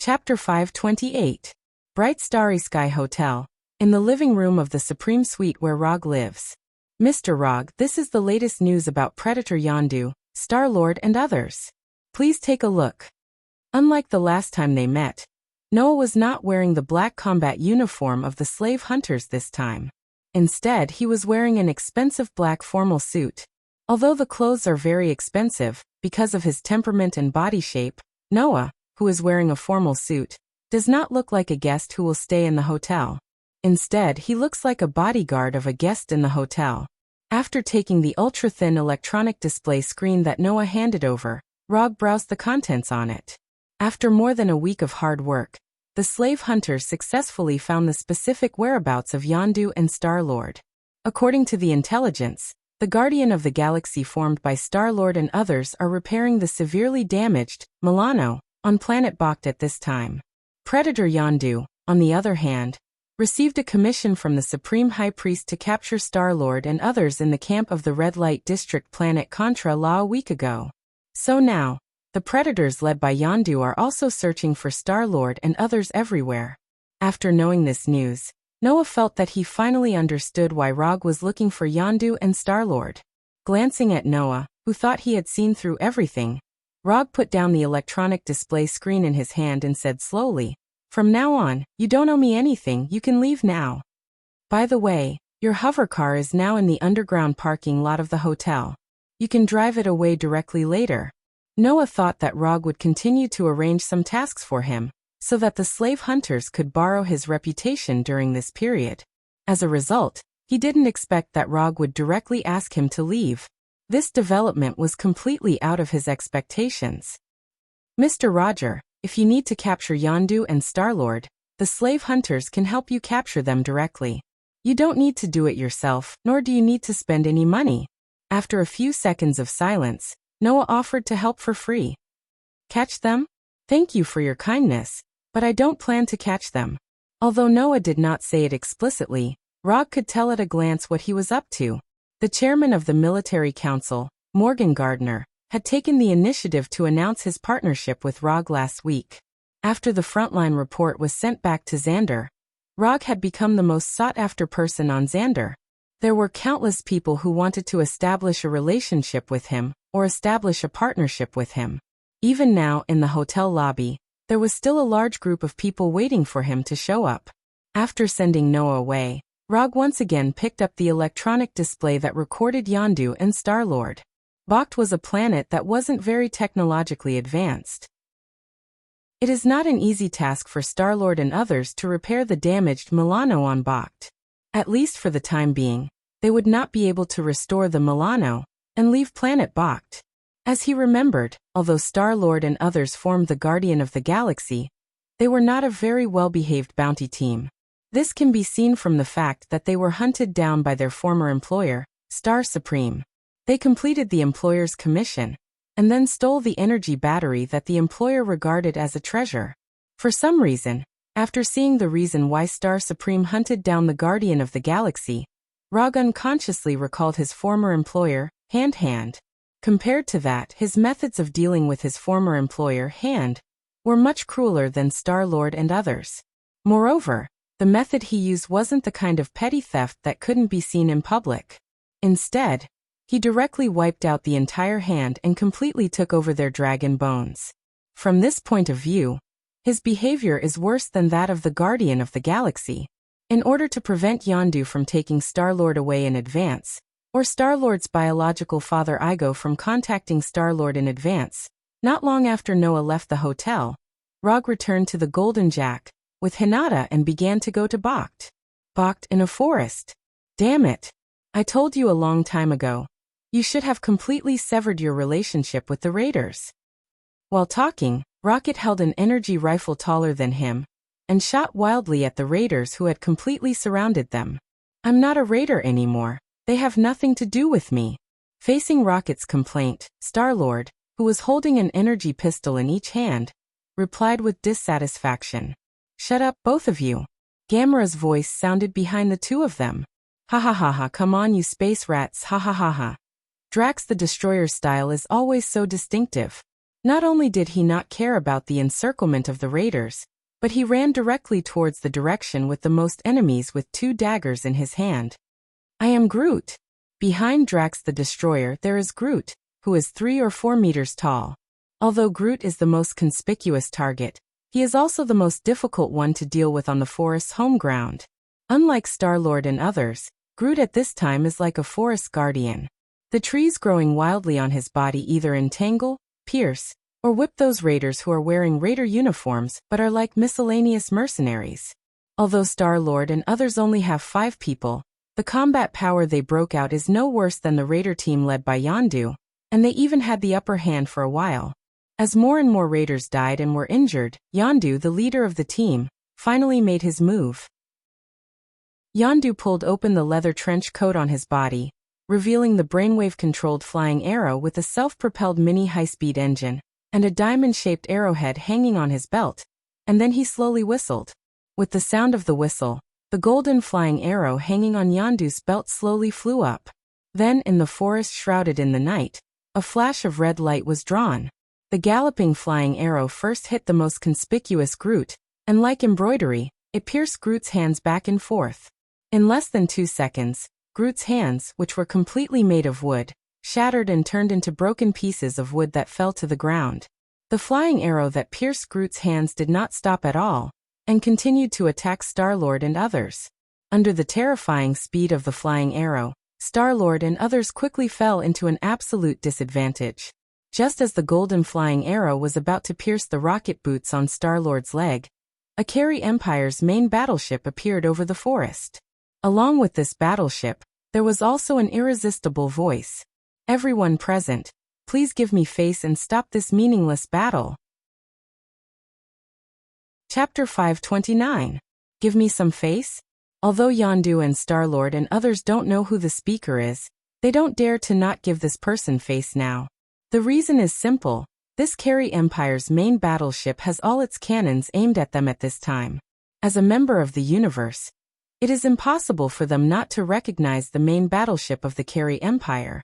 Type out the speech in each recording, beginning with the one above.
Chapter 528. Bright Starry Sky Hotel. In the living room of the Supreme Suite where Rog lives. Mr. Rog, this is the latest news about Predator Yondu, Star-Lord and others. Please take a look. Unlike the last time they met, Noah was not wearing the black combat uniform of the slave hunters this time. Instead, he was wearing an expensive black formal suit. Although the clothes are very expensive, because of his temperament and body shape, Noah, who is wearing a formal suit, does not look like a guest who will stay in the hotel. Instead, he looks like a bodyguard of a guest in the hotel. After taking the ultra-thin electronic display screen that Noah handed over, Rog browsed the contents on it. After more than a week of hard work, the slave hunters successfully found the specific whereabouts of Yondu and Star-Lord. According to the intelligence, the Guardian of the Galaxy formed by Star-Lord and others are repairing the severely damaged Milano on planet Bakht at this time. Predator Yondu, on the other hand, received a commission from the Supreme High Priest to capture Star-Lord and others in the camp of the Red Light District planet Contra La a week ago. So now, the Predators led by Yondu are also searching for Star-Lord and others everywhere. After knowing this news, Noah felt that he finally understood why Rog was looking for Yondu and Star-Lord. Glancing at Noah, who thought he had seen through everything, Rog put down the electronic display screen in his hand and said slowly, "From now on, you don't owe me anything, you can leave now. By the way, your hover car is now in the underground parking lot of the hotel. You can drive it away directly later." Noah thought that Rog would continue to arrange some tasks for him, so that the slave hunters could borrow his reputation during this period. As a result, he didn't expect that Rog would directly ask him to leave. This development was completely out of his expectations. "Mr. Roger, if you need to capture Yondu and Star-Lord, the slave hunters can help you capture them directly. You don't need to do it yourself, nor do you need to spend any money." After a few seconds of silence, Noah offered to help for free. "Catch them? Thank you for your kindness, but I don't plan to catch them." Although Noah did not say it explicitly, Rog could tell at a glance what he was up to. The chairman of the military council, Morgan Gardner, had taken the initiative to announce his partnership with Rog last week. After the frontline report was sent back to Xander, Rog had become the most sought-after person on Xander. There were countless people who wanted to establish a relationship with him, or establish a partnership with him. Even now, in the hotel lobby, there was still a large group of people waiting for him to show up. After sending Noah away, Rog once again picked up the electronic display that recorded Yondu and Star-Lord. Bakht was a planet that wasn't very technologically advanced. It is not an easy task for Star-Lord and others to repair the damaged Milano on Bakht. At least for the time being, they would not be able to restore the Milano and leave planet Bakht. As he remembered, although Star-Lord and others formed the Guardian of the Galaxy, they were not a very well-behaved bounty team. This can be seen from the fact that they were hunted down by their former employer, Star Supreme. They completed the employer's commission, and then stole the energy battery that the employer regarded as a treasure. For some reason, after seeing the reason why Star Supreme hunted down the Guardian of the Galaxy, Rog unconsciously recalled his former employer, Hand. Compared to that, his methods of dealing with his former employer, Hand, were much crueler than Star-Lord and others. Moreover, the method he used wasn't the kind of petty theft that couldn't be seen in public. Instead, he directly wiped out the entire Hand and completely took over their dragon bones. From this point of view, his behavior is worse than that of the Guardian of the Galaxy. In order to prevent Yondu from taking Star-Lord away in advance, or Star-Lord's biological father Igo from contacting Star-Lord in advance, not long after Noah left the hotel, Rog returned to the Golden Jack with Hinata and began to go to Bakht. Bakht in a forest. Damn it. I told you a long time ago. You should have completely severed your relationship with the raiders. While talking, Rocket held an energy rifle taller than him, and shot wildly at the raiders who had completely surrounded them. "I'm not a raider anymore. They have nothing to do with me." Facing Rocket's complaint, Star-Lord, who was holding an energy pistol in each hand, replied with dissatisfaction. "Shut up, both of you." Gamera's voice sounded behind the two of them. "Ha ha ha ha, come on you space rats, ha ha ha ha. Drax the Destroyer's style is always so distinctive. Not only did he not care about the encirclement of the raiders, but he ran directly towards the direction with the most enemies with 2 daggers in his hand. I am Groot. Behind Drax the Destroyer there is Groot, who is 3 or 4 meters tall. Although Groot is the most conspicuous target, he is also the most difficult one to deal with on the forest's home ground. Unlike Star-Lord and others, Groot at this time is like a forest guardian. The trees growing wildly on his body either entangle, pierce, or whip those raiders who are wearing raider uniforms but are like miscellaneous mercenaries. Although Star-Lord and others only have 5 people, the combat power they broke out is no worse than the raider team led by Yondu, and they even had the upper hand for a while. As more and more raiders died and were injured, Yondu, the leader of the team, finally made his move. Yondu pulled open the leather trench coat on his body, revealing the brainwave-controlled flying arrow with a self-propelled mini high-speed engine, and a diamond-shaped arrowhead hanging on his belt, and then he slowly whistled. With the sound of the whistle, the golden flying arrow hanging on Yondu's belt slowly flew up. Then, in the forest shrouded in the night, a flash of red light was drawn. The galloping flying arrow first hit the most conspicuous Groot, and like embroidery, it pierced Groot's hands back and forth. In less than 2 seconds, Groot's hands, which were completely made of wood, shattered and turned into broken pieces of wood that fell to the ground. The flying arrow that pierced Groot's hands did not stop at all, and continued to attack Star-Lord and others. Under the terrifying speed of the flying arrow, Star-Lord and others quickly fell into an absolute disadvantage. Just as the golden flying arrow was about to pierce the rocket boots on Star-Lord's leg, a Carrie Empire's main battleship appeared over the forest. Along with this battleship, there was also an irresistible voice. Everyone present, please give me face and stop this meaningless battle. Chapter 529. Give me some face? Although Yondu and Star-Lord and others don't know who the speaker is, they don't dare to not give this person face now. The reason is simple. This Carrie Empire's main battleship has all its cannons aimed at them at this time. As a member of the universe, it is impossible for them not to recognize the main battleship of the Carrie Empire,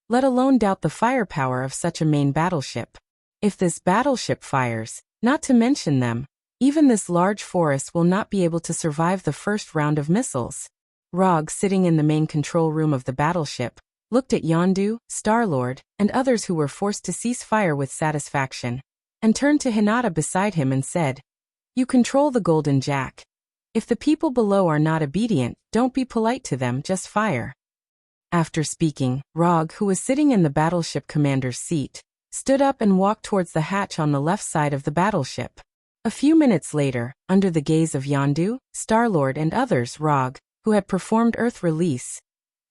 let alone doubt the firepower of such a main battleship. If this battleship fires, not to mention them, even this large forest will not be able to survive the first round of missiles. Rog, sitting in the main control room of the battleship, looked at Yondu, Star-Lord, and others who were forced to cease fire with satisfaction, and turned to Hinata beside him and said, "You control the Golden Jack. If the people below are not obedient, don't be polite to them, just fire." After speaking, Rog, who was sitting in the battleship commander's seat, stood up and walked towards the hatch on the left side of the battleship. A few minutes later, under the gaze of Yondu, Star-Lord and others, Rog, who had performed Earth Release,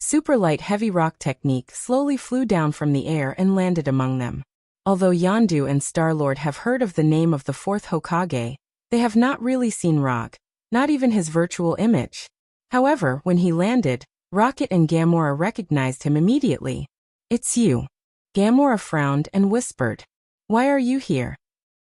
super light heavy rock technique, slowly flew down from the air and landed among them. Although Yondu and Star-Lord have heard of the name of the 4th Hokage, they have not really seen Rog, not even his virtual image. However, when he landed, Rocket and Gamora recognized him immediately. "It's you." Gamora frowned and whispered, "Why are you here?"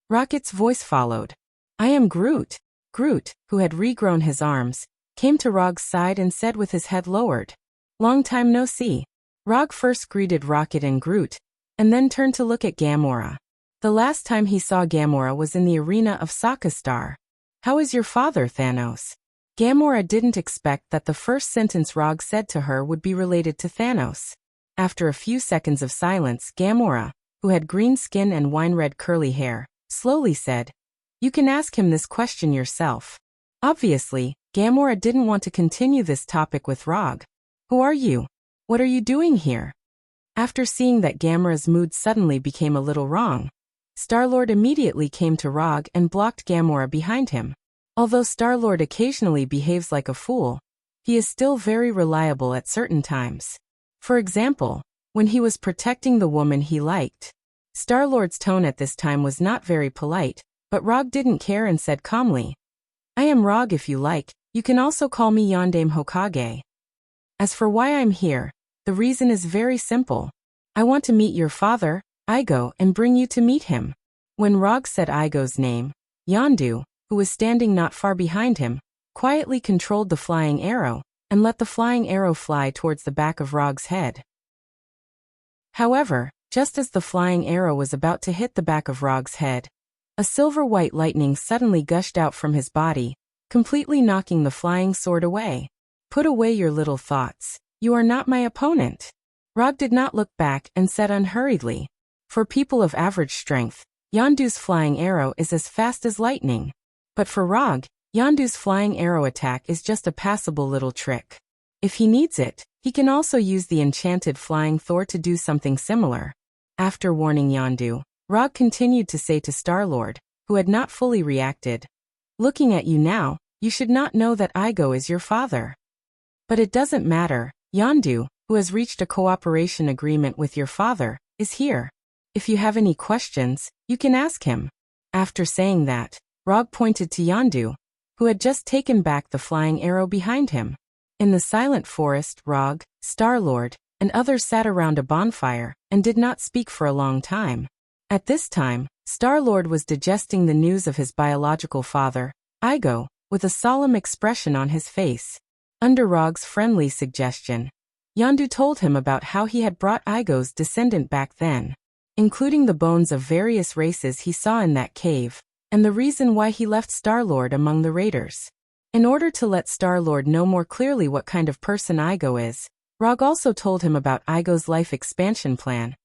Rocket's voice followed. "I am Groot." Groot, who had regrown his arms, came to Rog's side and said with his head lowered, "Long time no see." Rog first greeted Rocket and Groot, and then turned to look at Gamora. The last time he saw Gamora was in the arena of Sokka Star. "How is your father, Thanos?" Gamora didn't expect that the first sentence Rog said to her would be related to Thanos. After a few seconds of silence, Gamora, who had green skin and wine-red curly hair, slowly said, "You can ask him this question yourself." Obviously, Gamora didn't want to continue this topic with Rog. "Who are you? What are you doing here?" After seeing that Gamora's mood suddenly became a little wrong, Star-Lord immediately came to Rog and blocked Gamora behind him. Although Star-Lord occasionally behaves like a fool, he is still very reliable at certain times. For example, when he was protecting the woman he liked. Star-Lord's tone at this time was not very polite, but Rog didn't care and said calmly, "I am Rog if you like, you can also call me Yondaime Hokage. As for why I'm here, the reason is very simple. I want to meet your father, Igo, and bring you to meet him." When Rog said Igo's name, Yondu, who was standing not far behind him, quietly controlled the flying arrow, and let the flying arrow fly towards the back of Rog's head. However, Just as the flying arrow was about to hit the back of Rog's head, a silver-white lightning suddenly gushed out from his body, completely knocking the flying sword away. Put away your little thoughts. You are not my opponent. Rog did not look back and said unhurriedly, for people of average strength, Yondu's flying arrow is as fast as lightning. But for Rog, Yondu's flying arrow attack is just a passable little trick. If he needs it, he can also use the enchanted flying Thor to do something similar. After warning Yondu, Rog continued to say to Star-Lord, who had not fully reacted, "Looking at you now, you should not know that Igo is your father. But it doesn't matter, Yondu, who has reached a cooperation agreement with your father, is here. If you have any questions, you can ask him." After saying that, Rog pointed to Yondu, who had just taken back the flying arrow behind him. In the silent forest, Rog, Star-Lord, and others sat around a bonfire and did not speak for a long time. At this time, Star-Lord was digesting the news of his biological father, Igo, with a solemn expression on his face. Under Rog's friendly suggestion, Yondu told him about how he had brought Igo's descendant back then, including the bones of various races he saw in that cave, and the reason why he left Star-Lord among the raiders. In order to let Star-Lord know more clearly what kind of person Igo is, Rog also told him about Igo's life expansion plan,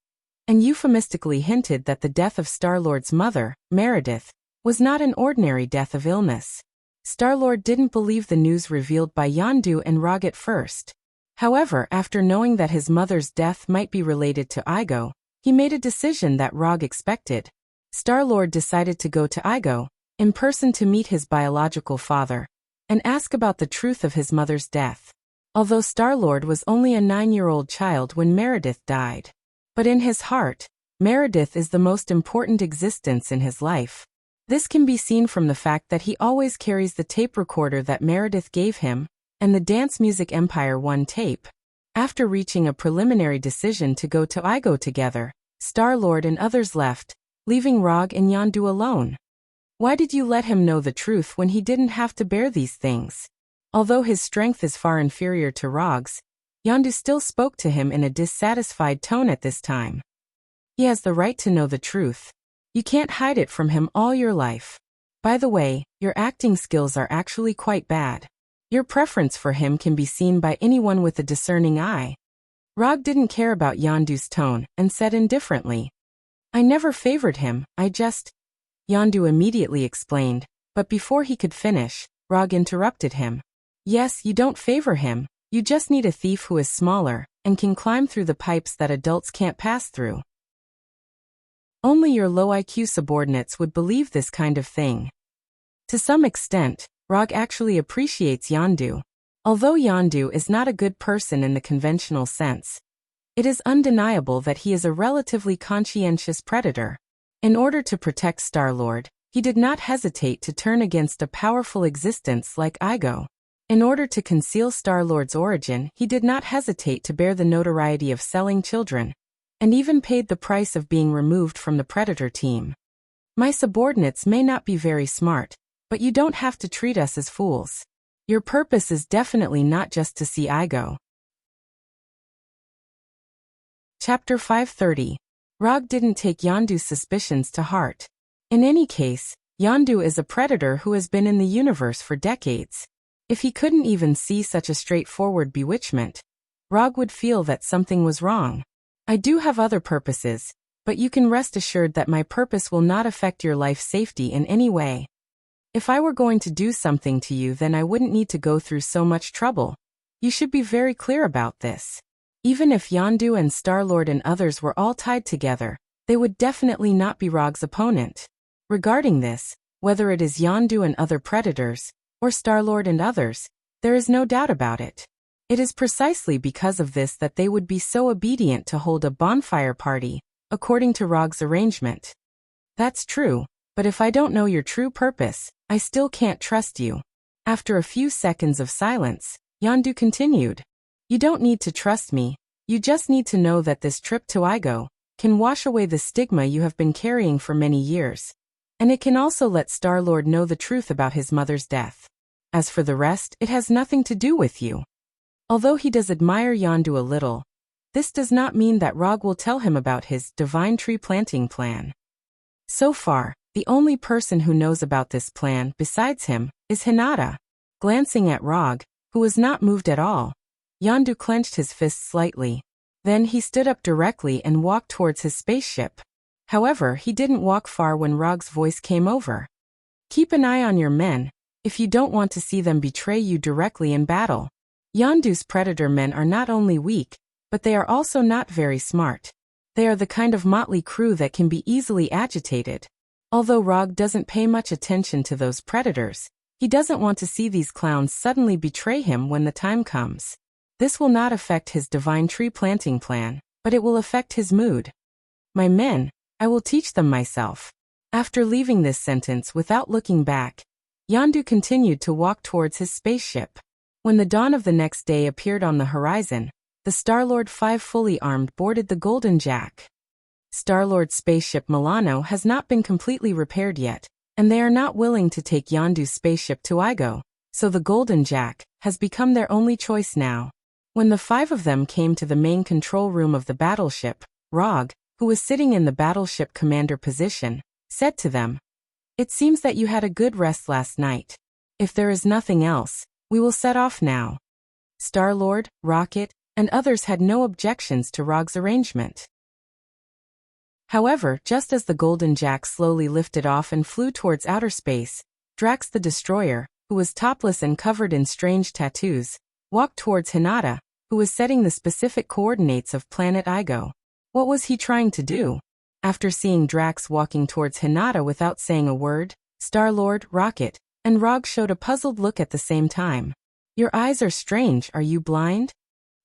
and euphemistically hinted that the death of Star-Lord's mother, Meredith, was not an ordinary death of illness. Star-Lord didn't believe the news revealed by Yondu and Rog at first. However, after knowing that his mother's death might be related to Igo, he made a decision that Rog expected. Star-Lord decided to go to Igo in person to meet his biological father and ask about the truth of his mother's death. Although Star-Lord was only a 9-year-old child when Meredith died. But in his heart, Meredith is the most important existence in his life. This can be seen from the fact that he always carries the tape recorder that Meredith gave him, and the Dance Music Empire 1 tape. After reaching a preliminary decision to go to Igo together, Star-Lord and others left, leaving Rog and Yondu alone. Why did you let him know the truth when he didn't have to bear these things? Although his strength is far inferior to Rog's, Yondu still spoke to him in a dissatisfied tone at this time. He has the right to know the truth. You can't hide it from him all your life. By the way, your acting skills are actually quite bad. Your preference for him can be seen by anyone with a discerning eye. Rog didn't care about Yondu's tone and said indifferently, "I never favored him, I just..." Yondu immediately explained, but before he could finish, Rog interrupted him. "Yes, you don't favor him, you just need a thief who is smaller and can climb through the pipes that adults can't pass through. Only your low IQ subordinates would believe this kind of thing." To some extent, Rog actually appreciates Yondu. Although Yondu is not a good person in the conventional sense, it is undeniable that he is a relatively conscientious predator. In order to protect Star-Lord, he did not hesitate to turn against a powerful existence like Igo. In order to conceal Star-Lord's origin, he did not hesitate to bear the notoriety of selling children, and even paid the price of being removed from the Predator team. My subordinates may not be very smart, but you don't have to treat us as fools. Your purpose is definitely not just to see Igo. Chapter 530. Rog didn't take Yondu's suspicions to heart. In any case, Yondu is a predator who has been in the universe for decades. If he couldn't even see such a straightforward bewitchment, Rog would feel that something was wrong. "I do have other purposes, but you can rest assured that my purpose will not affect your life safety in any way. If I were going to do something to you, then I wouldn't need to go through so much trouble. You should be very clear about this." Even if Yondu and Star-Lord and others were all tied together, they would definitely not be Rog's opponent. Regarding this, whether it is Yondu and other predators, or Star-Lord and others, there is no doubt about it. It is precisely because of this that they would be so obedient to hold a bonfire party, according to Rog's arrangement. "That's true, but if I don't know your true purpose, I still can't trust you." After a few seconds of silence, Yondu continued, "You don't need to trust me, you just need to know that this trip to Igo can wash away the stigma you have been carrying for many years, and it can also let Star-Lord know the truth about his mother's death. As for the rest, it has nothing to do with you." Although he does admire Yondu a little, this does not mean that Rog will tell him about his divine tree planting plan. So far, the only person who knows about this plan besides him is Hinata. Glancing at Rog, who was not moved at all, Yondu clenched his fists slightly. Then he stood up directly and walked towards his spaceship. However, he didn't walk far when Rog's voice came over. Keep an eye on your men, if you don't want to see them betray you directly in battle. Yondu's predator men are not only weak, but they are also not very smart. They are the kind of motley crew that can be easily agitated. Although Rog doesn't pay much attention to those predators, he doesn't want to see these clowns suddenly betray him when the time comes. This will not affect his divine tree planting plan, but it will affect his mood. My men, I will teach them myself. After leaving this sentence without looking back, Yondu continued to walk towards his spaceship. When the dawn of the next day appeared on the horizon, the Star-Lord 5 fully armed boarded the Golden Jack. Star-Lord's spaceship Milano has not been completely repaired yet, and they are not willing to take Yondu's spaceship to Igo, so the Golden Jack has become their only choice now. When the 5 of them came to the main control room of the battleship, Rog, who was sitting in the battleship commander position, said to them, "It seems that you had a good rest last night. If there is nothing else, we will set off now." Star-Lord, Rocket, and others had no objections to Rog's arrangement. However, just as the Golden Jack slowly lifted off and flew towards outer space, Drax the Destroyer, who was topless and covered in strange tattoos, walked towards Hinata, who was setting the specific coordinates of planet Igo. What was he trying to do? After seeing Drax walking towards Hinata without saying a word, Star-Lord, Rocket, and Rog showed a puzzled look at the same time. "Your eyes are strange, are you blind?"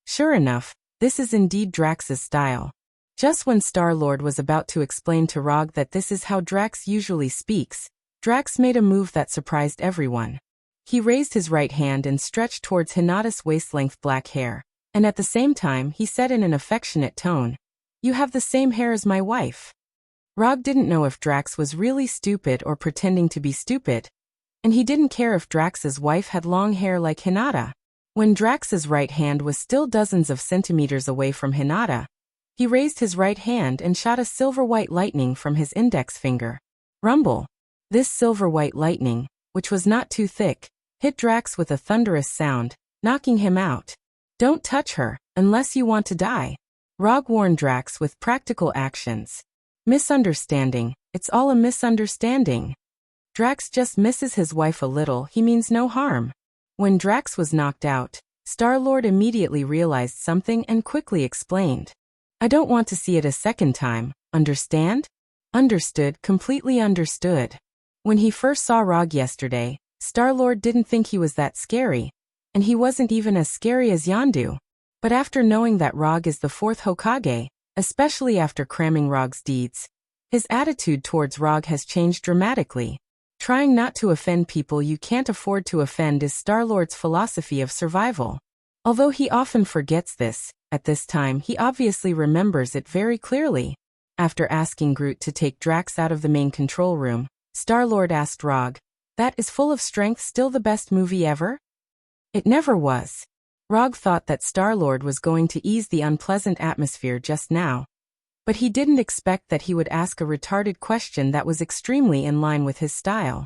Sure enough, this is indeed Drax's style. Just when Star-Lord was about to explain to Rog that this is how Drax usually speaks, Drax made a move that surprised everyone. He raised his right hand and stretched towards Hinata's waist-length black hair, and at the same time he said in an affectionate tone, "You have the same hair as my wife." Rog didn't know if Drax was really stupid or pretending to be stupid, and he didn't care if Drax's wife had long hair like Hinata. When Drax's right hand was still dozens of centimeters away from Hinata, he raised his right hand and shot a silver-white lightning from his index finger. Rumble! This silver-white lightning, which was not too thick, hit Drax with a thunderous sound, knocking him out. "Don't touch her, unless you want to die," Rog warned Drax with practical actions. "Misunderstanding, it's all a misunderstanding. Drax just misses his wife a little, he means no harm." When Drax was knocked out, Star-Lord immediately realized something and quickly explained. "I don't want to see it a second time, understand?" Understood, completely understood. When he first saw Rog yesterday, Star-Lord didn't think he was that scary, and he wasn't even as scary as Yondu. But after knowing that Rog is the 4th Hokage, especially after cramming Rog's deeds, his attitude towards Rog has changed dramatically. Trying not to offend people you can't afford to offend is Star-Lord's philosophy of survival. Although he often forgets this, at this time he obviously remembers it very clearly. After asking Groot to take Drax out of the main control room, Star-Lord asked Rog, "That is Full of Strength still the best movie ever?" It never was. Rog thought that Star-Lord was going to ease the unpleasant atmosphere just now, but he didn't expect that he would ask a retarded question that was extremely in line with his style.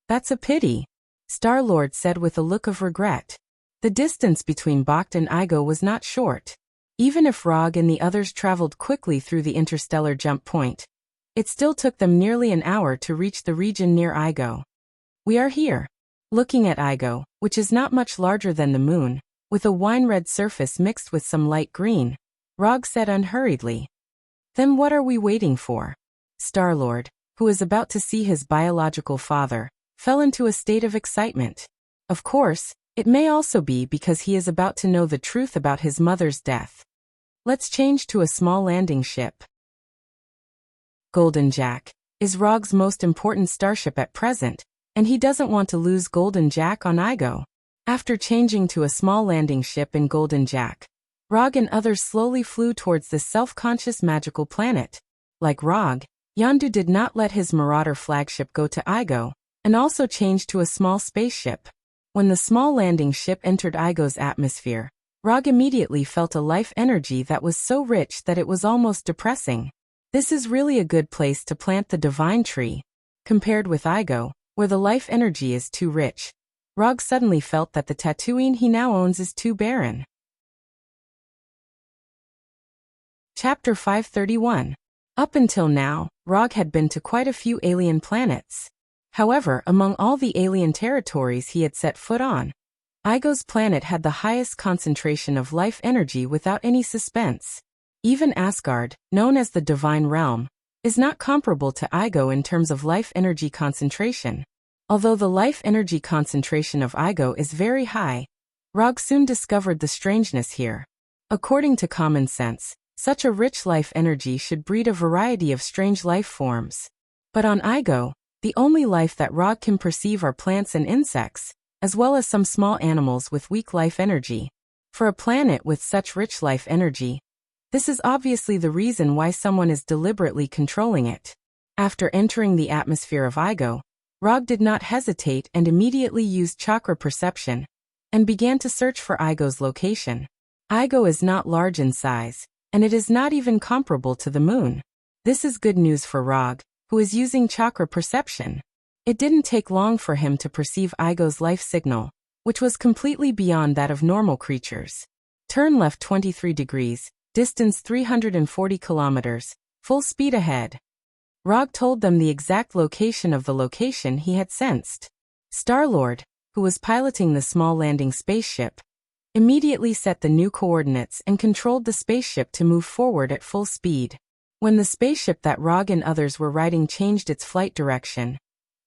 "That's a pity," Star-Lord said with a look of regret. The distance between Bakht and Igo was not short. Even if Rog and the others traveled quickly through the interstellar jump point, it still took them nearly an hour to reach the region near Igo. "We are here." Looking at Igo, which is not much larger than the moon, with a wine-red surface mixed with some light green, Rog said unhurriedly. "Then what are we waiting for?" Star-Lord, who was about to see his biological father, fell into a state of excitement. Of course, it may also be because he is about to know the truth about his mother's death. Let's change to a small landing ship. Golden Jack is Rog's most important starship at present, and he doesn't want to lose Golden Jack on Igo. After changing to a small landing ship in Golden Jack, Rog and others slowly flew towards this self-conscious magical planet. Like Rog, Yondu did not let his Marauder flagship go to Igo, and also changed to a small spaceship. When the small landing ship entered Igo's atmosphere, Rog immediately felt a life energy that was so rich that it was almost depressing. This is really a good place to plant the divine tree. Compared with Igo, where the life energy is too rich, Rog suddenly felt that the Tatooine he now owns is too barren. Chapter 531. Up until now, Rog had been to quite a few alien planets. However, among all the alien territories he had set foot on, Igo's planet had the highest concentration of life energy without any suspense. Even Asgard, known as the Divine Realm, is not comparable to Igo in terms of life energy concentration. Although the life energy concentration of Igo is very high, Rog soon discovered the strangeness here. According to common sense, such a rich life energy should breed a variety of strange life forms. But on Igo, the only life that Rog can perceive are plants and insects, as well as some small animals with weak life energy. For a planet with such rich life energy, this is obviously the reason why someone is deliberately controlling it. After entering the atmosphere of Igo, Rog did not hesitate and immediately used chakra perception, and began to search for Igo's location. Igo is not large in size, and it is not even comparable to the moon. This is good news for Rog, who is using chakra perception. It didn't take long for him to perceive Igo's life signal, which was completely beyond that of normal creatures. Turn left 23 degrees, distance 340 kilometers, full speed ahead. Rog told them the exact location of the location he had sensed. Star-Lord, who was piloting the small landing spaceship, immediately set the new coordinates and controlled the spaceship to move forward at full speed. When the spaceship that Rog and others were riding changed its flight direction,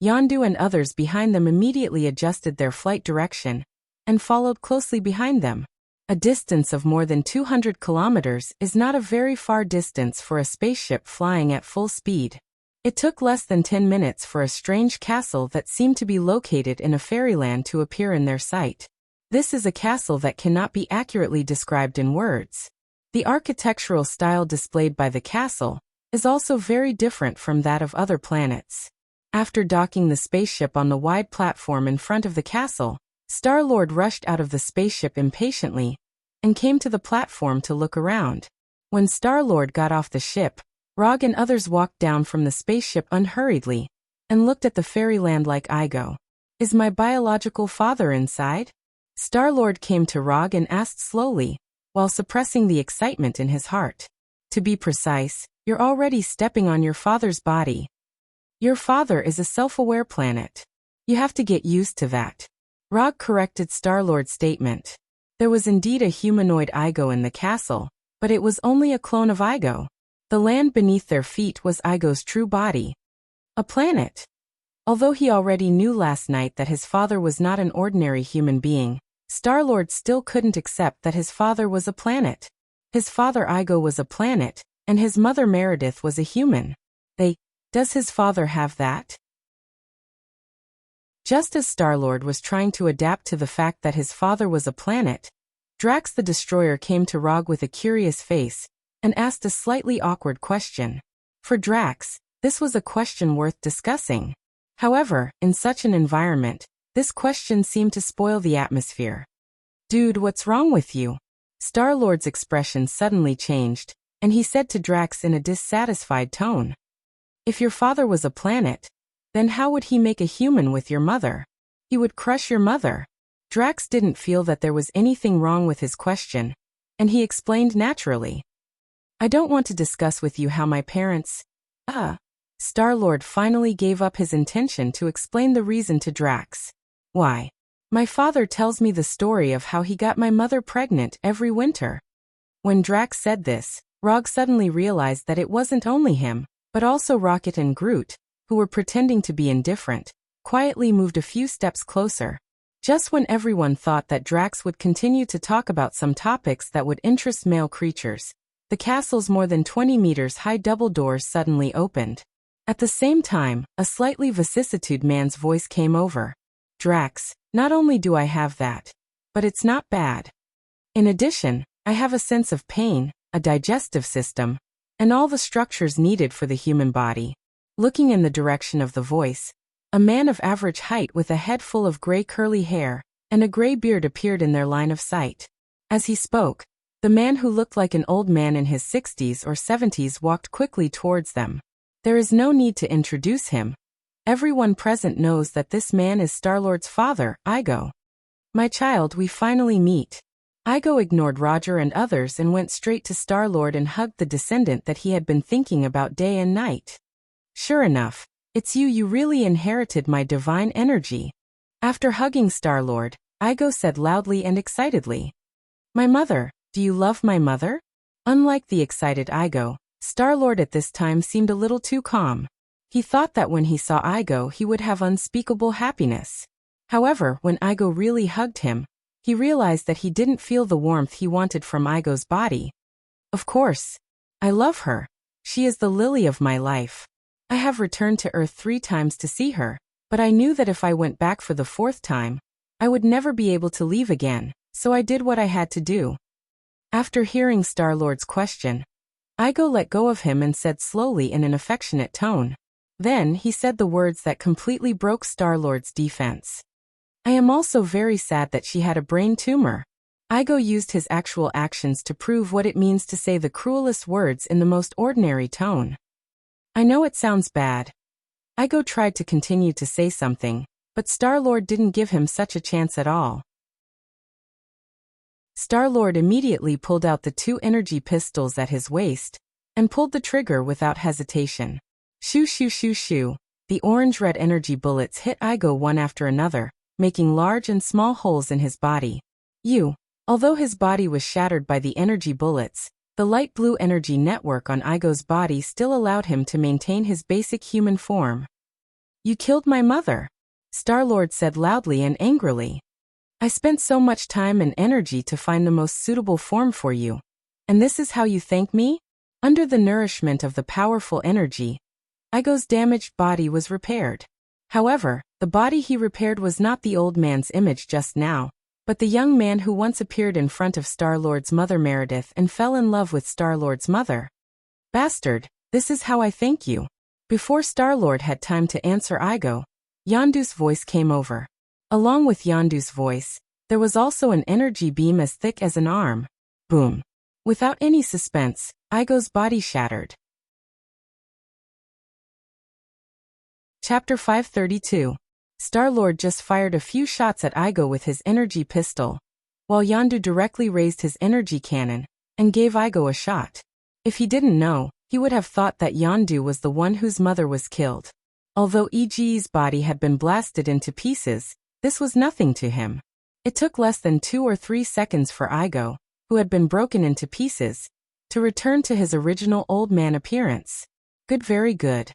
Yondu and others behind them immediately adjusted their flight direction and followed closely behind them. A distance of more than 200 kilometers is not a very far distance for a spaceship flying at full speed. It took less than 10 minutes for a strange castle that seemed to be located in a fairyland to appear in their sight. This is a castle that cannot be accurately described in words. The architectural style displayed by the castle is also very different from that of other planets. After docking the spaceship on the wide platform in front of the castle, Star-Lord rushed out of the spaceship impatiently and came to the platform to look around. When Star-Lord got off the ship, Rog and others walked down from the spaceship unhurriedly and looked at the fairyland like Igo. "Is my biological father inside?" Star-Lord came to Rog and asked slowly, while suppressing the excitement in his heart. "To be precise, you're already stepping on your father's body. Your father is a self-aware planet. You have to get used to that." Rog corrected Star-Lord's statement. There was indeed a humanoid Igo in the castle, but it was only a clone of Igo. The land beneath their feet was Igo's true body. A planet. Although he already knew last night that his father was not an ordinary human being, Star-Lord still couldn't accept that his father was a planet. His father Igo was a planet, and his mother Meredith was a human. Does his father have that? Just as Star-Lord was trying to adapt to the fact that his father was a planet, Drax the Destroyer came to Rog with a curious face and asked a slightly awkward question. For Drax, this was a question worth discussing. However, in such an environment, this question seemed to spoil the atmosphere. "Dude, what's wrong with you?" Star-Lord's expression suddenly changed, and he said to Drax in a dissatisfied tone, "If your father was a planet, then how would he make a human with your mother? He would crush your mother." Drax didn't feel that there was anything wrong with his question, and he explained naturally. "I don't want to discuss with you how my parents..." Star-Lord finally gave up his intention to explain the reason to Drax. "Why? My father tells me the story of how he got my mother pregnant every winter." When Drax said this, Rog suddenly realized that it wasn't only him, but also Rocket and Groot, who were pretending to be indifferent, quietly moved a few steps closer. Just when everyone thought that Drax would continue to talk about some topics that would interest male creatures, the castle's more than 20 meters high double doors suddenly opened. At the same time, a slightly vicissitude man's voice came over. "Drax, not only do I have that, but it's not bad. In addition, I have a sense of pain, a digestive system, and all the structures needed for the human body." Looking in the direction of the voice, a man of average height with a head full of gray curly hair and a gray beard appeared in their line of sight. As he spoke, the man who looked like an old man in his 60s or 70s walked quickly towards them. There is no need to introduce him. Everyone present knows that this man is Star-Lord's father, Igo. My child, we finally meet. Igo ignored Roger and others and went straight to Star-Lord and hugged the descendant that he had been thinking about day and night. Sure enough, it's you. You really inherited my divine energy. After hugging Star-Lord, Igo said loudly and excitedly, "My mother, do you love my mother?" Unlike the excited Igo, Star-Lord at this time seemed a little too calm. He thought that when he saw Igo he would have unspeakable happiness. However, when Igo really hugged him, he realized that he didn't feel the warmth he wanted from Igo's body. Of course. I love her. She is the lily of my life. I have returned to Earth 3 times to see her, but I knew that if I went back for the 4th time, I would never be able to leave again, so I did what I had to do. After hearing Star-Lord's question, Igo let go of him and said slowly in an affectionate tone. Then he said the words that completely broke Star-Lord's defense. I am also very sad that she had a brain tumor. Igo used his actual actions to prove what it means to say the cruelest words in the most ordinary tone. I know it sounds bad. Igo tried to continue to say something, but Star-Lord didn't give him such a chance at all. Star-Lord immediately pulled out the 2 energy pistols at his waist and pulled the trigger without hesitation. Shoo shoo shoo shoo. The orange-red energy bullets hit Igo one after another, making large and small holes in his body. Although his body was shattered by the energy bullets, the light blue energy network on Igo's body still allowed him to maintain his basic human form. You killed my mother, Star-Lord said loudly and angrily. I spent so much time and energy to find the most suitable form for you. And this is how you thank me? Under the nourishment of the powerful energy, Igo's damaged body was repaired. However, the body he repaired was not the old man's image just now, but the young man who once appeared in front of Star-Lord's mother Meredith and fell in love with Star-Lord's mother. Bastard, this is how I thank you. Before Star-Lord had time to answer Igo, Yondu's voice came over. Along with Yondu's voice, there was also an energy beam as thick as an arm. Boom. Without any suspense, Igo's body shattered. Chapter 532. Star-Lord just fired a few shots at Igo with his energy pistol, while Yondu directly raised his energy cannon and gave Igo a shot. If he didn't know, he would have thought that Yondu was the one whose mother was killed. Although Igi's body had been blasted into pieces, this was nothing to him. It took less than 2 or 3 seconds for Igo, who had been broken into pieces, to return to his original old man appearance. Good, very good.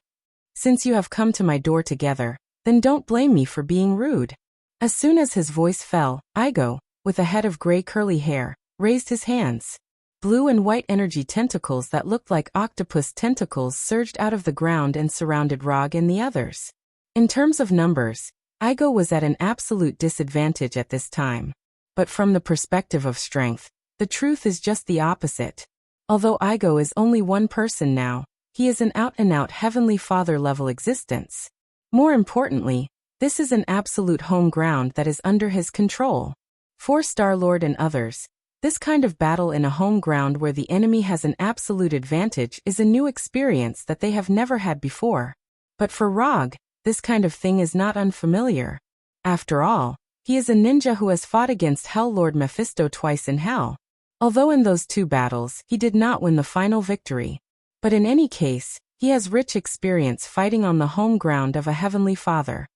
Since you have come to my door together, then don't blame me for being rude. As soon as his voice fell, Igo, with a head of gray curly hair, raised his hands. Blue and white energy tentacles that looked like octopus tentacles surged out of the ground and surrounded Rog and the others. In terms of numbers, Igo was at an absolute disadvantage at this time. But from the perspective of strength, the truth is just the opposite. Although Igo is only one person now, he is an out-and-out Heavenly Father-level existence. More importantly, this is an absolute home ground that is under his control. For Star-Lord and others, this kind of battle in a home ground where the enemy has an absolute advantage is a new experience that they have never had before. But for Rog, this kind of thing is not unfamiliar. After all, he is a ninja who has fought against Hell Lord Mephisto twice in Hell. Although in those 2 battles, he did not win the final victory. But in any case, he has rich experience fighting on the home ground of a Heavenly Father.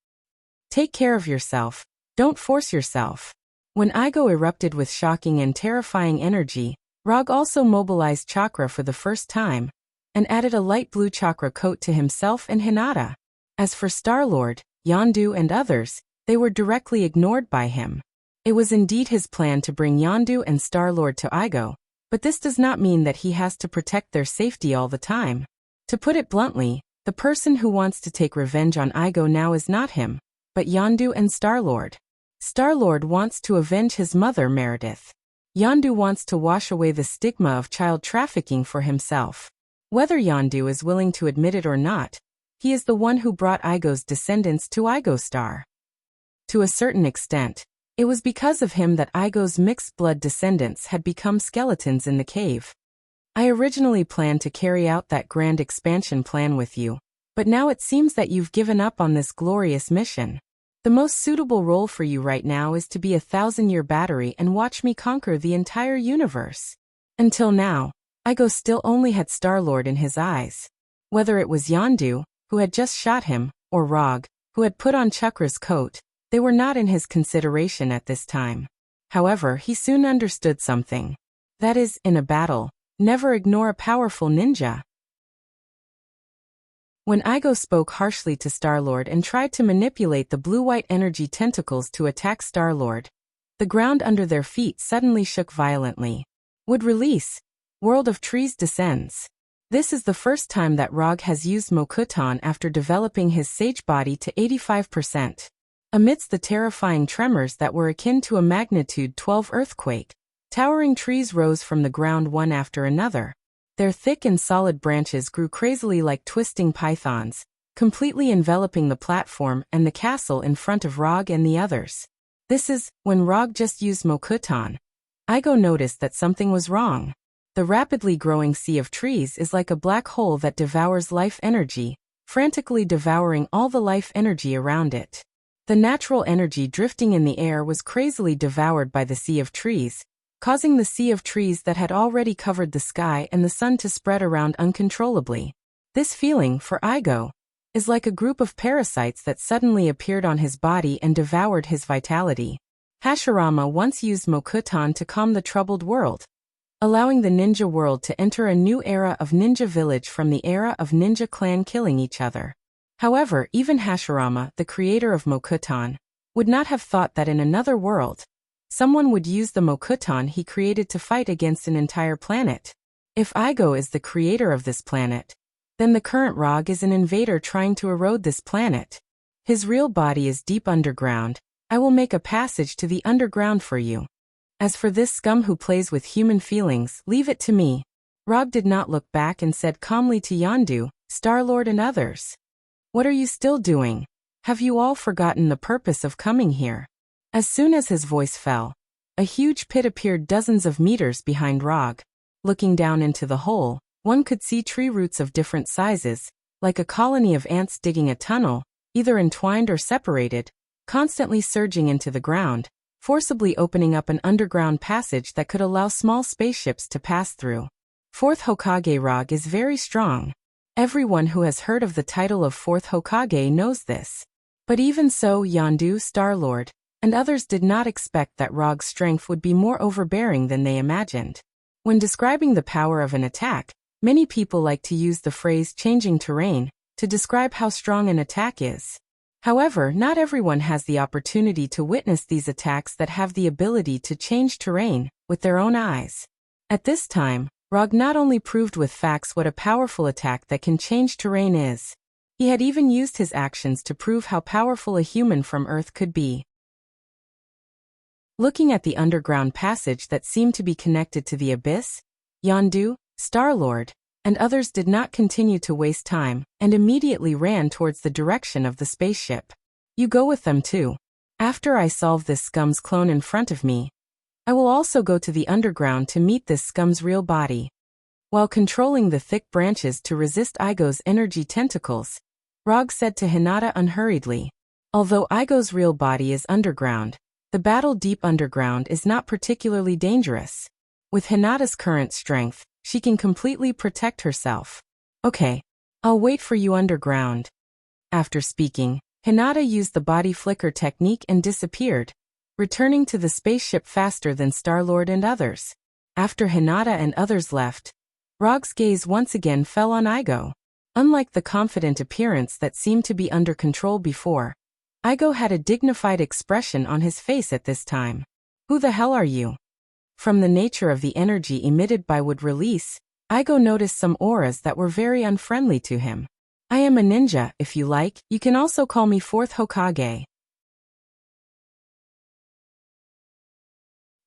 Take care of yourself. Don't force yourself. When Igo erupted with shocking and terrifying energy, Rog also mobilized chakra for the first time, and added a light blue chakra coat to himself and Hinata. As for Star-Lord, Yondu and others, they were directly ignored by him. It was indeed his plan to bring Yondu and Star-Lord to Igo, but this does not mean that he has to protect their safety all the time. To put it bluntly, the person who wants to take revenge on Igo now is not him, but Yondu and Star-Lord. Star-Lord wants to avenge his mother Meredith. Yondu wants to wash away the stigma of child trafficking for himself. Whether Yondu is willing to admit it or not, he is the one who brought Igo's descendants to Igo Star. To a certain extent, It was because of him that Igo's mixed-blood descendants had become skeletons in the cave. I originally planned to carry out that grand expansion plan with you, but now it seems that you've given up on this glorious mission. The most suitable role for you right now is to be a 1,000-year battery and watch me conquer the entire universe. Until now, Igo still only had Star-Lord in his eyes. Whether it was Yondu, who had just shot him, or Rog, who had put on Chakra's coat, they were not in his consideration at this time. However, he soon understood something. That is, in a battle, never ignore a powerful ninja. When Igo spoke harshly to Star-Lord and tried to manipulate the blue-white energy tentacles to attack Star-Lord, the ground under their feet suddenly shook violently. Would release. World of Trees descends. This is the first time that Rog has used Mokuton after developing his sage body to 85%. Amidst the terrifying tremors that were akin to a magnitude 12 earthquake, towering trees rose from the ground one after another. Their thick and solid branches grew crazily like twisting pythons, completely enveloping the platform and the castle in front of Rog and the others. This is, when Rog just used Mokuton. Igo noticed that something was wrong. The rapidly growing sea of trees is like a black hole that devours life energy, frantically devouring all the life energy around it. The natural energy drifting in the air was crazily devoured by the sea of trees, causing the sea of trees that had already covered the sky and the sun to spread around uncontrollably. This feeling, for Igo, is like a group of parasites that suddenly appeared on his body and devoured his vitality. Hashirama once used Mokuton to calm the troubled world, allowing the ninja world to enter a new era of ninja village from the era of ninja clan killing each other. However, even Hashirama, the creator of Mokuton, would not have thought that in another world, someone would use the Mokuton he created to fight against an entire planet. If Igo is the creator of this planet, then the current Rog is an invader trying to erode this planet. His real body is deep underground. I will make a passage to the underground for you. As for this scum who plays with human feelings, leave it to me. Rog did not look back and said calmly to Yondu, Star-Lord and others. What are you still doing? Have you all forgotten the purpose of coming here? As soon as his voice fell, a huge pit appeared dozens of meters behind Rog. Looking down into the hole, one could see tree roots of different sizes, like a colony of ants digging a tunnel, either entwined or separated, constantly surging into the ground, forcibly opening up an underground passage that could allow small spaceships to pass through. Fourth Hokage Rog is very strong. Everyone who has heard of the title of Fourth Hokage knows this. But even so, Yondu, Star-Lord, and others did not expect that Rog's strength would be more overbearing than they imagined. When describing the power of an attack, many people like to use the phrase changing terrain to describe how strong an attack is. However, not everyone has the opportunity to witness these attacks that have the ability to change terrain with their own eyes. At this time, Rog not only proved with facts what a powerful attack that can change terrain is, he had even used his actions to prove how powerful a human from Earth could be. Looking at the underground passage that seemed to be connected to the abyss, Yondu, Star-Lord, and others did not continue to waste time and immediately ran towards the direction of the spaceship. You go with them too. After I solve this scum's clone in front of me, I will also go to the underground to meet this scum's real body. While controlling the thick branches to resist Igo's energy tentacles, Rog said to Hinata unhurriedly, although Igo's real body is underground, the battle deep underground is not particularly dangerous. With Hinata's current strength, she can completely protect herself. Okay, I'll wait for you underground. After speaking, Hinata used the body flicker technique and disappeared, returning to the spaceship faster than Star-Lord and others. After Hinata and others left, Rog's gaze once again fell on Igo. Unlike the confident appearance that seemed to be under control before, Igo had a dignified expression on his face at this time. Who the hell are you? From the nature of the energy emitted by would release, Igo noticed some auras that were very unfriendly to him. I am a ninja, if you like. You can also call me Fourth Hokage.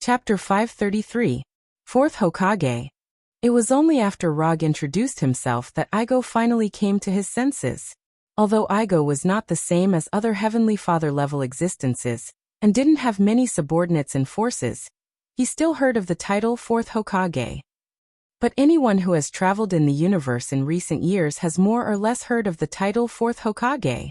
Chapter 533. Fourth Hokage. It was only after Rog introduced himself that Igo finally came to his senses. Although Igo was not the same as other Heavenly Father level existences, and didn't have many subordinates and forces, he still heard of the title Fourth Hokage. But anyone who has traveled in the universe in recent years has more or less heard of the title Fourth Hokage.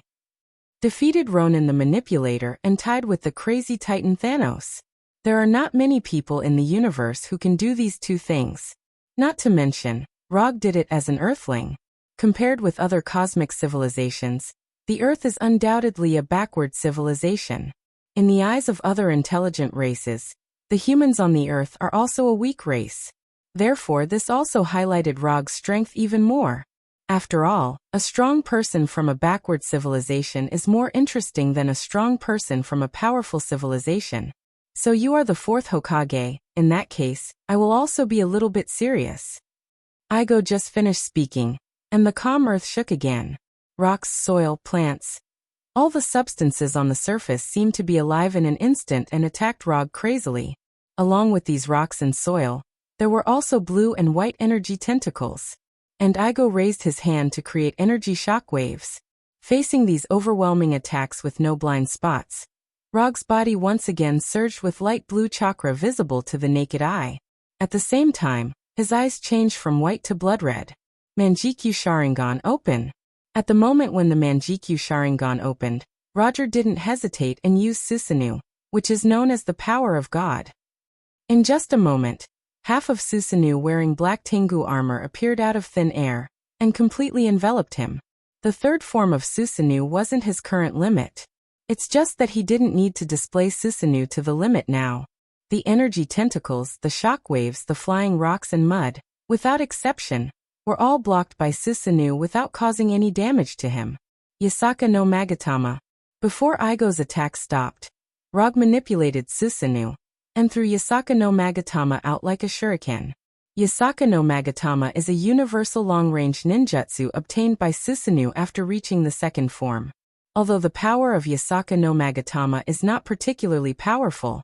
Defeated Ronin the Manipulator and tied with the crazy Titan Thanos. There are not many people in the universe who can do these two things. Not to mention, Rog did it as an Earthling. Compared with other cosmic civilizations, the Earth is undoubtedly a backward civilization. In the eyes of other intelligent races, the humans on the Earth are also a weak race. Therefore, this also highlighted Rog's strength even more. After all, a strong person from a backward civilization is more interesting than a strong person from a powerful civilization. So you are the fourth Hokage. In that case, I will also be a little bit serious. Igo just finished speaking, and the calm earth shook again. Rocks, soil, plants. All the substances on the surface seemed to be alive in an instant and attacked Rog crazily. Along with these rocks and soil, there were also blue and white energy tentacles. And Igo raised his hand to create energy shockwaves. Facing these overwhelming attacks with no blind spots, Rog's body once again surged with light blue chakra visible to the naked eye. At the same time, his eyes changed from white to blood red. Manjikyu Sharingan open. At the moment when the Manjikyu Sharingan opened, Roger didn't hesitate and used Susanoo, which is known as the power of God. In just a moment, half of Susanoo wearing black Tengu armor appeared out of thin air, and completely enveloped him. The third form of Susanoo wasn't his current limit. It's just that he didn't need to display Susanoo to the limit now. The energy tentacles, the shockwaves, the flying rocks and mud, without exception, were all blocked by Susanoo without causing any damage to him. Yasaka no Magatama. Before Igo's attack stopped, Rog manipulated Susanoo, and threw Yasaka no Magatama out like a shuriken. Yasaka no Magatama is a universal long-range ninjutsu obtained by Susanoo after reaching the second form. Although the power of Yasaka no Magatama is not particularly powerful,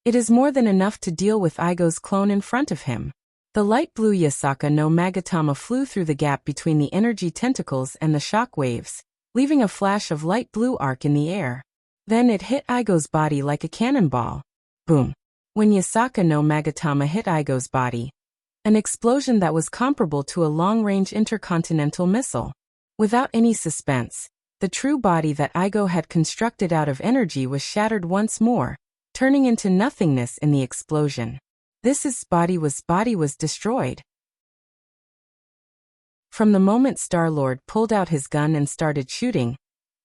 it is more than enough to deal with Igo's clone in front of him. The light blue Yasaka no Magatama flew through the gap between the energy tentacles and the shock waves, leaving a flash of light blue arc in the air. Then it hit Igo's body like a cannonball. Boom. When Yasaka no Magatama hit Igo's body, an explosion that was comparable to a long-range intercontinental missile. Without any suspense, the true body that Igo had constructed out of energy was shattered once more, turning into nothingness in the explosion. This body was destroyed. From the moment Star-Lord pulled out his gun and started shooting,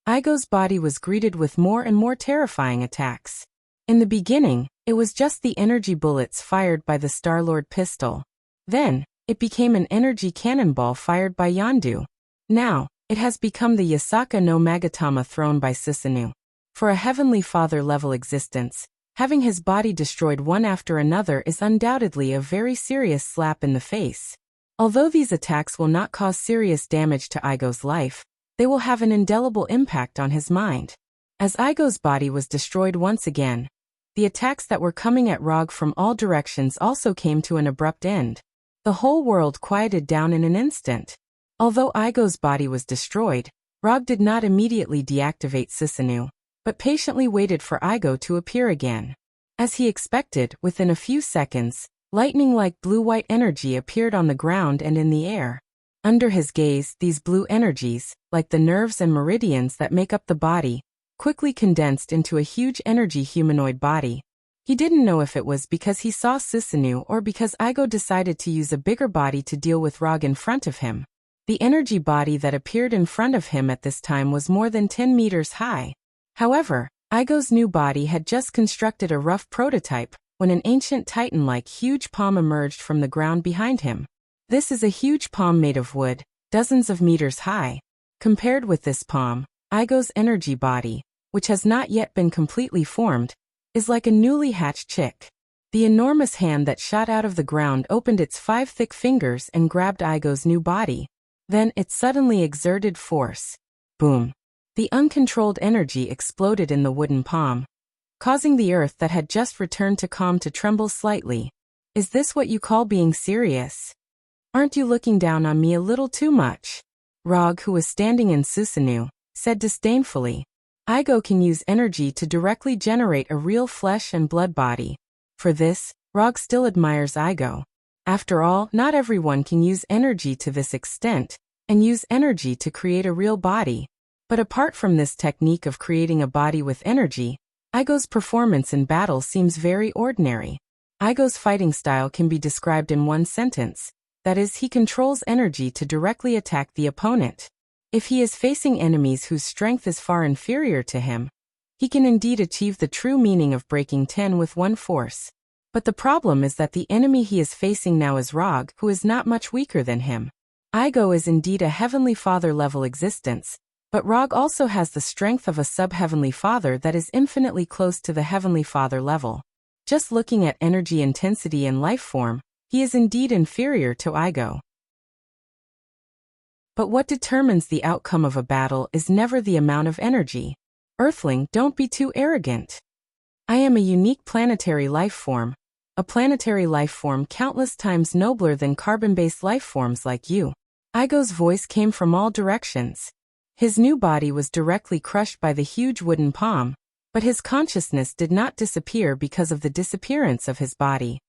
Igo's body was greeted with more and more terrifying attacks. In the beginning, it was just the energy bullets fired by the Star-Lord pistol. Then, it became an energy cannonball fired by Yondu. Now, it has become the Yasaka no Magatama thrown by Susanoo. For a Heavenly Father-level existence, having his body destroyed one after another is undoubtedly a very serious slap in the face. Although these attacks will not cause serious damage to Igo's life, they will have an indelible impact on his mind. As Igo's body was destroyed once again, the attacks that were coming at Rog from all directions also came to an abrupt end. The whole world quieted down in an instant. Although Igo's body was destroyed, Rog did not immediately deactivate Susanoo, but patiently waited for Igo to appear again. As he expected, within a few seconds, lightning-like blue-white energy appeared on the ground and in the air. Under his gaze, these blue energies, like the nerves and meridians that make up the body, quickly condensed into a huge energy humanoid body. He didn't know if it was because he saw Susanoo or because Igo decided to use a bigger body to deal with Rog in front of him. The energy body that appeared in front of him at this time was more than 10 meters high. However, Igo's new body had just constructed a rough prototype when an ancient titan-like huge palm emerged from the ground behind him. This is a huge palm made of wood, dozens of meters high. Compared with this palm, Igo's energy body, which has not yet been completely formed, is like a newly hatched chick. The enormous hand that shot out of the ground opened its 5 thick fingers and grabbed Igo's new body. Then it suddenly exerted force. Boom. The uncontrolled energy exploded in the wooden palm, causing the earth that had just returned to calm to tremble slightly. Is this what you call being serious? Aren't you looking down on me a little too much? Rog, who was standing in Susanoo, said disdainfully. Igo can use energy to directly generate a real flesh and blood body. For this, Rog still admires Igo. After all, not everyone can use energy to this extent, and use energy to create a real body. But apart from this technique of creating a body with energy, Igo's performance in battle seems very ordinary. Igo's fighting style can be described in one sentence. That is, he controls energy to directly attack the opponent. If he is facing enemies whose strength is far inferior to him, he can indeed achieve the true meaning of breaking 10 with one force. But the problem is that the enemy he is facing now is Rog, who is not much weaker than him. Igo is indeed a Heavenly Father level existence, but Rog also has the strength of a sub-Heavenly Father that is infinitely close to the Heavenly Father level. Just looking at energy intensity and life form, he is indeed inferior to Igo. But what determines the outcome of a battle is never the amount of energy. Earthling, don't be too arrogant. I am a unique planetary life form, a planetary life form countless times nobler than carbon-based life forms like you. Igo's voice came from all directions. His new body was directly crushed by the huge wooden palm, but his consciousness did not disappear because of the disappearance of his body.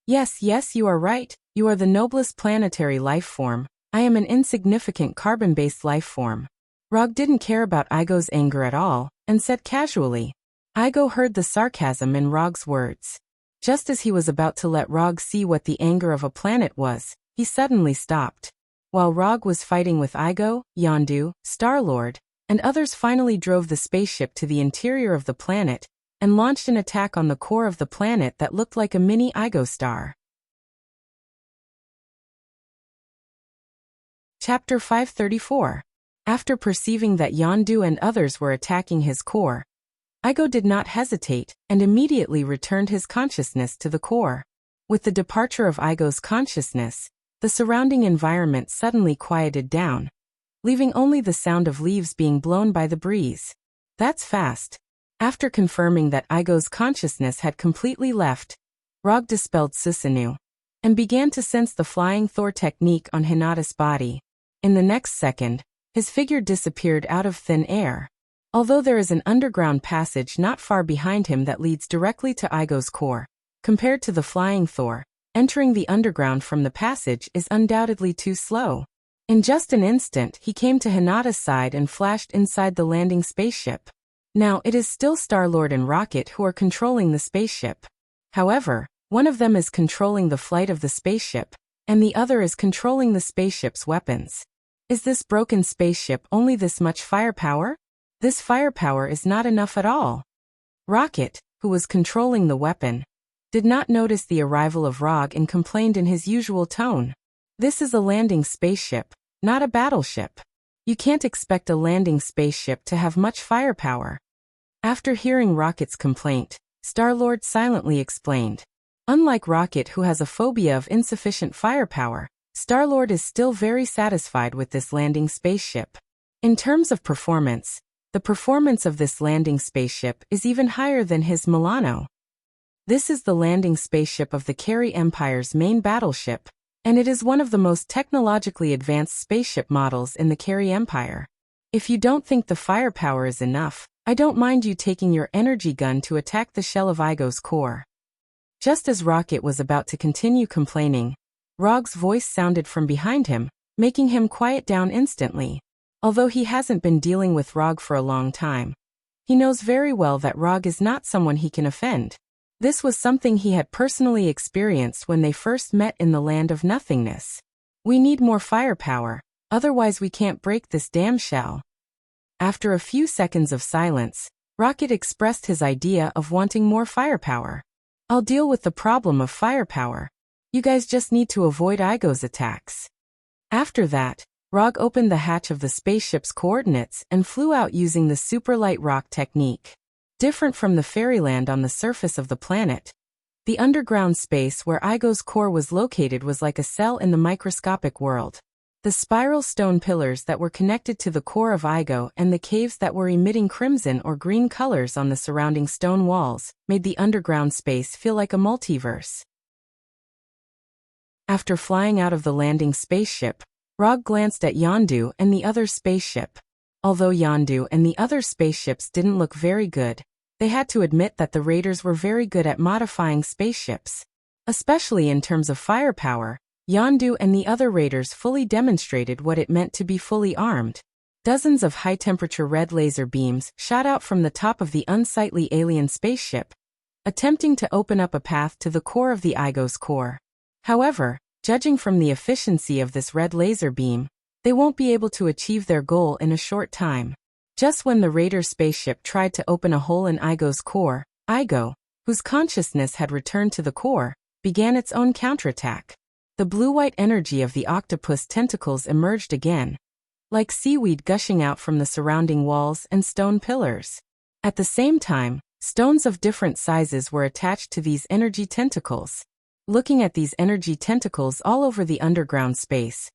Yes, you are right, you are the noblest planetary life form. I am an insignificant carbon-based life form. Rog didn't care about Igo's anger at all, and said casually. Igo heard the sarcasm in Rog's words. Just as he was about to let Rog see what the anger of a planet was, he suddenly stopped. While Rog was fighting with Igo, Yondu, Star-Lord, and others finally drove the spaceship to the interior of the planet, and launched an attack on the core of the planet that looked like a mini Igo star. Chapter 534. After perceiving that Yondu and others were attacking his core, Igo did not hesitate, and immediately returned his consciousness to the core. With the departure of Igo's consciousness, the surrounding environment suddenly quieted down, leaving only the sound of leaves being blown by the breeze. That's fast. After confirming that Igo's consciousness had completely left, Rog dispelled Susanoo, and began to sense the flying Thor technique on Hinata's body. In the next second, his figure disappeared out of thin air. Although there is an underground passage not far behind him that leads directly to Igo's core, compared to the flying Thor, entering the underground from the passage is undoubtedly too slow. In just an instant, he came to Hinata's side and flashed inside the landing spaceship. Now it is still Star-Lord and Rocket who are controlling the spaceship. However, one of them is controlling the flight of the spaceship, and the other is controlling the spaceship's weapons. Is this broken spaceship only this much firepower? This firepower is not enough at all. Rocket, who was controlling the weapon, did not notice the arrival of Rog and complained in his usual tone. This is a landing spaceship, not a battleship. You can't expect a landing spaceship to have much firepower. After hearing Rocket's complaint, Star-Lord silently explained. Unlike Rocket, who has a phobia of insufficient firepower, Star-Lord is still very satisfied with this landing spaceship. In terms of performance, the performance of this landing spaceship is even higher than his Milano. This is the landing spaceship of the Carey Empire's main battleship, and it is one of the most technologically advanced spaceship models in the Carey Empire. If you don't think the firepower is enough, I don't mind you taking your energy gun to attack the shell of Igo's core. Just as Rocket was about to continue complaining, Rog's voice sounded from behind him, making him quiet down instantly. Although he hasn't been dealing with Rog for a long time, he knows very well that Rog is not someone he can offend. This was something he had personally experienced when they first met in the land of nothingness. We need more firepower, otherwise we can't break this damn shell. After a few seconds of silence, Rocket expressed his idea of wanting more firepower. I'll deal with the problem of firepower. You guys just need to avoid Igo's attacks. After that, Rog opened the hatch of the spaceship's coordinates and flew out using the superlight rock technique. Different from the fairyland on the surface of the planet, the underground space where Igo's core was located was like a cell in the microscopic world. The spiral stone pillars that were connected to the core of Igo and the caves that were emitting crimson or green colors on the surrounding stone walls made the underground space feel like a multiverse. After flying out of the landing spaceship, Rog glanced at Yondu and the other spaceship. Although Yondu and the other spaceships didn't look very good, they had to admit that the raiders were very good at modifying spaceships. Especially in terms of firepower, Yondu and the other raiders fully demonstrated what it meant to be fully armed. Dozens of high-temperature red laser beams shot out from the top of the unsightly alien spaceship, attempting to open up a path to the core of the Igos core. However, judging from the efficiency of this red laser beam, they won't be able to achieve their goal in a short time. Just when the Raider spaceship tried to open a hole in Igo's core, Igo, whose consciousness had returned to the core, began its own counterattack. The blue-white energy of the octopus tentacles emerged again, like seaweed gushing out from the surrounding walls and stone pillars. At the same time, stones of different sizes were attached to these energy tentacles. Looking at these energy tentacles all over the underground space,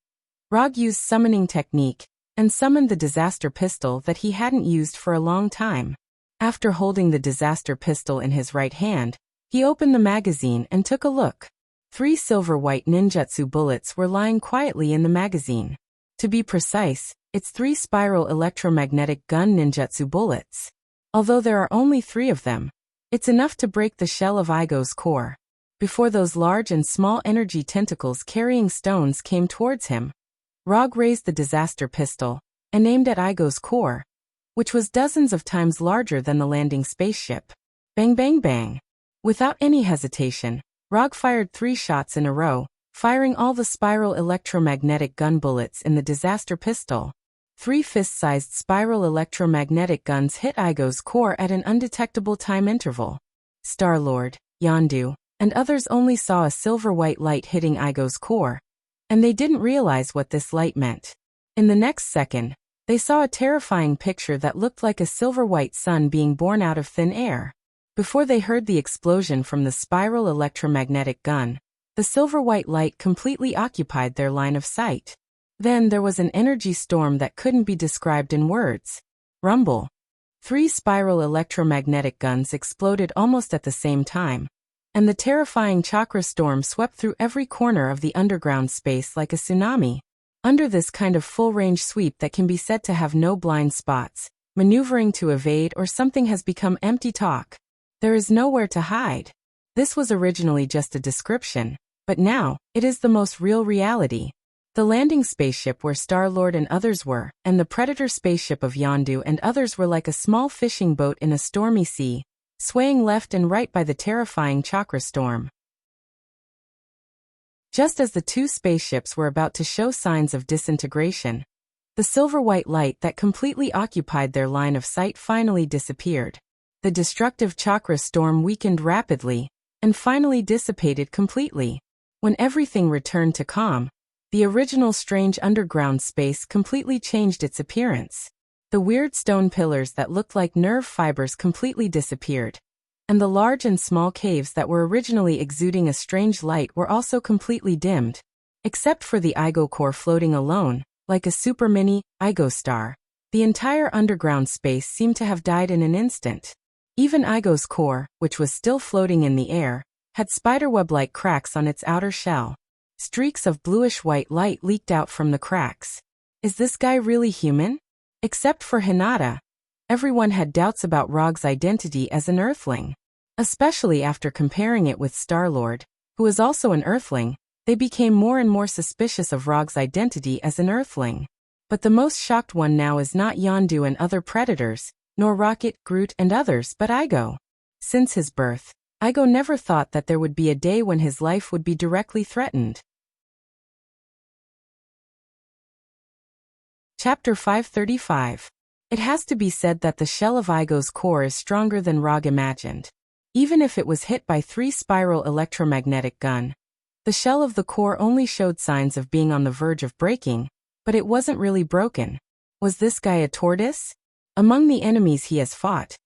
Rog used summoning technique and summoned the disaster pistol that he hadn't used for a long time. After holding the disaster pistol in his right hand, he opened the magazine and took a look. 3 silver-white ninjutsu bullets were lying quietly in the magazine. To be precise, it's 3 spiral electromagnetic gun ninjutsu bullets. Although there are only 3 of them, it's enough to break the shell of Igo's core. Before those large and small energy tentacles carrying stones came towards him, Rog raised the disaster pistol and aimed at Igo's core, which was dozens of times larger than the landing spaceship. Bang bang bang. Without any hesitation, Rog fired 3 shots in a row, firing all the spiral electromagnetic gun bullets in the disaster pistol. 3 fist-sized spiral electromagnetic guns hit Igo's core at an undetectable time interval. Star-Lord, Yondu, and others only saw a silver-white light hitting Igo's core, and they didn't realize what this light meant. In the next second, they saw a terrifying picture that looked like a silver-white sun being born out of thin air. Before they heard the explosion from the spiral electromagnetic gun, the silver-white light completely occupied their line of sight. Then there was an energy storm that couldn't be described in words. Rumble. 3 spiral electromagnetic guns exploded almost at the same time, and the terrifying chakra storm swept through every corner of the underground space like a tsunami. Under this kind of full-range sweep that can be said to have no blind spots, maneuvering to evade or something has become empty talk. There is nowhere to hide. This was originally just a description, but now, it is the most real reality. The landing spaceship where Star-Lord and others were, and the Predator spaceship of Yondu and others were like a small fishing boat in a stormy sea, swaying left and right by the terrifying chakra storm. Just as the 2 spaceships were about to show signs of disintegration, the silver-white light that completely occupied their line of sight finally disappeared. The destructive chakra storm weakened rapidly, and finally dissipated completely. When everything returned to calm, the original strange underground space completely changed its appearance. The weird stone pillars that looked like nerve fibers completely disappeared, and the large and small caves that were originally exuding a strange light were also completely dimmed, except for the Igo core floating alone, like a super mini Igo star. The entire underground space seemed to have died in an instant. Even Igo's core, which was still floating in the air, had spiderweb-like cracks on its outer shell. Streaks of bluish-white light leaked out from the cracks. Is this guy really human? Except for Hinata, everyone had doubts about Rog's identity as an Earthling. Especially after comparing it with Star-Lord, who is also an Earthling, they became more and more suspicious of Rog's identity as an Earthling. But the most shocked one now is not Yondu and other predators, nor Rocket, Groot and others, but Igo. Since his birth, Igo never thought that there would be a day when his life would be directly threatened. Chapter 535. It has to be said that the shell of Igo's core is stronger than Rog imagined. Even if it was hit by 3 spiral electromagnetic gun, the shell of the core only showed signs of being on the verge of breaking, but it wasn't really broken. Was this guy a tortoise? Among the enemies he has fought,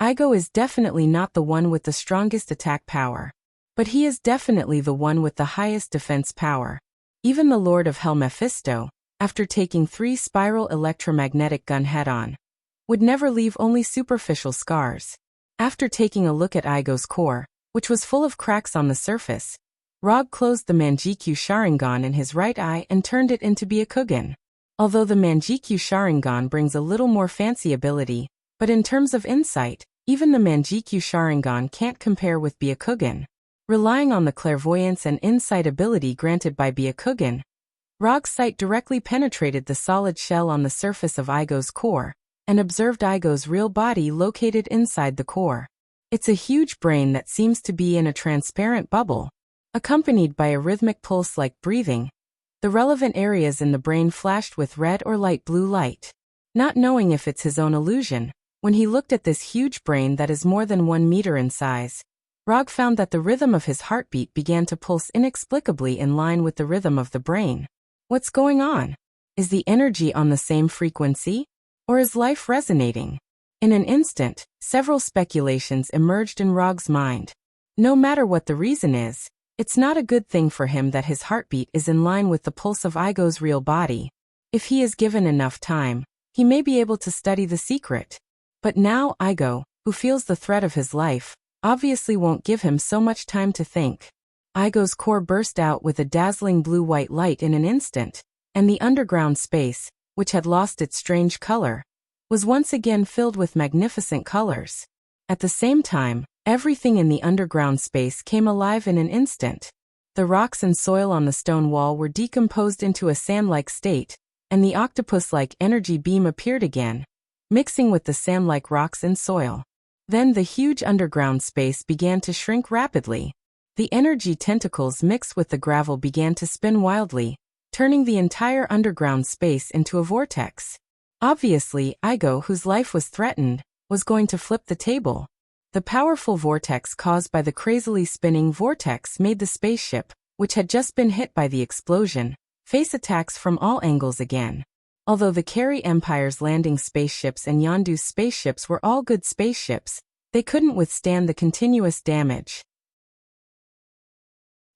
Igo is definitely not the one with the strongest attack power, but he is definitely the one with the highest defense power. Even the Lord of Hell Mephisto, after taking 3 spiral electromagnetic gun head-on, would never leave only superficial scars. After taking a look at Igo's core, which was full of cracks on the surface, Rog closed the Manjikyu Sharingan in his right eye and turned it into Byakugan. Although the Mangekyo Sharingan brings a little more fancy ability, but in terms of insight, even the Mangekyo Sharingan can't compare with Byakugan. Relying on the clairvoyance and insight ability granted by Byakugan, Rog's sight directly penetrated the solid shell on the surface of Igo's core, and observed Igo's real body located inside the core. It's a huge brain that seems to be in a transparent bubble, accompanied by a rhythmic pulse like breathing. The relevant areas in the brain flashed with red or light blue light. Not knowing if it's his own illusion, when he looked at this huge brain that is more than 1 meter in size, Rog found that the rhythm of his heartbeat began to pulse inexplicably in line with the rhythm of the brain. What's going on? Is the energy on the same frequency? Or is life resonating? In an instant, several speculations emerged in Rog's mind. No matter what the reason is, it's not a good thing for him that his heartbeat is in line with the pulse of Igo's real body. If he is given enough time, he may be able to study the secret. But now Igo, who feels the threat of his life, obviously won't give him so much time to think. Igo's core burst out with a dazzling blue-white light in an instant, and the underground space, which had lost its strange color, was once again filled with magnificent colors. At the same time, everything in the underground space came alive in an instant. The rocks and soil on the stone wall were decomposed into a sand-like state, and the octopus-like energy beam appeared again, mixing with the sand-like rocks and soil. Then the huge underground space began to shrink rapidly. The energy tentacles mixed with the gravel began to spin wildly, turning the entire underground space into a vortex. Obviously, Igo, whose life was threatened, was going to flip the table. The powerful vortex caused by the crazily spinning vortex made the spaceship, which had just been hit by the explosion, face attacks from all angles again. Although the Carry Empire's landing spaceships and Yondu's spaceships were all good spaceships, they couldn't withstand the continuous damage.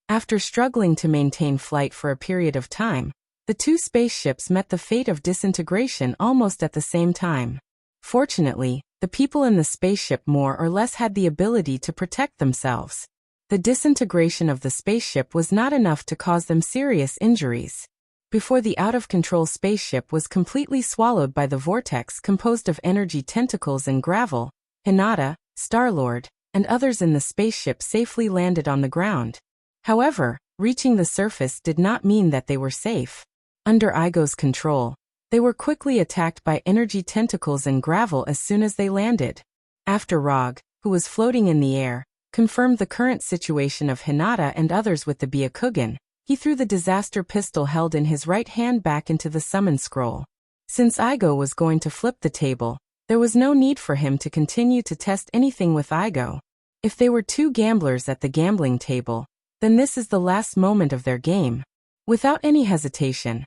After struggling to maintain flight for a period of time, the two spaceships met the fate of disintegration almost at the same time. Fortunately, the people in the spaceship more or less had the ability to protect themselves. The disintegration of the spaceship was not enough to cause them serious injuries. Before the out-of-control spaceship was completely swallowed by the vortex composed of energy tentacles and gravel, Hinata, Star-Lord, and others in the spaceship safely landed on the ground. However, reaching the surface did not mean that they were safe. Under Igo's control, they were quickly attacked by energy tentacles and gravel as soon as they landed. After Rog, who was floating in the air, confirmed the current situation of Hinata and others with the Byakugan, he threw the disaster pistol held in his right hand back into the summon scroll. Since Igo was going to flip the table, there was no need for him to continue to test anything with Igo. If they were two gamblers at the gambling table, then this is the last moment of their game. Without any hesitation,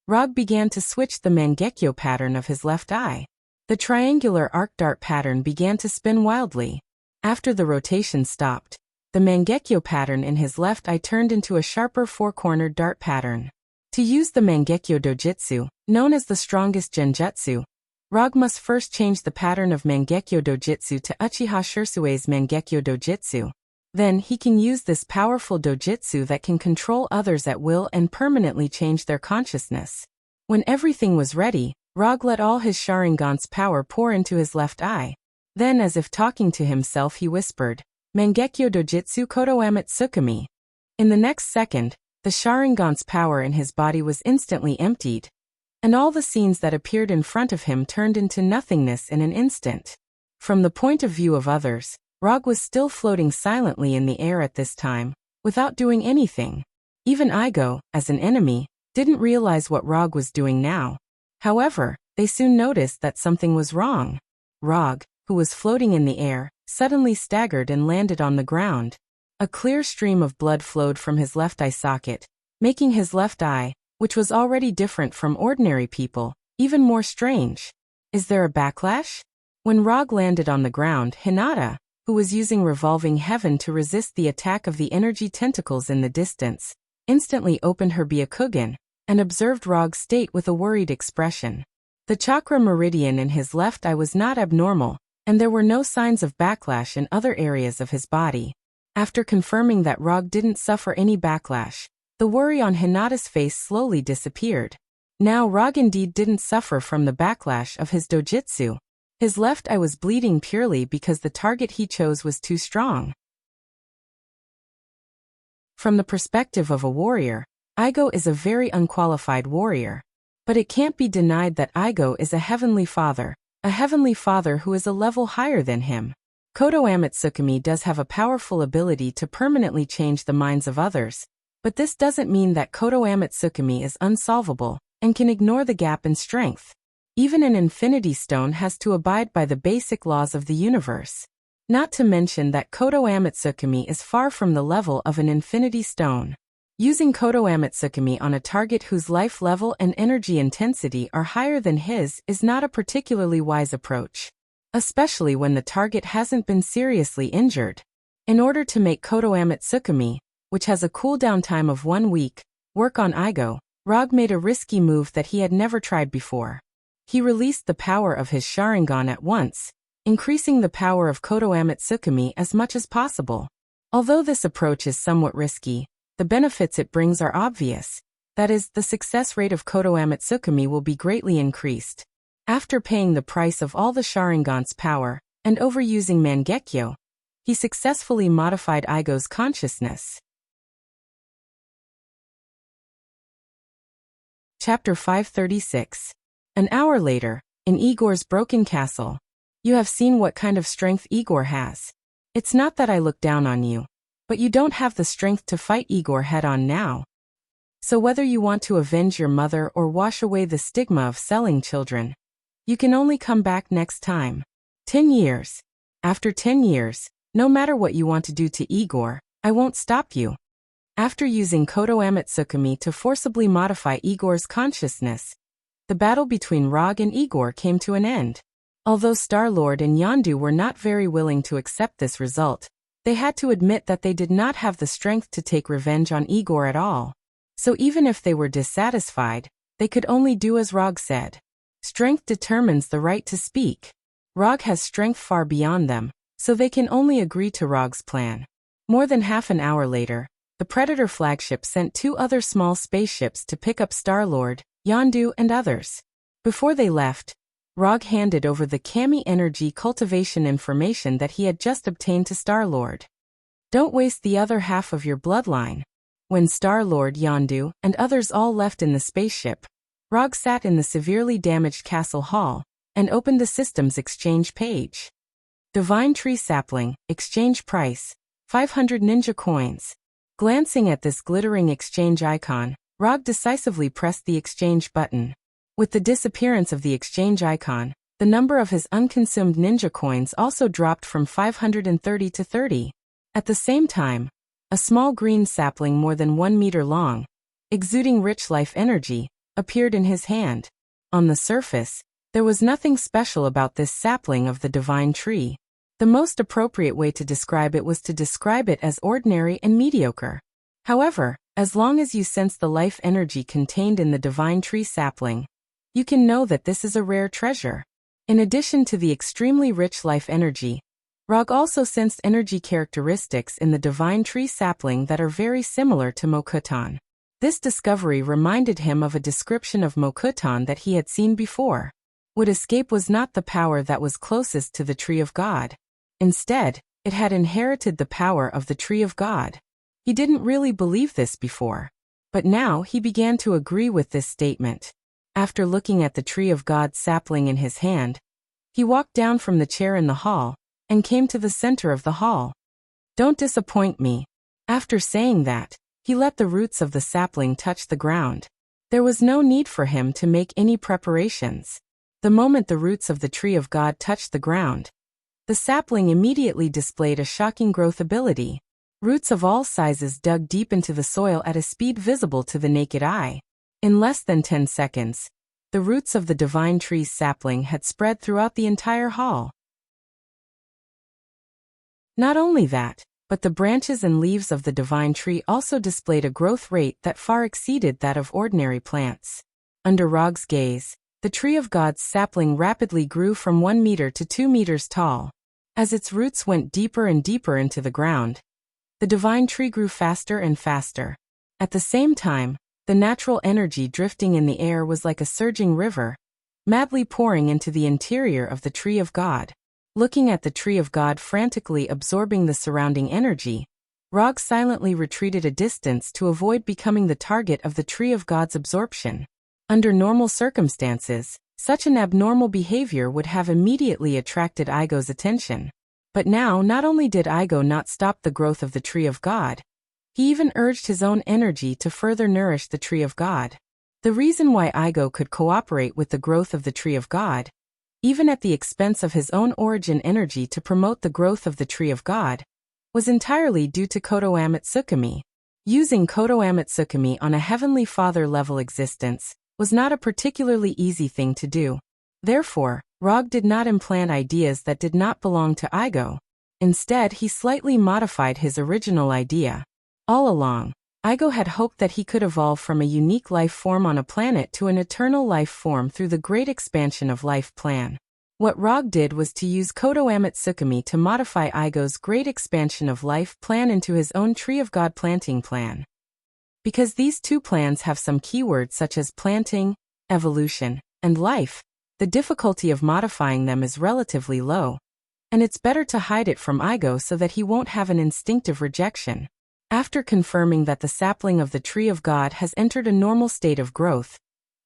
Rog began to switch the Mangekyo pattern of his left eye. The triangular arc dart pattern began to spin wildly. After the rotation stopped, the Mangekyo pattern in his left eye turned into a sharper four-cornered dart pattern. To use the Mangekyo Dojutsu, known as the strongest genjutsu, Rog must first change the pattern of Mangekyo Dojutsu to Uchiha Shirsui's Mangekyo Dojutsu. Then he can use this powerful dojutsu that can control others at will and permanently change their consciousness. When everything was ready, Rog let all his Sharingan's power pour into his left eye. Then, as if talking to himself, he whispered, Mangekyo Dojutsu Kodoamat Tsukumi. In the next second, the Sharingan's power in his body was instantly emptied, and all the scenes that appeared in front of him turned into nothingness in an instant. From the point of view of others, Rog was still floating silently in the air at this time, without doing anything. Even Igo, as an enemy, didn't realize what Rog was doing now. However, they soon noticed that something was wrong. Rog, who was floating in the air, suddenly staggered and landed on the ground. A clear stream of blood flowed from his left eye socket, making his left eye, which was already different from ordinary people, even more strange. Is there a backlash? When Rog landed on the ground, Hinata, who was using revolving heaven to resist the attack of the energy tentacles in the distance, instantly opened her Byakugan, and observed Rog's state with a worried expression. The chakra meridian in his left eye was not abnormal, and there were no signs of backlash in other areas of his body. After confirming that Rog didn't suffer any backlash, the worry on Hinata's face slowly disappeared. Now Rog indeed didn't suffer from the backlash of his dojutsu. His left eye was bleeding purely because the target he chose was too strong. From the perspective of a warrior, Igo is a very unqualified warrior. But it can't be denied that Igo is a heavenly father who is a level higher than him. Kodo Amatsukami does have a powerful ability to permanently change the minds of others, but this doesn't mean that Kodo Amatsukami is unsolvable and can ignore the gap in strength. Even an infinity stone has to abide by the basic laws of the universe. Not to mention that Kodo Amatsukami is far from the level of an infinity stone. Using Kodo Amatsukami on a target whose life level and energy intensity are higher than his is not a particularly wise approach, especially when the target hasn't been seriously injured. In order to make Kodo Amatsukami, which has a cooldown time of 1 week, work on Igo, Rog made a risky move that he had never tried before. He released the power of his Sharingan at once, increasing the power of Kodo Amatsukami as much as possible. Although this approach is somewhat risky, the benefits it brings are obvious. That is, the success rate of Kodo Amatsukami will be greatly increased. After paying the price of all the Sharingan's power and overusing Mangekyo, he successfully modified Igo's consciousness. Chapter 536. An hour later, in Igor's broken castle. You have seen what kind of strength Igor has. It's not that I look down on you, but you don't have the strength to fight Igor head-on now. So whether you want to avenge your mother or wash away the stigma of selling children, you can only come back next time. 10 years. After 10 years, no matter what you want to do to Igor, I won't stop you. After using Kodo Amatsukami to forcibly modify Igor's consciousness, the battle between Rog and Igor came to an end. Although Star-Lord and Yondu were not very willing to accept this result, they had to admit that they did not have the strength to take revenge on Igor at all. So even if they were dissatisfied, they could only do as Rog said. Strength determines the right to speak. Rog has strength far beyond them, so they can only agree to Rog's plan. More than half an hour later, the Predator flagship sent 2 other small spaceships to pick up Star-Lord, Yondu, and others. Before they left, Rog handed over the Kami energy cultivation information that he had just obtained to Star-Lord. Don't waste the other half of your bloodline. When Star-Lord, Yondu, and others all left in the spaceship, Rog sat in the severely damaged castle hall and opened the system's exchange page. Divine Tree Sapling, exchange price, 500 ninja coins. Glancing at this glittering exchange icon, Rog decisively pressed the exchange button. With the disappearance of the exchange icon, the number of his unconsumed ninja coins also dropped from 530 to 30. At the same time, a small green sapling more than 1 meter long, exuding rich life energy, appeared in his hand. On the surface, there was nothing special about this sapling of the divine tree. The most appropriate way to describe it was to describe it as ordinary and mediocre. However, as long as you sense the life energy contained in the divine tree sapling, you can know that this is a rare treasure. In addition to the extremely rich life energy, Rog also sensed energy characteristics in the divine tree sapling that are very similar to Mokutan. This discovery reminded him of a description of Mokutan that he had seen before. Would escape was not the power that was closest to the Tree of God. Instead, it had inherited the power of the Tree of God. He didn't really believe this before, but now he began to agree with this statement. After looking at the Tree of God sapling in his hand, he walked down from the chair in the hall and came to the center of the hall. Don't disappoint me. After saying that, he let the roots of the sapling touch the ground. There was no need for him to make any preparations. The moment the roots of the Tree of God touched the ground, the sapling immediately displayed a shocking growth ability. Roots of all sizes dug deep into the soil at a speed visible to the naked eye. In less than 10 seconds, the roots of the divine tree's sapling had spread throughout the entire hall. Not only that, but the branches and leaves of the divine tree also displayed a growth rate that far exceeded that of ordinary plants. Under Rog's gaze, the Tree of God's sapling rapidly grew from 1 meter to 2 meters tall. As its roots went deeper and deeper into the ground, the divine tree grew faster and faster. At the same time, The natural energy drifting in the air was like a surging river, madly pouring into the interior of the Tree of God. Looking at the Tree of God frantically absorbing the surrounding energy, Rog silently retreated a distance to avoid becoming the target of the Tree of God's absorption. Under normal circumstances, such an abnormal behavior would have immediately attracted Igo's attention. But now, not only did Igo not stop the growth of the Tree of God, he even urged his own energy to further nourish the Tree of God. The reason why Igo could cooperate with the growth of the Tree of God, even at the expense of his own origin energy to promote the growth of the Tree of God, was entirely due to Kodo Amatsukami. Using Kodo Amatsukami on a Heavenly Father-level existence was not a particularly easy thing to do. Therefore, Rog did not implant ideas that did not belong to Igo. Instead, he slightly modified his original idea. All along, Igo had hoped that he could evolve from a unique life form on a planet to an eternal life form through the great expansion of life plan. What Rog did was to use Kodo Amatsukami to modify Igo's great expansion of life plan into his own Tree of God planting plan. Because these two plans have some keywords such as planting, evolution, and life, the difficulty of modifying them is relatively low, and it's better to hide it from Igo so that he won't have an instinctive rejection. After confirming that the sapling of the Tree of God has entered a normal state of growth,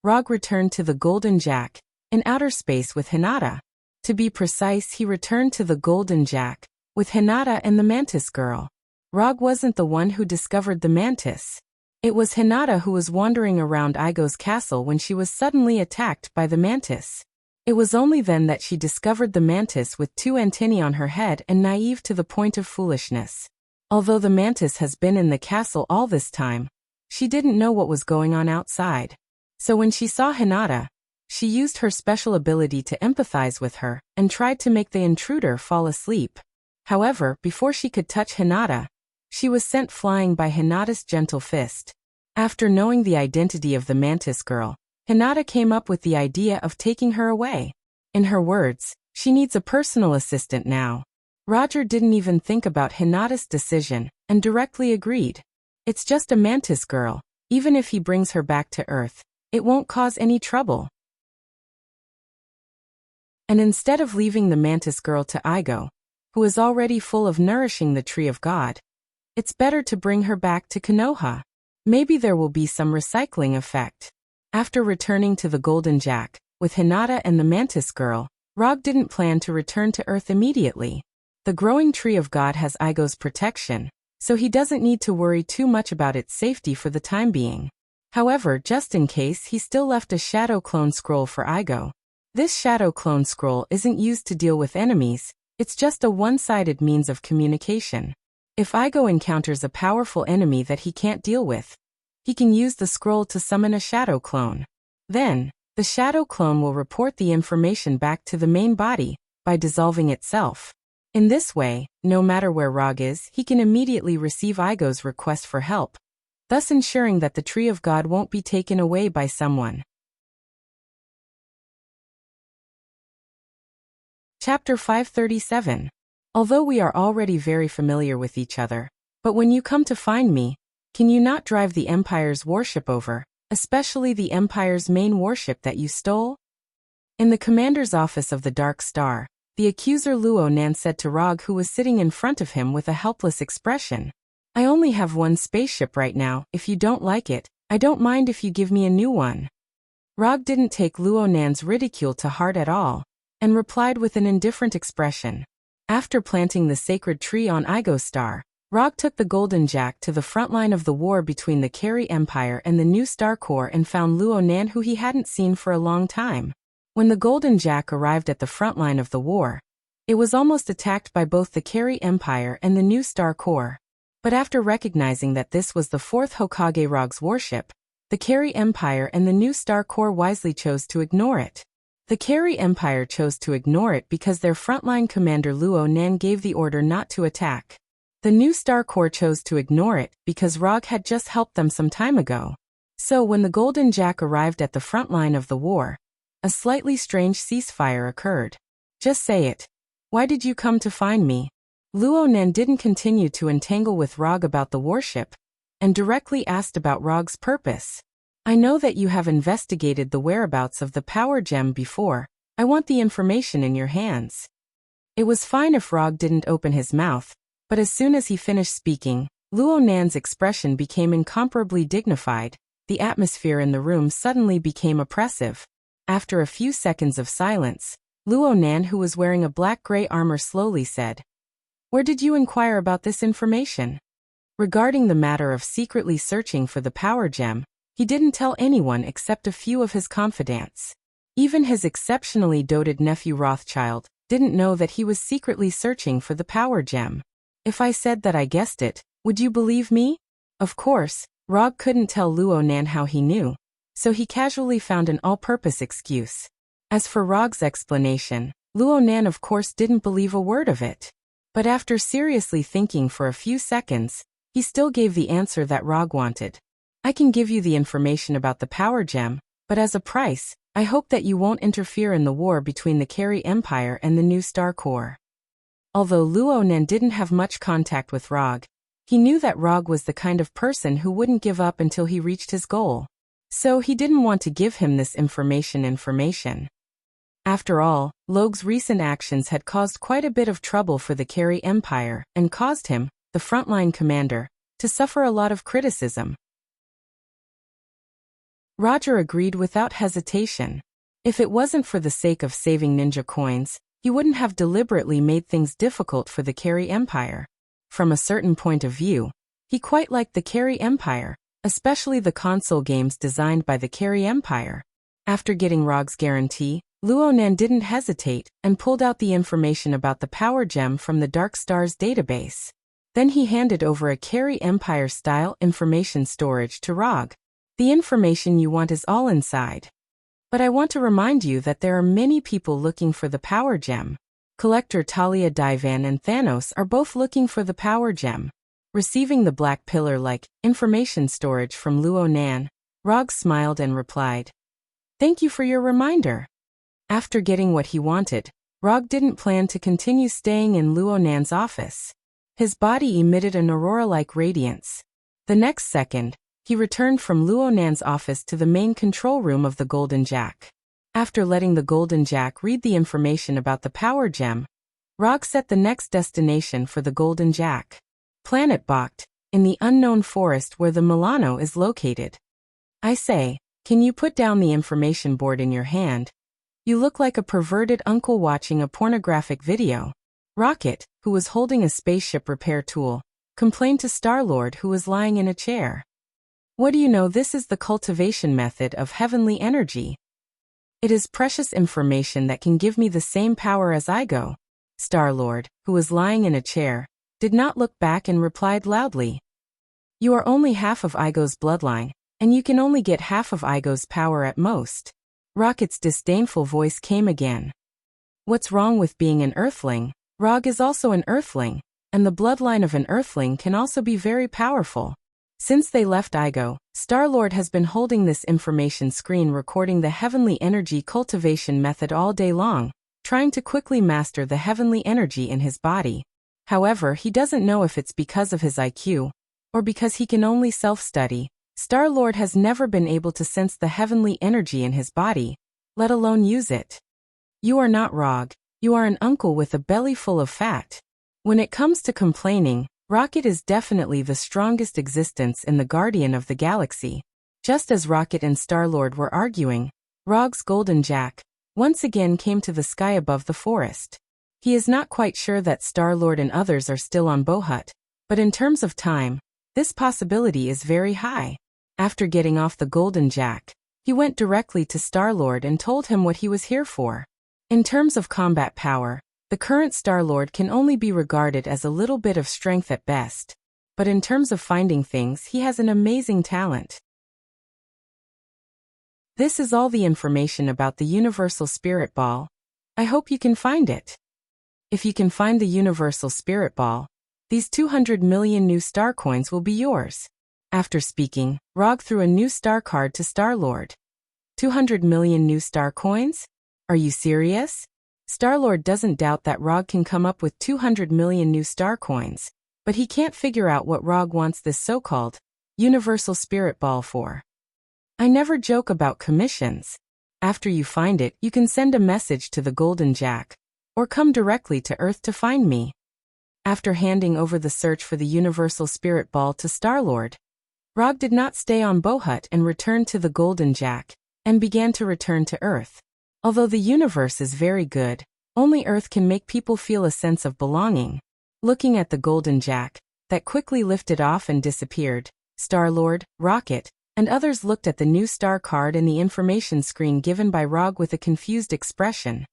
Rog returned to the Golden Jack, in outer space with Hinata. To be precise, he returned to the Golden Jack, with Hinata and the Mantis Girl. Rog wasn't the one who discovered the Mantis. It was Hinata who was wandering around Igo's castle when she was suddenly attacked by the Mantis. It was only then that she discovered the Mantis with two antennae on her head and naive to the point of foolishness. Although the Mantis has been in the castle all this time, she didn't know what was going on outside. So when she saw Hinata, she used her special ability to empathize with her and tried to make the intruder fall asleep. However, before she could touch Hinata, she was sent flying by Hinata's gentle fist. After knowing the identity of the Mantis Girl, Hinata came up with the idea of taking her away. In her words, she needs a personal assistant now. Roger didn't even think about Hinata's decision and directly agreed. It's just a Mantis Girl. Even if he brings her back to Earth, it won't cause any trouble. And instead of leaving the Mantis Girl to Igo, who is already full of nourishing the Tree of God, it's better to bring her back to Konoha. Maybe there will be some recycling effect. After returning to the Golden Jack, with Hinata and the Mantis Girl, Rog didn't plan to return to Earth immediately. The growing Tree of God has Igo's protection, so he doesn't need to worry too much about its safety for the time being. However, just in case, he still left a Shadow Clone Scroll for Igo. This Shadow Clone Scroll isn't used to deal with enemies, it's just a one-sided means of communication. If Igo encounters a powerful enemy that he can't deal with, he can use the scroll to summon a Shadow Clone. Then, the Shadow Clone will report the information back to the main body by dissolving itself. In this way, no matter where Rog is, he can immediately receive Igo's request for help, thus ensuring that the Tree of God won't be taken away by someone. Chapter 537. Although we are already very familiar with each other, but when you come to find me, can you not drive the Empire's warship over, especially the Empire's main warship that you stole? In the commander's office of the Dark Star, the accuser Luo Nan said to Rog, who was sitting in front of him with a helpless expression, "I only have one spaceship right now. If you don't like it, I don't mind if you give me a new one." Rog didn't take Luo Nan's ridicule to heart at all, and replied with an indifferent expression. After planting the sacred tree on Igo Star, Rog took the Golden Jack to the front line of the war between the Carey Empire and the New Star Corps and found Luo Nan, who he hadn't seen for a long time. When the Golden Jack arrived at the front line of the war, it was almost attacked by both the Carey Empire and the New Star Corps. But after recognizing that this was the fourth Hokage Rog's warship, the Carey Empire and the New Star Corps wisely chose to ignore it. The Carey Empire chose to ignore it because their frontline commander Luo Nan gave the order not to attack. The New Star Corps chose to ignore it because Rog had just helped them some time ago. So when the Golden Jack arrived at the front line of the war, a slightly strange ceasefire occurred. Just say it. Why did you come to find me? Luo Nan didn't continue to entangle with Rog about the warship, and directly asked about Rog's purpose. I know that you have investigated the whereabouts of the power gem before. I want the information in your hands. It was fine if Rog didn't open his mouth, but as soon as he finished speaking, Luo Nan's expression became incomparably dignified. The atmosphere in the room suddenly became oppressive. After a few seconds of silence, Luo Nan, who was wearing a black-gray armor, slowly said, "Where did you inquire about this information?" Regarding the matter of secretly searching for the power gem, he didn't tell anyone except a few of his confidants. Even his exceptionally doted nephew Rothschild didn't know that he was secretly searching for the power gem. If I said that I guessed it, would you believe me? Of course, Rog couldn't tell Luo Nan how he knew, so he casually found an all-purpose excuse. As for Rog's explanation, Luo Nan of course didn't believe a word of it. But after seriously thinking for a few seconds, he still gave the answer that Rog wanted. "I can give you the information about the power gem, but as a price, I hope that you won't interfere in the war between the Carey Empire and the New Star Corps." Although Luo Nan didn't have much contact with Rog, he knew that Rog was the kind of person who wouldn't give up until he reached his goal. So he didn't want to give him this information. After all, Log's recent actions had caused quite a bit of trouble for the Carey Empire and caused him, the frontline commander, to suffer a lot of criticism. Roger agreed without hesitation. If it wasn't for the sake of saving ninja coins, he wouldn't have deliberately made things difficult for the Carey Empire. From a certain point of view, he quite liked the Carey Empire, especially the console games designed by the Carey Empire. After getting Rog's guarantee, Luo Nan didn't hesitate and pulled out the information about the power gem from the Dark Stars database. Then he handed over a Carey Empire-style information storage to Rog. "The information you want is all inside. But I want to remind you that there are many people looking for the power gem. Collector Talia Divan and Thanos are both looking for the power gem." Receiving the black pillar-like information storage from Luo Nan, Rog smiled and replied, "Thank you for your reminder." After getting what he wanted, Rog didn't plan to continue staying in Luo Nan's office. His body emitted an aurora-like radiance. The next second, he returned from Luo Nan's office to the main control room of the Golden Jack. After letting the Golden Jack read the information about the power gem, Rog set the next destination for the Golden Jack. Planet Bakht, in the unknown forest where the Milano is located. "I say, can you put down the information board in your hand? You look like a perverted uncle watching a pornographic video." Rocket, who was holding a spaceship repair tool, complained to Star-Lord, who was lying in a chair. "What do you know? This is the cultivation method of heavenly energy. It is precious information that can give me the same power as Igo." Star-Lord, who was lying in a chair, did not look back and replied loudly, "You are only half of Igo's bloodline, and you can only get half of Igo's power at most." Rocket's disdainful voice came again. "What's wrong with being an Earthling? Rog is also an Earthling, and the bloodline of an Earthling can also be very powerful." Since they left Igo, Star-Lord has been holding this information screen recording the heavenly energy cultivation method all day long, trying to quickly master the heavenly energy in his body. However, he doesn't know if it's because of his IQ, or because he can only self-study. Star-Lord has never been able to sense the heavenly energy in his body, let alone use it. "You are not Rog, you are an uncle with a belly full of fat." When it comes to complaining, Rocket is definitely the strongest existence in the Guardian of the Galaxy. Just as Rocket and Star-Lord were arguing, Rog's Golden Jack once again came to the sky above the forest. He is not quite sure that Star-Lord and others are still on Bohut, but in terms of time, this possibility is very high. After getting off the Golden Jack, he went directly to Star-Lord and told him what he was here for. In terms of combat power, the current Star-Lord can only be regarded as a little bit of strength at best, but in terms of finding things, he has an amazing talent. This is all the information about the Universal Spirit Ball. I hope you can find it. If you can find the Universal Spirit Ball, these 200 million new star coins will be yours. After speaking, Rog threw a new star card to Star-Lord. 200 million new star coins? Are you serious? Star-Lord doesn't doubt that Rog can come up with 200 million new star coins, but he can't figure out what Rog wants this so-called Universal Spirit Ball for. I never joke about commissions. After you find it, you can send a message to the Golden Jack, or come directly to Earth to find me. After handing over the search for the Universal Spirit Ball to Star-Lord, Rog did not stay on Bohut and returned to the Golden Jack, and began to return to Earth. Although the universe is very good, only Earth can make people feel a sense of belonging. Looking at the Golden Jack, that quickly lifted off and disappeared, Star-Lord, Rocket, and others looked at the new star card and the information screen given by Rog with a confused expression.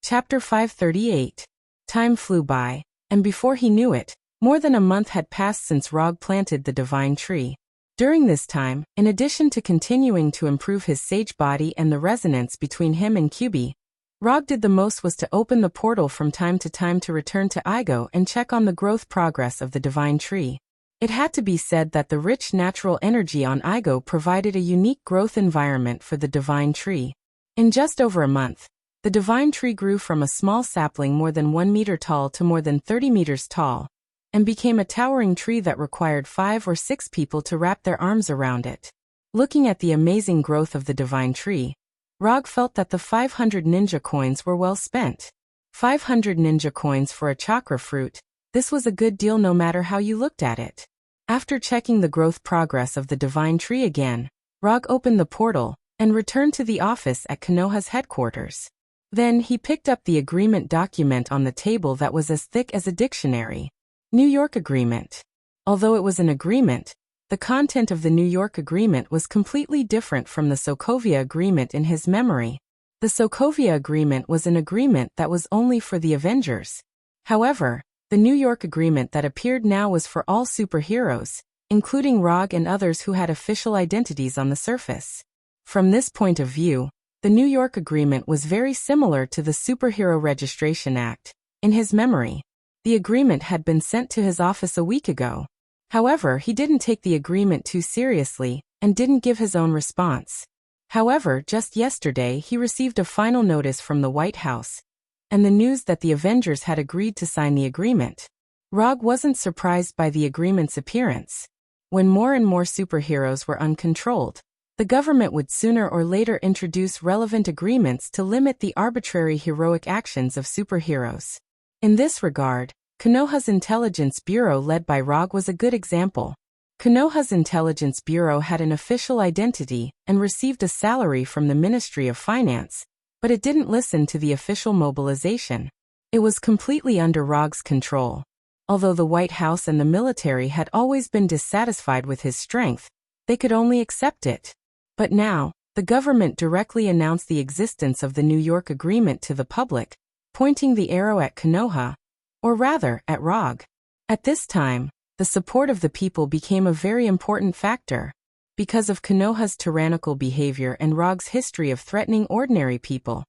Chapter 538. Time flew by, and before he knew it, more than a month had passed since Rog planted the divine tree. During this time, in addition to continuing to improve his sage body and the resonance between him and QB, Rog did the most was to open the portal from time to time to return to Igo and check on the growth progress of the divine tree. It had to be said that the rich natural energy on Igo provided a unique growth environment for the divine tree. In just over a month, the divine tree grew from a small sapling more than 1 meter tall to more than 30 meters tall, and became a towering tree that required 5 or 6 people to wrap their arms around it. Looking at the amazing growth of the divine tree, Rog felt that the 500 ninja coins were well spent. 500 ninja coins for a chakra fruit, this was a good deal no matter how you looked at it. After checking the growth progress of the divine tree again, Rog opened the portal and returned to the office at Konoha's headquarters. Then he picked up the agreement document on the table that was as thick as a dictionary. New York Agreement. Although it was an agreement, the content of the New York Agreement was completely different from the Sokovia Agreement in his memory. The Sokovia Agreement was an agreement that was only for the Avengers. However, the New York Agreement that appeared now was for all superheroes, including Rog and others who had official identities on the surface. From this point of view, the New York Agreement was very similar to the Superhero Registration Act. In his memory, the agreement had been sent to his office a week ago. However, he didn't take the agreement too seriously and didn't give his own response. However, just yesterday he received a final notice from the White House, and the news that the Avengers had agreed to sign the agreement. Rog wasn't surprised by the agreement's appearance. When more and more superheroes were uncontrolled, the government would sooner or later introduce relevant agreements to limit the arbitrary heroic actions of superheroes. In this regard, Konoha's Intelligence Bureau led by Rog was a good example. Konoha's Intelligence Bureau had an official identity and received a salary from the Ministry of Finance, but it didn't listen to the official mobilization. It was completely under Rog's control. Although the White House and the military had always been dissatisfied with his strength, they could only accept it. But now, the government directly announced the existence of the New York Agreement to the public, pointing the arrow at Konoha, or rather, at Rog. At this time, the support of the people became a very important factor. Because of Konoha's tyrannical behavior and Rog's history of threatening ordinary people.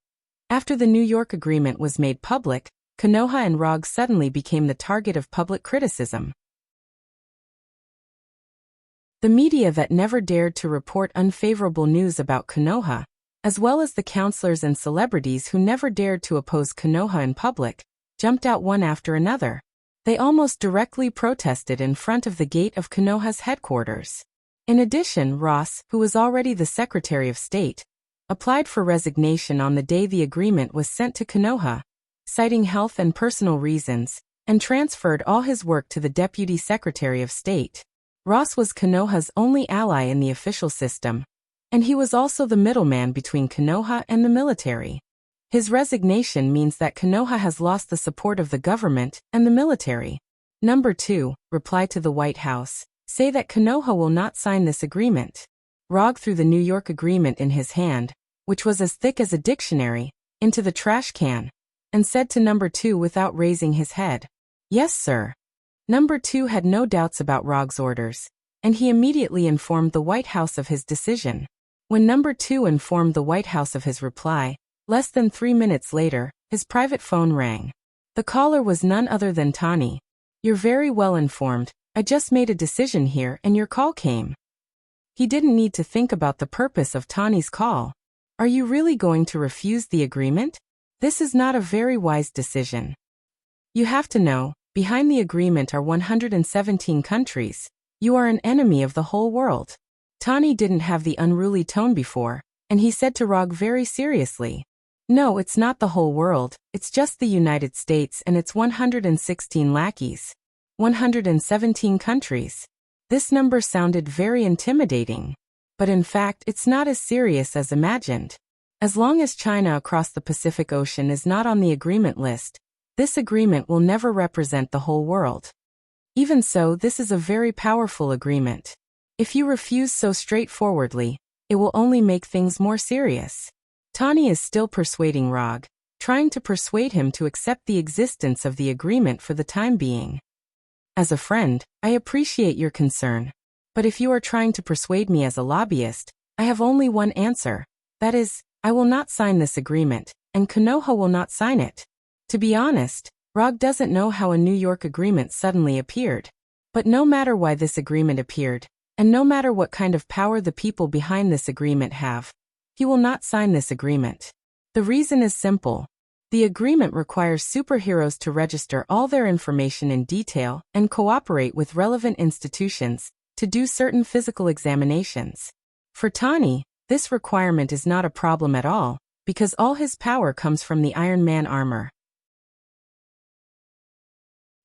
After the New York Agreement was made public, Konoha and Rog suddenly became the target of public criticism. The media that never dared to report unfavorable news about Konoha, as well as the counselors and celebrities who never dared to oppose Konoha in public, jumped out one after another. They almost directly protested in front of the gate of Konoha's headquarters. In addition, Ross, who was already the Secretary of State, applied for resignation on the day the agreement was sent to Konoha, citing health and personal reasons, and transferred all his work to the Deputy Secretary of State. Ross was Konoha's only ally in the official system, and he was also the middleman between Konoha and the military. His resignation means that Konoha has lost the support of the government and the military. Number 2, reply to the White House. Say that Konoha will not sign this agreement. Rog threw the New York Agreement in his hand, which was as thick as a dictionary, into the trash can, and said to Number 2 without raising his head, "Yes, sir." Number 2 had no doubts about Rog's orders, and he immediately informed the White House of his decision. When Number 2 informed the White House of his reply, less than 3 minutes later, his private phone rang. The caller was none other than Tani. "You're very well informed. I just made a decision here and your call came." He didn't need to think about the purpose of Tani's call. "Are you really going to refuse the agreement? This is not a very wise decision. You have to know, Behind the agreement are 117 countries. You are an enemy of the whole world. Tani didn't have the unruly tone before, and he said to Rog very seriously, "No, it's not the whole world, it's just the United States and its 116 lackeys. 117 countries." This number sounded very intimidating. But in fact, it's not as serious as imagined. As long as China across the Pacific Ocean is not on the agreement list, this agreement will never represent the whole world. Even so, this is a very powerful agreement. If you refuse so straightforwardly, it will only make things more serious. Tani is still persuading Rog, trying to persuade him to accept the existence of the agreement for the time being. As a friend, I appreciate your concern. But if you are trying to persuade me as a lobbyist, I have only one answer. That is, I will not sign this agreement, and Konoha will not sign it. To be honest, Rog doesn't know how a New York agreement suddenly appeared. But no matter why this agreement appeared, and no matter what kind of power the people behind this agreement have, he will not sign this agreement. The reason is simple. The agreement requires superheroes to register all their information in detail and cooperate with relevant institutions to do certain physical examinations. For Tani, this requirement is not a problem at all, because all his power comes from the Iron Man armor.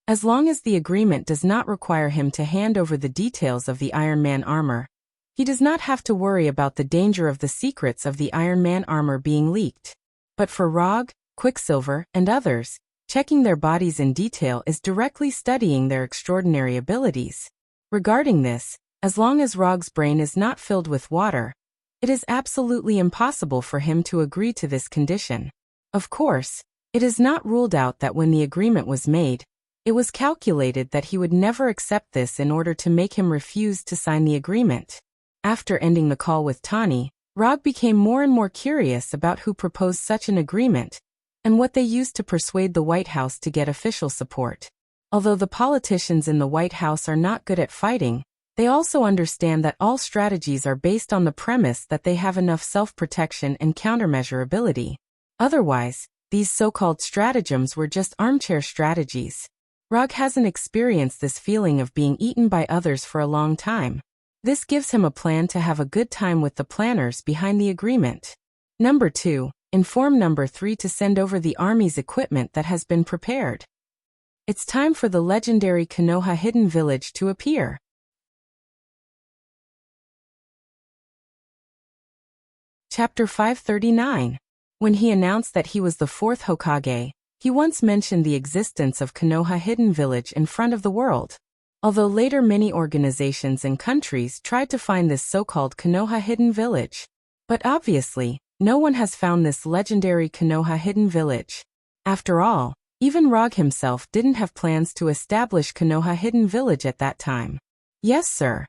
As long as the agreement does not require him to hand over the details of the Iron Man armor, he does not have to worry about the danger of the secrets of the Iron Man armor being leaked. But for Rog, Quicksilver, and others, checking their bodies in detail is directly studying their extraordinary abilities. Regarding this, as long as Rog's brain is not filled with water, it is absolutely impossible for him to agree to this condition. Of course, it is not ruled out that when the agreement was made, it was calculated that he would never accept this in order to make him refuse to sign the agreement. After ending the call with Tani, Rog became more and more curious about who proposed such an agreement, and what they used to persuade the White House to get official support. Although the politicians in the White House are not good at fighting, they also understand that all strategies are based on the premise that they have enough self-protection and countermeasure ability. Otherwise, these so-called stratagems were just armchair strategies. Rog hasn't experienced this feeling of being eaten by others for a long time. This gives him a plan to have a good time with the planners behind the agreement. Number 2. Inform Number 3 to send over the army's equipment that has been prepared. It's time for the legendary Konoha hidden village to appear. Chapter 539. When he announced that he was the 4th Hokage, he once mentioned the existence of Konoha hidden village in front of the world. Although later many organizations and countries tried to find this so-called Konoha hidden village. But obviously, no one has found this legendary Konoha hidden village. After all, even Rog himself didn't have plans to establish Konoha hidden village at that time. Yes, sir.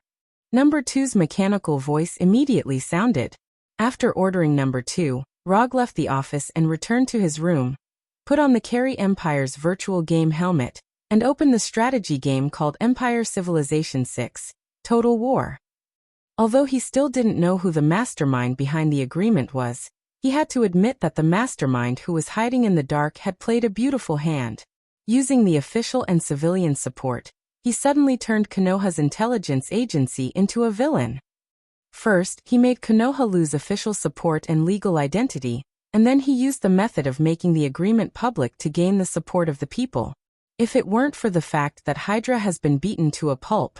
Number 2's mechanical voice immediately sounded. After ordering Number 2, Rog left the office and returned to his room, put on the Carry Empire's virtual game helmet, and opened the strategy game called Empire Civilization 6, Total War. Although he still didn't know who the mastermind behind the agreement was, he had to admit that the mastermind who was hiding in the dark had played a beautiful hand. Using the official and civilian support, he suddenly turned Konoha's intelligence agency into a villain. First, he made Konoha lose official support and legal identity, and then he used the method of making the agreement public to gain the support of the people. If it weren't for the fact that Hydra has been beaten to a pulp,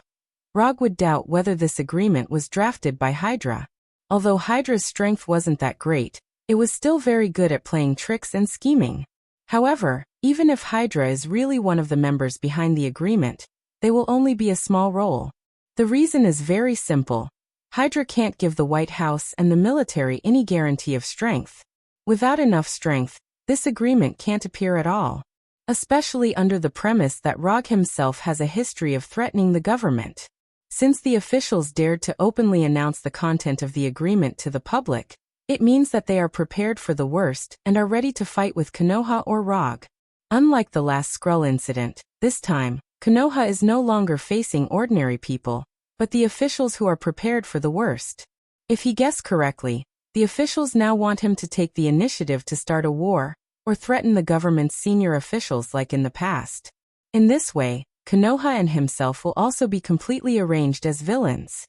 Rog would doubt whether this agreement was drafted by Hydra. Although Hydra's strength wasn't that great, it was still very good at playing tricks and scheming. However, even if Hydra is really one of the members behind the agreement, they will only be a small role. The reason is very simple. Hydra can't give the White House and the military any guarantee of strength. Without enough strength, this agreement can't appear at all. Especially under the premise that Rog himself has a history of threatening the government. Since the officials dared to openly announce the content of the agreement to the public, it means that they are prepared for the worst and are ready to fight with Konoha or Rog. Unlike the last Skrull incident, this time, Konoha is no longer facing ordinary people, but the officials who are prepared for the worst. If he guessed correctly, the officials now want him to take the initiative to start a war, or threaten the government's senior officials like in the past. In this way, Konoha and himself will also be completely arranged as villains.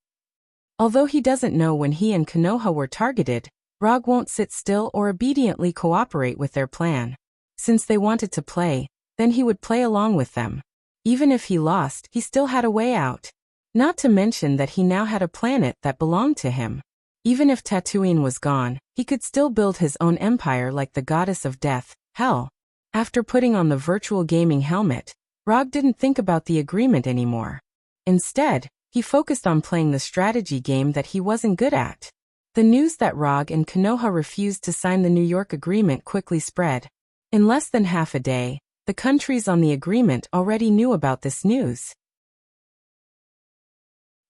Although he doesn't know when he and Konoha were targeted, Rog won't sit still or obediently cooperate with their plan. Since they wanted to play, then he would play along with them. Even if he lost, he still had a way out. Not to mention that he now had a planet that belonged to him. Even if Tatooine was gone, he could still build his own empire like the goddess of death, Hell. After putting on the virtual gaming helmet, Rog didn't think about the agreement anymore. Instead, he focused on playing the strategy game that he wasn't good at. The news that Rog and Konoha refused to sign the New York agreement quickly spread. In less than half a day, the countries on the agreement already knew about this news.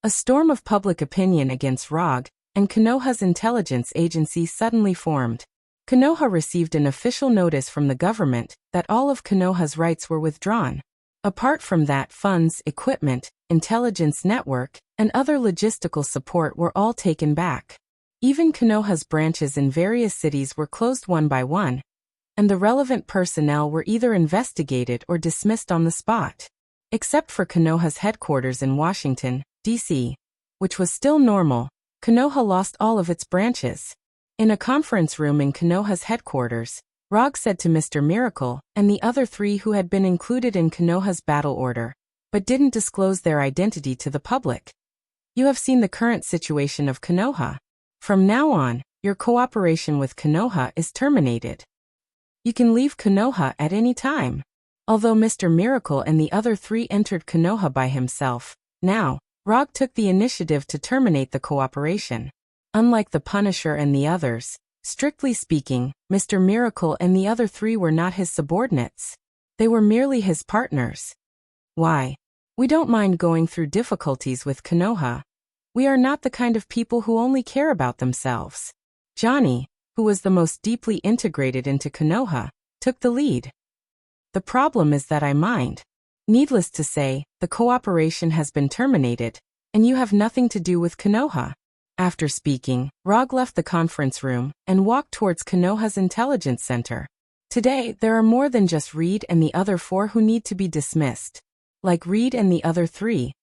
A storm of public opinion against Rog and Konoha's intelligence agency suddenly formed. Konoha received an official notice from the government that all of Konoha's rights were withdrawn. Apart from that, funds, equipment, intelligence network, and other logistical support were all taken back. Even Konoha's branches in various cities were closed one by one, and the relevant personnel were either investigated or dismissed on the spot. Except for Konoha's headquarters in Washington, D.C., which was still normal, Konoha lost all of its branches. In a conference room in Konoha's headquarters, Rog said to Mr. Miracle and the other three who had been included in Konoha's battle order, but didn't disclose their identity to the public. You have seen the current situation of Konoha. From now on, your cooperation with Konoha is terminated. You can leave Konoha at any time. Although Mr. Miracle and the other three entered Konoha by himself, now, Rog took the initiative to terminate the cooperation. Unlike the Punisher and the others, strictly speaking, Mr. Miracle and the other three were not his subordinates. They were merely his partners. Why? We don't mind going through difficulties with Konoha. We are not the kind of people who only care about themselves. Johnny, who was the most deeply integrated into Konoha, took the lead. The problem is that I mind. Needless to say, the cooperation has been terminated, and you have nothing to do with Konoha. After speaking, Rog left the conference room and walked towards Konoha's intelligence center. Today, there are more than just Reed and the other four who need to be dismissed. Like Reed and the other three,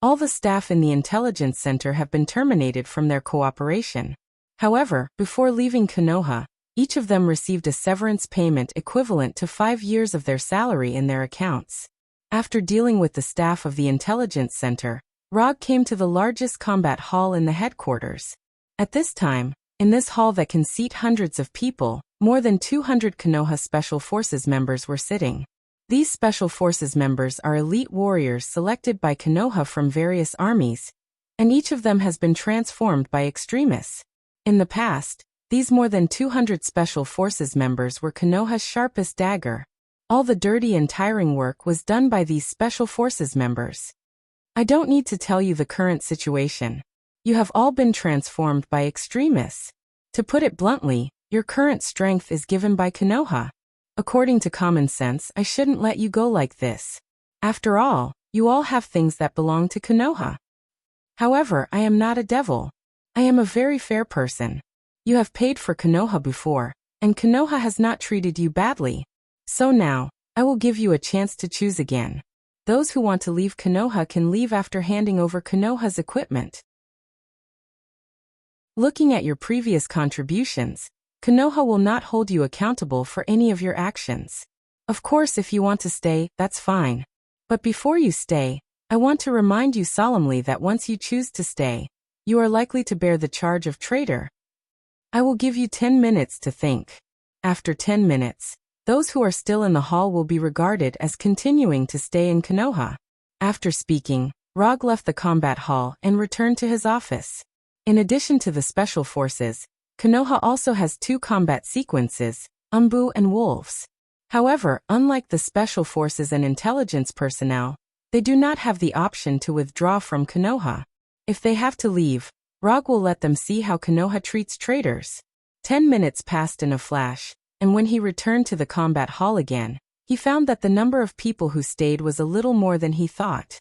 all the staff in the intelligence center have been terminated from their cooperation. However, before leaving Konoha, each of them received a severance payment equivalent to 5 years of their salary in their accounts. After dealing with the staff of the intelligence center, Rog came to the largest combat hall in the headquarters. At this time, in this hall that can seat hundreds of people, more than 200 Konoha Special Forces members were sitting. These Special Forces members are elite warriors selected by Konoha from various armies, and each of them has been transformed by extremists. In the past, these more than 200 Special Forces members were Konoha's sharpest dagger. All the dirty and tiring work was done by these Special Forces members. I don't need to tell you the current situation. You have all been transformed by extremists. To put it bluntly, your current strength is given by Konoha. According to common sense, I shouldn't let you go like this. After all, you all have things that belong to Konoha. However, I am not a devil. I am a very fair person. You have paid for Konoha before, and Konoha has not treated you badly. So now, I will give you a chance to choose again. Those who want to leave Konoha can leave after handing over Konoha's equipment. Looking at your previous contributions, Konoha will not hold you accountable for any of your actions. Of course, if you want to stay, that's fine. But before you stay, I want to remind you solemnly that once you choose to stay, you are likely to bear the charge of traitor. I will give you 10 minutes to think. After 10 minutes, those who are still in the hall will be regarded as continuing to stay in Konoha. After speaking, Rog left the combat hall and returned to his office. In addition to the special forces, Konoha also has 2 combat sequences, Umbu and Wolves. However, unlike the special forces and intelligence personnel, they do not have the option to withdraw from Konoha. If they have to leave, Rog will let them see how Konoha treats traitors. 10 minutes passed in a flash, and when he returned to the combat hall again, he found that the number of people who stayed was a little more than he thought.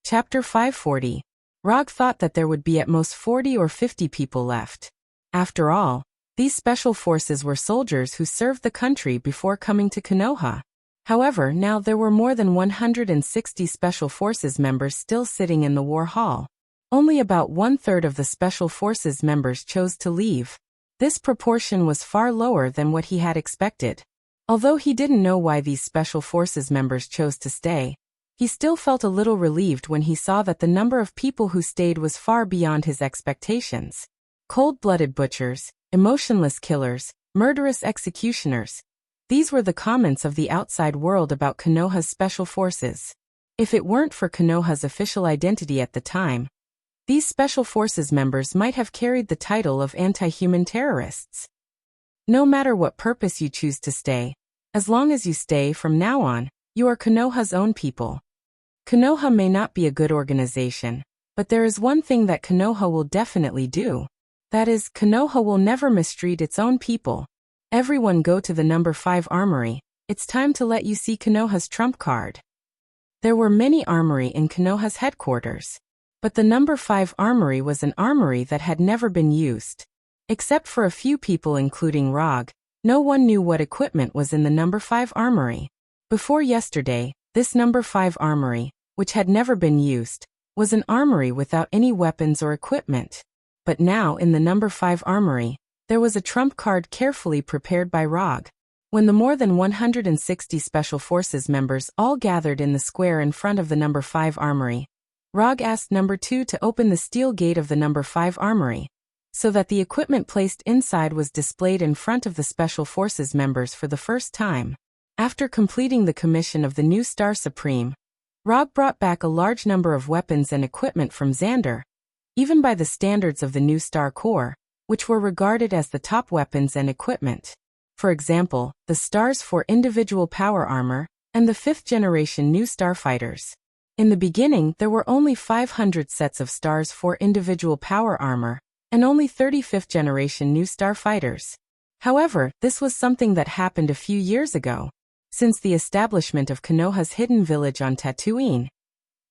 Chapter 540. Rog thought that there would be at most 40 or 50 people left. After all, These special forces were soldiers who served the country before coming to Konoha. However, now there were more than 160 Special Forces members still sitting in the War Hall. Only about one-third of the Special Forces members chose to leave. This proportion was far lower than what he had expected. Although he didn't know why these Special Forces members chose to stay, he still felt a little relieved when he saw that the number of people who stayed was far beyond his expectations. Cold-blooded butchers, emotionless killers, murderous executioners. These were the comments of the outside world about Konoha's Special Forces. If it weren't for Konoha's official identity at the time, these Special Forces members might have carried the title of anti-human terrorists. No matter what purpose you choose to stay, as long as you stay from now on, you are Konoha's own people. Konoha may not be a good organization, but there is one thing that Konoha will definitely do. That is, Konoha will never mistreat its own people. Everyone go to the number 5 armory. It's time to let you see Konoha's trump card. There were many armory in Konoha's headquarters, but the number 5 armory was an armory that had never been used. Except for a few people including Rog, no one knew what equipment was in the number 5 armory. Before yesterday, this number 5 armory, which had never been used, was an armory without any weapons or equipment. But now in the number 5 armory, there was a trump card carefully prepared by Rog. When the more than 160 Special Forces members all gathered in the square in front of the number 5 armory, Rog asked number 2 to open the steel gate of the number 5 armory, so that the equipment placed inside was displayed in front of the Special Forces members for the first time. After completing the commission of the new Star Supreme, Rog brought back a large number of weapons and equipment from Xander, even by the standards of the new Star Corps, which were regarded as the top weapons and equipment. For example, the Stars for individual power armor, and the 5th generation new starfighters. In the beginning, there were only 500 sets of Stars for individual power armor, and only 35th generation new starfighters. However, this was something that happened a few years ago. Since the establishment of Konoha's hidden village on Tatooine,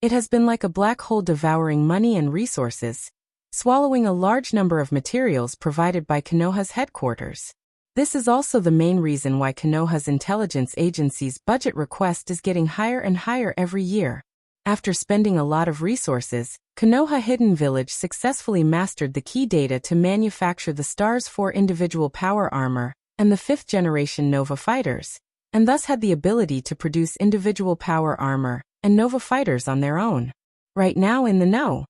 it has been like a black hole devouring money and resources, swallowing a large number of materials provided by Konoha's headquarters. This is also the main reason why Konoha's intelligence agency's budget request is getting higher and higher every year. After spending a lot of resources, Konoha Hidden Village successfully mastered the key data to manufacture the Stars for individual power armor and the 5th generation Nova fighters, and thus had the ability to produce individual power armor and Nova fighters on their own. Right now in the No.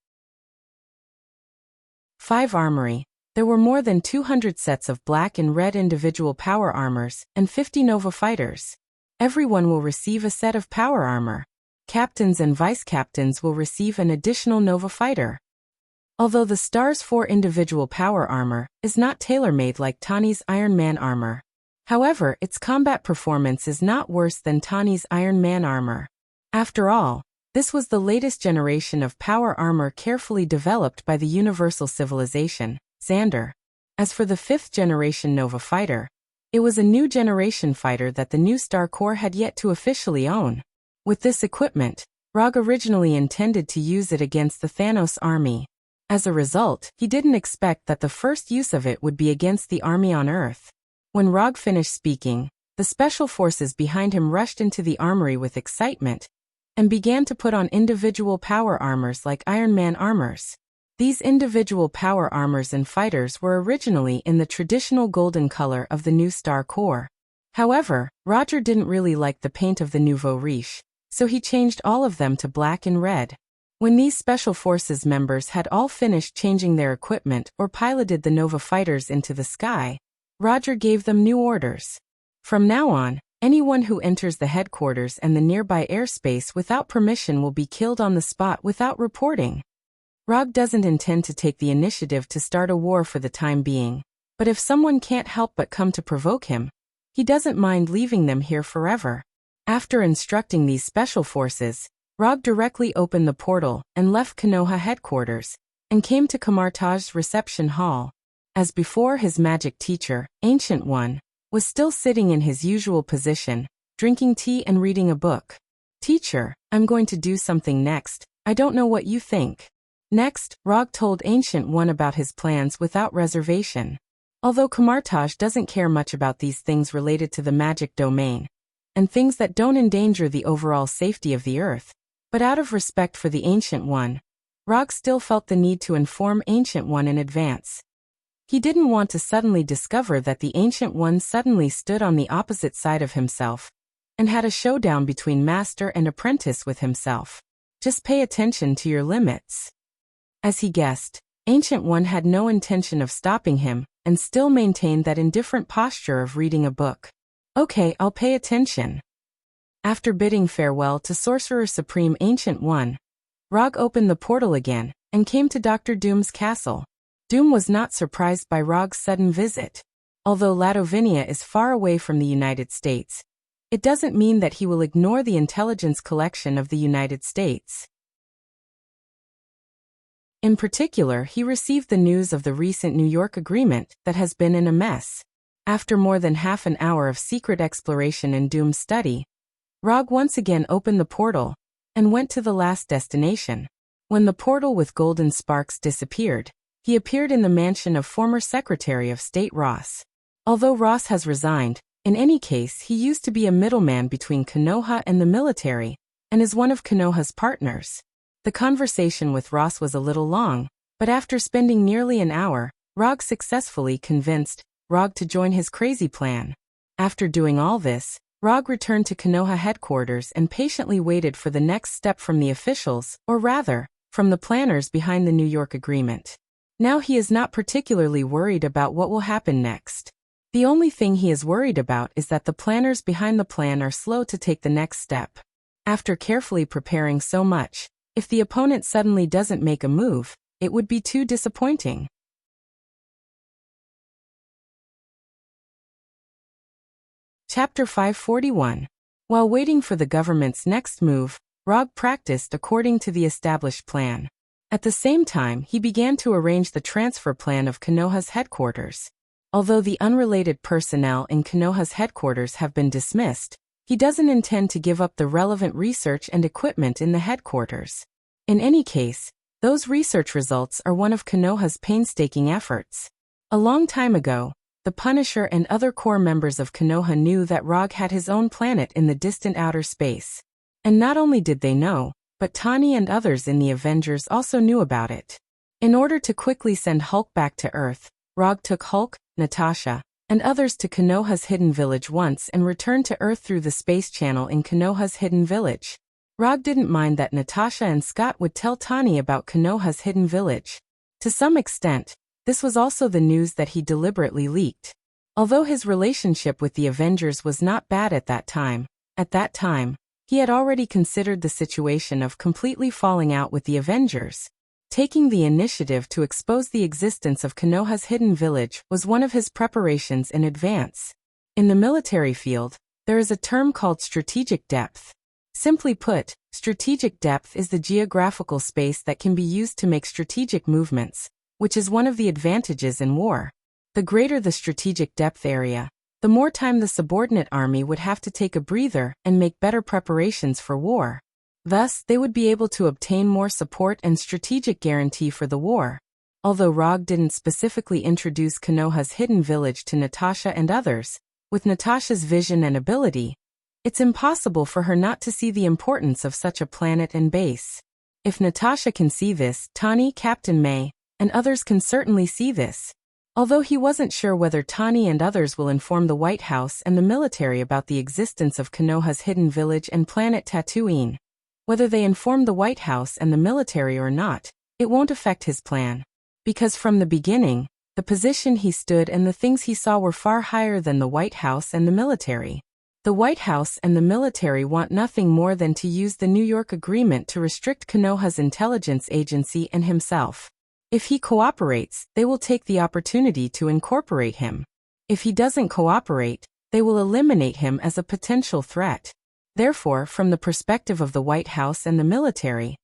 5 armory, there were more than 200 sets of black and red individual power armors and 50 Nova fighters. Everyone will receive a set of power armor. Captains and vice-captains will receive an additional Nova fighter. Although the Stars for individual power armor is not tailor-made like Tani's Iron Man armor, however, its combat performance is not worse than Tani's Iron Man armor. After all, this was the latest generation of power armor carefully developed by the Universal Civilization, Xander. As for the 5th generation Nova fighter, it was a new generation fighter that the new Star Corps had yet to officially own. With this equipment, Rog originally intended to use it against the Thanos army. As a result, he didn't expect that the first use of it would be against the army on Earth. When Rog finished speaking, the special forces behind him rushed into the armory with excitement and began to put on individual power armors like Iron Man armors. These individual power armors and fighters were originally in the traditional golden color of the new Star Corps. However, Roger didn't really like the paint of the nouveau riche, so he changed all of them to black and red. When these Special Forces members had all finished changing their equipment or piloted the Nova fighters into the sky, Roger gave them new orders. From now on, anyone who enters the headquarters and the nearby airspace without permission will be killed on the spot without reporting. Rog doesn't intend to take the initiative to start a war for the time being, but if someone can't help but come to provoke him, he doesn't mind leaving them here forever. After instructing these special forces, Rog directly opened the portal and left Konoha headquarters, and came to Kamartaj's reception hall. As before, his magic teacher, Ancient One, was still sitting in his usual position, drinking tea and reading a book. "Teacher, I'm going to do something next. I don't know what you think." Next, Rog told Ancient One about his plans without reservation. Although Kamartaj doesn't care much about these things related to the magic domain, and things that don't endanger the overall safety of the Earth, but out of respect for the Ancient One, Rog still felt the need to inform Ancient One in advance. He didn't want to suddenly discover that the Ancient One suddenly stood on the opposite side of himself, and had a showdown between master and apprentice with himself. Just pay attention to your limits. As he guessed, Ancient One had no intention of stopping him, and still maintained that indifferent posture of reading a book. Okay, I'll pay attention. After bidding farewell to Sorcerer Supreme Ancient One, Rog opened the portal again, and came to Dr. Doom's castle. Doom was not surprised by Rog's sudden visit. Although Ladovinia is far away from the United States, it doesn't mean that he will ignore the intelligence collection of the United States. In particular, he received the news of the recent New York agreement that has been in a mess. After more than half an hour of secret exploration in Doom's study, Rog once again opened the portal and went to the last destination. When the portal with golden sparks disappeared, he appeared in the mansion of former Secretary of State Ross. Although Ross has resigned, in any case he used to be a middleman between Konoha and the military, and is one of Konoha's partners. The conversation with Ross was a little long, but after spending nearly an hour, Rog successfully convinced Rog to join his crazy plan. After doing all this, Rog returned to Konoha headquarters and patiently waited for the next step from the officials, or rather, from the planners behind the New York agreement. Now he is not particularly worried about what will happen next. The only thing he is worried about is that the planners behind the plan are slow to take the next step. After carefully preparing so much, if the opponent suddenly doesn't make a move, it would be too disappointing. Chapter 541. While waiting for the government's next move, Rog practiced according to the established plan. At the same time, he began to arrange the transfer plan of Konoha's headquarters. Although the unrelated personnel in Konoha's headquarters have been dismissed, he doesn't intend to give up the relevant research and equipment in the headquarters. In any case, those research results are one of Konoha's painstaking efforts. A long time ago, the Punisher and other core members of Konoha knew that Rog had his own planet in the distant outer space. And not only did they know, but Tani and others in the Avengers also knew about it. In order to quickly send Hulk back to Earth, Rog took Hulk, Natasha, and others to Konoha's hidden village once and returned to Earth through the space channel in Konoha's hidden village. Rog didn't mind that Natasha and Scott would tell Tani about Konoha's hidden village. To some extent, this was also the news that he deliberately leaked. Although his relationship with the Avengers was not bad at that time, he had already considered the situation of completely falling out with the Avengers. Taking the initiative to expose the existence of Konoha's hidden village was one of his preparations in advance. In the military field, there is a term called strategic depth. Simply put, strategic depth is the geographical space that can be used to make strategic movements, which is one of the advantages in war. The greater the strategic depth area, the more time the subordinate army would have to take a breather and make better preparations for war. Thus, they would be able to obtain more support and strategic guarantee for the war. Although Rog didn't specifically introduce Konoha's hidden village to Natasha and others, with Natasha's vision and ability, it's impossible for her not to see the importance of such a planet and base. If Natasha can see this, Tani, Captain May, and others can certainly see this. Although he wasn't sure whether Tani and others will inform the White House and the military about the existence of Konoha's hidden village and planet Tatooine. Whether they inform the White House and the military or not, it won't affect his plan. Because from the beginning, the position he stood and the things he saw were far higher than the White House and the military. The White House and the military want nothing more than to use the New York Agreement to restrict Konoha's intelligence agency and himself. If he cooperates, they will take the opportunity to incorporate him. If he doesn't cooperate, they will eliminate him as a potential threat. Therefore, from the perspective of the White House and the military,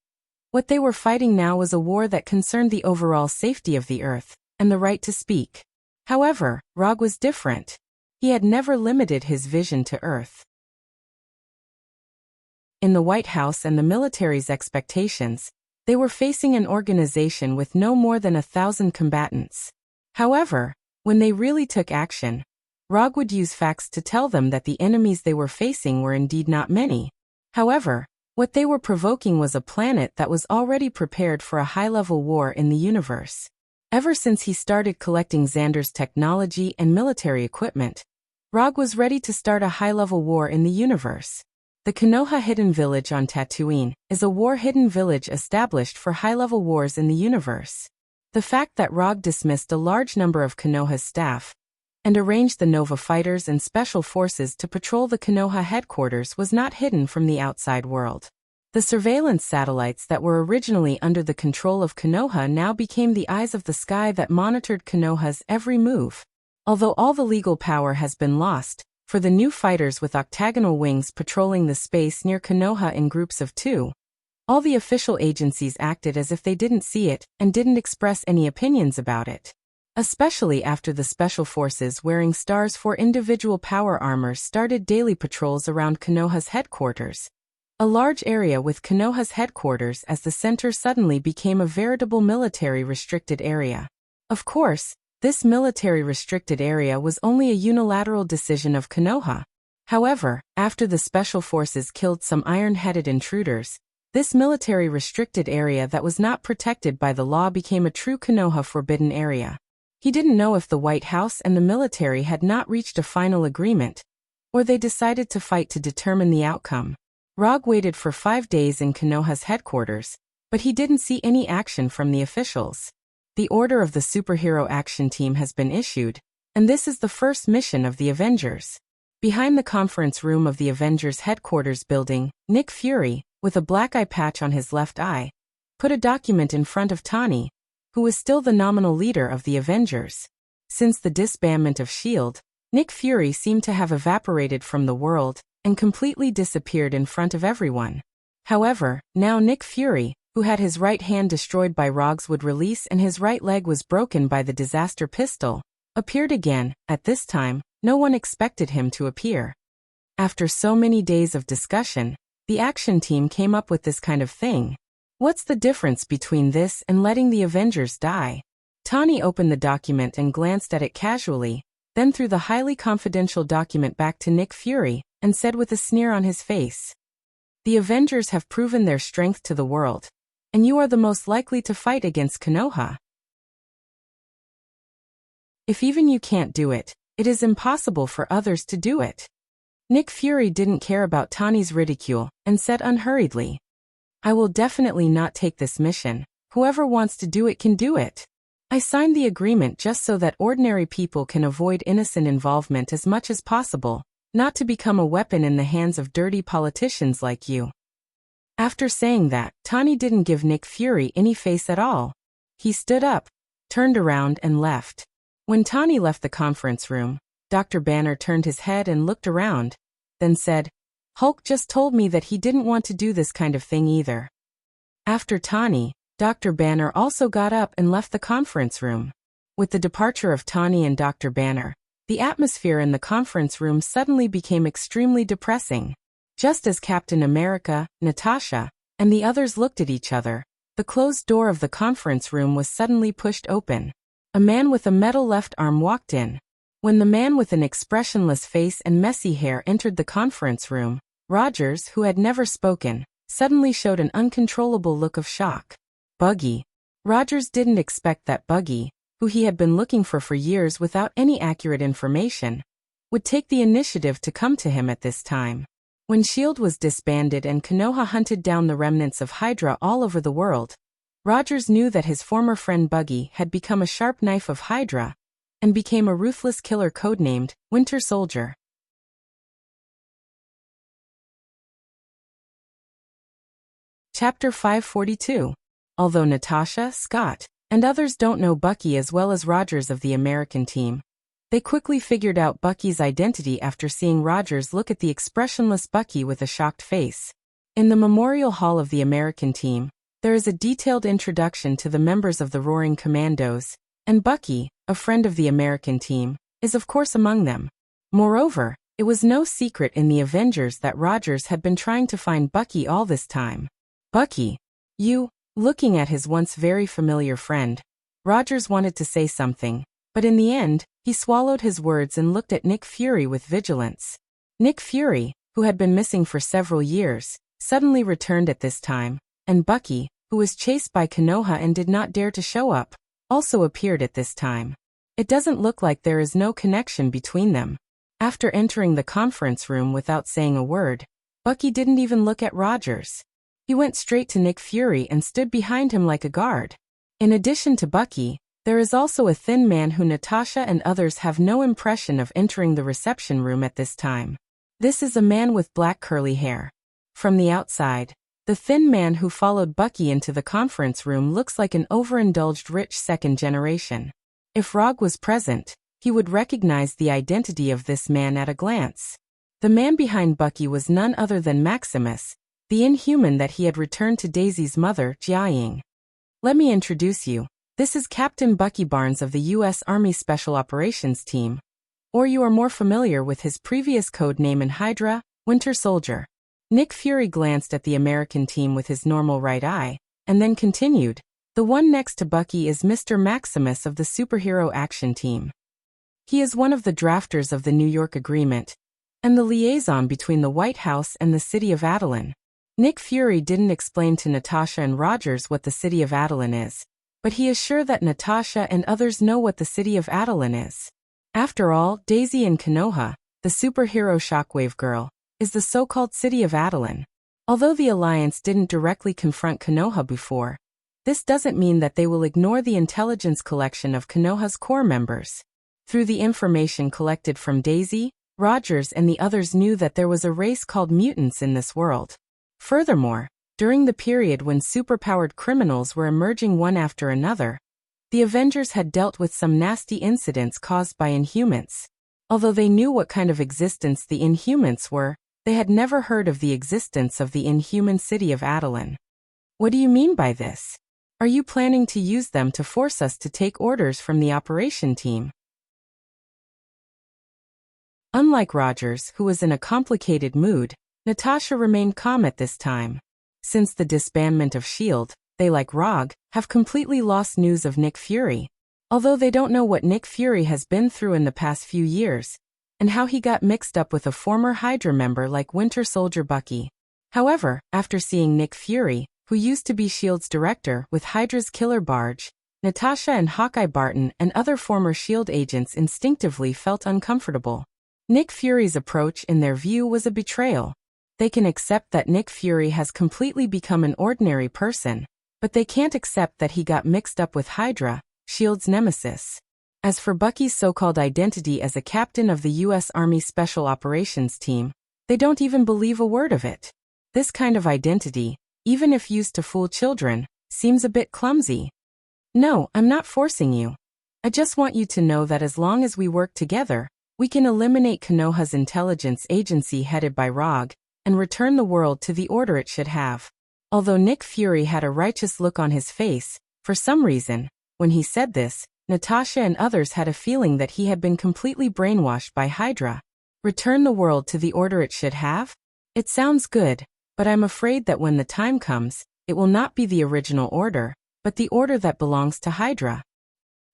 what they were fighting now was a war that concerned the overall safety of the Earth and the right to speak. However, Rog was different. He had never limited his vision to Earth. In the White House and the military's expectations, they were facing an organization with no more than 1,000 combatants. However, When they really took action, Rog would use facts to tell them that the enemies they were facing were indeed not many. However, what they were provoking was a planet that was already prepared for a high-level war in the universe. Ever since he started collecting Xander's technology and military equipment, Rog was ready to start a high-level war in the universe. The Konoha Hidden Village on Tatooine is a war-hidden village established for high-level wars in the universe. The fact that Rog dismissed a large number of Konoha's staff and arranged the Nova fighters and special forces to patrol the Konoha headquarters was not hidden from the outside world. The surveillance satellites that were originally under the control of Konoha now became the eyes of the sky that monitored Konoha's every move. Although all the legal power has been lost, for the new fighters with octagonal wings patrolling the space near Konoha in groups of 2, all the official agencies acted as if they didn't see it and didn't express any opinions about it. Especially after the special forces wearing stars for individual power armors started daily patrols around Konoha's headquarters. A large area with Konoha's headquarters as the center suddenly became a veritable military-restricted area. Of course, this military-restricted area was only a unilateral decision of Konoha. However, after the special forces killed some iron-headed intruders, this military-restricted area that was not protected by the law became a true Konoha forbidden area. He didn't know if the White House and the military had not reached a final agreement, or they decided to fight to determine the outcome. Rog waited for 5 days in Konoha's headquarters, but he didn't see any action from the officials. The order of the superhero action team has been issued, and this is the first mission of the Avengers. Behind the conference room of the Avengers headquarters building, Nick Fury, with a black eye patch on his left eye, put a document in front of Tawny, who was still the nominal leader of the Avengers. Since the disbandment of S.H.I.E.L.D., Nick Fury seemed to have evaporated from the world and completely disappeared in front of everyone. However, now Nick Fury, who had his right hand destroyed by Rog's wood release and his right leg was broken by the disaster pistol, appeared again. At this time, no one expected him to appear. After so many days of discussion, the action team came up with this kind of thing. What's the difference between this and letting the Avengers die? Tawny opened the document and glanced at it casually, then threw the highly confidential document back to Nick Fury, and said with a sneer on his face, "The Avengers have proven their strength to the world, and you are the most likely to fight against Konoha. If even you can't do it, it is impossible for others to do it." Nick Fury didn't care about Tawny's ridicule, and said unhurriedly, "I will definitely not take this mission. Whoever wants to do it can do it. I signed the agreement just so that ordinary people can avoid innocent involvement as much as possible, not to become a weapon in the hands of dirty politicians like you." After saying that, Tawny didn't give Nick Fury any face at all. He stood up, turned around and left. When Tawny left the conference room, Dr. Banner turned his head and looked around, then said, "Hulk just told me that he didn't want to do this kind of thing either." After Tawny, Dr. Banner also got up and left the conference room. With the departure of Tawny and Dr. Banner, the atmosphere in the conference room suddenly became extremely depressing. Just as Captain America, Natasha, and the others looked at each other, the closed door of the conference room was suddenly pushed open. A man with a metal left arm walked in. When the man with an expressionless face and messy hair entered the conference room, Rogers, who had never spoken, suddenly showed an uncontrollable look of shock. Buggy. Rogers didn't expect that Buggy, who he had been looking for years without any accurate information, would take the initiative to come to him at this time. When S.H.I.E.L.D. was disbanded and Konoha hunted down the remnants of Hydra all over the world, Rogers knew that his former friend Buggy had become a sharp knife of Hydra and became a ruthless killer codenamed Winter Soldier. Chapter 542. Although Natasha, Scott, and others don't know Bucky as well as Rogers of the American team, they quickly figured out Bucky's identity after seeing Rogers look at the expressionless Bucky with a shocked face. In the Memorial Hall of the American team, there is a detailed introduction to the members of the Roaring Commandos, and Bucky, a friend of the American team, is of course among them. Moreover, it was no secret in the Avengers that Rogers had been trying to find Bucky all this time. "Bucky, you..." Looking at his once very familiar friend, Rogers wanted to say something, But in the end, he swallowed his words and looked at Nick Fury with vigilance. Nick Fury, who had been missing for several years, suddenly returned at this time, and Bucky, who was chased by Konoha and did not dare to show up, also appeared at this time. It doesn't look like there is no connection between them. After entering the conference room without saying a word, Bucky didn't even look at Rogers. He went straight to Nick Fury and stood behind him like a guard. In addition to Bucky, there is also a thin man who Natasha and others have no impression of entering the reception room at this time. This is a man with black curly hair. From the outside, the thin man who followed Bucky into the conference room looks like an overindulged rich second generation. If Rog was present, he would recognize the identity of this man at a glance. The man behind Bucky was none other than Maximus, the inhuman that he had returned to Daisy's mother, Jiaying. Let me introduce you. This is Captain Bucky Barnes of the U.S. Army Special Operations Team. Or you are more familiar with his previous code name in Hydra, Winter Soldier. Nick Fury glanced at the American team with his normal right eye, and then continued, the one next to Bucky is Mr. Maximus of the Superhero Action Team. He is one of the drafters of the New York Agreement, and the liaison between the White House and the city of Adelan. Nick Fury didn't explain to Natasha and Rogers what the city of Adelan is, but he is sure that Natasha and others know what the city of Adelan is. After all, Daisy and Konoha, the superhero Shockwave Girl, is the so-called city of Adelan. Although the Alliance didn't directly confront Konoha before, this doesn't mean that they will ignore the intelligence collection of Konoha's core members. Through the information collected from Daisy, Rogers and the others knew that there was a race called mutants in this world. Furthermore, during the period when superpowered criminals were emerging one after another, the Avengers had dealt with some nasty incidents caused by Inhumans. Although they knew what kind of existence the Inhumans were, they had never heard of the existence of the Inhuman city of Adelan. What do you mean by this? Are you planning to use them to force us to take orders from the operation team? Unlike Rogers, who was in a complicated mood, Natasha remained calm at this time. Since the disbandment of S.H.I.E.L.D., they, like Rog, have completely lost news of Nick Fury. Although they don't know what Nick Fury has been through in the past few years, and how he got mixed up with a former Hydra member like Winter Soldier Bucky. However, after seeing Nick Fury, who used to be S.H.I.E.L.D.'s director with Hydra's killer barge, Natasha and Hawkeye Barton and other former S.H.I.E.L.D. agents instinctively felt uncomfortable. Nick Fury's approach, in their view, was a betrayal. They can accept that Nick Fury has completely become an ordinary person, but they can't accept that he got mixed up with Hydra, S.H.I.E.L.D.'s nemesis. As for Bucky's so-called identity as a captain of the U.S. Army Special Operations Team, they don't even believe a word of it. This kind of identity, even if used to fool children, seems a bit clumsy. No, I'm not forcing you. I just want you to know that as long as we work together, we can eliminate Konoha's intelligence agency headed by Rog, and return the world to the order it should have. Although Nick Fury had a righteous look on his face, for some reason, when he said this, Natasha and others had a feeling that he had been completely brainwashed by Hydra. Return the world to the order it should have? It sounds good, but I'm afraid that when the time comes, it will not be the original order, but the order that belongs to Hydra.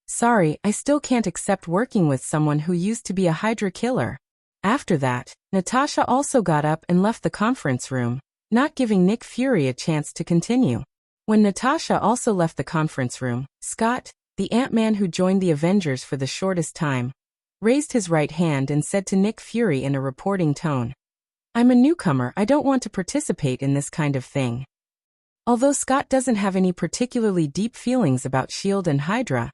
Sorry, I still can't accept working with someone who used to be a Hydra killer. After that, Natasha also got up and left the conference room, not giving Nick Fury a chance to continue. When Natasha also left the conference room, Scott, the Ant-Man who joined the Avengers for the shortest time, raised his right hand and said to Nick Fury in a reporting tone, "I'm a newcomer, I don't want to participate in this kind of thing." Although Scott doesn't have any particularly deep feelings about S.H.I.E.L.D. and Hydra,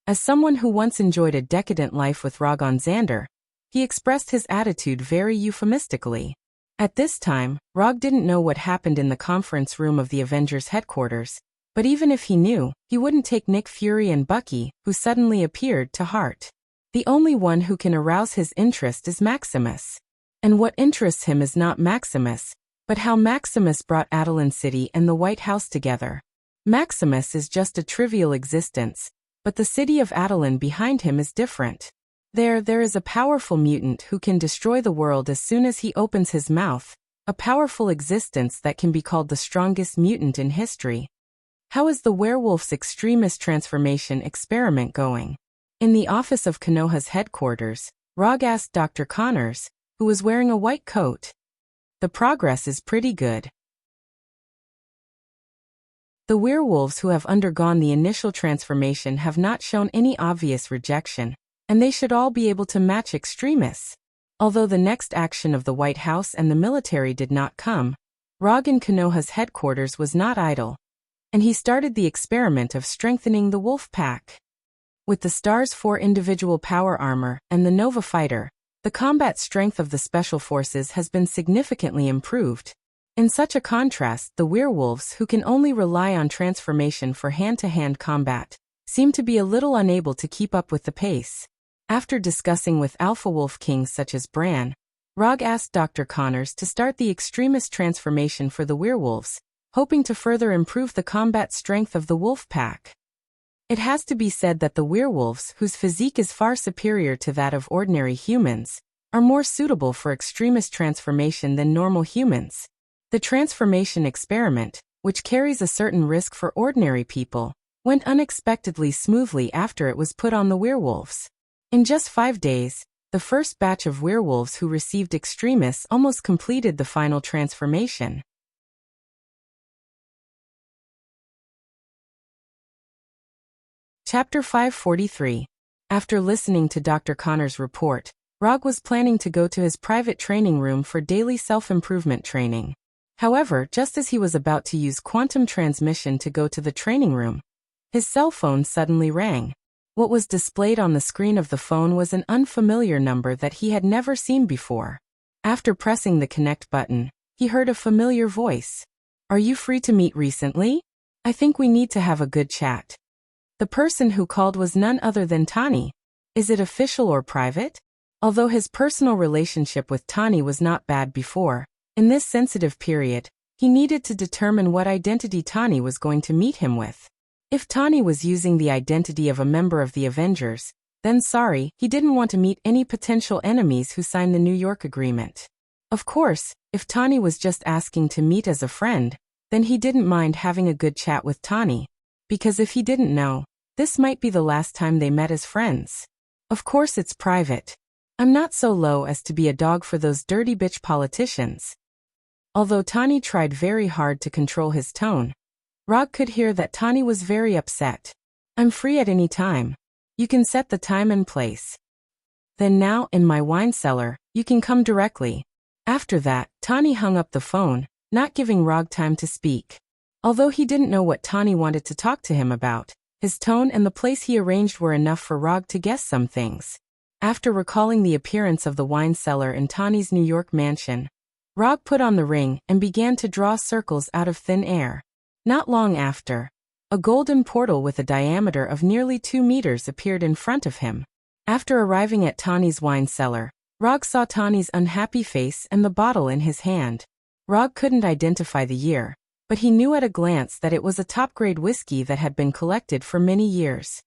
as someone who once enjoyed a decadent life with Ragon Xander, he expressed his attitude very euphemistically. At this time, Rog didn't know what happened in the conference room of the Avengers headquarters, but even if he knew, he wouldn't take Nick Fury and Bucky, who suddenly appeared, to heart. The only one who can arouse his interest is Maximus. And what interests him is not Maximus, but how Maximus brought Adelan City and the White House together. Maximus is just a trivial existence, but the city of Adelan behind him is different. There is a powerful mutant who can destroy the world as soon as he opens his mouth, a powerful existence that can be called the strongest mutant in history. How is the werewolf's extremist transformation experiment going? In the office of Konoha's headquarters, Rog asked Dr. Connors, who was wearing a white coat. The progress is pretty good. The werewolves who have undergone the initial transformation have not shown any obvious rejection, and they should all be able to match extremists. Although the next action of the White House and the military did not come, Rog in Konoha's headquarters was not idle, and he started the experiment of strengthening the wolf pack. With the Star's 4 individual power armor and the Nova fighter, the combat strength of the special forces has been significantly improved. In such a contrast, the werewolves, who can only rely on transformation for hand-to-hand combat, seem to be a little unable to keep up with the pace. After discussing with alpha wolf kings such as Bran, Rog asked Dr. Connors to start the extremist transformation for the werewolves, hoping to further improve the combat strength of the wolf pack. It has to be said that the werewolves, whose physique is far superior to that of ordinary humans, are more suitable for extremist transformation than normal humans. The transformation experiment, which carries a certain risk for ordinary people, went unexpectedly smoothly after it was put on the werewolves. In just 5 days, the first batch of werewolves who received extremists almost completed the final transformation. Chapter 543. After listening to Dr. Connor's report, Rog was planning to go to his private training room for daily self-improvement training. However, just as he was about to use quantum transmission to go to the training room, his cell phone suddenly rang. What was displayed on the screen of the phone was an unfamiliar number that he had never seen before. After pressing the connect button, he heard a familiar voice. "Are you free to meet recently? I think we need to have a good chat." The person who called was none other than Tani. Is it official or private? Although his personal relationship with Tani was not bad before, in this sensitive period, he needed to determine what identity Tani was going to meet him with. If Tani was using the identity of a member of the Avengers, then sorry, he didn't want to meet any potential enemies who signed the New York Agreement. Of course, if Tani was just asking to meet as a friend, then he didn't mind having a good chat with Tani, because if he didn't know, this might be the last time they met as friends. Of course it's private. I'm not so low as to be a dog for those dirty bitch politicians. Although Tani tried very hard to control his tone, Rog could hear that Tani was very upset. "I'm free at any time. You can set the time and place. Then now, in my wine cellar, you can come directly." After that, Tani hung up the phone, not giving Rog time to speak. Although he didn't know what Tani wanted to talk to him about, his tone and the place he arranged were enough for Rog to guess some things. After recalling the appearance of the wine cellar in Tani's New York mansion, Rog put on the ring and began to draw circles out of thin air. Not long after, a golden portal with a diameter of nearly 2 meters appeared in front of him. After arriving at Tani's wine cellar, Rog saw Tani's unhappy face and the bottle in his hand. Rog couldn't identify the year, but he knew at a glance that it was a top-grade whiskey that had been collected for many years.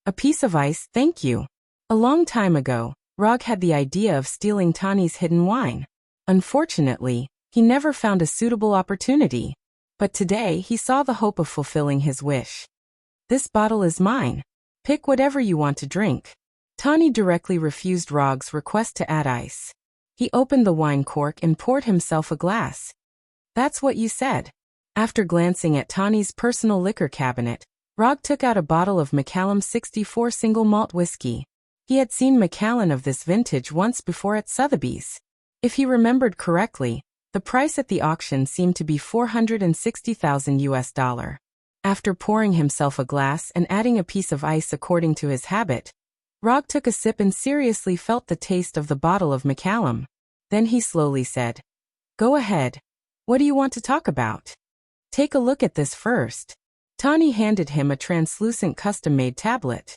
"A piece of ice, thank you." A long time ago, Rog had the idea of stealing Tani's hidden wine. Unfortunately, he never found a suitable opportunity. But today he saw the hope of fulfilling his wish. "This bottle is mine. Pick whatever you want to drink." Tani directly refused Rog's request to add ice. He opened the wine cork and poured himself a glass. "That's what you said." After glancing at Tani's personal liquor cabinet, Rog took out a bottle of Macallan 64 single malt whiskey. He had seen Macallan of this vintage once before at Sotheby's. If he remembered correctly, the price at the auction seemed to be $460,000. After pouring himself a glass and adding a piece of ice according to his habit, Rog took a sip and seriously felt the taste of the bottle of Macallan. Then he slowly said, "Go ahead. What do you want to talk about? Take a look at this first." Tani handed him a translucent custom-made tablet.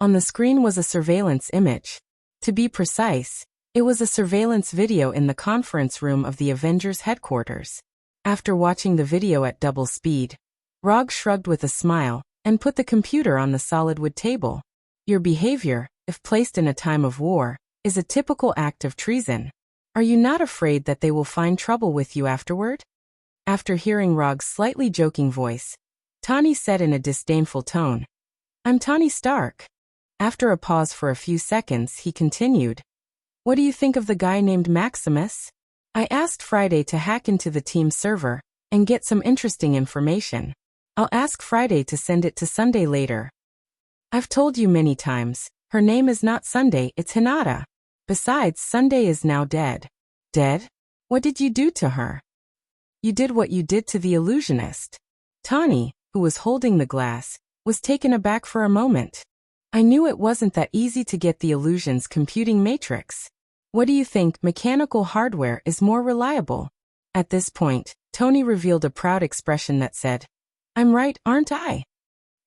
On the screen was a surveillance image. To be precise, it was a surveillance video in the conference room of the Avengers headquarters. After watching the video at double speed, Rog shrugged with a smile and put the computer on the solid wood table. "Your behavior, if placed in a time of war, is a typical act of treason. Are you not afraid that they will find trouble with you afterward?" After hearing Rog's slightly joking voice, Tani said in a disdainful tone, I'm Tony Stark. After a pause for a few seconds, he continued. What do you think of the guy named Maximus? I asked Friday to hack into the team's server and get some interesting information. I'll ask Friday to send it to Sunday later. I've told you many times, her name is not Sunday, it's Hinata. Besides, Sunday is now dead. Dead? What did you do to her? You did what you did to the illusionist. Tani, who was holding the glass, was taken aback for a moment. I knew it wasn't that easy to get the illusion's computing matrix. What do you think, mechanical hardware is more reliable? At this point, Tony revealed a proud expression that said, I'm right, aren't I?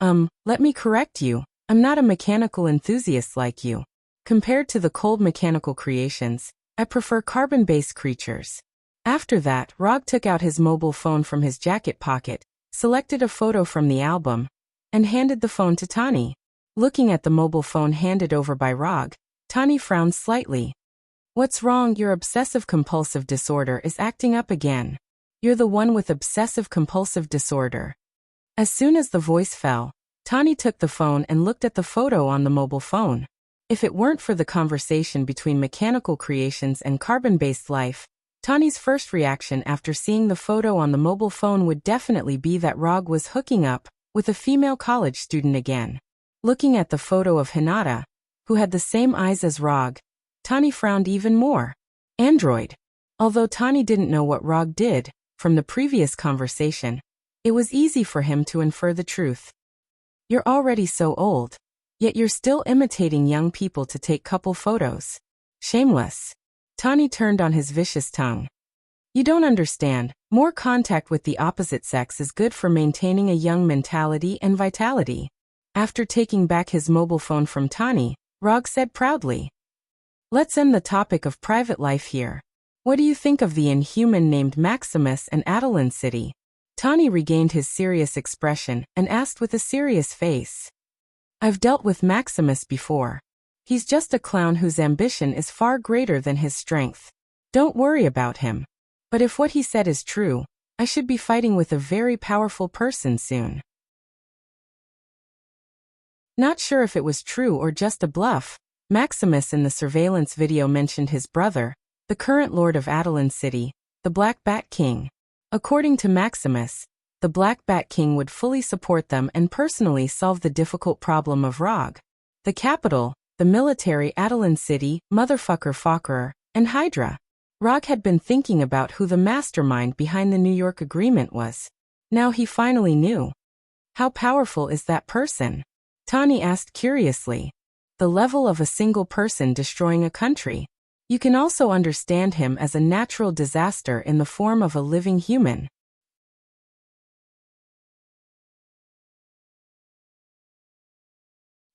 Let me correct you, I'm not a mechanical enthusiast like you. Compared to the cold mechanical creations, I prefer carbon-based creatures. After that, Rog took out his mobile phone from his jacket pocket, selected a photo from the album, and handed the phone to Tani. Looking at the mobile phone handed over by Rog, Tani frowned slightly. What's wrong? Your obsessive-compulsive disorder is acting up again. You're the one with obsessive-compulsive disorder. As soon as the voice fell, Tani took the phone and looked at the photo on the mobile phone. If it weren't for the conversation between mechanical creations and carbon-based life, Tani's first reaction after seeing the photo on the mobile phone would definitely be that Rog was hooking up with a female college student again. Looking at the photo of Hinata, who had the same eyes as Rog, Tani frowned even more. Android. Although Tani didn't know what Rog did, from the previous conversation, it was easy for him to infer the truth. You're already so old, yet you're still imitating young people to take couple photos. Shameless. Tani turned on his vicious tongue. You don't understand, more contact with the opposite sex is good for maintaining a young mentality and vitality. After taking back his mobile phone from Tani, Rog said proudly. Let's end the topic of private life here. What do you think of the inhuman named Maximus and Adeline City? Tani regained his serious expression and asked with a serious face. I've dealt with Maximus before. He's just a clown whose ambition is far greater than his strength. Don't worry about him. But if what he said is true, I should be fighting with a very powerful person soon. Not sure if it was true or just a bluff, Maximus in the surveillance video mentioned his brother, the current lord of Adeline City, the Black Bat King. According to Maximus, the Black Bat King would fully support them and personally solve the difficult problem of Rog. The capital, the military Adeline City, motherfucker Fokkerer, and Hydra. Rog had been thinking about who the mastermind behind the New York Agreement was. Now he finally knew. How powerful is that person? Tani asked curiously. The level of a single person destroying a country. You can also understand him as a natural disaster in the form of a living human.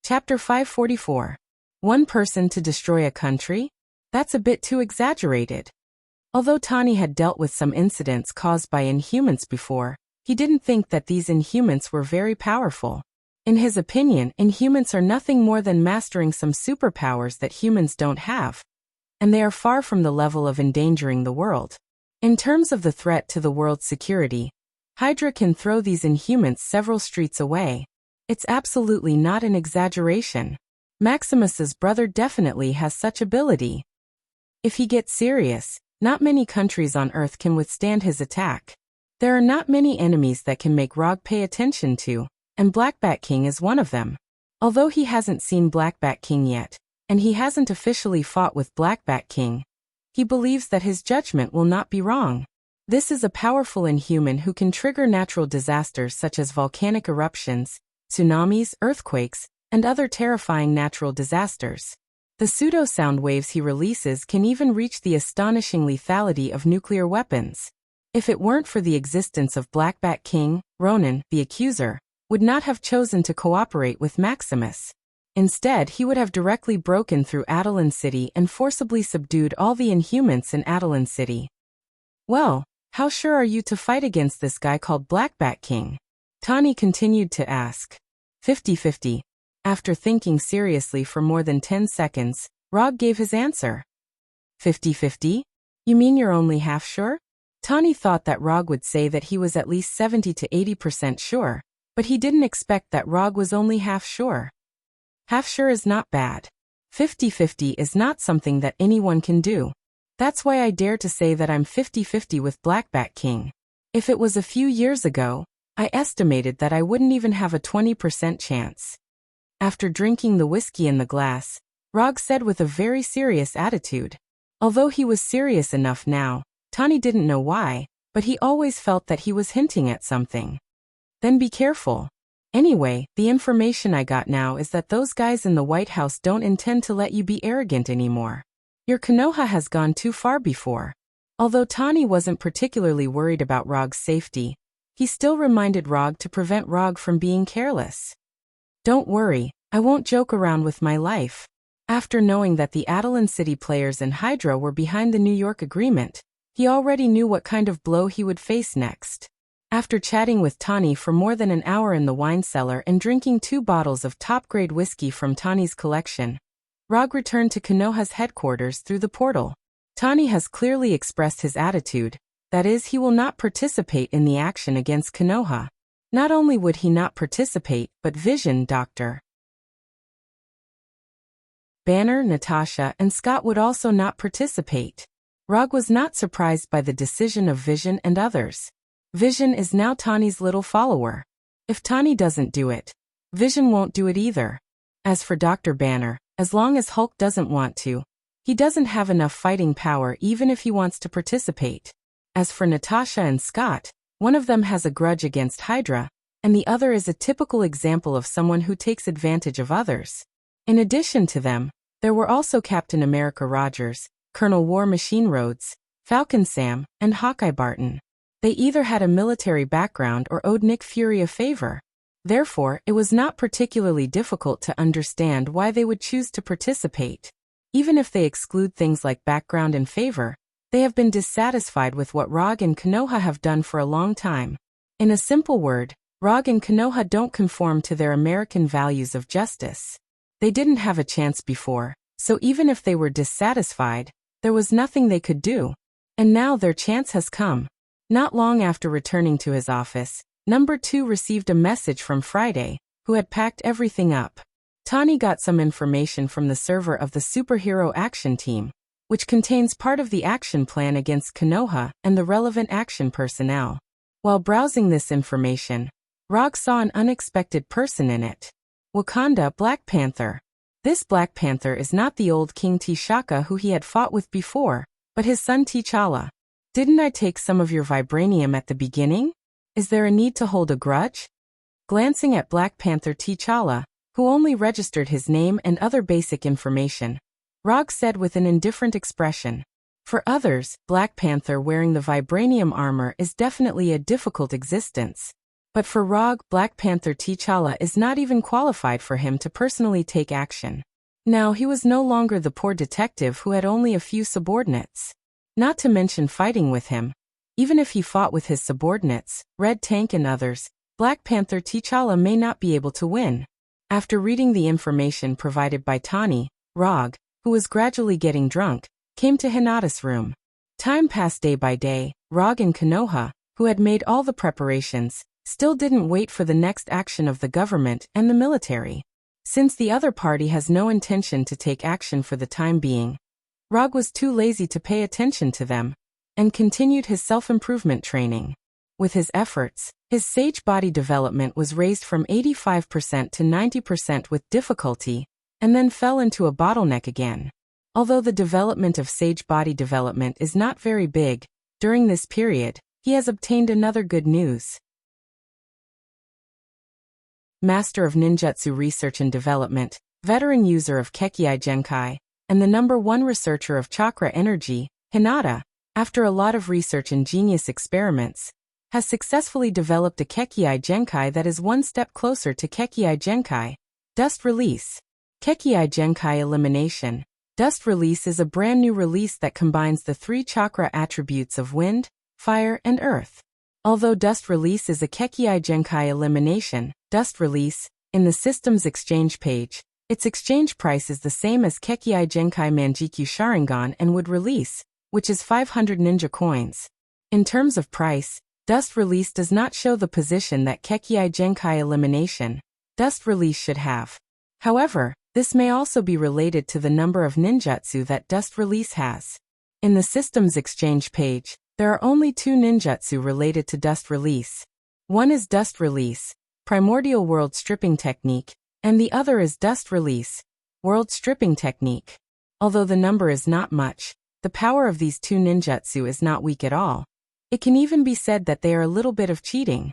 Chapter 544. One person to destroy a country? That's a bit too exaggerated. Although Tani had dealt with some incidents caused by Inhumans before, he didn't think that these Inhumans were very powerful. In his opinion, Inhumans are nothing more than mastering some superpowers that humans don't have, and they are far from the level of endangering the world. In terms of the threat to the world's security, Hydra can throw these Inhumans several streets away. It's absolutely not an exaggeration. Maximus's brother definitely has such ability. If he gets serious, not many countries on Earth can withstand his attack. There are not many enemies that can make Rog pay attention to, and Black Bat King is one of them. Although he hasn't seen Black Bat King yet, and he hasn't officially fought with Black Bat King, he believes that his judgment will not be wrong. This is a powerful Inhuman who can trigger natural disasters such as volcanic eruptions, tsunamis, earthquakes, and other terrifying natural disasters. The pseudo-sound waves he releases can even reach the astonishing lethality of nuclear weapons. If it weren't for the existence of Black Bat King, Ronan, the Accuser, would not have chosen to cooperate with Maximus. Instead, he would have directly broken through Adeline City and forcibly subdued all the Inhumans in Adeline City. Well, how sure are you to fight against this guy called Black Bat King? Tani continued to ask. 50-50. After thinking seriously for more than 10 seconds, Rog gave his answer. 50-50? You mean you're only half sure? Tani thought that Rog would say that he was at least 70 to 80% sure, But he didn't expect that Rog was only half sure. Half sure is not bad. 50-50 is not something that anyone can do. That's why I dare to say that I'm 50-50 with Blackback King. If it was a few years ago, I estimated that I wouldn't even have a 20% chance. After drinking the whiskey in the glass, Rog said with a very serious attitude. Although he was serious enough now, Tani didn't know why, but he always felt that he was hinting at something. Then be careful. Anyway, the information I got now is that those guys in the White House don't intend to let you be arrogant anymore. Your Konoha has gone too far before. Although Tani wasn't particularly worried about Rog's safety, he still reminded Rog to prevent Rog from being careless. Don't worry, I won't joke around with my life. After knowing that the Adelan City players and Hydra were behind the New York agreement, he already knew what kind of blow he would face next. After chatting with Tani for more than an hour in the wine cellar and drinking 2 bottles of top-grade whiskey from Tani's collection, Rog returned to Konoha's headquarters through the portal. Tani has clearly expressed his attitude, that is, he will not participate in the action against Konoha. Not only would he not participate, but Vision, Dr. Banner, Natasha, and Scott would also not participate. Rog was not surprised by the decision of Vision and others. Vision is now Tani's little follower. If Tani doesn't do it, Vision won't do it either. As for Dr. Banner, as long as Hulk doesn't want to, he doesn't have enough fighting power even if he wants to participate. As for Natasha and Scott, one of them has a grudge against Hydra, and the other is a typical example of someone who takes advantage of others. In addition to them, there were also Captain America Rogers, Colonel War Machine Rhodes, Falcon Sam, and Hawkeye Barton. They either had a military background or owed Nick Fury a favor. Therefore, it was not particularly difficult to understand why they would choose to participate. Even if they exclude things like background and favor, they have been dissatisfied with what Rog and Konoha have done for a long time. In a simple word, Rog and Konoha don't conform to their American values of justice. They didn't have a chance before, so even if they were dissatisfied, there was nothing they could do. And now their chance has come. Not long after returning to his office, Number 2 received a message from Friday, who had packed everything up. Tani got some information from the server of the Superhero Action Team, which contains part of the action plan against Konoha and the relevant action personnel. While browsing this information, Rog saw an unexpected person in it. Wakanda Black Panther. This Black Panther is not the old King T'Chaka who he had fought with before, but his son T'Challa. Didn't I take some of your vibranium at the beginning? Is there a need to hold a grudge? Glancing at Black Panther T'Challa, who only registered his name and other basic information, Rog said with an indifferent expression. For others, Black Panther wearing the vibranium armor is definitely a difficult existence. But for Rog, Black Panther T'Challa is not even qualified for him to personally take action. Now he was no longer the poor detective who had only a few subordinates. Not to mention fighting with him. Even if he fought with his subordinates, Red Tank and others, Black Panther T'Challa may not be able to win. After reading the information provided by Tani, Rog, who was gradually getting drunk, came to Hinata's room. Time passed day by day. Rog and Konoha, who had made all the preparations, still didn't wait for the next action of the government and the military. Since the other party has no intention to take action for the time being, Rog was too lazy to pay attention to them, and continued his self-improvement training. With his efforts, his sage body development was raised from 85% to 90% with difficulty, and then fell into a bottleneck again. Although the development of sage body development is not very big, during this period, he has obtained another good news. Master of Ninjutsu Research and Development, veteran user of Kekkei Genkai, and the #1 researcher of chakra energy, Hinata, after a lot of research and genius experiments, has successfully developed a Kekkei Genkai that is one step closer to Kekkei Genkai, Dust Release. Kekkei Genkai Elimination. Dust Release is a brand new release that combines the 3 chakra attributes of wind, fire, and earth. Although Dust Release is a Kekkei Genkai Elimination, Dust Release, in the system's exchange page, its exchange price is the same as Kekkei Genkai Manjikyu Sharingan and Wood Release, which is 500 ninja coins. In terms of price, Dust release does not show the position that Kekii Genkai elimination, dust release should have. However, this may also be related to the number of ninjutsu that dust release has. In the systems exchange page, there are only 2 ninjutsu related to dust release. One is dust release, primordial world stripping technique, and the other is dust release, world stripping technique. Although the number is not much, the power of these 2 ninjutsu is not weak at all. It can even be said that they are a little bit of cheating.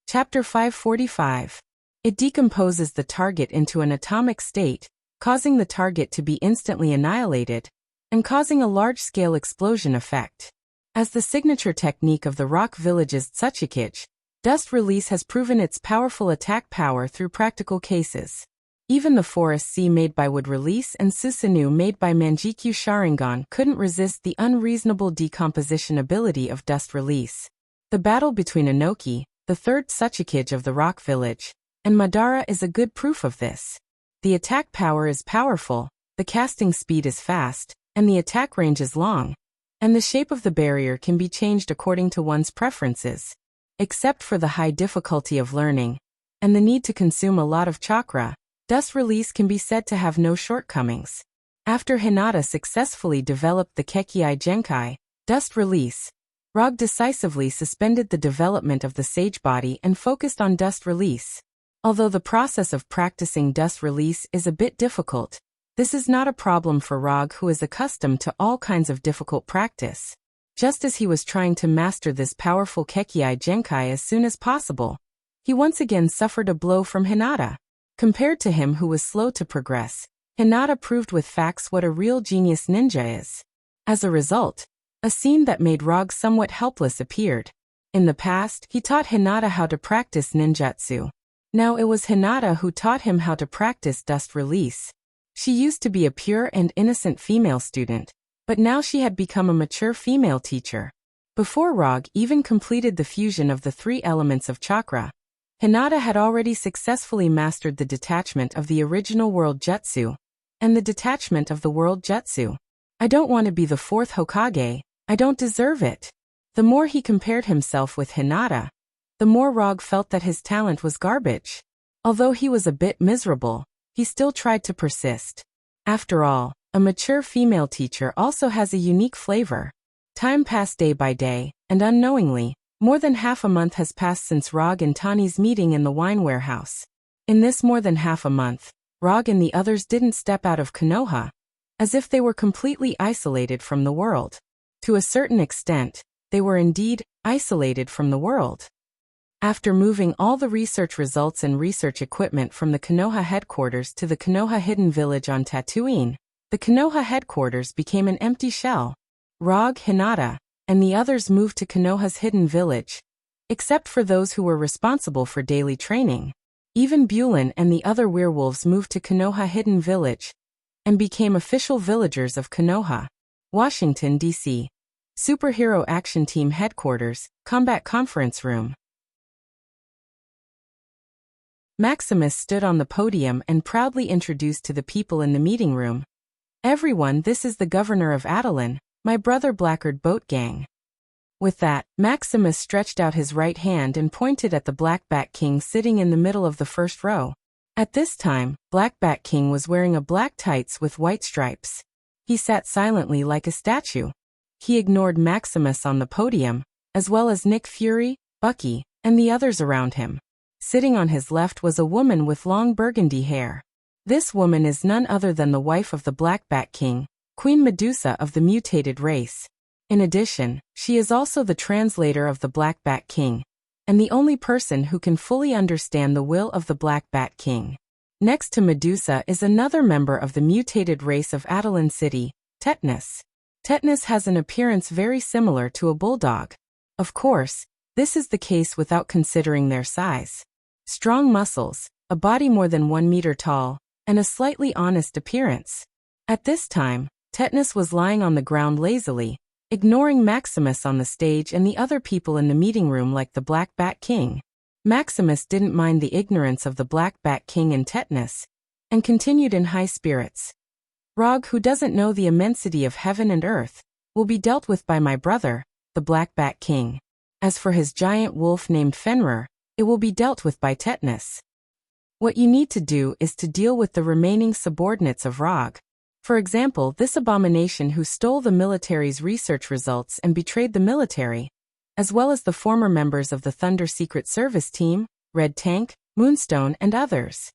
Chapter 545. It decomposes the target into an atomic state, causing the target to be instantly annihilated, and causing a large-scale explosion effect. As the signature technique of the rock village's Tsuchikage, dust release has proven its powerful attack power through practical cases. Even the Forest Sea made by Wood Release and Susanoo made by Manjikyu Sharingan couldn't resist the unreasonable decomposition ability of dust release. The battle between Inoki, the third Tsuchikage of the rock village, and Madara is a good proof of this. The attack power is powerful, the casting speed is fast, and the attack range is long, and the shape of the barrier can be changed according to one's preferences. Except for the high difficulty of learning, and the need to consume a lot of chakra, dust release can be said to have no shortcomings. After Hinata successfully developed the Kekii Genkai, dust release, Rog decisively suspended the development of the Sage Body and focused on dust release. Although the process of practicing dust release is a bit difficult, this is not a problem for Rog, who is accustomed to all kinds of difficult practice. Just as he was trying to master this powerful Kekii Genkai as soon as possible, he once again suffered a blow from Hinata. Compared to him who was slow to progress, Hinata proved with facts what a real genius ninja is. As a result, a scene that made Rog somewhat helpless appeared. In the past, he taught Hinata how to practice ninjutsu. Now it was Hinata who taught him how to practice dust release. She used to be a pure and innocent female student, but now she had become a mature female teacher. Before Rog even completed the fusion of the 3 elements of chakra, Hinata had already successfully mastered the detachment of the original world jutsu, and the detachment of the world jutsu. I don't want to be the 4th Hokage, I don't deserve it. The more he compared himself with Hinata, the more Rog felt that his talent was garbage. Although he was a bit miserable, he still tried to persist. After all, a mature female teacher also has a unique flavor. Time passed day by day, and unknowingly, more than half a month has passed since Rog and Tani's meeting in the wine warehouse. In this more than half a month, Rog and the others didn't step out of Konoha, as if they were completely isolated from the world. To a certain extent, they were indeed isolated from the world. After moving all the research results and research equipment from the Konoha headquarters to the Konoha Hidden Village on Tatooine, the Konoha headquarters became an empty shell. Rog, Hinata, and the others moved to Konoha's Hidden Village, except for those who were responsible for daily training. Even Bulin and the other werewolves moved to Konoha Hidden Village and became official villagers of Konoha. Washington, D.C. Superhero Action Team Headquarters, Combat Conference Room. Maximus stood on the podium and proudly introduced to the people in the meeting room. Everyone, this is the governor of Adeline, my brother Blackguard Boat Gang. With that, Maximus stretched out his right hand and pointed at the Black Bat King sitting in the middle of the first row. At this time, Black Bat King was wearing a black tights with white stripes. He sat silently like a statue. He ignored Maximus on the podium, as well as Nick Fury, Bucky, and the others around him. Sitting on his left was a woman with long burgundy hair. This woman is none other than the wife of the Black Bat King, Queen Medusa of the mutated race. In addition, she is also the translator of the Black Bat King, and the only person who can fully understand the will of the Black Bat King. Next to Medusa is another member of the mutated race of Adeline City, Tetanus. Tetanus has an appearance very similar to a bulldog. Of course, this is the case without considering their size. Strong muscles, a body more than 1 meter tall, and a slightly honest appearance. At this time, Tetanus was lying on the ground lazily, ignoring Maximus on the stage and the other people in the meeting room like the Black Bat King. Maximus didn't mind the ignorance of the Black Bat King and Tetanus, and continued in high spirits. Rog, who doesn't know the immensity of heaven and earth, will be dealt with by my brother, the Black Bat King. As for his giant wolf named Fenrir, it will be dealt with by Tetanus. What you need to do is to deal with the remaining subordinates of Rog. For example, this abomination who stole the military's research results and betrayed the military, as well as the former members of the Thunder Secret Service team, Red Tank, Moonstone, and others.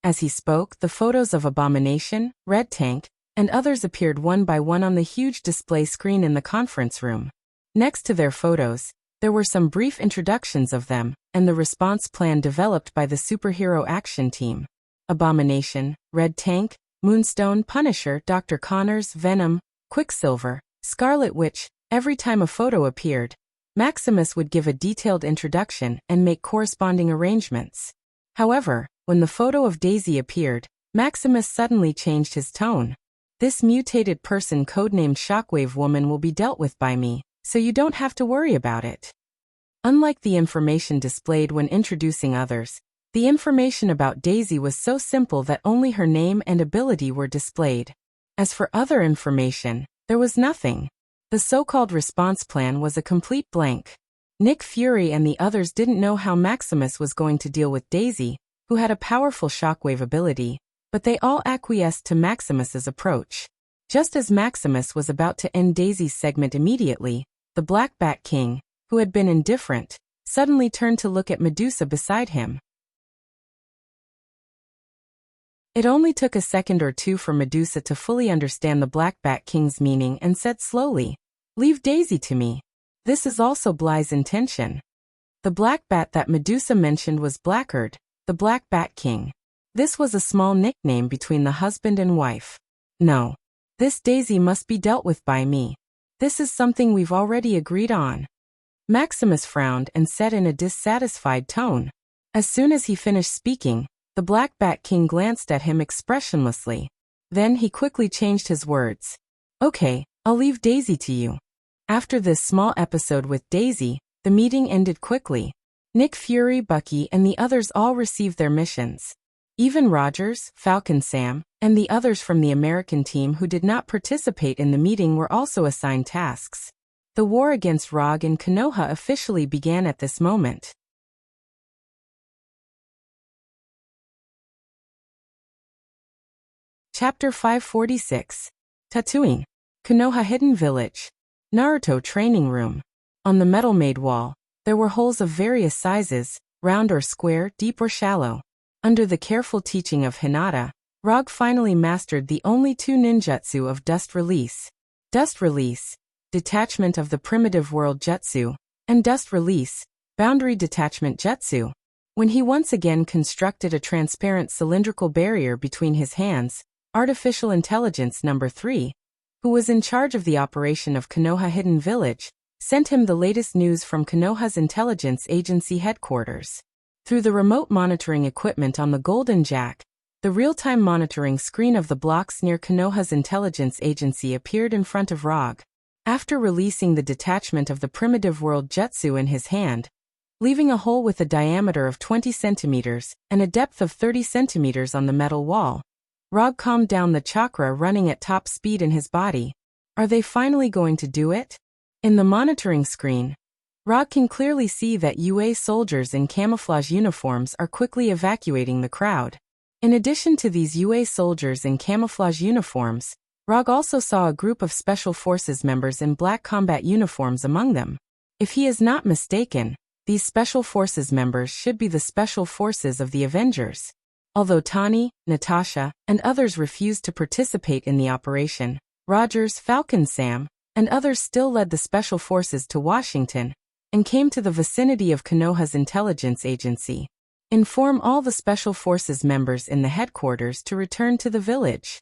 As he spoke, the photos of Abomination, Red Tank, and others appeared one by one on the huge display screen in the conference room. Next to their photos, there were some brief introductions of them, and the response plan developed by the superhero action team. Abomination, Red Tank, Moonstone, Punisher, Dr. Connors, Venom, Quicksilver, Scarlet Witch. Every time a photo appeared, Maximus would give a detailed introduction and make corresponding arrangements. However, when the photo of Daisy appeared, Maximus suddenly changed his tone. This mutated person codenamed Shockwave Woman will be dealt with by me, so you don't have to worry about it. Unlike the information displayed when introducing others, the information about Daisy was so simple that only her name and ability were displayed. As for other information, there was nothing. The so-called response plan was a complete blank. Nick Fury and the others didn't know how Maximus was going to deal with Daisy, who had a powerful shockwave ability, but they all acquiesced to Maximus's approach. Just as Maximus was about to end Daisy's segment immediately, the Black Bat King, who had been indifferent, suddenly turned to look at Medusa beside him. It only took a second or two for Medusa to fully understand the Black Bat King's meaning and said slowly, "Leave Daisy to me. This is also Bly's intention." The black bat that Medusa mentioned was Blackguard, the Black Bat King. This was a small nickname between the husband and wife. "No. This Daisy must be dealt with by me. This is something we've already agreed on." Maximus frowned and said in a dissatisfied tone. As soon as he finished speaking, the Black Bat King glanced at him expressionlessly. Then he quickly changed his words. "Okay, I'll leave Daisy to you." After this small episode with Daisy, the meeting ended quickly. Nick Fury, Bucky, and the others all received their missions. Even Rogers, Falcon Sam, and the others from the American team who did not participate in the meeting were also assigned tasks. The war against Rog and Konoha officially began at this moment. Chapter 546. Tattooing. Konoha Hidden Village. Naruto Training Room. On the metal-made wall, there were holes of various sizes, round or square, deep or shallow. Under the careful teaching of Hinata, Rog finally mastered the only two ninjutsu of Dust Release. Dust Release, Detachment of the Primitive World Jutsu, and Dust Release, Boundary Detachment Jutsu. When he once again constructed a transparent cylindrical barrier between his hands, Artificial Intelligence Number 3, who was in charge of the operation of Konoha Hidden Village, sent him the latest news from Konoha's intelligence agency headquarters. Through the remote monitoring equipment on the Golden Jack, the real-time monitoring screen of the blocks near Konoha's intelligence agency appeared in front of Rog. After releasing the detachment of the Primitive World Jutsu in his hand, leaving a hole with a diameter of 20 centimeters and a depth of 30 centimeters on the metal wall, Rog calmed down the chakra running at top speed in his body. Are they finally going to do it? In the monitoring screen, Rog can clearly see that UA soldiers in camouflage uniforms are quickly evacuating the crowd. In addition to these UA soldiers in camouflage uniforms, Rog also saw a group of Special Forces members in black combat uniforms among them. If he is not mistaken, these Special Forces members should be the Special Forces of the Avengers. Although Tani, Natasha, and others refused to participate in the operation, Rogers, Falcon Sam, and others still led the Special Forces to Washington and came to the vicinity of Konoha's intelligence agency. Inform all the Special Forces members in the headquarters to return to the village.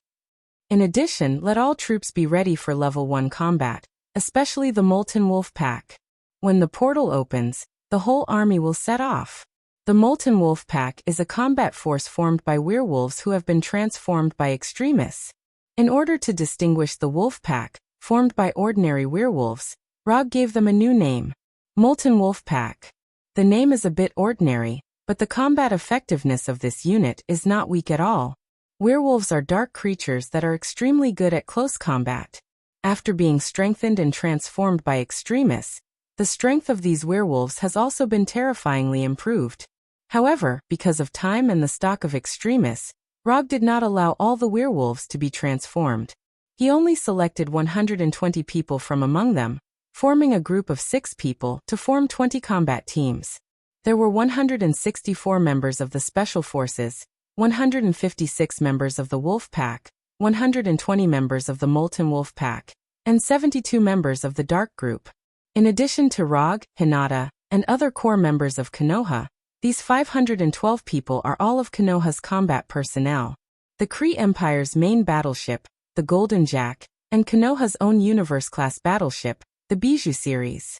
In addition, let all troops be ready for Level 1 combat, especially the Molten Wolf Pack. When the portal opens, the whole army will set off. The Molten Wolf Pack is a combat force formed by werewolves who have been transformed by extremists. In order to distinguish the Wolf Pack, formed by ordinary werewolves, Rog gave them a new name, Molten Wolf Pack. The name is a bit ordinary, but the combat effectiveness of this unit is not weak at all. Werewolves are dark creatures that are extremely good at close combat. After being strengthened and transformed by extremists, the strength of these werewolves has also been terrifyingly improved. However, because of time and the stock of extremists, Rog did not allow all the werewolves to be transformed. He only selected 120 people from among them, forming a group of 6 people to form 20 combat teams. There were 164 members of the Special Forces, 156 members of the Wolf Pack, 120 members of the Molten Wolf Pack, and 72 members of the Dark Group. In addition to Rog, Hinata, and other core members of Konoha, these 512 people are all of Konoha's combat personnel. The Kree Empire's main battleship, the Golden Jack, and Konoha's own Universe-class battleship, the Bijou series.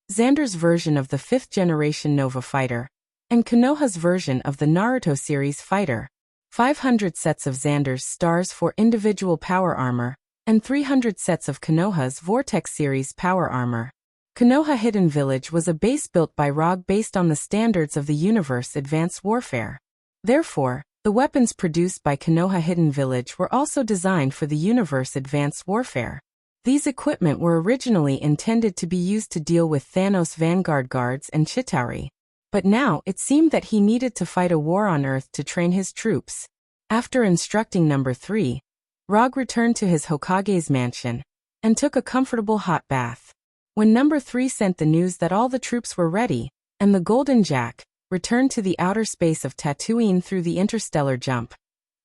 Xander's version of the 5th-generation Nova fighter, and Konoha's version of the Naruto series fighter. 500 sets of Xander's stars for individual power armor, and 300 sets of Konoha's Vortex series power armor. Konoha Hidden Village was a base built by Rog based on the standards of the Universe Advanced Warfare. Therefore, the weapons produced by Konoha Hidden Village were also designed for the Universe Advanced Warfare. These equipment were originally intended to be used to deal with Thanos' Vanguard guards and Chitauri. But now it seemed that he needed to fight a war on Earth to train his troops. After instructing Number 3, Rog returned to his Hokage's mansion and took a comfortable hot bath. When Number 3 sent the news that all the troops were ready, and the Golden Jack returned to the outer space of Tatooine through the interstellar jump,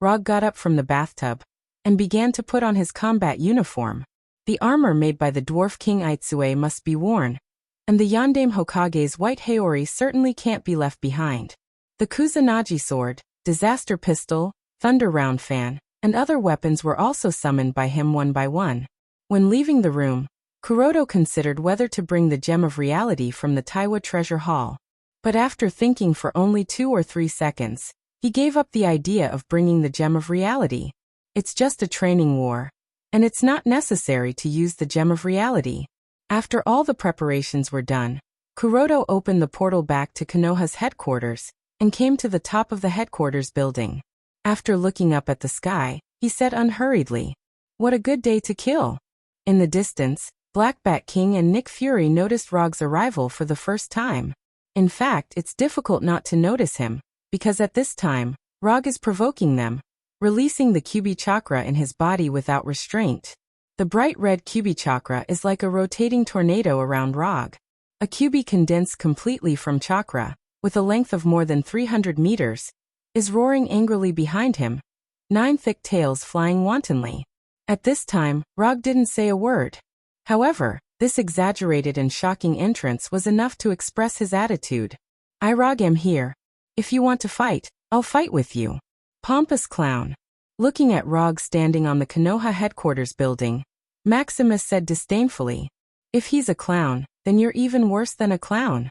Rog got up from the bathtub and began to put on his combat uniform. The armor made by the Dwarf King Aitsue must be worn, and the Yondaime Hokage's white Haori certainly can't be left behind. The Kusanagi sword, disaster pistol, thunder round fan, and other weapons were also summoned by him one by one. When leaving the room, Kuroto considered whether to bring the Gem of Reality from the Taiwa Treasure Hall. But after thinking for only 2 or 3 seconds, he gave up the idea of bringing the Gem of Reality. It's just a training war, and it's not necessary to use the Gem of Reality. After all the preparations were done, Kuroto opened the portal back to Konoha's headquarters and came to the top of the headquarters building. After looking up at the sky, he said unhurriedly, "What a good day to kill." In the distance, Black Bat King and Nick Fury noticed Rog's arrival for the first time. In fact, it's difficult not to notice him, because at this time, Rog is provoking them, releasing the Kyuubi chakra in his body without restraint. The bright red Kyuubi chakra is like a rotating tornado around Rog. A Kyuubi condensed completely from chakra, with a length of more than 300 meters, is roaring angrily behind him, 9 thick tails flying wantonly. At this time, Rog didn't say a word. However, this exaggerated and shocking entrance was enough to express his attitude. "I Rog am here. If you want to fight, I'll fight with you." Pompous clown. Looking at Rog standing on the Konoha headquarters building, Maximus said disdainfully, "If he's a clown, then you're even worse than a clown."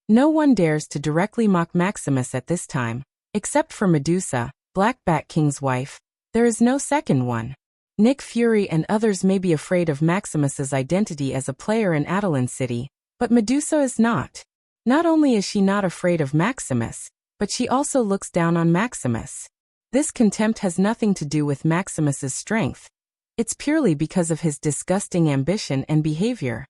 No one dares to directly mock Maximus at this time, except for Medusa, Black Bat King's wife. There is no second one. Nick Fury and others may be afraid of Maximus's identity as a player in Adelan City, but Medusa is not. Not only is she not afraid of Maximus, but she also looks down on Maximus. This contempt has nothing to do with Maximus's strength. It's purely because of his disgusting ambition and behavior.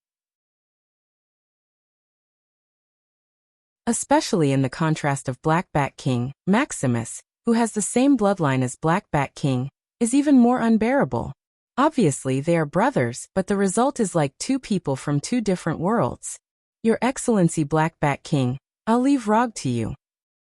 Especially in the contrast of Black Bat King, Maximus, who has the same bloodline as Black Bat King, is even more unbearable. Obviously they are brothers, but the result is like 2 people from 2 different worlds. "Your Excellency Black Bat King, I'll leave Rog to you."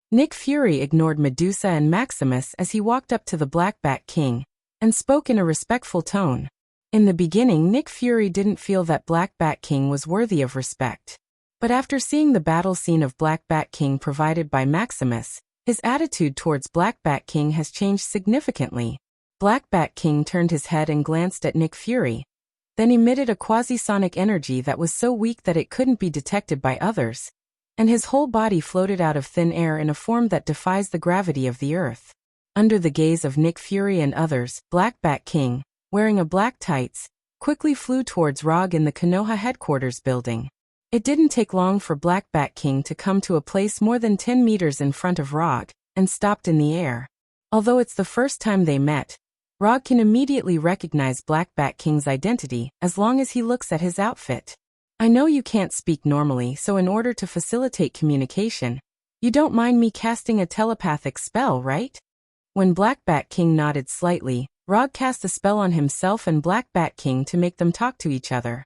Nick Fury ignored Medusa and Maximus as he walked up to the Black Bat King and spoke in a respectful tone. In the beginning, Nick Fury didn't feel that Black Bat King was worthy of respect. But after seeing the battle scene of Black Bat King provided by Maximus, his attitude towards Black Bat King has changed significantly. Black Bat King turned his head and glanced at Nick Fury, then emitted a quasi-sonic energy that was so weak that it couldn't be detected by others, and his whole body floated out of thin air in a form that defies the gravity of the earth. Under the gaze of Nick Fury and others, Black Bat King, wearing a black tights, quickly flew towards Rog in the Konoha headquarters building. It didn't take long for Black Bat King to come to a place more than 10 meters in front of Rog, and stopped in the air. Although it's the first time they met, Rog can immediately recognize Black Bat King's identity as long as he looks at his outfit. I know you can't speak normally, so in order to facilitate communication, you don't mind me casting a telepathic spell, right? When Black Bat King nodded slightly, Rog cast a spell on himself and Black Bat King to make them talk to each other.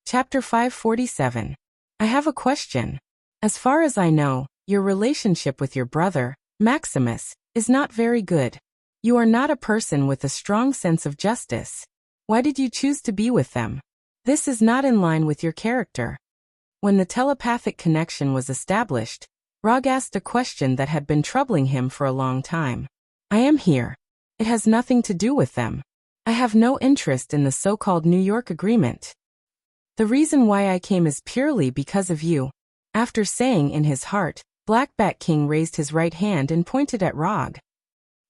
Chapter 547. I have a question. As far as I know, your relationship with your brother, Maximus, is not very good. You are not a person with a strong sense of justice. Why did you choose to be with them? This is not in line with your character. When the telepathic connection was established, Rog asked a question that had been troubling him for a long time. I am here. It has nothing to do with them. I have no interest in the so-called New York Agreement. The reason why I came is purely because of you. After saying in his heart, Black Bat King raised his right hand and pointed at Rog.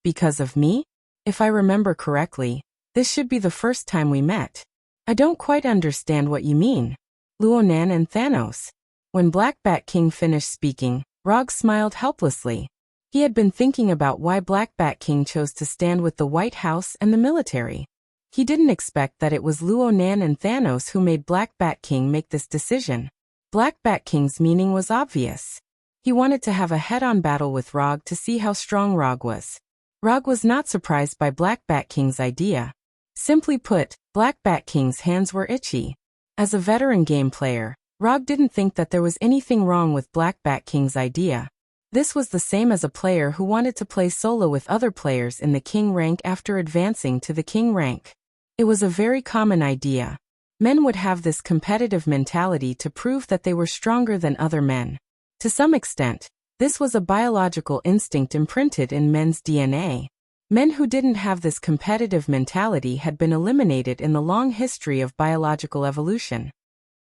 Because of me? If I remember correctly, this should be the first time we met. I don't quite understand what you mean. Luonan and Thanos. When Black Bat King finished speaking, Rog smiled helplessly. He had been thinking about why Black Bat King chose to stand with the White House and the military. He didn't expect that it was Luonan and Thanos who made Black Bat King make this decision. Black Bat King's meaning was obvious. He wanted to have a head-on battle with Rog to see how strong Rog was. Rog was not surprised by Black Bat King's idea. Simply put, Black Bat King's hands were itchy. As a veteran game player, Rog didn't think that there was anything wrong with Black Bat King's idea. This was the same as a player who wanted to play solo with other players in the king rank after advancing to the king rank. It was a very common idea. Men would have this competitive mentality to prove that they were stronger than other men. To some extent, this was a biological instinct imprinted in men's DNA. Men who didn't have this competitive mentality had been eliminated in the long history of biological evolution.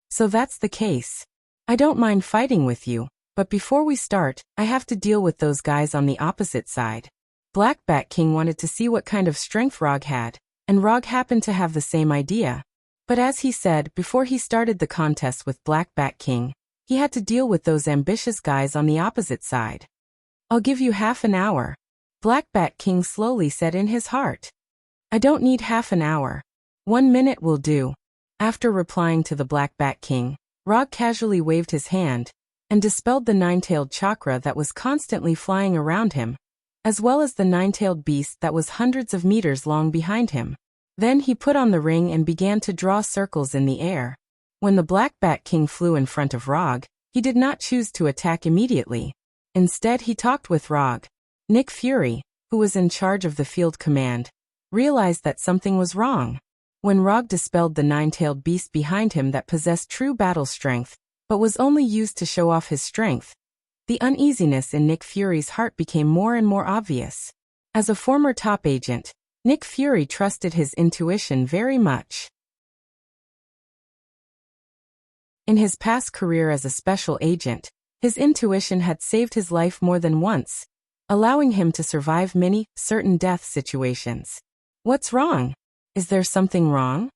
So that's the case. I don't mind fighting with you, but before we start, I have to deal with those guys on the opposite side. Black Bat King wanted to see what kind of strength Rog had, and Rog happened to have the same idea. But as he said before he started the contest with Black Bat King, he had to deal with those ambitious guys on the opposite side. I'll give you half an hour. Black Bat King slowly said in his heart. I don't need half an hour. 1 minute will do. After replying to the Black Bat King, Rog casually waved his hand and dispelled the nine-tailed chakra that was constantly flying around him, as well as the nine-tailed beast that was hundreds of meters long behind him. Then he put on the ring and began to draw circles in the air. When the Black Bat King flew in front of Rog, he did not choose to attack immediately. Instead, he talked with Rog. Nick Fury, who was in charge of the field command, realized that something was wrong. When Rog dispelled the nine-tailed beast behind him that possessed true battle strength, but was only used to show off his strength, the uneasiness in Nick Fury's heart became more and more obvious. As a former top agent, Nick Fury trusted his intuition very much. In his past career as a special agent, his intuition had saved his life more than once, allowing him to survive many, certain death situations. What's wrong? Is there something wrong?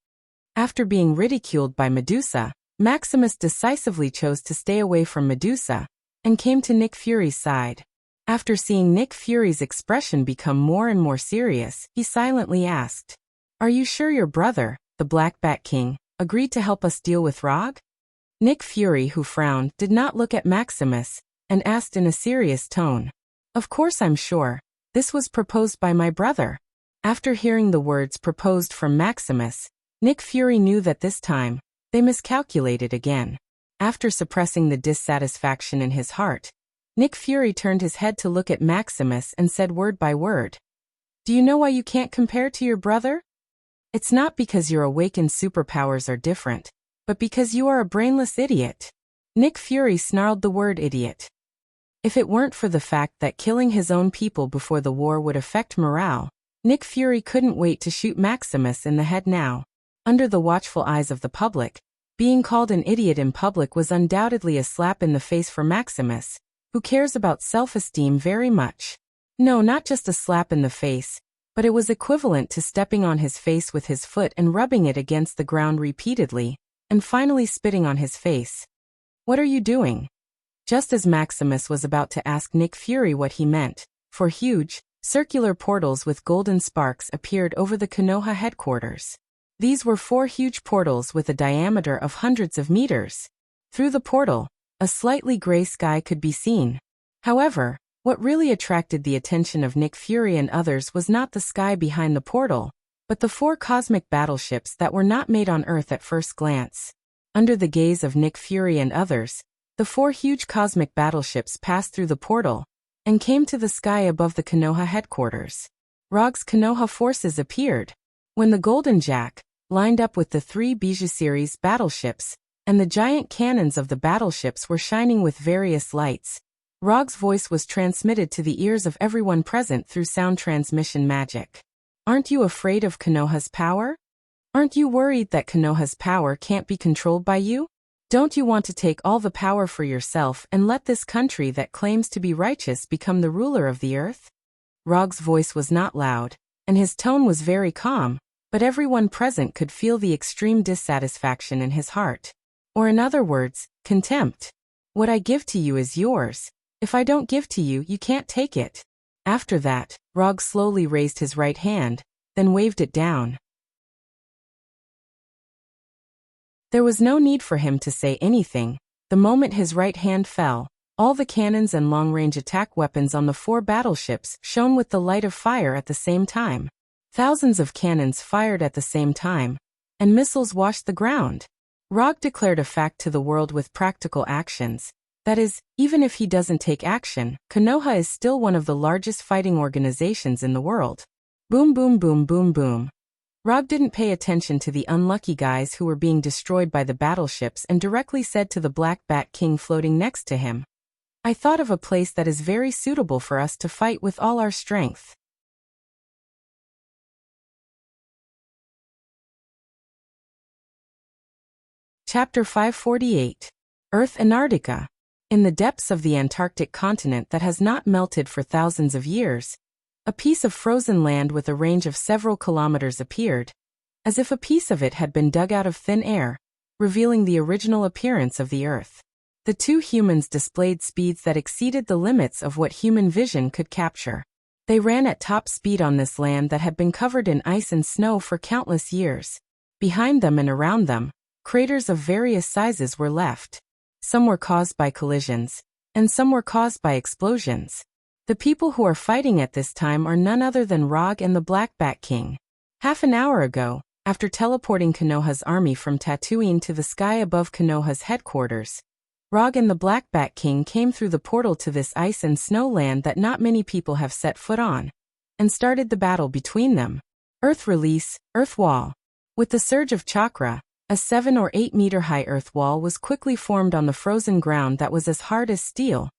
After being ridiculed by Medusa, Maximus decisively chose to stay away from Medusa, and came to Nick Fury's side. After seeing Nick Fury's expression become more and more serious, he silently asked, Are you sure your brother, the Black Bat King, agreed to help us deal with Rog? Nick Fury, who frowned, did not look at Maximus, and asked in a serious tone, Of course I'm sure. This was proposed by my brother. After hearing the words proposed from Maximus, Nick Fury knew that this time, they miscalculated again. After suppressing the dissatisfaction in his heart, Nick Fury turned his head to look at Maximus and said word by word, Do you know why you can't compare to your brother? It's not because your awakened superpowers are different, but because you are a brainless idiot. Nick Fury snarled the word idiot. If it weren't for the fact that killing his own people before the war would affect morale, Nick Fury couldn't wait to shoot Maximus in the head now. Under the watchful eyes of the public, being called an idiot in public was undoubtedly a slap in the face for Maximus, who cares about self-esteem very much. No, not just a slap in the face. but it was equivalent to stepping on his face with his foot and rubbing it against the ground repeatedly, and finally spitting on his face. "What are you doing?" Just as Maximus was about to ask Nick Fury what he meant, four huge, circular portals with golden sparks appeared over the Konoha headquarters. These were four huge portals with a diameter of hundreds of meters. Through the portal, a slightly gray sky could be seen. However, what really attracted the attention of Nick Fury and others was not the sky behind the portal, but the four cosmic battleships that were not made on Earth at first glance. Under the gaze of Nick Fury and others, the four huge cosmic battleships passed through the portal and came to the sky above the Konoha headquarters. Rog's Konoha forces appeared. When the Golden Jack lined up with the three Bijou series battleships, and the giant cannons of the battleships were shining with various lights, Rog's voice was transmitted to the ears of everyone present through sound transmission magic. "Aren't you afraid of Konoha's power? Aren't you worried that Konoha's power can't be controlled by you? Don't you want to take all the power for yourself and let this country that claims to be righteous become the ruler of the earth?" Rog's voice was not loud, and his tone was very calm, but everyone present could feel the extreme dissatisfaction in his heart. Or in other words, contempt. "What I give to you is yours. If I don't give to you, you can't take it." After that, Rog slowly raised his right hand, then waved it down. There was no need for him to say anything. The moment his right hand fell, all the cannons and long-range attack weapons on the four battleships shone with the light of fire at the same time. Thousands of cannons fired at the same time, and missiles washed the ground. Rog declared a fact to the world with practical actions. That is, even if he doesn't take action, Konoha is still one of the largest fighting organizations in the world. Boom boom boom boom boom. Rog didn't pay attention to the unlucky guys who were being destroyed by the battleships and directly said to the Black Bat King floating next to him, "I thought of a place that is very suitable for us to fight with all our strength." Chapter 548. Earth Antarctica. In the depths of the Antarctic continent that has not melted for thousands of years, a piece of frozen land with a range of several kilometers appeared, as if a piece of it had been dug out of thin air, revealing the original appearance of the Earth. The two humans displayed speeds that exceeded the limits of what human vision could capture. They ran at top speed on this land that had been covered in ice and snow for countless years. Behind them and around them, craters of various sizes were left. Some were caused by collisions, and some were caused by explosions. The people who are fighting at this time are none other than Rog and the Black Bat King. Half an hour ago, after teleporting Konoha's army from Tatooine to the sky above Konoha's headquarters, Rog and the Black Bat King came through the portal to this ice and snow land that not many people have set foot on, and started the battle between them. Earth release, earth wall. With the surge of chakra, a 7 or 8 meter high earth wall was quickly formed on the frozen ground that was as hard as steel,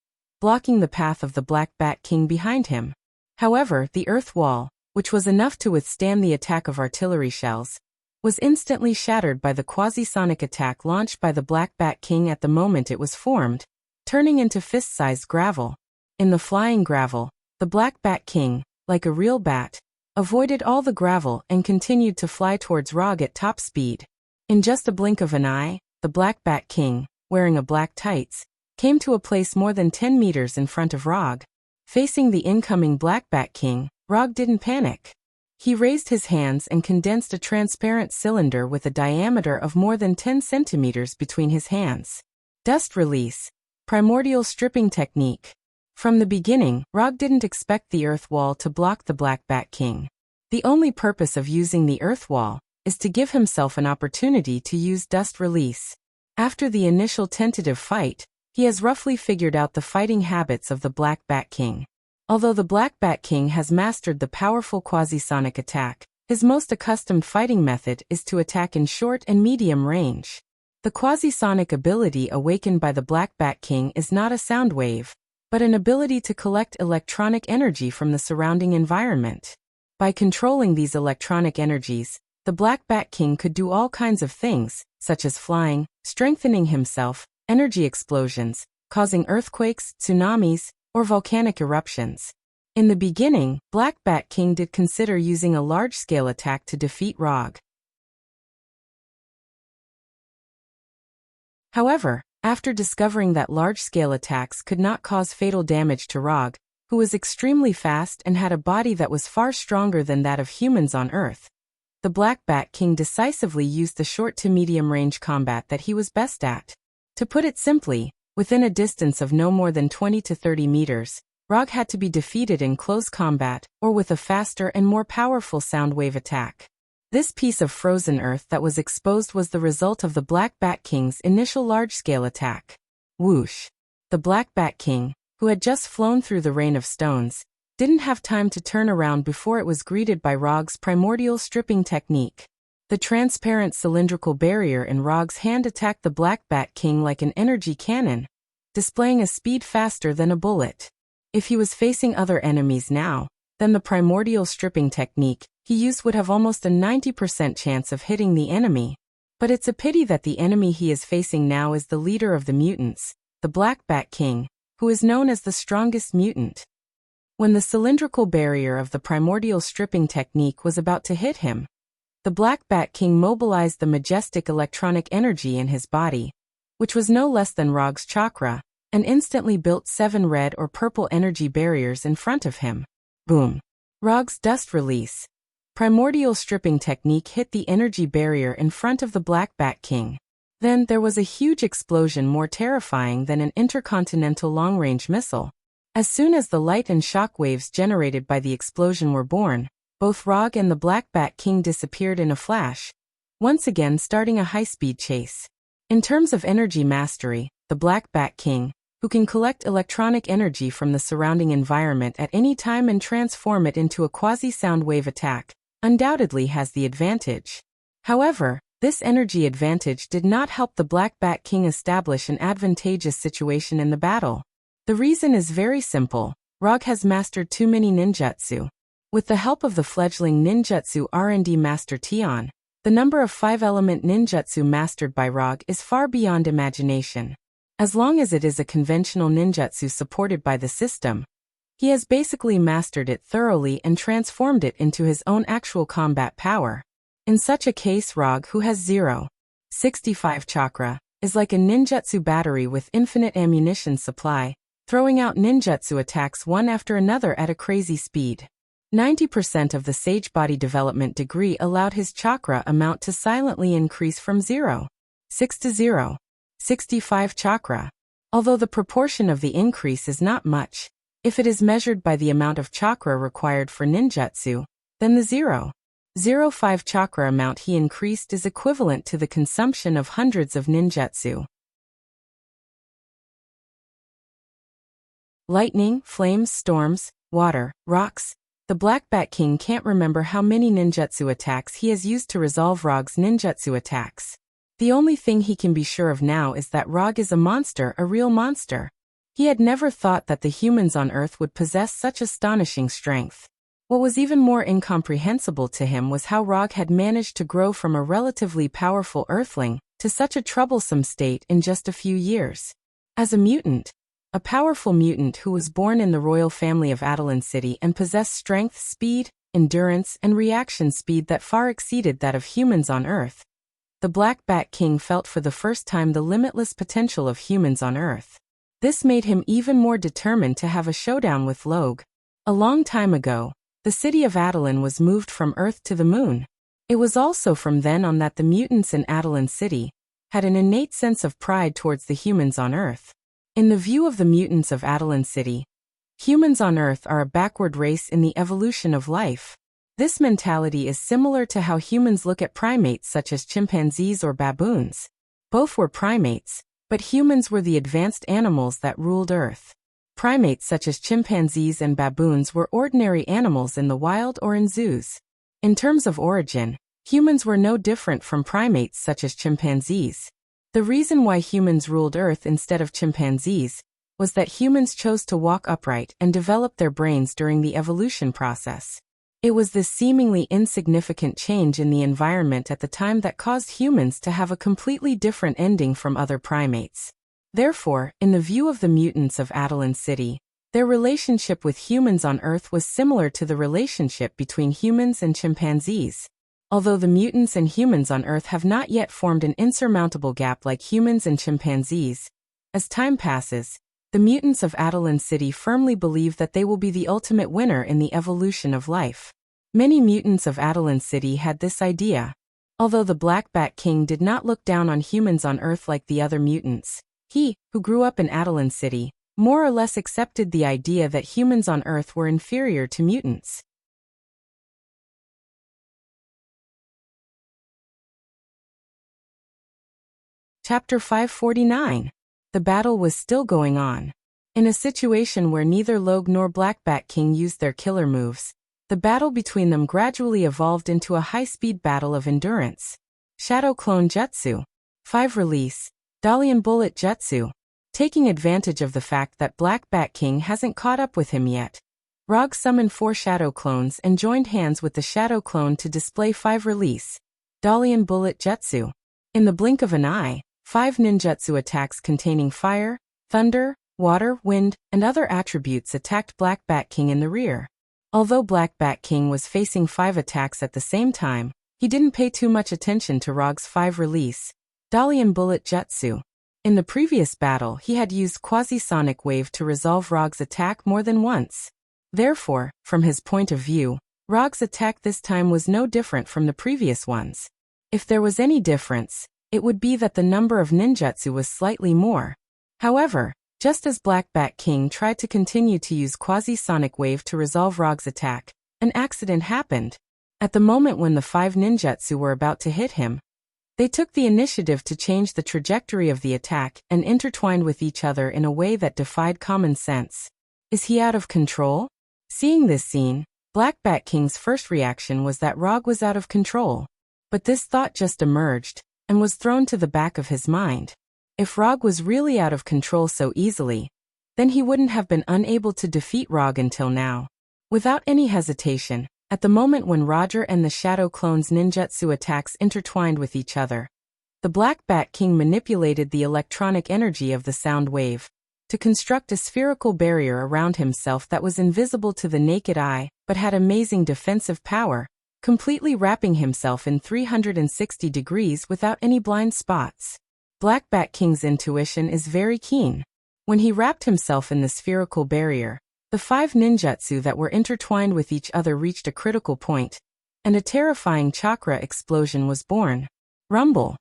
blocking the path of the Black Bat King behind him. However, the earth wall, which was enough to withstand the attack of artillery shells, was instantly shattered by the quasi-sonic attack launched by the Black Bat King at the moment it was formed, turning into fist-sized gravel. In the flying gravel, the Black Bat King, like a real bat, avoided all the gravel and continued to fly towards Rog at top speed. In just a blink of an eye, the Black Bat King, wearing a black tights, came to a place more than 10 meters in front of Rog. Facing the incoming Black Bat King, Rog didn't panic. He raised his hands and condensed a transparent cylinder with a diameter of more than 10 centimeters between his hands. Dust release. Primordial stripping technique. From the beginning, Rog didn't expect the earth wall to block the Black Bat King. The only purpose of using the earth wall is to give himself an opportunity to use dust release. After the initial tentative fight, he has roughly figured out the fighting habits of the Black Bat King. Although the Black Bat King has mastered the powerful quasi-sonic attack, his most accustomed fighting method is to attack in short and medium range. The quasi-sonic ability awakened by the Black Bat King is not a sound wave, but an ability to collect electronic energy from the surrounding environment. By controlling these electronic energies, the Black Bat King could do all kinds of things, such as flying, strengthening himself, energy explosions, causing earthquakes, tsunamis, or volcanic eruptions. In the beginning, Black Bat King did consider using a large-scale attack to defeat Rog. However, after discovering that large-scale attacks could not cause fatal damage to Rog, who was extremely fast and had a body that was far stronger than that of humans on Earth, the Black Bat King decisively used the short to medium-range combat that he was best at. To put it simply, within a distance of no more than 20 to 30 meters, Rog had to be defeated in close combat or with a faster and more powerful sound wave attack. This piece of frozen earth that was exposed was the result of the Black Bat King's initial large-scale attack. Whoosh! The Black Bat King, who had just flown through the rain of stones, didn't have time to turn around before it was greeted by Rog's primordial stripping technique. The transparent cylindrical barrier in Rog's hand attacked the Black Bat King like an energy cannon, displaying a speed faster than a bullet. If he was facing other enemies now, then the primordial stripping technique he used would have almost a 90% chance of hitting the enemy. But it's a pity that the enemy he is facing now is the leader of the mutants, the Black Bat King, who is known as the strongest mutant. When the cylindrical barrier of the primordial stripping technique was about to hit him, the Black Bat King mobilized the majestic electronic energy in his body, which was no less than Rog's chakra, and instantly built 7 red or purple energy barriers in front of him. Boom! Rog's dust release. Primordial stripping technique hit the energy barrier in front of the Black Bat King. Then there was a huge explosion more terrifying than an intercontinental long-range missile. As soon as the light and shock waves generated by the explosion were born, both Rog and the Black Bat King disappeared in a flash, once again starting a high-speed chase. In terms of energy mastery, the Black Bat King, who can collect electronic energy from the surrounding environment at any time and transform it into a quasi-sound wave attack, undoubtedly has the advantage. However, this energy advantage did not help the Black Bat King establish an advantageous situation in the battle. The reason is very simple. Rog has mastered too many ninjutsu. With the help of the fledgling ninjutsu R&D master Tion, the number of 5-element ninjutsu mastered by Rog is far beyond imagination. As long as it is a conventional ninjutsu supported by the system, he has basically mastered it thoroughly and transformed it into his own actual combat power. In such a case, Rog, who has 0.65 chakra, is like a ninjutsu battery with infinite ammunition supply, throwing out ninjutsu attacks one after another at a crazy speed. 90% of the Sage Body Development degree allowed his chakra amount to silently increase from 0.6 to 0.65 chakra. Although the proportion of the increase is not much, if it is measured by the amount of chakra required for ninjutsu, then the 0.05 chakra amount he increased is equivalent to the consumption of hundreds of ninjutsu. Lightning, flames, storms, water, rocks. The Black Bat King can't remember how many ninjutsu attacks he has used to resolve Rog's ninjutsu attacks. The only thing he can be sure of now is that Rog is a monster, a real monster. He had never thought that the humans on Earth would possess such astonishing strength. What was even more incomprehensible to him was how Rog had managed to grow from a relatively powerful Earthling to such a troublesome state in just a few years. As a mutant, a powerful mutant who was born in the royal family of Adelan City and possessed strength, speed, endurance, and reaction speed that far exceeded that of humans on Earth, the Black Bat King felt for the first time the limitless potential of humans on Earth. This made him even more determined to have a showdown with Log. A long time ago, the city of Adelan was moved from Earth to the moon. It was also from then on that the mutants in Adelan City had an innate sense of pride towards the humans on Earth. In the view of the mutants of Adelan City, humans on Earth are a backward race in the evolution of life. This mentality is similar to how humans look at primates such as chimpanzees or baboons. Both were primates, but humans were the advanced animals that ruled Earth. Primates such as chimpanzees and baboons were ordinary animals in the wild or in zoos. In terms of origin, humans were no different from primates such as chimpanzees. The reason why humans ruled Earth instead of chimpanzees was that humans chose to walk upright and develop their brains during the evolution process. It was this seemingly insignificant change in the environment at the time that caused humans to have a completely different ending from other primates. Therefore, in the view of the mutants of Adelan City, Their relationship with humans on Earth was similar to the relationship between humans and chimpanzees. Although the mutants and humans on Earth have not yet formed an insurmountable gap like humans and chimpanzees, as time passes, the mutants of Adeline City firmly believe that they will be the ultimate winner in the evolution of life. Many mutants of Adeline City had this idea. Although the Black Bat King did not look down on humans on Earth like the other mutants, he, who grew up in Adeline City, more or less accepted the idea that humans on Earth were inferior to mutants. Chapter 549. The battle was still going on. In a situation where neither Logue nor Black Bat King used their killer moves, the battle between them gradually evolved into a high-speed battle of endurance. Shadow Clone Jutsu. 5 Release. Dalian Bullet Jutsu. Taking advantage of the fact that Black Bat King hasn't caught up with him yet, Rog summoned 4 Shadow Clones and joined hands with the Shadow Clone to display 5 Release. Dalian Bullet Jutsu. In the blink of an eye, 5 ninjutsu attacks containing fire, thunder, water, wind, and other attributes attacked Black Bat King in the rear. Although Black Bat King was facing 5 attacks at the same time, he didn't pay too much attention to Rog's 5 Release. Dalian Bullet Jutsu. In the previous battle, he had used Quasi-Sonic Wave to resolve Rog's attack more than once. Therefore, from his point of view, Rog's attack this time was no different from the previous ones. If there was any difference, it would be that the number of ninjutsu was slightly more. However, just as Black Bat King tried to continue to use Quasi-Sonic Wave to resolve Rog's attack, an accident happened. At the moment when the 5 ninjutsu were about to hit him, they took the initiative to change the trajectory of the attack and intertwined with each other in a way that defied common sense. Is he out of control? Seeing this scene, Black Bat King's first reaction was that Rog was out of control. But this thought just emerged and was thrown to the back of his mind. If Rog was really out of control so easily, then he wouldn't have been unable to defeat Rog until now. Without any hesitation, at the moment when Roger and the Shadow Clone's ninjutsu attacks intertwined with each other, the Black Bat King manipulated the electronic energy of the sound wave to construct a spherical barrier around himself that was invisible to the naked eye but had amazing defensive power, completely wrapping himself in 360 degrees without any blind spots. Black Bat King's intuition is very keen. When he wrapped himself in the spherical barrier, the 5 ninjutsu that were intertwined with each other reached a critical point, and a terrifying chakra explosion was born. Rumble.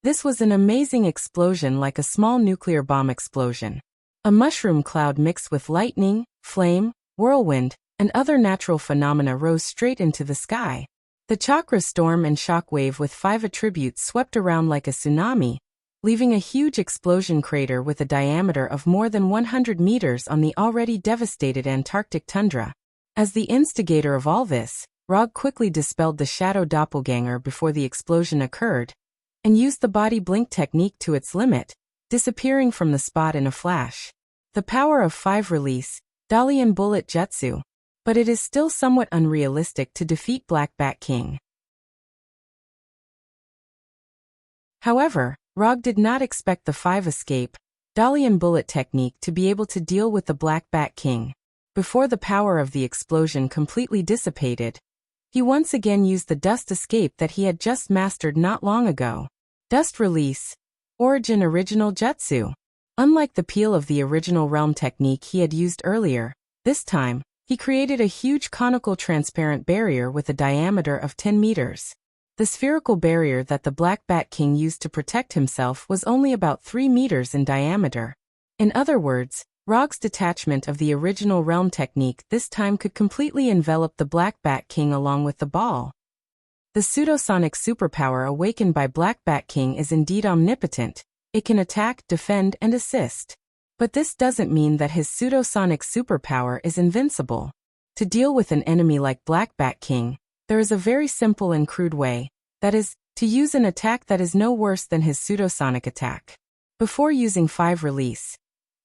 This was an amazing explosion like a small nuclear bomb explosion. A mushroom cloud mixed with lightning, flame, whirlwind, and other natural phenomena rose straight into the sky. The chakra storm and shockwave with 5 attributes swept around like a tsunami, leaving a huge explosion crater with a diameter of more than 100 meters on the already devastated Antarctic tundra. As the instigator of all this, Rog quickly dispelled the shadow doppelganger before the explosion occurred, and used the body blink technique to its limit, disappearing from the spot in a flash. The power of 5 Release, Dalian Bullet Jutsu. But it is still somewhat unrealistic to defeat Black Bat King. However, Rog did not expect the 5 escape, Dalian Bullet technique to be able to deal with the Black Bat King. Before the power of the explosion completely dissipated, he once again used the dust escape that he had just mastered not long ago. Dust Release. Origin Original Jutsu. Unlike the peel of the original realm technique he had used earlier, this time, he created a huge conical transparent barrier with a diameter of 10 meters. The spherical barrier that the Black Bat King used to protect himself was only about 3 meters in diameter. In other words, Rog's detachment of the original realm technique this time could completely envelop the Black Bat King along with the ball. The pseudosonic superpower awakened by Black Bat King is indeed omnipotent. It can attack, defend, and assist. But this doesn't mean that his pseudosonic superpower is invincible. To deal with an enemy like Black Bat King, there is a very simple and crude way, that is, to use an attack that is no worse than his pseudosonic attack. Before using 5 Release,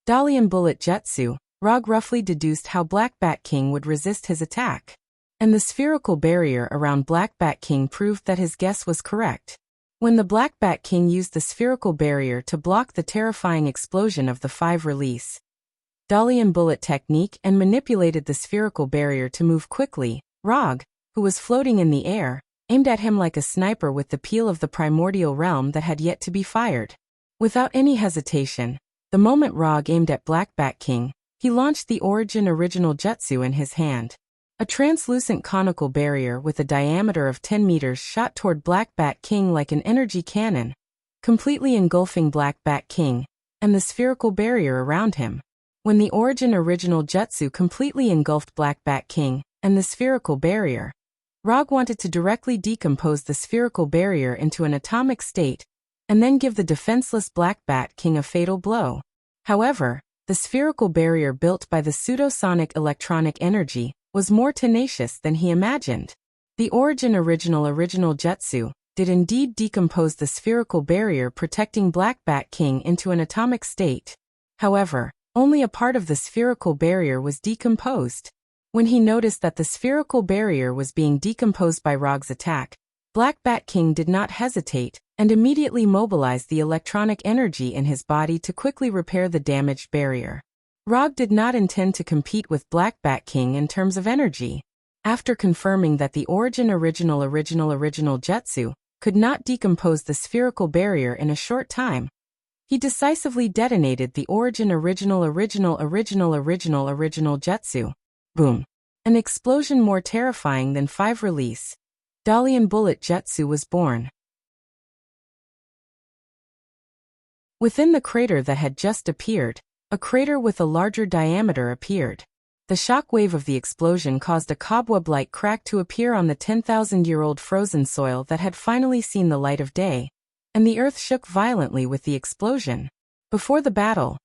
Dalian Bullet Jutsu, Rog roughly deduced how Black Bat King would resist his attack. And the spherical barrier around Black Bat King proved that his guess was correct. When the Black Bat King used the spherical barrier to block the terrifying explosion of the 5 Release, Dalian bullet technique and manipulated the spherical barrier to move quickly. Rog, who was floating in the air, aimed at him like a sniper with the peel of the primordial realm that had yet to be fired. Without any hesitation, the moment Rog aimed at Black Bat King, he launched the origin original jutsu in his hand. A translucent conical barrier with a diameter of 10 meters shot toward Black Bat King like an energy cannon, completely engulfing Black Bat King and the spherical barrier around him. When the origin original jutsu completely engulfed Black Bat King and the spherical barrier, Rog wanted to directly decompose the spherical barrier into an atomic state and then give the defenseless Black Bat King a fatal blow. However, the spherical barrier built by the pseudosonic electronic energy was more tenacious than he imagined. The origin original jutsu did indeed decompose the spherical barrier protecting Black Bat King into an atomic state. However, only a part of the spherical barrier was decomposed. When he noticed that the spherical barrier was being decomposed by Rog's attack, Black Bat King did not hesitate and immediately mobilized the electronic energy in his body to quickly repair the damaged barrier. Rog did not intend to compete with Black Bat King in terms of energy. After confirming that the origin original jutsu could not decompose the spherical barrier in a short time, he decisively detonated the origin original jutsu. Boom. An explosion more terrifying than 5 release. Dalian bullet jutsu was born. Within the crater that had just appeared, a crater with a larger diameter appeared. The shock wave of the explosion caused a cobweb-like crack to appear on the 10,000-year-old frozen soil that had finally seen the light of day, and the earth shook violently with the explosion. Before the battle,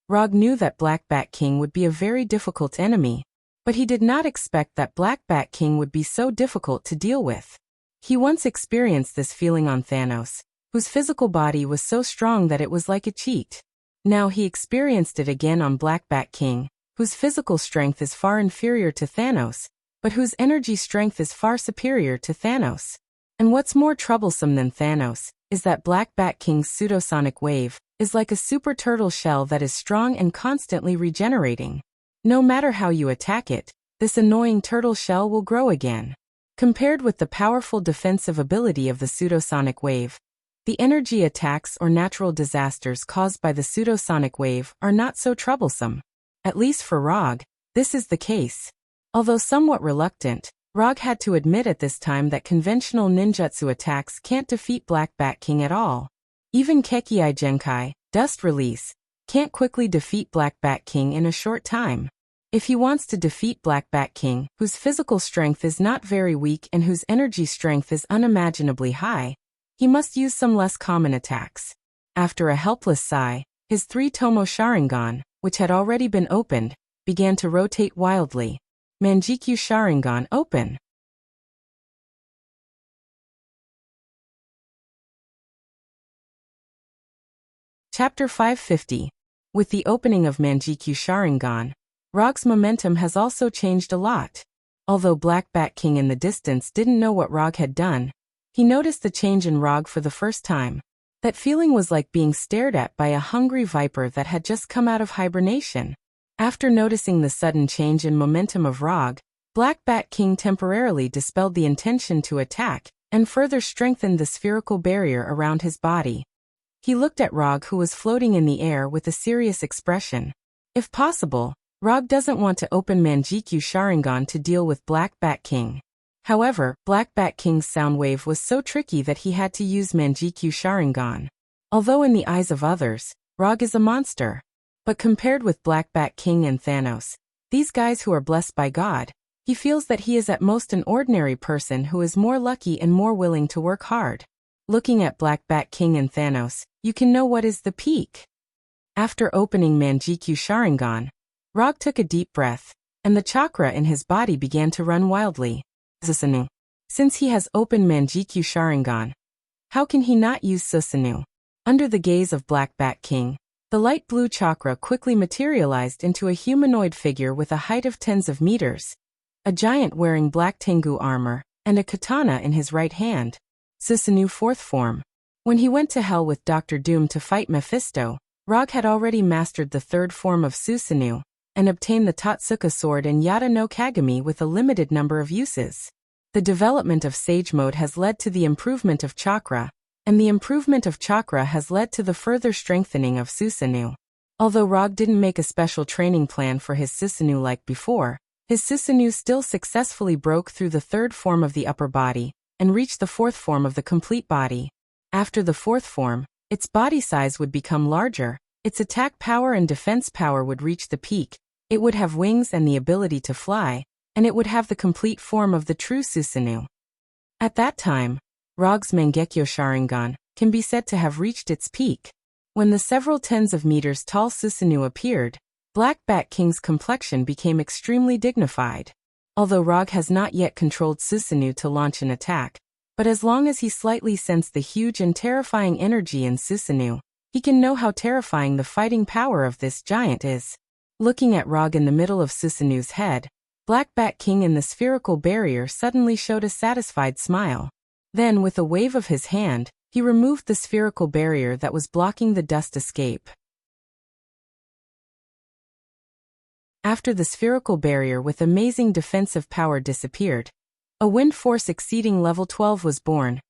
Rog knew that Black Bat King would be a very difficult enemy, but he did not expect that Black Bat King would be so difficult to deal with. He once experienced this feeling on Thanos, whose physical body was so strong that it was like a cheat. Now he experienced it again on Black Bat King, whose physical strength is far inferior to Thanos, but whose energy strength is far superior to Thanos. And what's more troublesome than Thanos is that Black Bat King's pseudosonic wave is like a super turtle shell that is strong and constantly regenerating. No matter how you attack it, this annoying turtle shell will grow again. Compared with the powerful defensive ability of the pseudosonic wave, the energy attacks or natural disasters caused by the pseudosonic wave are not so troublesome. At least for Rog, this is the case. Although somewhat reluctant, Rog had to admit at this time that conventional ninjutsu attacks can't defeat Black Bat King at all. Even Kekii Genkai, Dust Release, can't quickly defeat Black Bat King in a short time. If he wants to defeat Black Bat King, whose physical strength is not very weak and whose energy strength is unimaginably high, he must use some less common attacks. After a helpless sigh, his 3-tomo Sharingan, which had already been opened, began to rotate wildly. Manjikyu Sharingan open. Chapter 550. With the opening of Manjikyu Sharingan, Rog's momentum has also changed a lot. Although Black Bat King in the distance didn't know what Rog had done, he noticed the change in Rog for the first time. That feeling was like being stared at by a hungry viper that had just come out of hibernation. After noticing the sudden change in momentum of Rog, Black Bat King temporarily dispelled the intention to attack and further strengthened the spherical barrier around his body. He looked at Rog, who was floating in the air, with a serious expression. If possible, Rog doesn't want to open Manjikyu Sharingan to deal with Black Bat King. However, Black Bat King's sound wave was so tricky that he had to use Manjikyu Sharingan. Although in the eyes of others, Rog is a monster. But compared with Black Bat King and Thanos, these guys who are blessed by God, he feels that he is at most an ordinary person who is more lucky and more willing to work hard. Looking at Black Bat King and Thanos, you can know what is the peak. After opening Manjikyu Sharingan, Rog took a deep breath, and the chakra in his body began to run wildly. Susanoo. Since he has opened Manjikyu Sharingan, how can he not use Susanoo? Under the gaze of Black Bat King, the light blue chakra quickly materialized into a humanoid figure with a height of tens of meters, a giant wearing black Tengu armor, and a katana in his right hand. Susanoo fourth form. When he went to Hell with Dr. Doom to fight Mephisto, Rog had already mastered the third form of Susanoo, and obtain the Tatsuka sword and Yata no Kagami with a limited number of uses. The development of Sage Mode has led to the improvement of chakra, and the improvement of chakra has led to the further strengthening of Susanoo. Although Rog didn't make a special training plan for his Susanoo like before, his Susanoo still successfully broke through the third form of the upper body and reached the fourth form of the complete body. After the fourth form, its body size would become larger, its attack power and defense power would reach the peak, it would have wings and the ability to fly, and it would have the complete form of the true Susanoo. At that time, Rog's Mangekyo Sharingan can be said to have reached its peak. When the several tens of meters tall Susanoo appeared, Black Bat King's complexion became extremely dignified. Although Rog has not yet controlled Susanoo to launch an attack, but as long as he slightly sensed the huge and terrifying energy in Susanoo, he can know how terrifying the fighting power of this giant is. Looking at Rog in the middle of Susanoo's head, Black Bat King in the spherical barrier suddenly showed a satisfied smile. Then, with a wave of his hand, he removed the spherical barrier that was blocking the dust escape. After the spherical barrier with amazing defensive power disappeared, a wind force exceeding level 12 was born,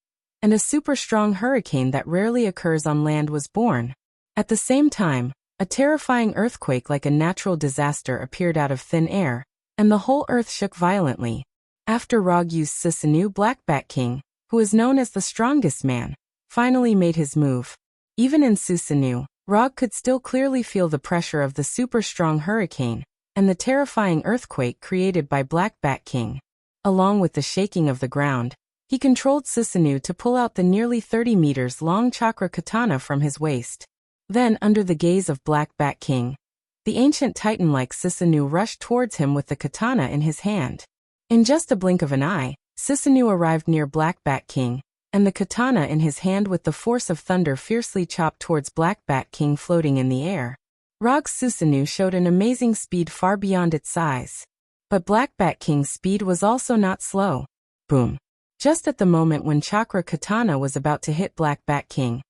and a super strong hurricane that rarely occurs on land was born. At the same time, a terrifying earthquake like a natural disaster appeared out of thin air, and the whole earth shook violently. After Rog used Susanoo, Black Bat King, who is known as the strongest man, finally made his move. Even in Susanoo, Rog could still clearly feel the pressure of the super strong hurricane and the terrifying earthquake created by Black Bat King. Along with the shaking of the ground, he controlled Susanoo to pull out the nearly 30 meters long chakra katana from his waist. Then, under the gaze of Black Bat King, the ancient titan-like Susanoo rushed towards him with the katana in his hand. In just a blink of an eye, Susanoo arrived near Black Bat King, and the katana in his hand with the force of thunder fiercely chopped towards Black Bat King floating in the air. Rog's Susanoo showed an amazing speed far beyond its size. But Black Bat King's speed was also not slow. Boom. Just at the moment when Chakra Katana was about to hit Black Bat King,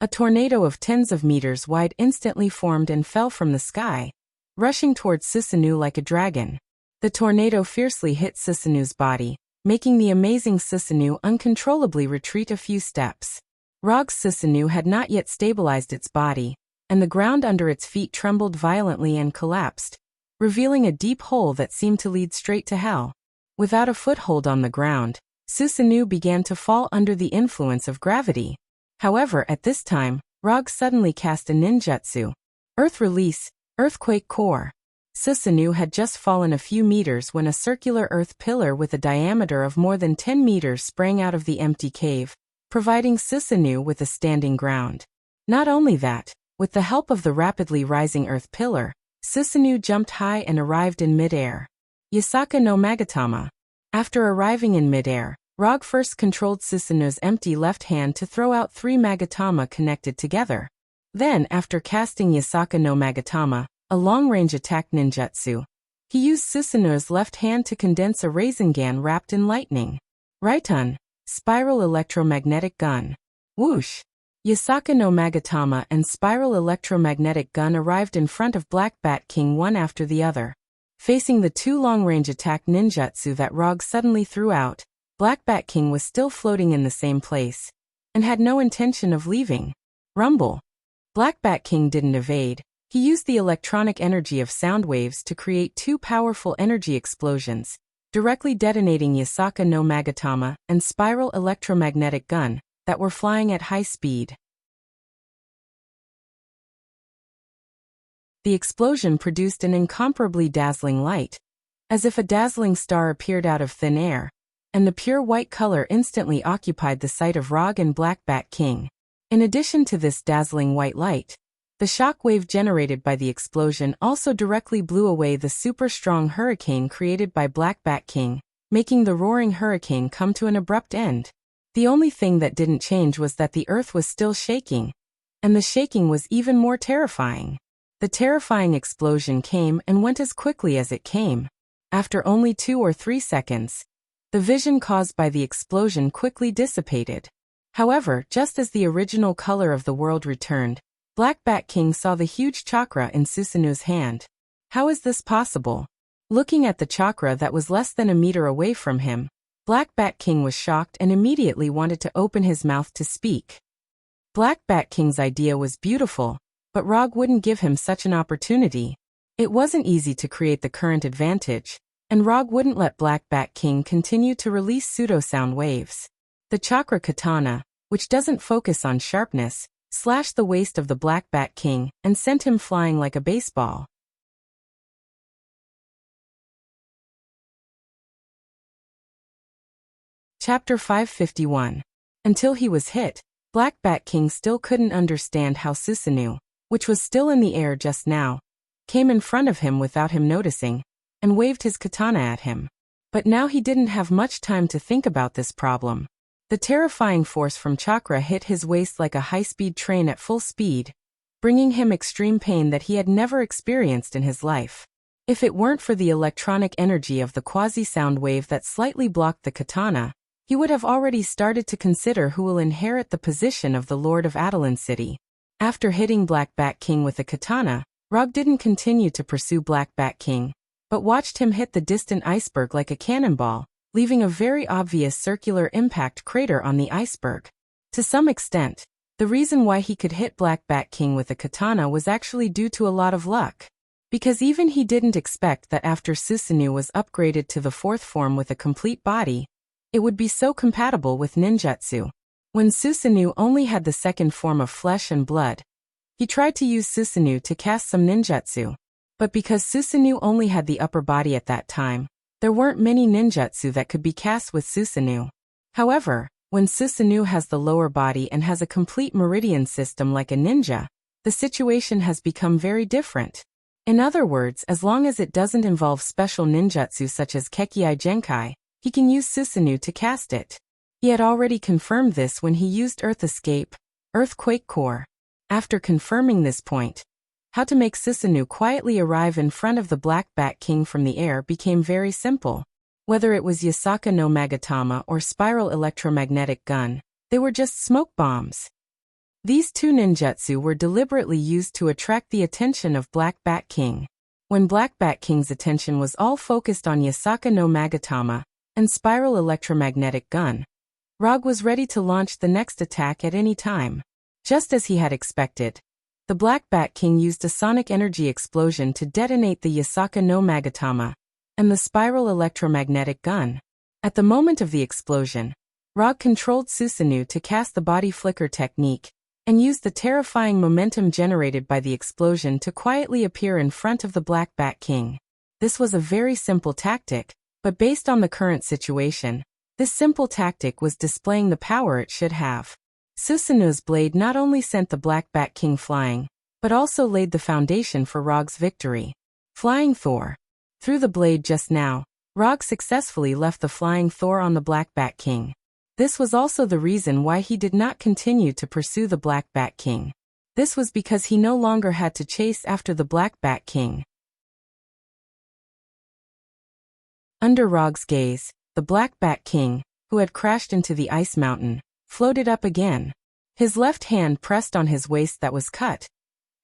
a tornado of tens of meters wide instantly formed and fell from the sky, rushing towards Susanoo like a dragon. The tornado fiercely hit Susanoo's body, making the amazing Susanoo uncontrollably retreat a few steps. Rog's Susanoo had not yet stabilized its body, and the ground under its feet trembled violently and collapsed, revealing a deep hole that seemed to lead straight to hell. Without a foothold on the ground, Susanoo began to fall under the influence of gravity. However, at this time, Rog suddenly cast a ninjutsu. Earth Release, Earthquake Core. Susanoo had just fallen a few meters when a circular earth pillar with a diameter of more than 10 meters sprang out of the empty cave, providing Susanoo with a standing ground. Not only that, with the help of the rapidly rising earth pillar, Susanoo jumped high and arrived in midair. Yasaka no Magatama. After arriving in midair, Rog first controlled Susanoo's empty left hand to throw out 3 Magatama connected together. Then, after casting Yasaka no Magatama, a long-range attack ninjutsu, he used Susanoo's left hand to condense a Rasengan wrapped in lightning. Raiton, Spiral Electromagnetic Gun. Whoosh! Yasaka no Magatama and Spiral Electromagnetic Gun arrived in front of Black Bat King one after the other. Facing the 2 long-range attack ninjutsu that Rog suddenly threw out, Black Bat King was still floating in the same place, and had no intention of leaving. Rumble. Black Bat King didn't evade. He used the electronic energy of sound waves to create 2 powerful energy explosions, directly detonating Yasaka no Magatama and Spiral Electromagnetic Gun, that were flying at high speed. The explosion produced an incomparably dazzling light, as if a dazzling star appeared out of thin air, and the pure white color instantly occupied the sight of Rog and Black Bat King. In addition to this dazzling white light, the shock wave generated by the explosion also directly blew away the super strong hurricane created by Black Bat King, making the roaring hurricane come to an abrupt end. The only thing that didn't change was that the earth was still shaking, and the shaking was even more terrifying. The terrifying explosion came and went as quickly as it came. After only 2 or 3 seconds, the vision caused by the explosion quickly dissipated. However, just as the original color of the world returned, Black Bat King saw the huge chakra in Susanoo's hand. How is this possible? Looking at the chakra that was less than a meter away from him, Black Bat King was shocked and immediately wanted to open his mouth to speak. Black Bat King's idea was beautiful, but Rog wouldn't give him such an opportunity. It wasn't easy to create the current advantage, and Rog wouldn't let Black Bat King continue to release pseudo-sound waves. The chakra katana, which doesn't focus on sharpness, slashed the waist of the Black Bat King and sent him flying like a baseball. Chapter 551. Until he was hit, Black Bat King still couldn't understand how Susanoo, which was still in the air just now, came in front of him without him noticing, and waved his katana at him. But now he didn't have much time to think about this problem. The terrifying force from chakra hit his waist like a high-speed train at full speed, bringing him extreme pain that he had never experienced in his life. If it weren't for the electronic energy of the quasi-sound wave that slightly blocked the katana, he would have already started to consider who will inherit the position of the Lord of Adeline City. After hitting Black Bat King with a katana, Rog didn't continue to pursue Black Bat King, but watched him hit the distant iceberg like a cannonball, leaving a very obvious circular impact crater on the iceberg. To some extent, the reason why he could hit Black Bat King with a katana was actually due to a lot of luck. Because even he didn't expect that after Susanoo was upgraded to the fourth form with a complete body, it would be so compatible with ninjutsu. When Susanoo only had the second form of flesh and blood, he tried to use Susanoo to cast some ninjutsu. But because Susanoo only had the upper body at that time, there weren't many ninjutsu that could be cast with Susanoo. However, when Susanoo has the lower body and has a complete meridian system like a ninja, the situation has become very different. In other words, as long as it doesn't involve special ninjutsu such as Kekkei Genkai, he can use Susanoo to cast it. He had already confirmed this when he used Earth Escape, Earthquake Core. After confirming this point, how to make Susanoo quietly arrive in front of the Black Bat King from the air became very simple. Whether it was Yasaka no Magatama or Spiral Electromagnetic Gun, they were just smoke bombs. These two ninjutsu were deliberately used to attract the attention of Black Bat King. When Black Bat King's attention was all focused on Yasaka no Magatama and Spiral Electromagnetic Gun, Rog was ready to launch the next attack at any time. Just as he had expected, the Black Bat King used a sonic energy explosion to detonate the Yasaka no Magatama and the Spiral Electromagnetic Gun. At the moment of the explosion, Rog controlled Susanoo to cast the body flicker technique and used the terrifying momentum generated by the explosion to quietly appear in front of the Black Bat King. This was a very simple tactic, but based on the current situation, this simple tactic was displaying the power it should have. Susanoo's blade not only sent the Black Bat King flying, but also laid the foundation for Rog's victory. Flying Thor. Through the blade just now, Rog successfully left the Flying Thor on the Black Bat King. This was also the reason why he did not continue to pursue the Black Bat King. This was because he no longer had to chase after the Black Bat King. Under Rog's gaze, the Black Bat King, who had crashed into the ice mountain, floated up again. His left hand pressed on his waist that was cut,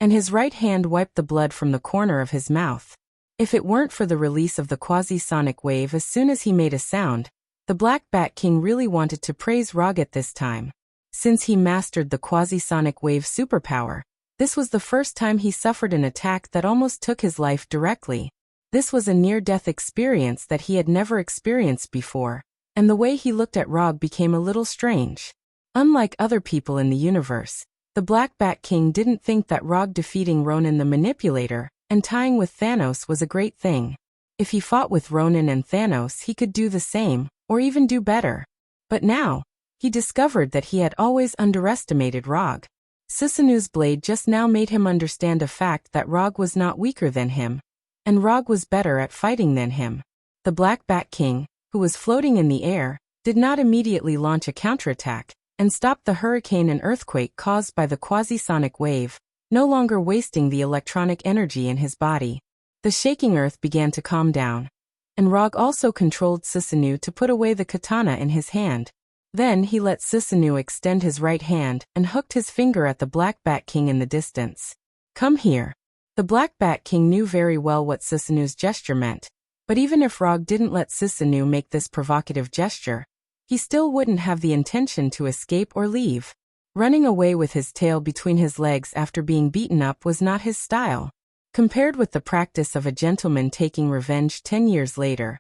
and his right hand wiped the blood from the corner of his mouth. If it weren't for the release of the quasi-sonic wave as soon as he made a sound, the Black Bat King really wanted to praise Rog at this time. Since he mastered the quasi-sonic wave superpower, this was the first time he suffered an attack that almost took his life directly. This was a near-death experience that he had never experienced before, and the way he looked at Rog became a little strange. Unlike other people in the universe, the Black Bat King didn't think that Rog defeating Ronin the Manipulator and tying with Thanos was a great thing. If he fought with Ronin and Thanos, he could do the same, or even do better. But now, he discovered that he had always underestimated Rog. Susanoo's blade just now made him understand a fact that Rog was not weaker than him, and Rog was better at fighting than him. The Black Bat King, who was floating in the air, did not immediately launch a counterattack and stop the hurricane and earthquake caused by the quasi-sonic wave, no longer wasting the electronic energy in his body. The shaking earth began to calm down, and Rog also controlled Susanoo to put away the katana in his hand. Then he let Susanoo extend his right hand and hooked his finger at the Black Bat King in the distance. "Come here." The Black Bat King knew very well what Susanu's gesture meant, but even if Rog didn't let Susanu make this provocative gesture, he still wouldn't have the intention to escape or leave. Running away with his tail between his legs after being beaten up was not his style. Compared with the practice of a gentleman taking revenge 10 years later,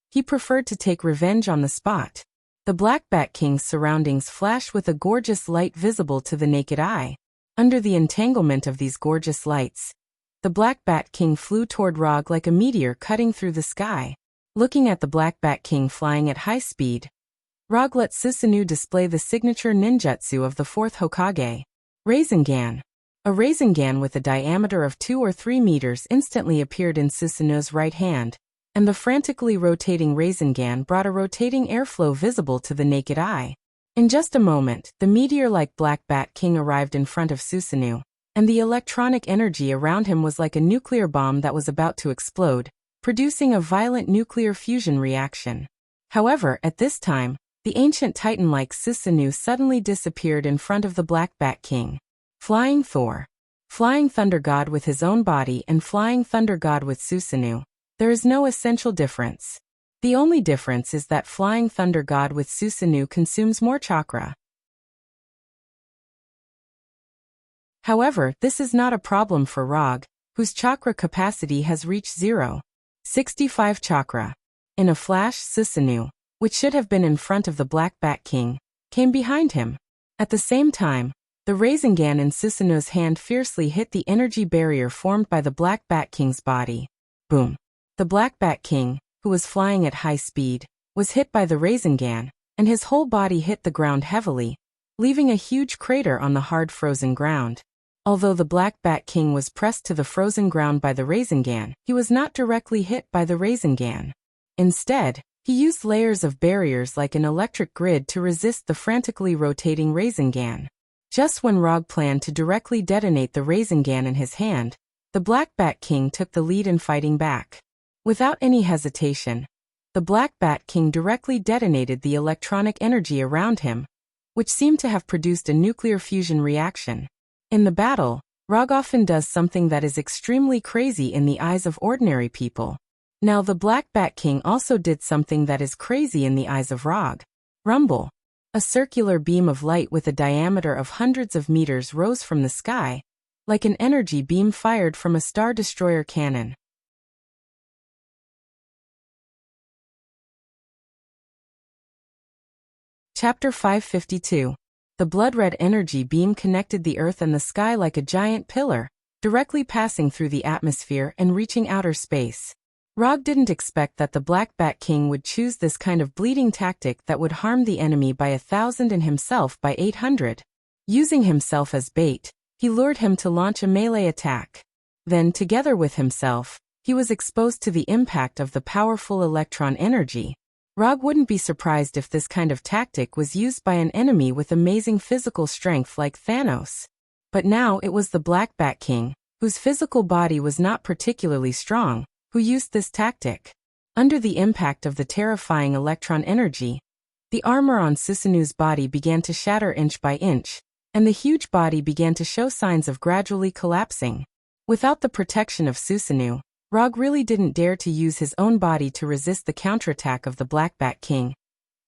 he preferred to take revenge on the spot. The Black Bat King's surroundings flashed with a gorgeous light visible to the naked eye. Under the entanglement of these gorgeous lights, the Black Bat King flew toward Rog like a meteor cutting through the sky. Looking at the Black Bat King flying at high speed, Rog let Susanu display the signature ninjutsu of the fourth Hokage, Rasengan. A Rasengan with a diameter of 2 or 3 meters instantly appeared in Susanu's right hand, and the frantically rotating Rasengan brought a rotating airflow visible to the naked eye. In just a moment, the meteor-like Black Bat King arrived in front of Susanu, and the electronic energy around him was like a nuclear bomb that was about to explode, producing a violent nuclear fusion reaction. However, at this time, the ancient titan-like Susanu suddenly disappeared in front of the Black Bat King. Flying Thor. Flying Thunder God with his own body and Flying Thunder God with Susanu. There is no essential difference. The only difference is that Flying Thunder God with Susanu consumes more chakra. However, this is not a problem for Rog, whose chakra capacity has reached 0.65 chakra. In a flash, Susanu, which should have been in front of the Black Bat King, came behind him. At the same time, the Rasengan in Susanu's hand fiercely hit the energy barrier formed by the Black Bat King's body. Boom! The Black Bat King, who was flying at high speed, was hit by the Rasengan, and his whole body hit the ground heavily, leaving a huge crater on the hard frozen ground. Although the Black Bat King was pressed to the frozen ground by the Rasengan, he was not directly hit by the Rasengan. Instead, he used layers of barriers like an electric grid to resist the frantically rotating Rasengan. Just when Rog planned to directly detonate the Rasengan in his hand, the Black Bat King took the lead in fighting back. Without any hesitation, the Black Bat King directly detonated the electronic energy around him, which seemed to have produced a nuclear fusion reaction. In the battle, Rog often does something that is extremely crazy in the eyes of ordinary people. Now the Black Bat King also did something that is crazy in the eyes of Rog. Rumble. A circular beam of light with a diameter of hundreds of meters rose from the sky, like an energy beam fired from a Star Destroyer cannon. Chapter 552. The blood-red energy beam connected the earth and the sky like a giant pillar, directly passing through the atmosphere and reaching outer space. Rog didn't expect that the Black Bat King would choose this kind of bleeding tactic that would harm the enemy by 1,000 and himself by 800. Using himself as bait, he lured him to launch a melee attack. Then, together with himself, he was exposed to the impact of the powerful electron energy. Rog wouldn't be surprised if this kind of tactic was used by an enemy with amazing physical strength like Thanos. But now it was the Black Bat King, whose physical body was not particularly strong, who used this tactic. Under the impact of the terrifying electron energy, the armor on Susanu's body began to shatter inch by inch, and the huge body began to show signs of gradually collapsing. Without the protection of Susanu, Rog really didn't dare to use his own body to resist the counterattack of the Black Bat King,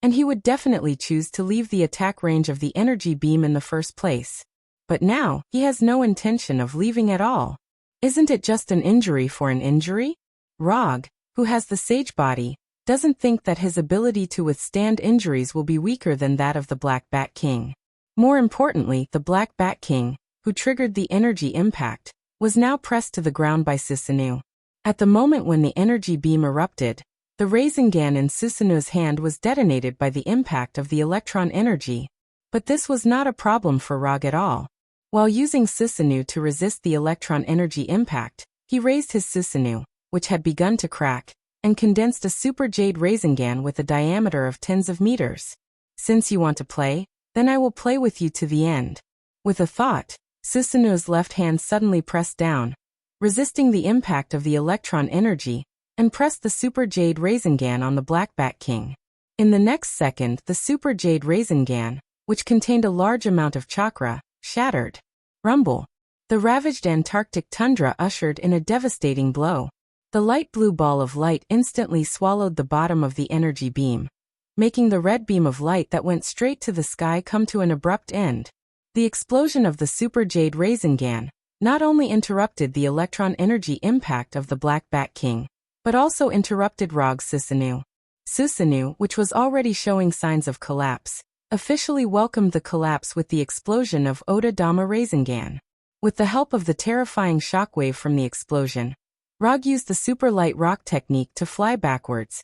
and he would definitely choose to leave the attack range of the energy beam in the first place. But now, he has no intention of leaving at all. Isn't it just an injury for an injury? Rog, who has the sage body, doesn't think that his ability to withstand injuries will be weaker than that of the Black Bat King. More importantly, the Black Bat King, who triggered the energy impact, was now pressed to the ground by Susanu. At the moment when the energy beam erupted, the Rasengan in Susanu's hand was detonated by the impact of the electron energy. But this was not a problem for Rog at all. While using Susanu to resist the electron energy impact, he raised his Susanu, which had begun to crack, and condensed a super jade Rasengan with a diameter of tens of meters. Since you want to play, then I will play with you to the end. With a thought, Susanu's left hand suddenly pressed down, resisting the impact of the electron energy, and pressed the super jade Rasengan on the Black Bat King. In the next second, the super jade Rasengan, which contained a large amount of chakra, shattered. Rumble. The ravaged Antarctic tundra ushered in a devastating blow. The light blue ball of light instantly swallowed the bottom of the energy beam, making the red beam of light that went straight to the sky come to an abrupt end. The explosion of the super jade Rasengan not only interrupted the electron energy impact of the Black Bat King, but also interrupted Rog's Susanoo. Susanoo, which was already showing signs of collapse, officially welcomed the collapse with the explosion of Oda Dama Rasengan. With the help of the terrifying shockwave from the explosion, Rog used the super light rock technique to fly backwards,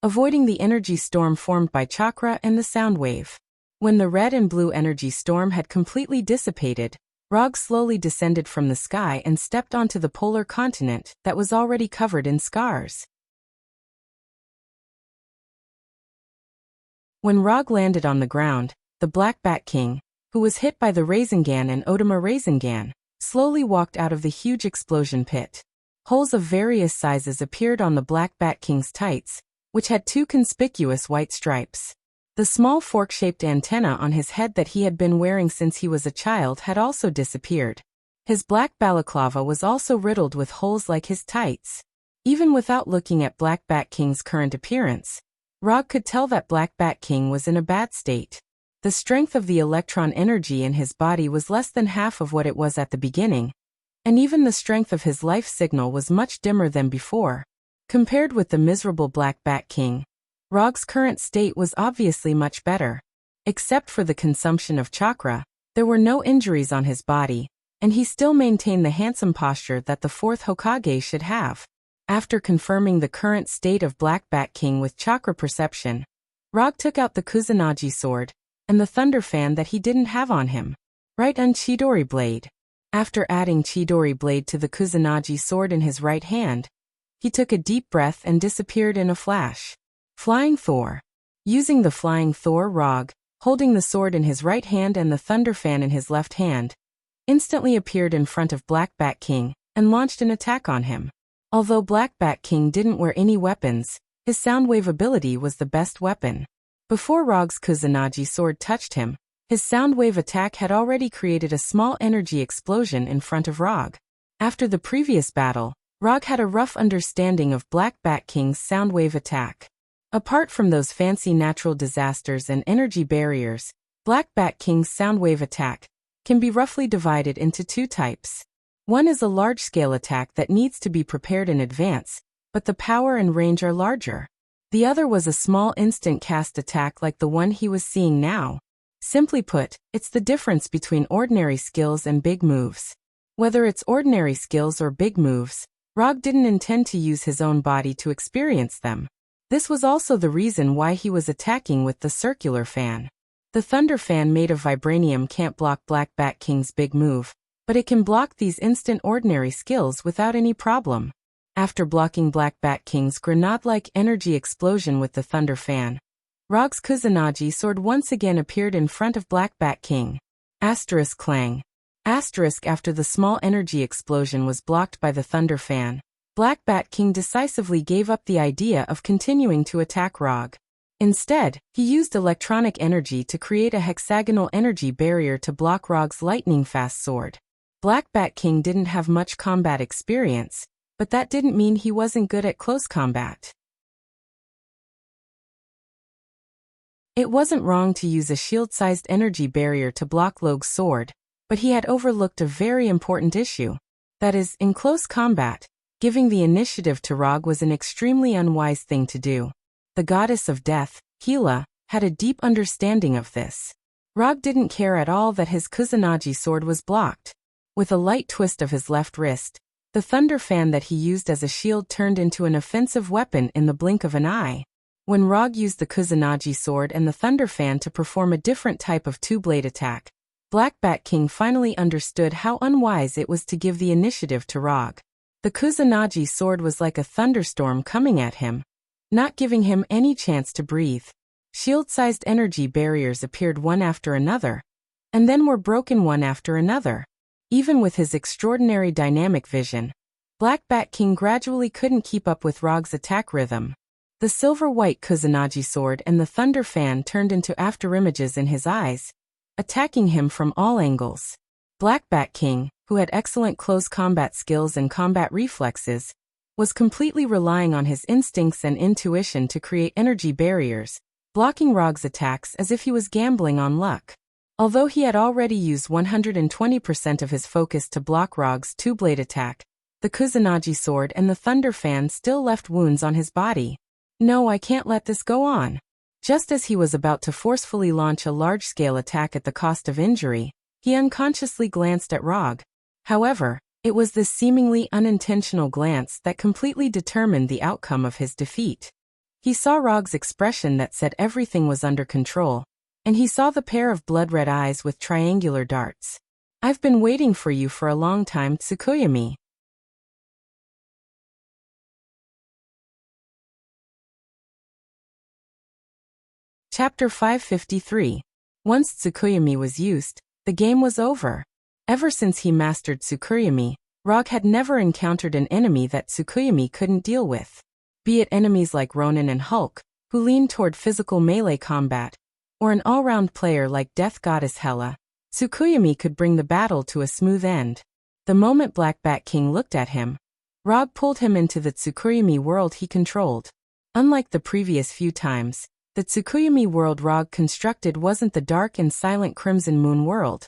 avoiding the energy storm formed by chakra and the sound wave. When the red and blue energy storm had completely dissipated, Rog slowly descended from the sky and stepped onto the polar continent that was already covered in scars. When Rog landed on the ground, the Black Bat King, who was hit by the Rasengan and Odama Rasengan, slowly walked out of the huge explosion pit. Holes of various sizes appeared on the Black Bat King's tights, which had two conspicuous white stripes. The small fork-shaped antenna on his head that he had been wearing since he was a child had also disappeared. His black balaclava was also riddled with holes like his tights. Even without looking at Black Bat King's current appearance, Rog could tell that Black Bat King was in a bad state. The strength of the electron energy in his body was less than half of what it was at the beginning, and even the strength of his life signal was much dimmer than before. Compared with the miserable Black Bat King, Rog's current state was obviously much better. Except for the consumption of chakra, there were no injuries on his body, and he still maintained the handsome posture that the fourth Hokage should have. After confirming the current state of Black Bat King with chakra perception, Rog took out the Kusanagi sword and the thunder fan that he didn't have on him. Right on Chidori blade. After adding Chidori blade to the Kusanagi sword in his right hand, he took a deep breath and disappeared in a flash. Flying Thor. Using the Flying Thor, Rog, holding the sword in his right hand and the thunder fan in his left hand, instantly appeared in front of Black Bat King and launched an attack on him. Although Black Bat King didn't wear any weapons, his soundwave ability was the best weapon. Before Rog's Kusanagi sword touched him, his soundwave attack had already created a small energy explosion in front of Rog. After the previous battle, Rog had a rough understanding of Black Bat King's soundwave attack. Apart from those fancy natural disasters and energy barriers, Black Bat King's soundwave attack can be roughly divided into two types. One is a large-scale attack that needs to be prepared in advance, but the power and range are larger. The other was a small instant cast attack like the one he was seeing now. Simply put, it's the difference between ordinary skills and big moves. Whether it's ordinary skills or big moves, Rog didn't intend to use his own body to experience them. This was also the reason why he was attacking with the circular fan. The thunder fan made of vibranium can't block Black Bat King's big move, but it can block these instant ordinary skills without any problem. After blocking Black Bat King's grenade-like energy explosion with the thunder fan, Rog's Kusanagi sword once again appeared in front of Black Bat King. Asterisk clang. Asterisk after the small energy explosion was blocked by the thunder fan, Black Bat King decisively gave up the idea of continuing to attack Rog. Instead, he used electronic energy to create a hexagonal energy barrier to block Rog's lightning-fast sword. Black Bat King didn't have much combat experience, but that didn't mean he wasn't good at close combat. It wasn't wrong to use a shield-sized energy barrier to block Log's sword, but he had overlooked a very important issue. That is, in close combat, giving the initiative to Rog was an extremely unwise thing to do. The goddess of death, Hela, had a deep understanding of this. Rog didn't care at all that his Kusanagi sword was blocked. With a light twist of his left wrist, the thunder fan that he used as a shield turned into an offensive weapon in the blink of an eye. When Rog used the Kusanagi sword and the thunder fan to perform a different type of two-blade attack, Black Bat King finally understood how unwise it was to give the initiative to Rog. The Kusanagi sword was like a thunderstorm coming at him, not giving him any chance to breathe. Shield-sized energy barriers appeared one after another, and then were broken one after another. Even with his extraordinary dynamic vision, Black Bat King gradually couldn't keep up with Rog's attack rhythm. The silver-white Kusanagi sword and the thunder fan turned into afterimages in his eyes, attacking him from all angles. Black Bat King, who who had excellent close combat skills and combat reflexes, was completely relying on his instincts and intuition to create energy barriers, blocking Rog's attacks as if he was gambling on luck. Although he had already used 120% of his focus to block Rog's two-blade attack, the Kusanagi sword and the Thunder Fan still left wounds on his body. No, I can't let this go on. Just as he was about to forcefully launch a large-scale attack at the cost of injury, he unconsciously glanced at Rog. However, it was this seemingly unintentional glance that completely determined the outcome of his defeat. He saw Rog's expression that said everything was under control, and he saw the pair of blood-red eyes with triangular darts. I've been waiting for you for a long time, Tsukuyomi. Chapter 553. Once Tsukuyomi was used, the game was over. Ever since he mastered Tsukuyomi, Rog had never encountered an enemy that Tsukuyomi couldn't deal with. Be it enemies like Ronin and Hulk, who leaned toward physical melee combat, or an all-round player like Death Goddess Hela, Tsukuyomi could bring the battle to a smooth end. The moment Black Bat King looked at him, Rog pulled him into the Tsukuyomi world he controlled. Unlike the previous few times, the Tsukuyomi world Rog constructed wasn't the dark and silent Crimson Moon world,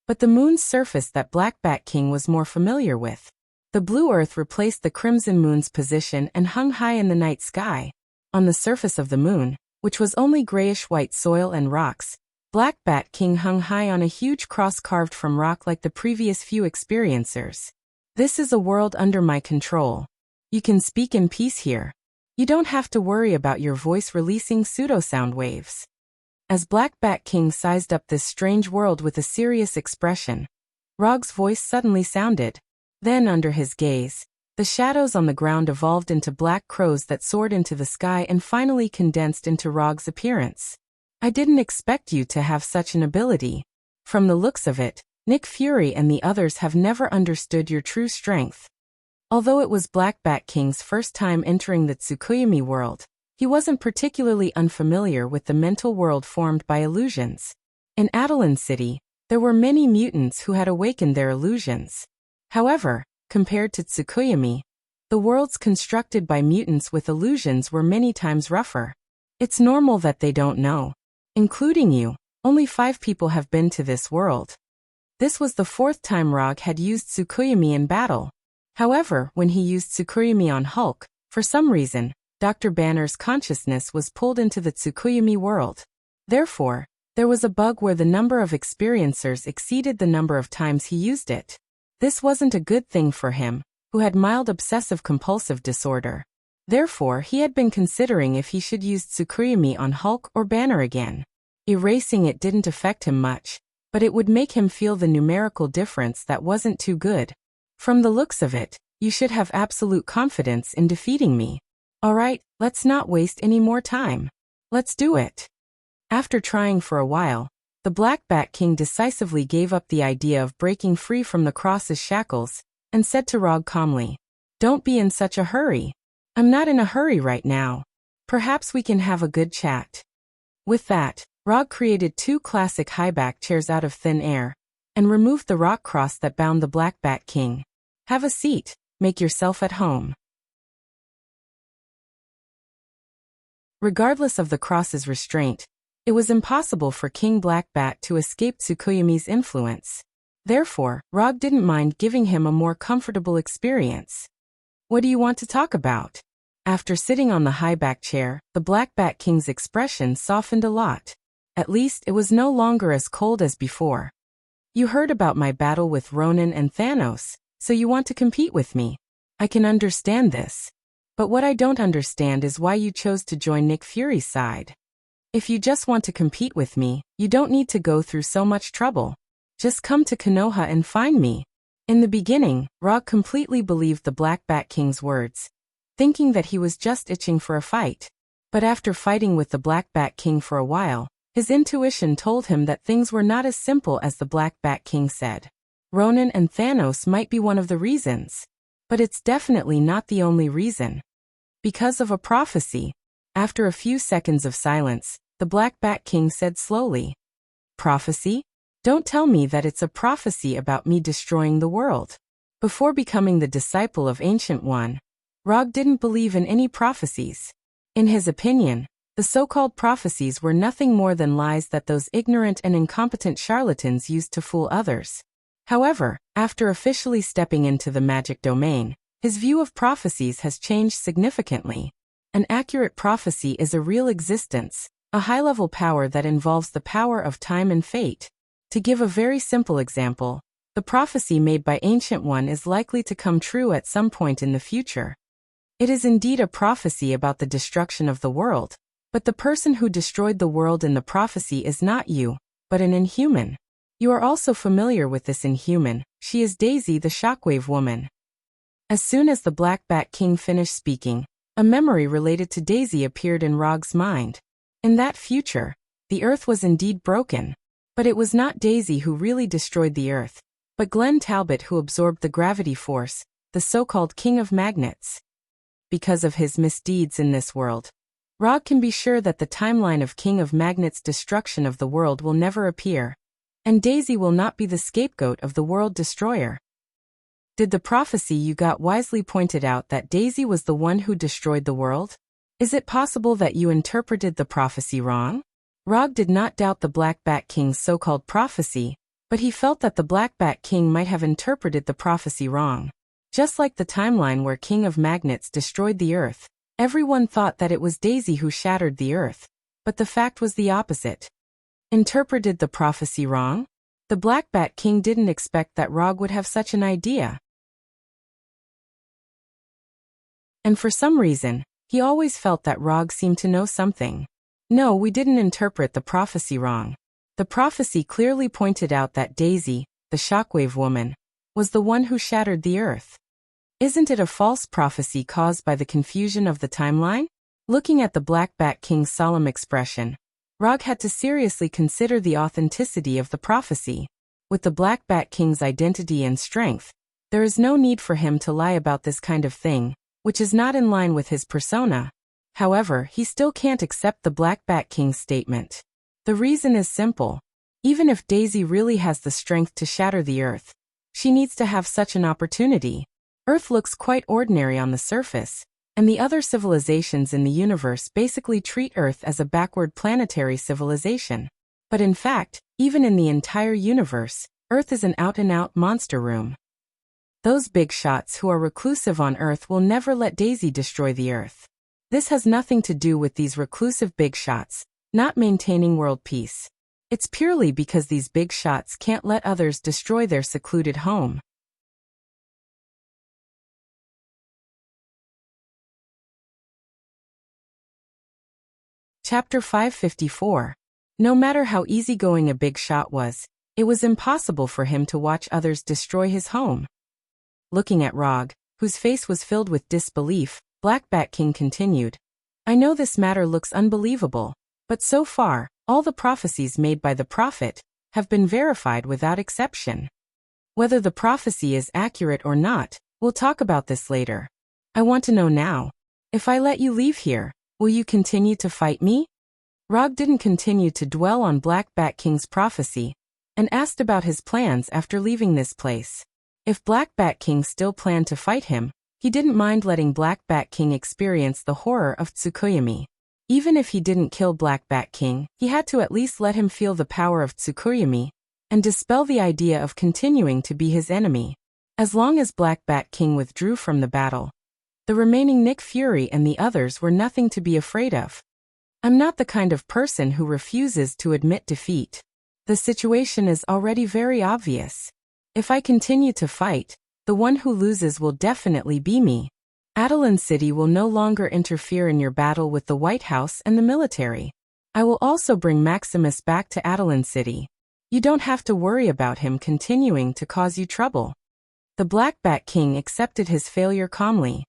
but the moon's surface that Black Bat King was more familiar with. The blue earth replaced the Crimson Moon's position and hung high in the night sky. On the surface of the moon, which was only grayish-white soil and rocks, Black Bat King hung high on a huge cross carved from rock like the previous few experiencers. This is a world under my control. You can speak in peace here. You don't have to worry about your voice releasing pseudo-sound waves. As Black Bat King sized up this strange world with a serious expression, Rog's voice suddenly sounded. Then under his gaze, the shadows on the ground evolved into black crows that soared into the sky and finally condensed into Rog's appearance. I didn't expect you to have such an ability. From the looks of it, Nick Fury and the others have never understood your true strength. Although it was Black Bat King's first time entering the Tsukuyomi world, he wasn't particularly unfamiliar with the mental world formed by illusions. In Adelan City, there were many mutants who had awakened their illusions. However, compared to Tsukuyomi, the worlds constructed by mutants with illusions were many times rougher. It's normal that they don't know. Including you, only 5 people have been to this world. This was the 4th time Rog had used Tsukuyomi in battle. However, when he used Tsukuyomi on Hulk, for some reason, Dr. Banner's consciousness was pulled into the Tsukuyomi world. Therefore, there was a bug where the number of experiencers exceeded the number of times he used it. This wasn't a good thing for him, who had mild obsessive-compulsive disorder. Therefore, he had been considering if he should use Tsukuyomi on Hulk or Banner again. Erasing it didn't affect him much, but it would make him feel the numerical difference that wasn't too good. From the looks of it, you should have absolute confidence in defeating me. Alright, let's not waste any more time. Let's do it. After trying for a while, the Black Bat King decisively gave up the idea of breaking free from the Cross's shackles, and said to Rog calmly, "Don't be in such a hurry. I'm not in a hurry right now. Perhaps we can have a good chat." With that, Rog created 2 classic high-back chairs out of thin air, and removed the rock cross that bound the Black Bat King. "Have a seat, make yourself at home." Regardless of the cross's restraint, it was impossible for King Black Bat to escape Tsukuyomi's influence. Therefore, Rog didn't mind giving him a more comfortable experience. "What do you want to talk about?" After sitting on the high-back chair, the Black Bat King's expression softened a lot. At least it was no longer as cold as before. "You heard about my battle with Ronin and Thanos, so you want to compete with me. I can understand this. But what I don't understand is why you chose to join Nick Fury's side. If you just want to compete with me, you don't need to go through so much trouble. Just come to Konoha and find me." In the beginning, Rog completely believed the Black Bat King's words, thinking that he was just itching for a fight. But after fighting with the Black Bat King for a while, his intuition told him that things were not as simple as the Black Bat King said. Ronin and Thanos might be one of the reasons, but it's definitely not the only reason. Because of a prophecy. After a few seconds of silence, the Black Bat King said slowly, "Prophecy? Don't tell me that it's a prophecy about me destroying the world. Before becoming the disciple of Ancient One, Rog didn't believe in any prophecies. In his opinion, the so-called prophecies were nothing more than lies that those ignorant and incompetent charlatans used to fool others. However, after officially stepping into the magic domain, his view of prophecies has changed significantly. An accurate prophecy is a real existence, a high-level power that involves the power of time and fate. To give a very simple example, the prophecy made by Ancient One is likely to come true at some point in the future. It is indeed a prophecy about the destruction of the world, but the person who destroyed the world in the prophecy is not you, but an inhuman. You are also familiar with this inhuman. She is Daisy the Shockwave Woman. As soon as the Black Bat King finished speaking, a memory related to Daisy appeared in Rog's mind. In that future, the Earth was indeed broken. But it was not Daisy who really destroyed the Earth, but Glenn Talbot who absorbed the gravity force, the so-called King of Magnets. Because of his misdeeds in this world, Rog can be sure that the timeline of King of Magnets' destruction of the world will never appear, and Daisy will not be the scapegoat of the world destroyer. Did the prophecy you got wisely pointed out that Daisy was the one who destroyed the world? Is it possible that you interpreted the prophecy wrong? Rog did not doubt the Black Bat King's so-called prophecy, but he felt that the Black Bat King might have interpreted the prophecy wrong. Just like the timeline where King of Magnets destroyed the Earth, everyone thought that it was Daisy who shattered the Earth, but the fact was the opposite. Interpreted the prophecy wrong? The Black Bat King didn't expect that Rog would have such an idea. And for some reason, he always felt that Rog seemed to know something. No, we didn't interpret the prophecy wrong. The prophecy clearly pointed out that Daisy, the Shockwave Woman, was the one who shattered the Earth. Isn't it a false prophecy caused by the confusion of the timeline? Looking at the Black Bat King's solemn expression, Rog had to seriously consider the authenticity of the prophecy. With the Black Bat King's identity and strength, there is no need for him to lie about this kind of thing, which is not in line with his persona. However, he still can't accept the Black Bat King's statement. The reason is simple. Even if Daisy really has the strength to shatter the Earth, she needs to have such an opportunity. Earth looks quite ordinary on the surface, and the other civilizations in the universe basically treat Earth as a backward planetary civilization. But in fact, even in the entire universe, Earth is an out-and-out monster room. Those big shots who are reclusive on Earth will never let Daisy destroy the Earth. This has nothing to do with these reclusive big shots not maintaining world peace. It's purely because these big shots can't let others destroy their secluded home. Chapter 554. No matter how easygoing a big shot was, it was impossible for him to watch others destroy his home. Looking at Rog, whose face was filled with disbelief, Black Bat King continued, I know this matter looks unbelievable, but so far, all the prophecies made by the prophet have been verified without exception. Whether the prophecy is accurate or not, we'll talk about this later. I want to know now. If I let you leave here, will you continue to fight me? Rog didn't continue to dwell on Black Bat King's prophecy, and asked about his plans after leaving this place. If Black Bat King still planned to fight him, he didn't mind letting Black Bat King experience the horror of Tsukuyomi. Even if he didn't kill Black Bat King, he had to at least let him feel the power of Tsukuyomi, and dispel the idea of continuing to be his enemy. As long as Black Bat King withdrew from the battle, the remaining Nick Fury and the others were nothing to be afraid of. I'm not the kind of person who refuses to admit defeat. The situation is already very obvious. If I continue to fight, the one who loses will definitely be me. Adelan City will no longer interfere in your battle with the White House and the military. I will also bring Maximus back to Adelan City. You don't have to worry about him continuing to cause you trouble. The Black Bat King accepted his failure calmly.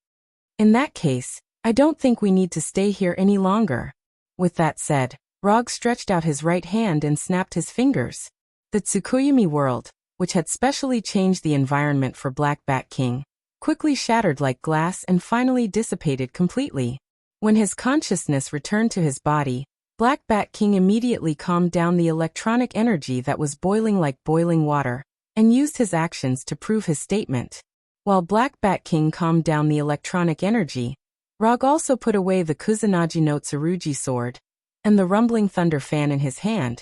In that case, I don't think we need to stay here any longer. With that said, Rog stretched out his right hand and snapped his fingers. The Tsukuyomi world, which had specially changed the environment for Black Bat King, quickly shattered like glass and finally dissipated completely. When his consciousness returned to his body, Black Bat King immediately calmed down the electronic energy that was boiling like boiling water, and used his actions to prove his statement. While Black Bat King calmed down the electronic energy, Rog also put away the Kusanagi no Tsurugi sword and the rumbling thunder fan in his hand,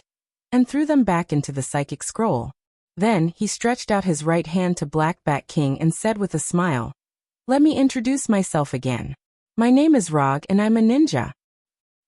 and threw them back into the psychic scroll. Then, he stretched out his right hand to Black Bat King and said with a smile, "Let me introduce myself again. My name is Rog and I'm a ninja."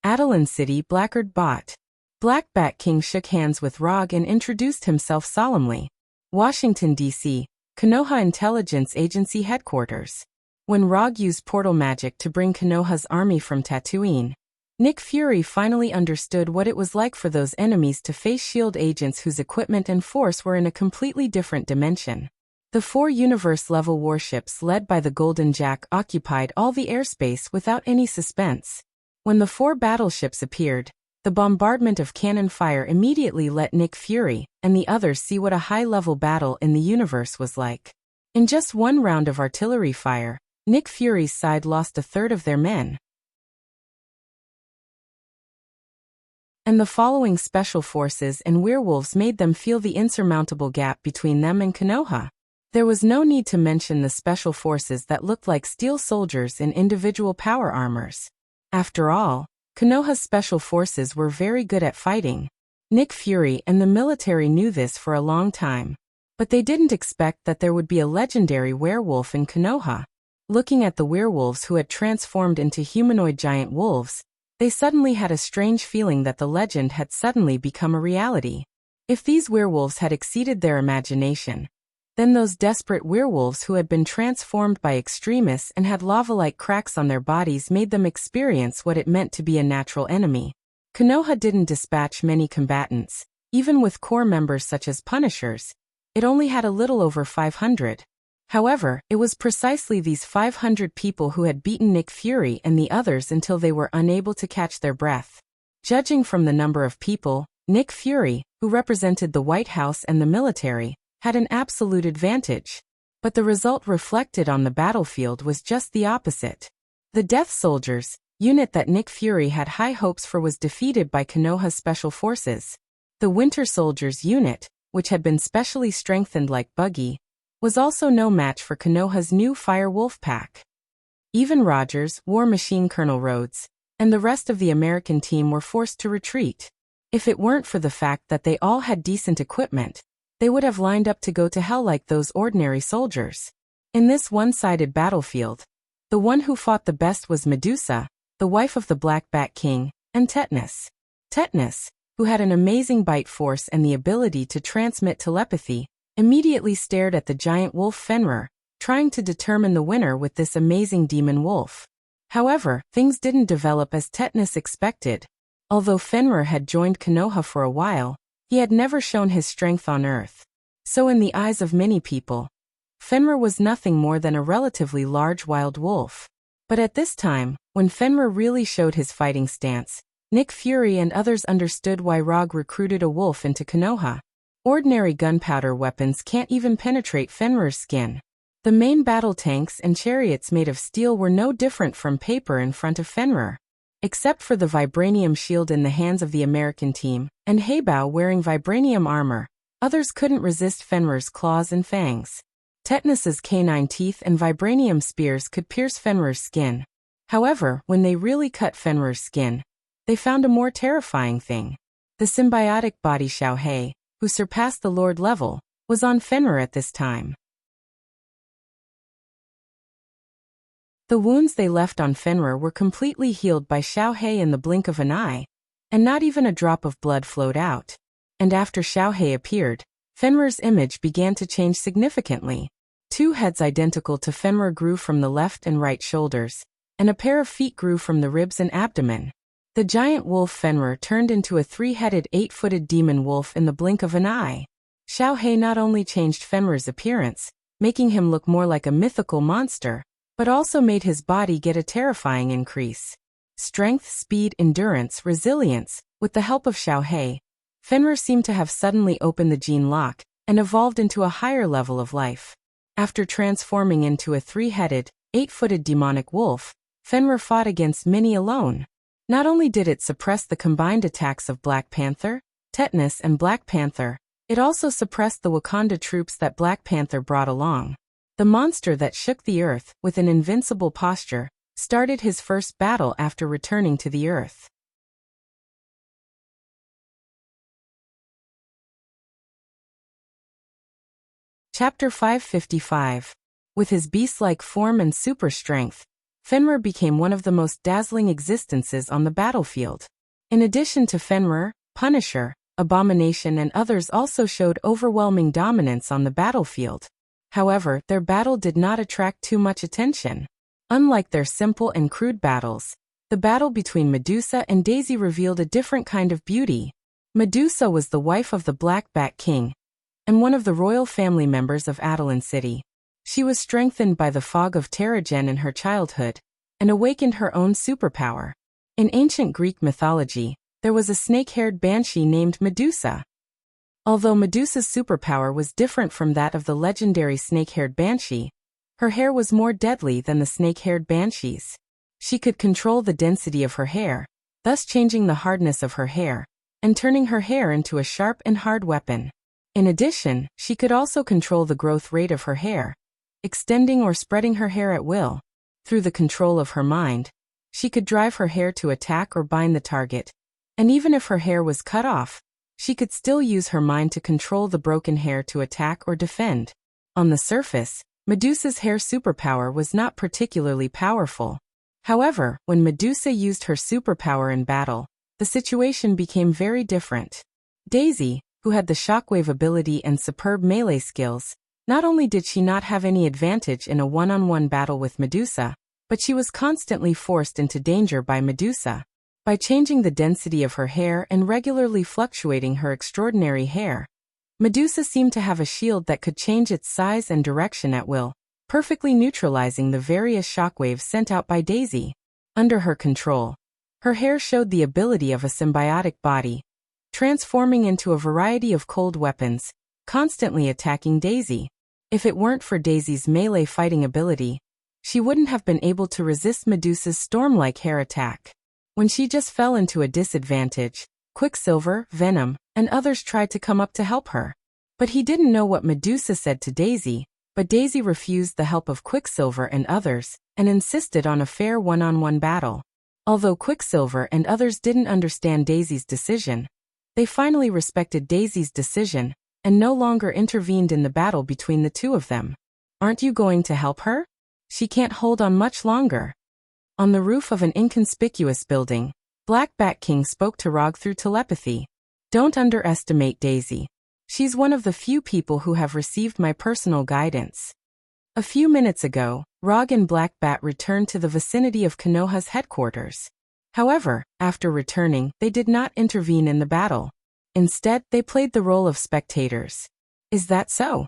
Adelan City, Blackguard Bot. Black Bat King shook hands with Rog and introduced himself solemnly. Washington, D.C., Konoha Intelligence Agency Headquarters. When Rog used portal magic to bring Konoha's army from Tatooine, Nick Fury finally understood what it was like for those enemies to face S.H.I.E.L.D. agents whose equipment and force were in a completely different dimension. The 4 universe-level warships led by the Golden Jack occupied all the airspace without any suspense. When the 4 battleships appeared, the bombardment of cannon fire immediately let Nick Fury and the others see what a high-level battle in the universe was like. In just one round of artillery fire, Nick Fury's side lost a third of their men. And the following special forces and werewolves made them feel the insurmountable gap between them and Konoha. There was no need to mention the special forces that looked like steel soldiers in individual power armors. After all, Konoha's special forces were very good at fighting. Nick Fury and the military knew this for a long time. But they didn't expect that there would be a legendary werewolf in Konoha. Looking at the werewolves who had transformed into humanoid giant wolves, they suddenly had a strange feeling that the legend had suddenly become a reality. If these werewolves had exceeded their imagination, then those desperate werewolves who had been transformed by extremists and had lava-like cracks on their bodies made them experience what it meant to be a natural enemy. Konoha didn't dispatch many combatants, even with core members such as Punishers. It only had a little over 500. However, it was precisely these 500 people who had beaten Nick Fury and the others until they were unable to catch their breath. Judging from the number of people, Nick Fury, who represented the White House and the military, had an absolute advantage. But the result reflected on the battlefield was just the opposite. The Death Soldiers, unit that Nick Fury had high hopes for, was defeated by Konoha's special forces. The Winter Soldiers unit, which had been specially strengthened like Buggy, was also no match for Konoha's new Fire Wolf pack. Even Rogers, War Machine Colonel Rhodes, and the rest of the American team were forced to retreat. If it weren't for the fact that they all had decent equipment, they would have lined up to go to hell like those ordinary soldiers. In this one-sided battlefield, the one who fought the best was Medusa, the wife of the Black Bat King, and Tetanus. Tetanus, who had an amazing bite force and the ability to transmit telepathy, immediately stared at the giant wolf Fenrir, trying to determine the winner with this amazing demon wolf. However, things didn't develop as Tetanus expected. Although Fenrir had joined Konoha for a while, he had never shown his strength on Earth. So in the eyes of many people, Fenrir was nothing more than a relatively large wild wolf. But at this time, when Fenrir really showed his fighting stance, Nick Fury and others understood why Rog recruited a wolf into Konoha. Ordinary gunpowder weapons can't even penetrate Fenrir's skin. The main battle tanks and chariots made of steel were no different from paper in front of Fenrir. Except for the vibranium shield in the hands of the American team, and Heibao wearing vibranium armor, others couldn't resist Fenrir's claws and fangs. Tetanus's canine teeth and vibranium spears could pierce Fenrir's skin. However, when they really cut Fenrir's skin, they found a more terrifying thing. The symbiotic body Xiaohei, who surpassed the Lord level, was on Fenrir at this time. The wounds they left on Fenrir were completely healed by Xiaohei in the blink of an eye, and not even a drop of blood flowed out. And after Xiaohei appeared, Fenrir's image began to change significantly. 2 heads identical to Fenrir grew from the left and right shoulders, and a pair of feet grew from the ribs and abdomen. The giant wolf Fenrir turned into a 3-headed 8-footed demon wolf in the blink of an eye. Xiaohei not only changed Fenrir's appearance, making him look more like a mythical monster, but also made his body get a terrifying increase. Strength, speed, endurance, resilience. With the help of Xiaohei, Fenrir seemed to have suddenly opened the gene lock and evolved into a higher level of life. After transforming into a 3-headed, 8-footed demonic wolf, Fenrir fought against many alone. Not only did it suppress the combined attacks of Black Panther, Tetanus and Black Panther, it also suppressed the Wakanda troops that Black Panther brought along. The monster that shook the earth, with an invincible posture, started his first battle after returning to the earth. Chapter 555. With his beast-like form and super strength, Fenrir became one of the most dazzling existences on the battlefield. In addition to Fenrir, Punisher, Abomination and others also showed overwhelming dominance on the battlefield. However, their battle did not attract too much attention. Unlike their simple and crude battles, the battle between Medusa and Daisy revealed a different kind of beauty. Medusa was the wife of the Black Bat King, and one of the royal family members of Attilan City. She was strengthened by the fog of Terrigen in her childhood, and awakened her own superpower. In ancient Greek mythology, there was a snake-haired banshee named Medusa. Although Medusa's superpower was different from that of the legendary snake-haired banshee, her hair was more deadly than the snake-haired banshee's. She could control the density of her hair, thus changing the hardness of her hair, and turning her hair into a sharp and hard weapon. In addition, she could also control the growth rate of her hair, extending or spreading her hair at will. Through the control of her mind, she could drive her hair to attack or bind the target. And even if her hair was cut off, she could still use her mind to control the broken hair to attack or defend. On the surface, Medusa's hair superpower was not particularly powerful. However, when Medusa used her superpower in battle, the situation became very different. Daisy, who had the shockwave ability and superb melee skills, not only did she not have any advantage in a one-on-one battle with Medusa, but she was constantly forced into danger by Medusa. By changing the density of her hair and regularly fluctuating her extraordinary hair, Medusa seemed to have a shield that could change its size and direction at will, perfectly neutralizing the various shockwaves sent out by Daisy. Under her control, her hair showed the ability of a symbiotic body, transforming into a variety of cold weapons, constantly attacking Daisy. If it weren't for Daisy's melee fighting ability, she wouldn't have been able to resist Medusa's storm-like hair attack. When she just fell into a disadvantage, Quicksilver, Venom, and others tried to come up to help her. But he didn't know what Medusa said to Daisy, but Daisy refused the help of Quicksilver and others, and insisted on a fair one-on-one battle. Although Quicksilver and others didn't understand Daisy's decision, they finally respected Daisy's decision, and no longer intervened in the battle between the two of them. Aren't you going to help her? She can't hold on much longer. On the roof of an inconspicuous building, Black Bat King spoke to Rog through telepathy. Don't underestimate Daisy. She's one of the few people who have received my personal guidance. A few minutes ago, Rog and Black Bat returned to the vicinity of Konoha's headquarters. However, after returning, they did not intervene in the battle. Instead, they played the role of spectators. Is that so?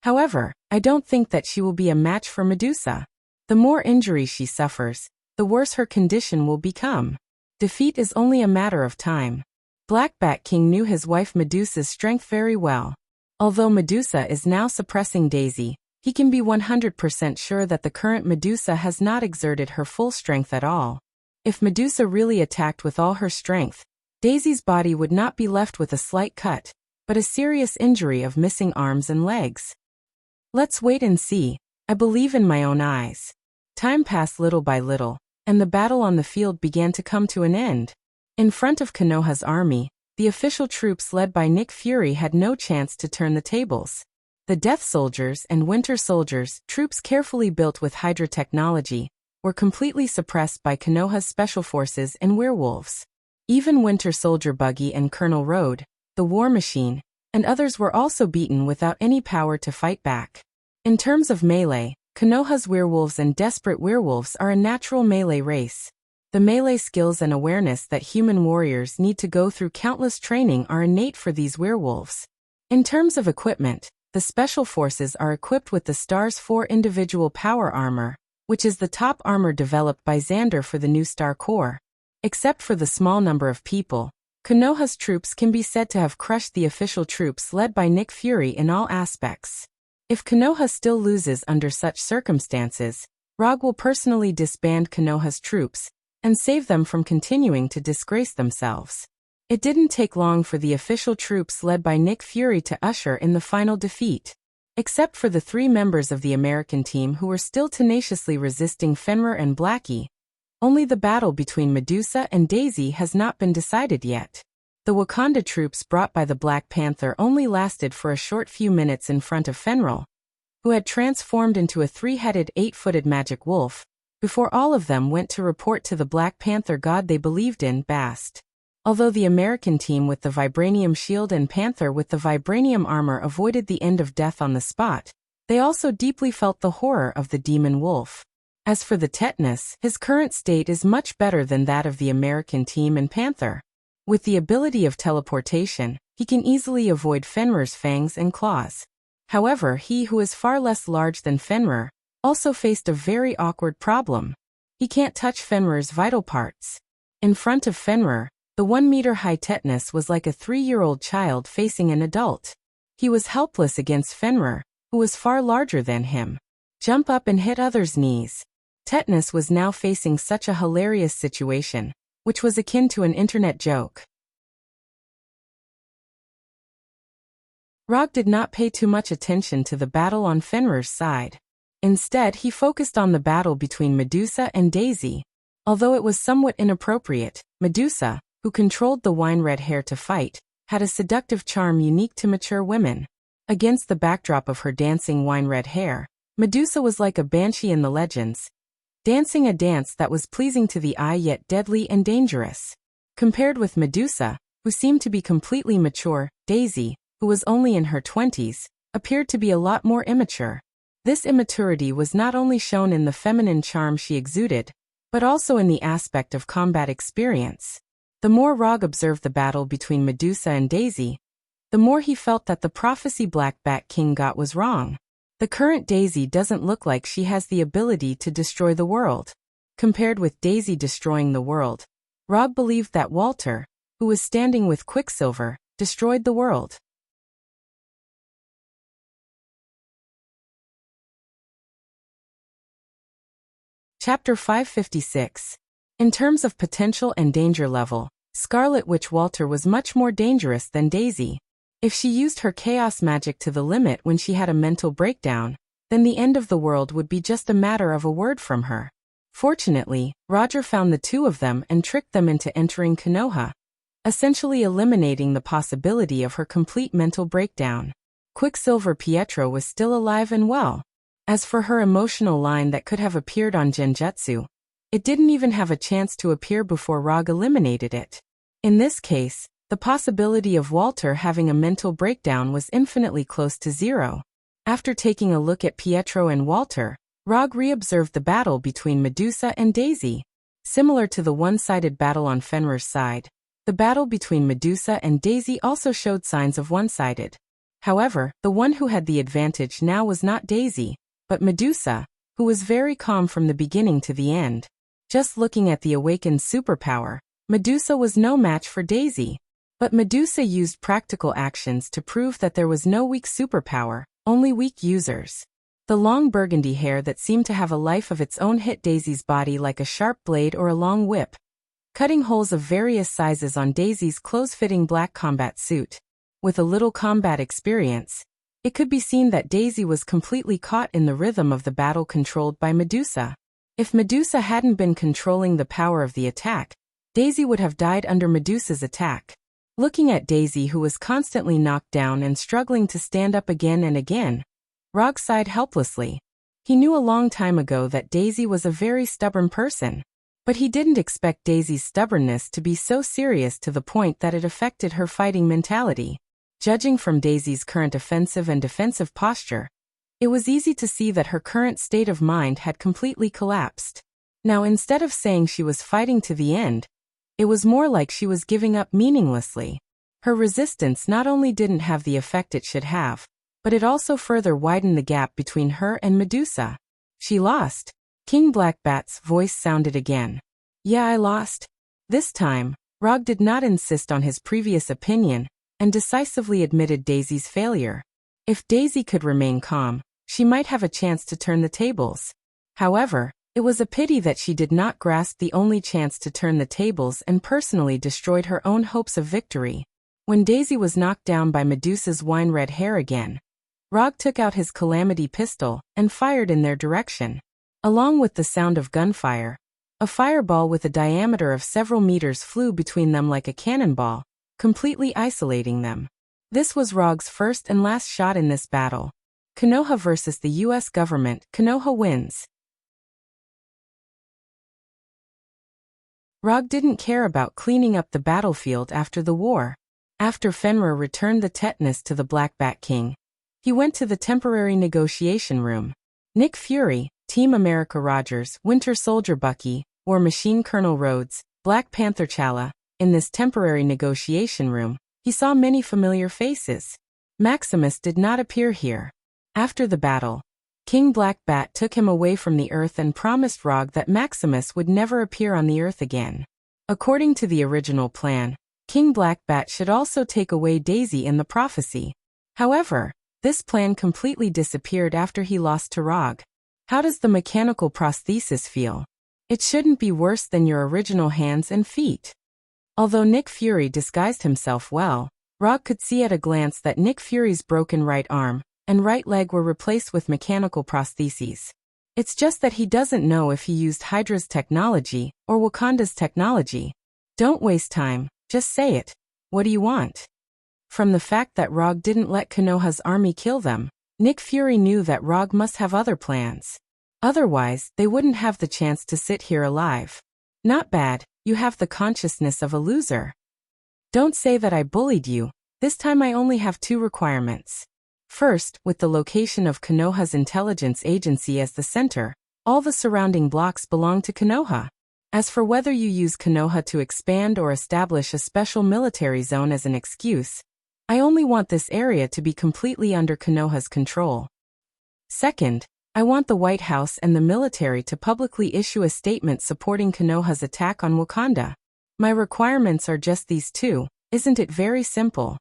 However, I don't think that she will be a match for Medusa. The more injuries she suffers, the worse her condition will become. Defeat is only a matter of time. Black Bat King knew his wife Medusa's strength very well. Although Medusa is now suppressing Daisy, he can be 100% sure that the current Medusa has not exerted her full strength at all. If Medusa really attacked with all her strength, Daisy's body would not be left with a slight cut, but a serious injury of missing arms and legs. Let's wait and see. I believe in my own eyes. Time passed little by little, and the battle on the field began to come to an end. In front of Konoha's army, the official troops led by Nick Fury had no chance to turn the tables. The Death Soldiers and Winter Soldiers, troops carefully built with Hydra technology, were completely suppressed by Konoha's special forces and werewolves. Even Winter Soldier Buggy and Colonel Road, the War Machine, and others were also beaten without any power to fight back. In terms of melee, Konoha's werewolves and desperate werewolves are a natural melee race. The melee skills and awareness that human warriors need to go through countless training are innate for these werewolves. In terms of equipment, the Special Forces are equipped with the Star's 4 individual power armor, which is the top armor developed by Xander for the new Star Corps. Except for the small number of people, Konoha's troops can be said to have crushed the official troops led by Nick Fury in all aspects. If Konoha still loses under such circumstances, Rog will personally disband Konoha's troops and save them from continuing to disgrace themselves. It didn't take long for the official troops led by Nick Fury to usher in the final defeat. Except for the 3 members of the American team who were still tenaciously resisting Fenrir and Blackie, only the battle between Medusa and Daisy has not been decided yet. The Wakanda troops brought by the Black Panther only lasted for a short few minutes in front of Fenrir, who had transformed into a 3-headed, 8-footed magic wolf, before all of them went to report to the Black Panther god they believed in, Bast. Although the American team with the vibranium shield and Panther with the vibranium armor avoided the end of death on the spot, they also deeply felt the horror of the demon wolf. As for the tetanus, his current state is much better than that of the American team and Panther. With the ability of teleportation, he can easily avoid Fenrir's fangs and claws. However, he who is far less large than Fenrir also faced a very awkward problem. He can't touch Fenrir's vital parts. In front of Fenrir, the 1-meter-high tetanus was like a 3-year-old child facing an adult. He was helpless against Fenrir, who was far larger than him. Jump up and hit others' knees. Tetanus was now facing such a hilarious situation, which was akin to an internet joke. Rog did not pay too much attention to the battle on Fenrir's side. Instead, he focused on the battle between Medusa and Daisy. Although it was somewhat inappropriate, Medusa, who controlled the wine-red hair to fight, had a seductive charm unique to mature women. Against the backdrop of her dancing wine-red hair, Medusa was like a banshee in the legends, dancing a dance that was pleasing to the eye yet deadly and dangerous. Compared with Medusa, who seemed to be completely mature, Daisy, who was only in her 20s, appeared to be a lot more immature. This immaturity was not only shown in the feminine charm she exuded, but also in the aspect of combat experience. The more Rog observed the battle between Medusa and Daisy, the more he felt that the prophecy Black Bat King got was wrong. The current Daisy doesn't look like she has the ability to destroy the world. Compared with Daisy destroying the world, Rog believed that Walter, who was standing with Quicksilver, destroyed the world. Chapter 556. In terms of potential and danger level, Scarlet Witch Walter was much more dangerous than Daisy. If she used her chaos magic to the limit when she had a mental breakdown, then the end of the world would be just a matter of a word from her. Fortunately, Roger found the 2 of them and tricked them into entering Konoha, essentially eliminating the possibility of her complete mental breakdown. Quicksilver Pietro was still alive and well. As for her emotional line that could have appeared on Genjutsu, it didn't even have a chance to appear before Rog eliminated it. In this case, the possibility of Walter having a mental breakdown was infinitely close to 0. After taking a look at Pietro and Walter, Rog re-observed the battle between Medusa and Daisy. Similar to the one-sided battle on Fenrir's side, the battle between Medusa and Daisy also showed signs of one-sided. However, the one who had the advantage now was not Daisy, but Medusa, who was very calm from the beginning to the end. Just looking at the awakened superpower, Medusa was no match for Daisy. But Medusa used practical actions to prove that there was no weak superpower, only weak users. The long burgundy hair that seemed to have a life of its own hit Daisy's body like a sharp blade or a long whip, cutting holes of various sizes on Daisy's close-fitting black combat suit. With a little combat experience, it could be seen that Daisy was completely caught in the rhythm of the battle controlled by Medusa. If Medusa hadn't been controlling the power of the attack, Daisy would have died under Medusa's attack. Looking at Daisy, who was constantly knocked down and struggling to stand up again and again, Rog sighed helplessly. He knew a long time ago that Daisy was a very stubborn person, but he didn't expect Daisy's stubbornness to be so serious to the point that it affected her fighting mentality. Judging from Daisy's current offensive and defensive posture, it was easy to see that her current state of mind had completely collapsed. Now, instead of saying she was fighting to the end, it was more like she was giving up meaninglessly. Her resistance not only didn't have the effect it should have, but it also further widened the gap between her and Medusa. She lost. King Blackbat's voice sounded again. Yeah, I lost. This time, Rog did not insist on his previous opinion, and decisively admitted Daisy's failure. If Daisy could remain calm, she might have a chance to turn the tables. However, it was a pity that she did not grasp the only chance to turn the tables and personally destroyed her own hopes of victory. When Daisy was knocked down by Medusa's wine-red hair again, Rog took out his calamity pistol and fired in their direction. Along with the sound of gunfire, a fireball with a diameter of several meters flew between them like a cannonball, completely isolating them. This was Rog's first and last shot in this battle. Konoha versus the U.S. government. Konoha wins. Rog didn't care about cleaning up the battlefield after the war. After Fenrir returned the tetanus to the Black Bat King, he went to the temporary negotiation room. Nick Fury, Team America Rogers, Winter Soldier Bucky, War Machine Colonel Rhodes, Black Panther T'Challa. In this temporary negotiation room, he saw many familiar faces. Maximus did not appear here. After the battle, King Black Bat took him away from the Earth and promised Rog that Maximus would never appear on the Earth again. According to the original plan, King Black Bat should also take away Daisy in the prophecy. However, this plan completely disappeared after he lost to Rog. How does the mechanical prosthesis feel? It shouldn't be worse than your original hands and feet. Although Nick Fury disguised himself well, Rog could see at a glance that Nick Fury's broken right arm and right leg were replaced with mechanical prostheses. It's just that he doesn't know if he used Hydra's technology or Wakanda's technology. Don't waste time, just say it. What do you want? From the fact that Rog didn't let Konoha's army kill them, Nick Fury knew that Rog must have other plans. Otherwise, they wouldn't have the chance to sit here alive. Not bad, you have the consciousness of a loser. Don't say that I bullied you. This time I only have 2 requirements. First, with the location of Konoha's intelligence agency as the center, all the surrounding blocks belong to Konoha. As for whether you use Konoha to expand or establish a special military zone as an excuse, I only want this area to be completely under Konoha's control. Second, I want the White House and the military to publicly issue a statement supporting Konoha's attack on Wakanda. My requirements are just these 2, isn't it very simple?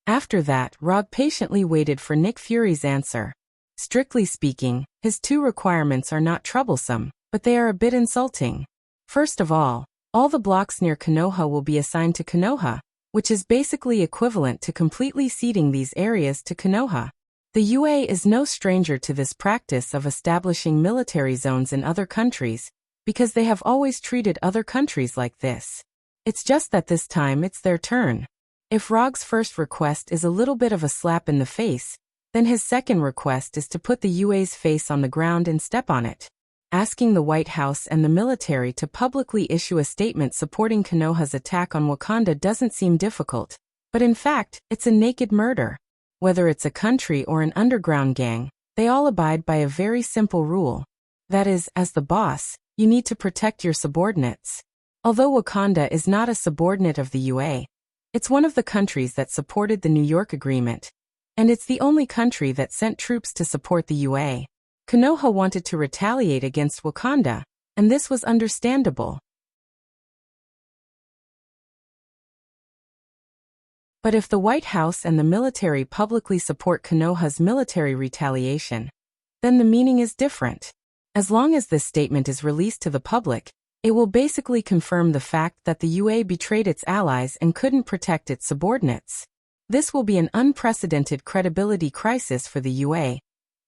After that, Rog patiently waited for Nick Fury's answer. Strictly speaking, his 2 requirements are not troublesome, but they are a bit insulting. First of all the blocks near Konoha will be assigned to Konoha, which is basically equivalent to completely ceding these areas to Konoha. The UA is no stranger to this practice of establishing military zones in other countries, because they have always treated other countries like this. It's just that this time it's their turn. If Rog's first request is a little bit of a slap in the face, then his second request is to put the UA's face on the ground and step on it. Asking the White House and the military to publicly issue a statement supporting Konoha's attack on Wakanda doesn't seem difficult, but in fact, it's a naked murder. Whether it's a country or an underground gang, they all abide by a very simple rule. That is, as the boss, you need to protect your subordinates. Although Wakanda is not a subordinate of the UA, it's one of the countries that supported the New York Agreement, and it's the only country that sent troops to support the UA. Konoha wanted to retaliate against Wakanda, and this was understandable. But if the White House and the military publicly support Konoha's military retaliation, then the meaning is different. As long as this statement is released to the public, it will basically confirm the fact that the UA betrayed its allies and couldn't protect its subordinates. This will be an unprecedented credibility crisis for the UA,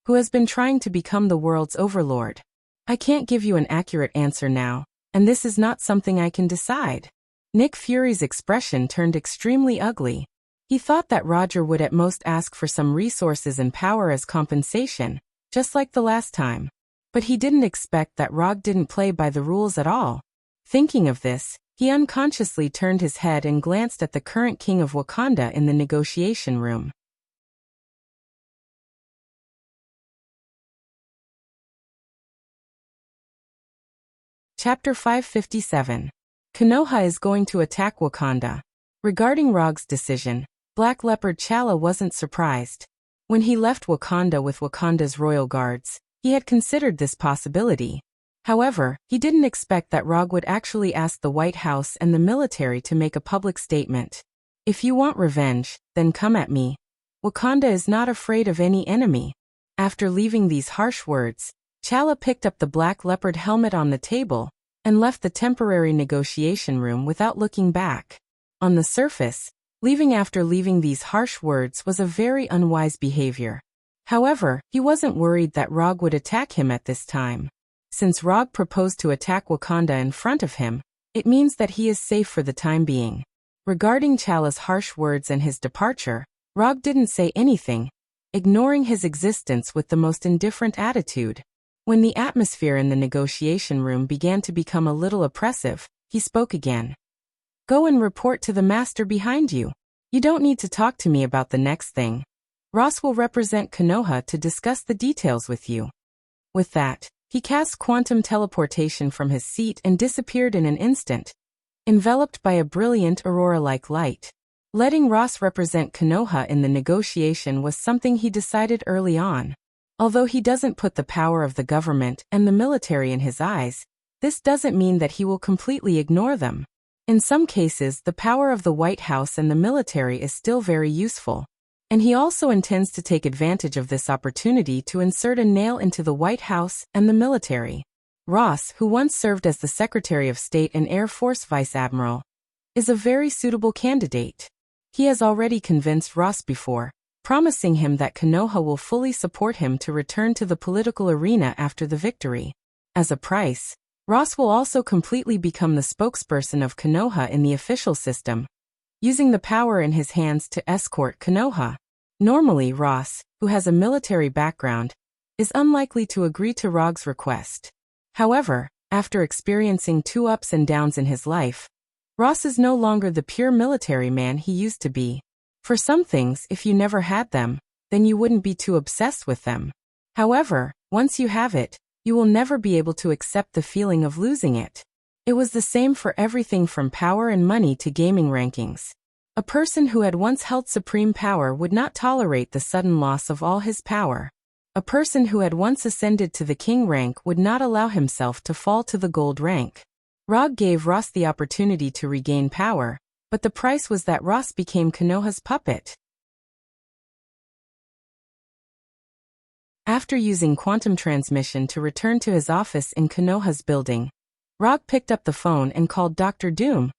who has been trying to become the world's overlord. I can't give you an accurate answer now, and this is not something I can decide. Nick Fury's expression turned extremely ugly. He thought that Roger would at most ask for some resources and power as compensation, just like the last time. But he didn't expect that Rog didn't play by the rules at all. Thinking of this, he unconsciously turned his head and glanced at the current king of Wakanda in the negotiation room. Chapter 557. Konoha is going to attack Wakanda. Regarding Rog's decision, Black Leopard T'Challa wasn't surprised. When he left Wakanda with Wakanda's royal guards, he had considered this possibility. However, he didn't expect that Rog would actually ask the White House and the military to make a public statement. If you want revenge, then come at me. Wakanda is not afraid of any enemy. After leaving these harsh words, Chala picked up the black leopard helmet on the table and left the temporary negotiation room without looking back. On the surface, leaving after leaving these harsh words was a very unwise behavior. However, he wasn't worried that Rog would attack him at this time. Since Rog proposed to attack Wakanda in front of him, it means that he is safe for the time being. Regarding Chala's harsh words and his departure, Rog didn't say anything, ignoring his existence with the most indifferent attitude. When the atmosphere in the negotiation room began to become a little oppressive, he spoke again. "Go and report to the master behind you. You don't need to talk to me about the next thing. Ross will represent Konoha to discuss the details with you." With that, he cast quantum teleportation from his seat and disappeared in an instant, enveloped by a brilliant aurora-like light. Letting Ross represent Konoha in the negotiation was something he decided early on. Although he doesn't put the power of the government and the military in his eyes, this doesn't mean that he will completely ignore them. In some cases, the power of the White House and the military is still very useful. And he also intends to take advantage of this opportunity to insert a nail into the White House and the military. Ross, who once served as the Secretary of State and Air Force Vice Admiral, is a very suitable candidate. He has already convinced Ross before, promising him that Konoha will fully support him to return to the political arena after the victory. As a price, Ross will also completely become the spokesperson of Konoha in the official system, using the power in his hands to escort Konoha. Normally, Ross, who has a military background, is unlikely to agree to Rog's request. However, after experiencing 2 ups and downs in his life, Ross is no longer the pure military man he used to be. For some things, if you never had them, then you wouldn't be too obsessed with them. However, once you have it, you will never be able to accept the feeling of losing it. It was the same for everything from power and money to gaming rankings. A person who had once held supreme power would not tolerate the sudden loss of all his power. A person who had once ascended to the king rank would not allow himself to fall to the gold rank. Rog gave Ross the opportunity to regain power, but the price was that Ross became Konoha's puppet. After using quantum transmission to return to his office in Konoha's building, Rog picked up the phone and called Dr. Doom,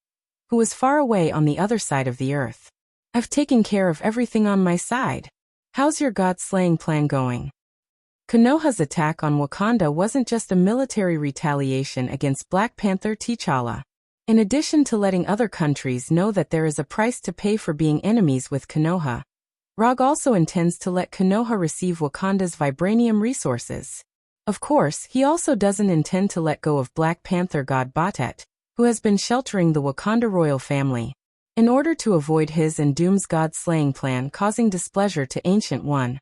who was far away on the other side of the earth. "I've taken care of everything on my side. How's your god-slaying plan going?" Konoha's attack on Wakanda wasn't just a military retaliation against Black Panther T'Challa. In addition to letting other countries know that there is a price to pay for being enemies with Konoha, Rog also intends to let Konoha receive Wakanda's vibranium resources. Of course, he also doesn't intend to let go of Black Panther god Batet, who has been sheltering the Wakanda royal family. In order to avoid his and Doom's god-slaying plan causing displeasure to Ancient One,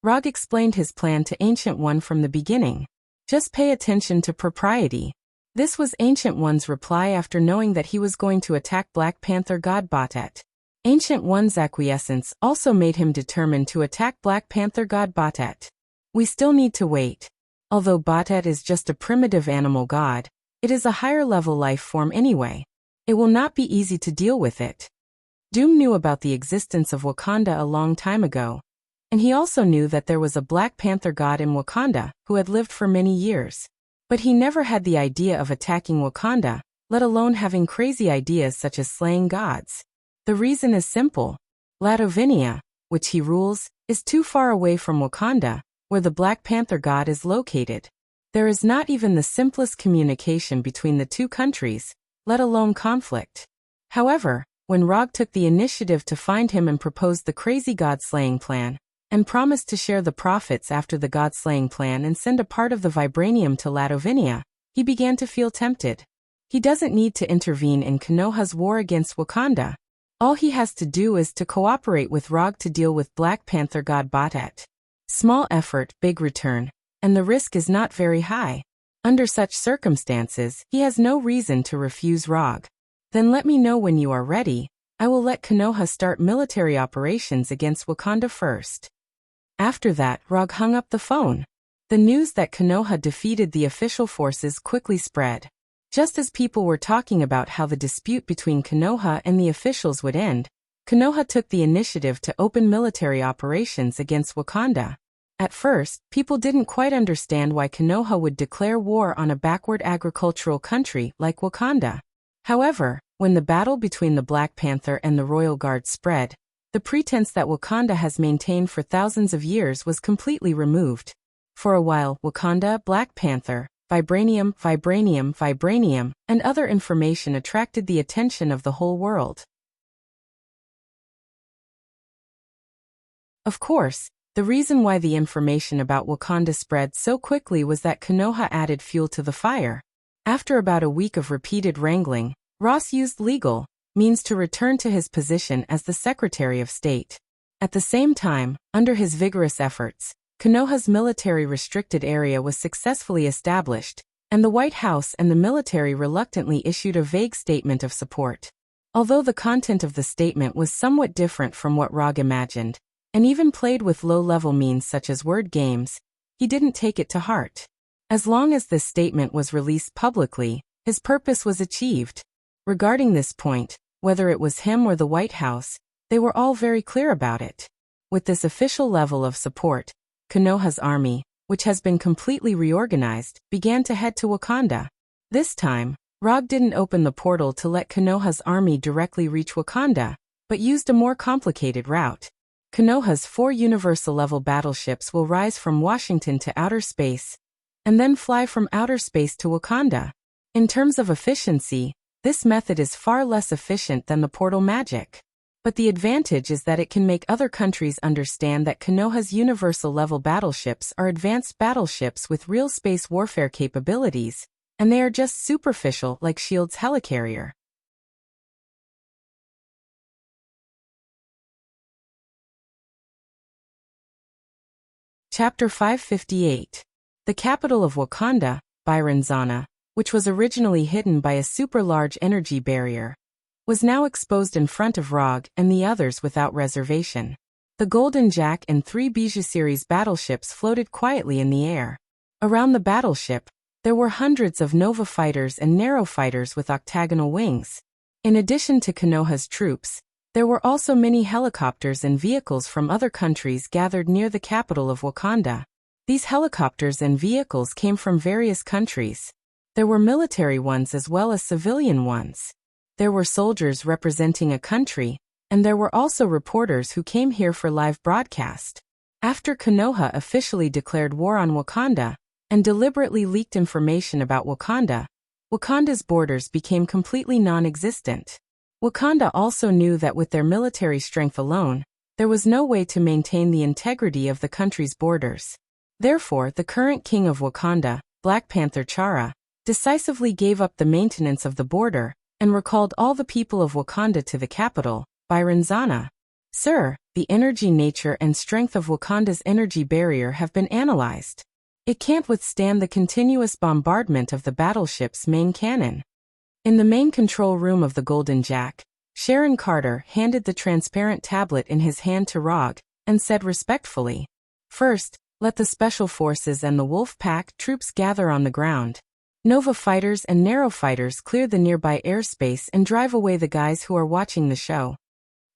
Rog explained his plan to Ancient One from the beginning. "Just pay attention to propriety." This was Ancient One's reply after knowing that he was going to attack Black Panther god Batet. Ancient One's acquiescence also made him determined to attack Black Panther god Batet. "We still need to wait. Although Batet is just a primitive animal god, it is a higher-level life form anyway. It will not be easy to deal with it." Doom knew about the existence of Wakanda a long time ago, and he also knew that there was a Black Panther god in Wakanda who had lived for many years. But he never had the idea of attacking Wakanda, let alone having crazy ideas such as slaying gods. The reason is simple. Ladovinia, which he rules, is too far away from Wakanda, where the Black Panther god is located. There is not even the simplest communication between the two countries, let alone conflict. However, when Rog took the initiative to find him and proposed the crazy god-slaying plan, and promised to share the profits after the god-slaying plan and send a part of the vibranium to Ladovinia, he began to feel tempted. He doesn't need to intervene in Konoha's war against Wakanda. All he has to do is to cooperate with Rog to deal with Black Panther god Batet. Small effort, big return, and the risk is not very high. Under such circumstances, he has no reason to refuse Rog. "Then let me know when you are ready. I will let Konoha start military operations against Wakanda first." After that, Rog hung up the phone. The news that Konoha defeated the official forces quickly spread. Just as people were talking about how the dispute between Konoha and the officials would end, Konoha took the initiative to open military operations against Wakanda. At first, people didn't quite understand why Konoha would declare war on a backward agricultural country like Wakanda. However, when the battle between the Black Panther and the Royal Guard spread, the pretense that Wakanda has maintained for thousands of years was completely removed. For a while, Wakanda, Black Panther, vibranium, vibranium, vibranium, and other information attracted the attention of the whole world. Of course, the reason why the information about Wakanda spread so quickly was that Konoha added fuel to the fire. After about a week of repeated wrangling, Ross used legal means to return to his position as the Secretary of State. At the same time, under his vigorous efforts, Konoha's military restricted area was successfully established, and the White House and the military reluctantly issued a vague statement of support. Although the content of the statement was somewhat different from what Rog imagined, and even played with low-level means such as word games, he didn't take it to heart. As long as this statement was released publicly, his purpose was achieved. Regarding this point, whether it was him or the White House, they were all very clear about it. With this official level of support, Konoha's army, which has been completely reorganized, began to head to Wakanda. This time, Rog didn't open the portal to let Konoha's army directly reach Wakanda, but used a more complicated route. Konoha's 4 universal-level battleships will rise from Washington to outer space, and then fly from outer space to Wakanda. In terms of efficiency, this method is far less efficient than the portal magic. But the advantage is that it can make other countries understand that Konoha's universal-level battleships are advanced battleships with real space warfare capabilities, and they are just superficial like S.H.I.E.L.D.'s helicarrier. Chapter 558. The capital of Wakanda, Byronzana, which was originally hidden by a super-large energy barrier, was now exposed in front of Rog and the others without reservation. The Golden Jack and 3 Bijou series battleships floated quietly in the air. Around the battleship, there were hundreds of Nova fighters and Narrow fighters with octagonal wings. In addition to Konoha's troops, there were also many helicopters and vehicles from other countries gathered near the capital of Wakanda. These helicopters and vehicles came from various countries. There were military ones as well as civilian ones. There were soldiers representing a country, and there were also reporters who came here for live broadcast. After Konoha officially declared war on Wakanda, and deliberately leaked information about Wakanda, Wakanda's borders became completely non-existent. Wakanda also knew that with their military strength alone, there was no way to maintain the integrity of the country's borders. Therefore, the current king of Wakanda, Black Panther T'Challa, decisively gave up the maintenance of the border and recalled all the people of Wakanda to the capital, Byronzana. Sir, the energy nature and strength of Wakanda's energy barrier have been analyzed. It can't withstand the continuous bombardment of the battleship's main cannon. In the main control room of the Golden Jack, Sharon Carter handed the transparent tablet in his hand to Rog and said respectfully, "First, let the Special Forces and the Wolf Pack troops gather on the ground. Nova fighters and Narrow fighters clear the nearby airspace and drive away the guys who are watching the show."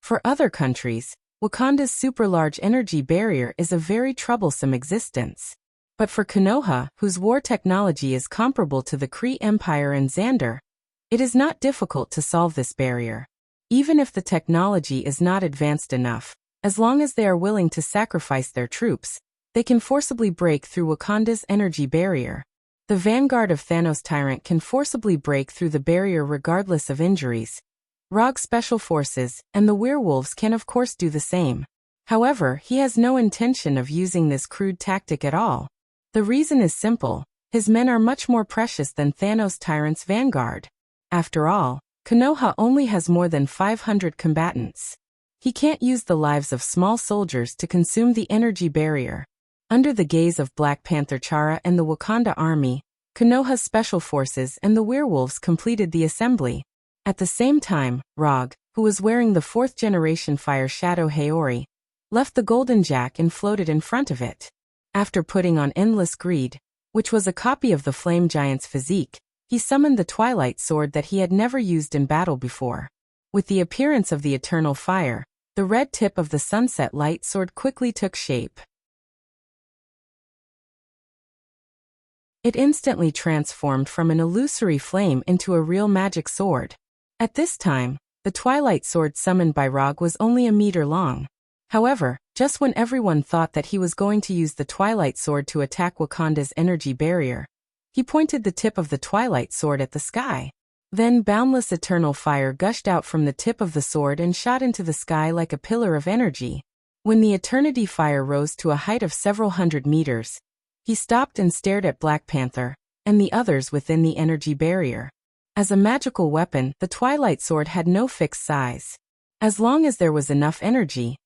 For other countries, Wakanda's super-large energy barrier is a very troublesome existence. But for Konoha, whose war technology is comparable to the Kree Empire and Xander, it is not difficult to solve this barrier. Even if the technology is not advanced enough, as long as they are willing to sacrifice their troops, they can forcibly break through Wakanda's energy barrier. The vanguard of Thanos' Tyrant can forcibly break through the barrier regardless of injuries. Rog's Special Forces and the werewolves can of course do the same. However, he has no intention of using this crude tactic at all. The reason is simple: his men are much more precious than Thanos' Tyrant's vanguard. After all, Konoha only has more than 500 combatants. He can't use the lives of small soldiers to consume the energy barrier. Under the gaze of Black Panther T'Challa and the Wakanda army, Konoha's Special Forces and the werewolves completed the assembly. At the same time, Rog, who was wearing the 4th-generation Fire Shadow Haori, left the Golden Jack and floated in front of it. After putting on Endless Greed, which was a copy of the Flame Giant's physique, he summoned the Twilight Sword that he had never used in battle before. With the appearance of the Eternal Fire, the red tip of the Sunset Light Sword quickly took shape. It instantly transformed from an illusory flame into a real magic sword. At this time, the twilight sword summoned by Rog was only a meter long. However, just when everyone thought that he was going to use the twilight sword to attack Wakanda's energy barrier, he pointed the tip of the twilight sword at the sky. Then boundless eternal fire gushed out from the tip of the sword and shot into the sky like a pillar of energy. When the eternity fire rose to a height of several hundred meters, he stopped and stared at Black Panther and the others within the energy barrier. As a magical weapon, the twilight sword had no fixed size. As long as there was enough energy,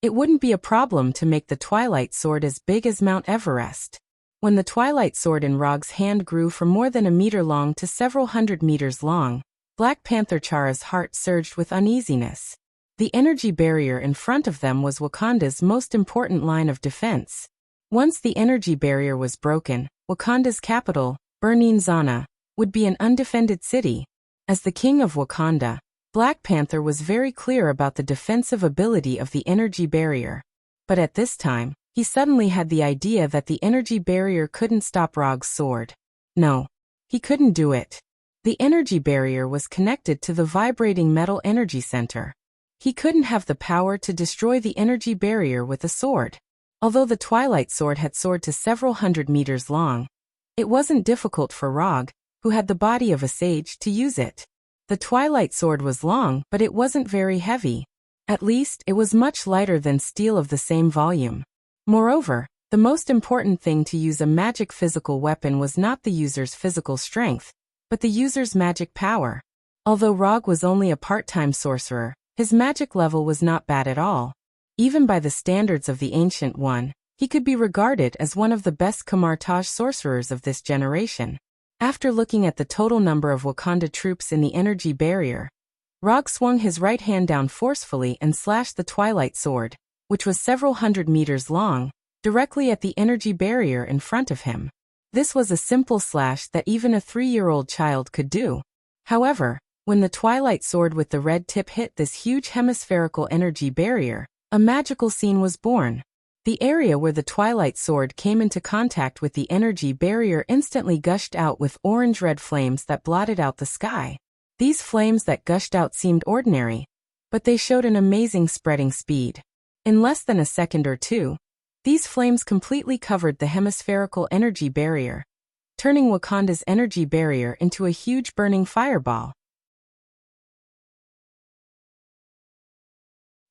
it wouldn't be a problem to make the twilight sword as big as Mount Everest. When the twilight sword in Rog's hand grew from more than a meter long to several hundred meters long, Black Panther Chara's heart surged with uneasiness. The energy barrier in front of them was Wakanda's most important line of defense. Once the energy barrier was broken, Wakanda's capital, Burning Zana, would be an undefended city. As the king of Wakanda, Black Panther was very clear about the defensive ability of the energy barrier. But at this time, he suddenly had the idea that the energy barrier couldn't stop Rog's sword. No, he couldn't do it. The energy barrier was connected to the vibrating metal energy center. He couldn't have the power to destroy the energy barrier with a sword. Although the twilight sword had soared to several hundred meters long, it wasn't difficult for Rog, who had the body of a sage, to use it. The twilight sword was long, but it wasn't very heavy. At least, it was much lighter than steel of the same volume. Moreover, the most important thing to use a magic physical weapon was not the user's physical strength, but the user's magic power. Although Rog was only a part-time sorcerer, his magic level was not bad at all. Even by the standards of the Ancient One, he could be regarded as one of the best Kamartaj sorcerers of this generation. After looking at the total number of Wakanda troops in the energy barrier, Rog swung his right hand down forcefully and slashed the twilight sword, which was several hundred meters long, directly at the energy barrier in front of him. This was a simple slash that even a 3-year-old child could do. However, when the twilight sword with the red tip hit this huge hemispherical energy barrier, a magical scene was born. The area where the twilight sword came into contact with the energy barrier instantly gushed out with orange-red flames that blotted out the sky. These flames that gushed out seemed ordinary, but they showed an amazing spreading speed. In less than a second or two, these flames completely covered the hemispherical energy barrier, turning Wakanda's energy barrier into a huge burning fireball.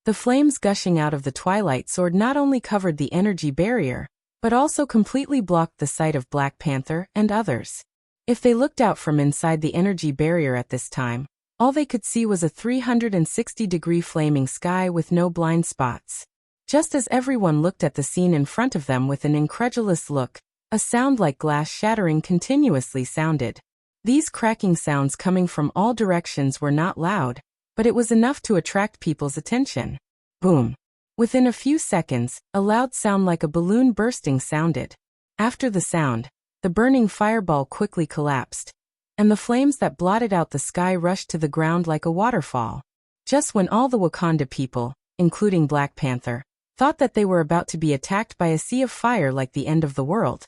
The flames gushing out of the twilight sword not only covered the energy barrier, but also completely blocked the sight of Black Panther and others. If they looked out from inside the energy barrier at this time, all they could see was a 360-degree flaming sky with no blind spots. Just as everyone looked at the scene in front of them with an incredulous look, a sound like glass shattering continuously sounded. These cracking sounds coming from all directions were not loud, but it was enough to attract people's attention. Boom! Within a few seconds, a loud sound like a balloon bursting sounded. After the sound, the burning fireball quickly collapsed, and the flames that blotted out the sky rushed to the ground like a waterfall. Just when all the Wakanda people, including Black Panther, thought that they were about to be attacked by a sea of fire like the end of the world,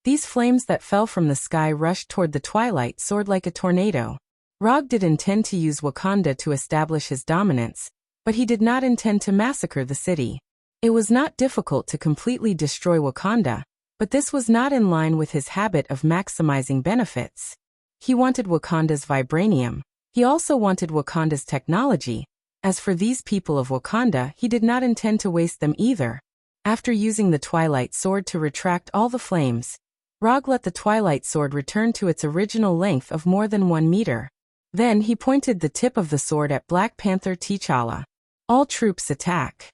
these flames that fell from the sky rushed toward the twilight sword like a tornado. Rog did intend to use Wakanda to establish his dominance, but he did not intend to massacre the city. It was not difficult to completely destroy Wakanda, but this was not in line with his habit of maximizing benefits. He wanted Wakanda's vibranium. He also wanted Wakanda's technology. As for these people of Wakanda, he did not intend to waste them either. After using the twilight sword to retract all the flames, Rog let the twilight sword return to its original length of more than 1 meter. Then he pointed the tip of the sword at Black Panther T'Challa. All troops attack.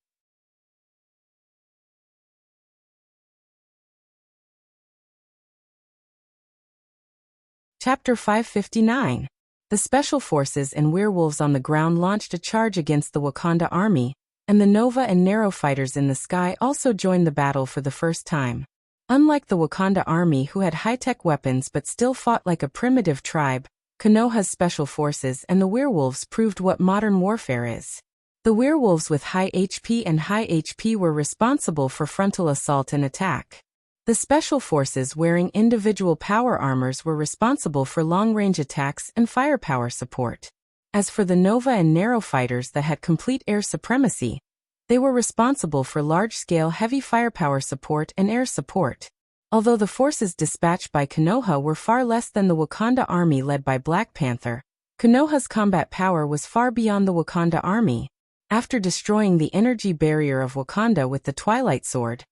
Chapter 559. The Special Forces and Werewolves on the ground launched a charge against the Wakanda army, and the Nova and Narrow fighters in the sky also joined the battle for the first time. Unlike the Wakanda army who had high-tech weapons but still fought like a primitive tribe, Konoha's special forces and the werewolves proved what modern warfare is. The werewolves with high HP and high HP were responsible for frontal assault and attack. The special forces wearing individual power armors were responsible for long-range attacks and firepower support. As for the Nova and Narrow fighters that had complete air supremacy, they were responsible for large-scale heavy firepower support and air support. Although the forces dispatched by Konoha were far less than the Wakanda army led by Black Panther, Konoha's combat power was far beyond the Wakanda army. After destroying the energy barrier of Wakanda with the Twilight Sword,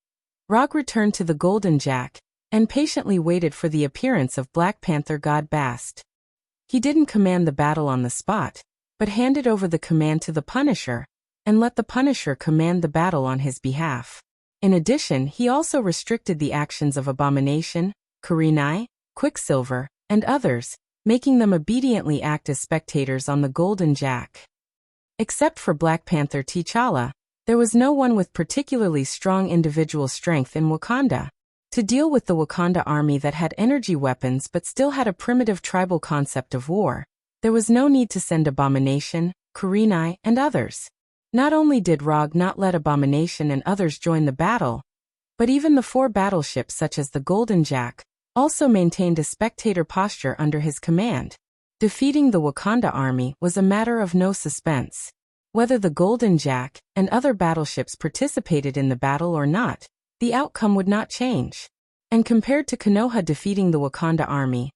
Rog returned to the Golden Jack and patiently waited for the appearance of Black Panther God Bast. He didn't command the battle on the spot, but handed over the command to the Punisher and let the Punisher command the battle on his behalf. In addition, he also restricted the actions of Abomination, Kurenai, Quicksilver, and others, making them obediently act as spectators on the Golden Jack. Except for Black Panther T'Challa, there was no one with particularly strong individual strength in Wakanda. To deal with the Wakanda army that had energy weapons but still had a primitive tribal concept of war, there was no need to send Abomination, Kurenai, and others. Not only did Rog not let Abomination and others join the battle, but even the 4 battleships such as the Golden Jack also maintained a spectator posture under his command. Defeating the Wakanda army was a matter of no suspense. Whether the Golden Jack and other battleships participated in the battle or not, the outcome would not change. And compared to Konoha defeating the Wakanda army,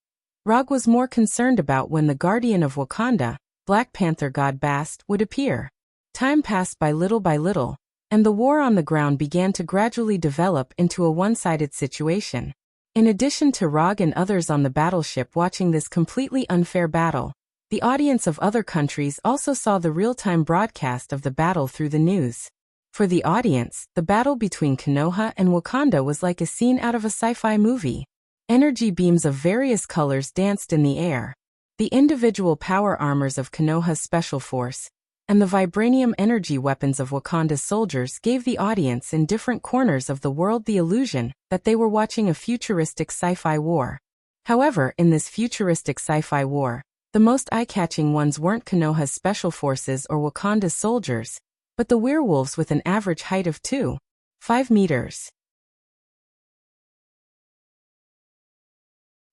Rog was more concerned about when the Guardian of Wakanda, Black Panther God Bast, would appear. Time passed by little, and the war on the ground began to gradually develop into a one-sided situation. In addition to Rog and others on the battleship watching this completely unfair battle, the audience of other countries also saw the real-time broadcast of the battle through the news. For the audience, the battle between Konoha and Wakanda was like a scene out of a sci-fi movie. Energy beams of various colors danced in the air. The individual power armors of Konoha's special force and the vibranium energy weapons of Wakanda's soldiers gave the audience in different corners of the world the illusion that they were watching a futuristic sci-fi war. However, in this futuristic sci-fi war, the most eye-catching ones weren't Konoha's special forces or Wakanda's soldiers, but the werewolves with an average height of 2.5 meters.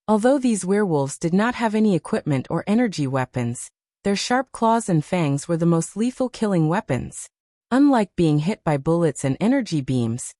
Although these werewolves did not have any equipment or energy weapons, their sharp claws and fangs were the most lethal killing weapons. Unlike being hit by bullets and energy beams,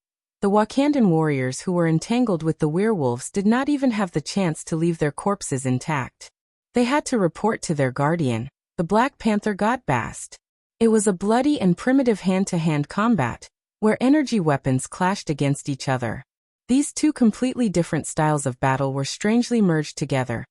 the Wakandan warriors who were entangled with the werewolves did not even have the chance to leave their corpses intact. They had to report to their guardian, the Black Panther God Bast. It was a bloody and primitive hand-to-hand combat, where energy weapons clashed against each other. These 2 completely different styles of battle were strangely merged together,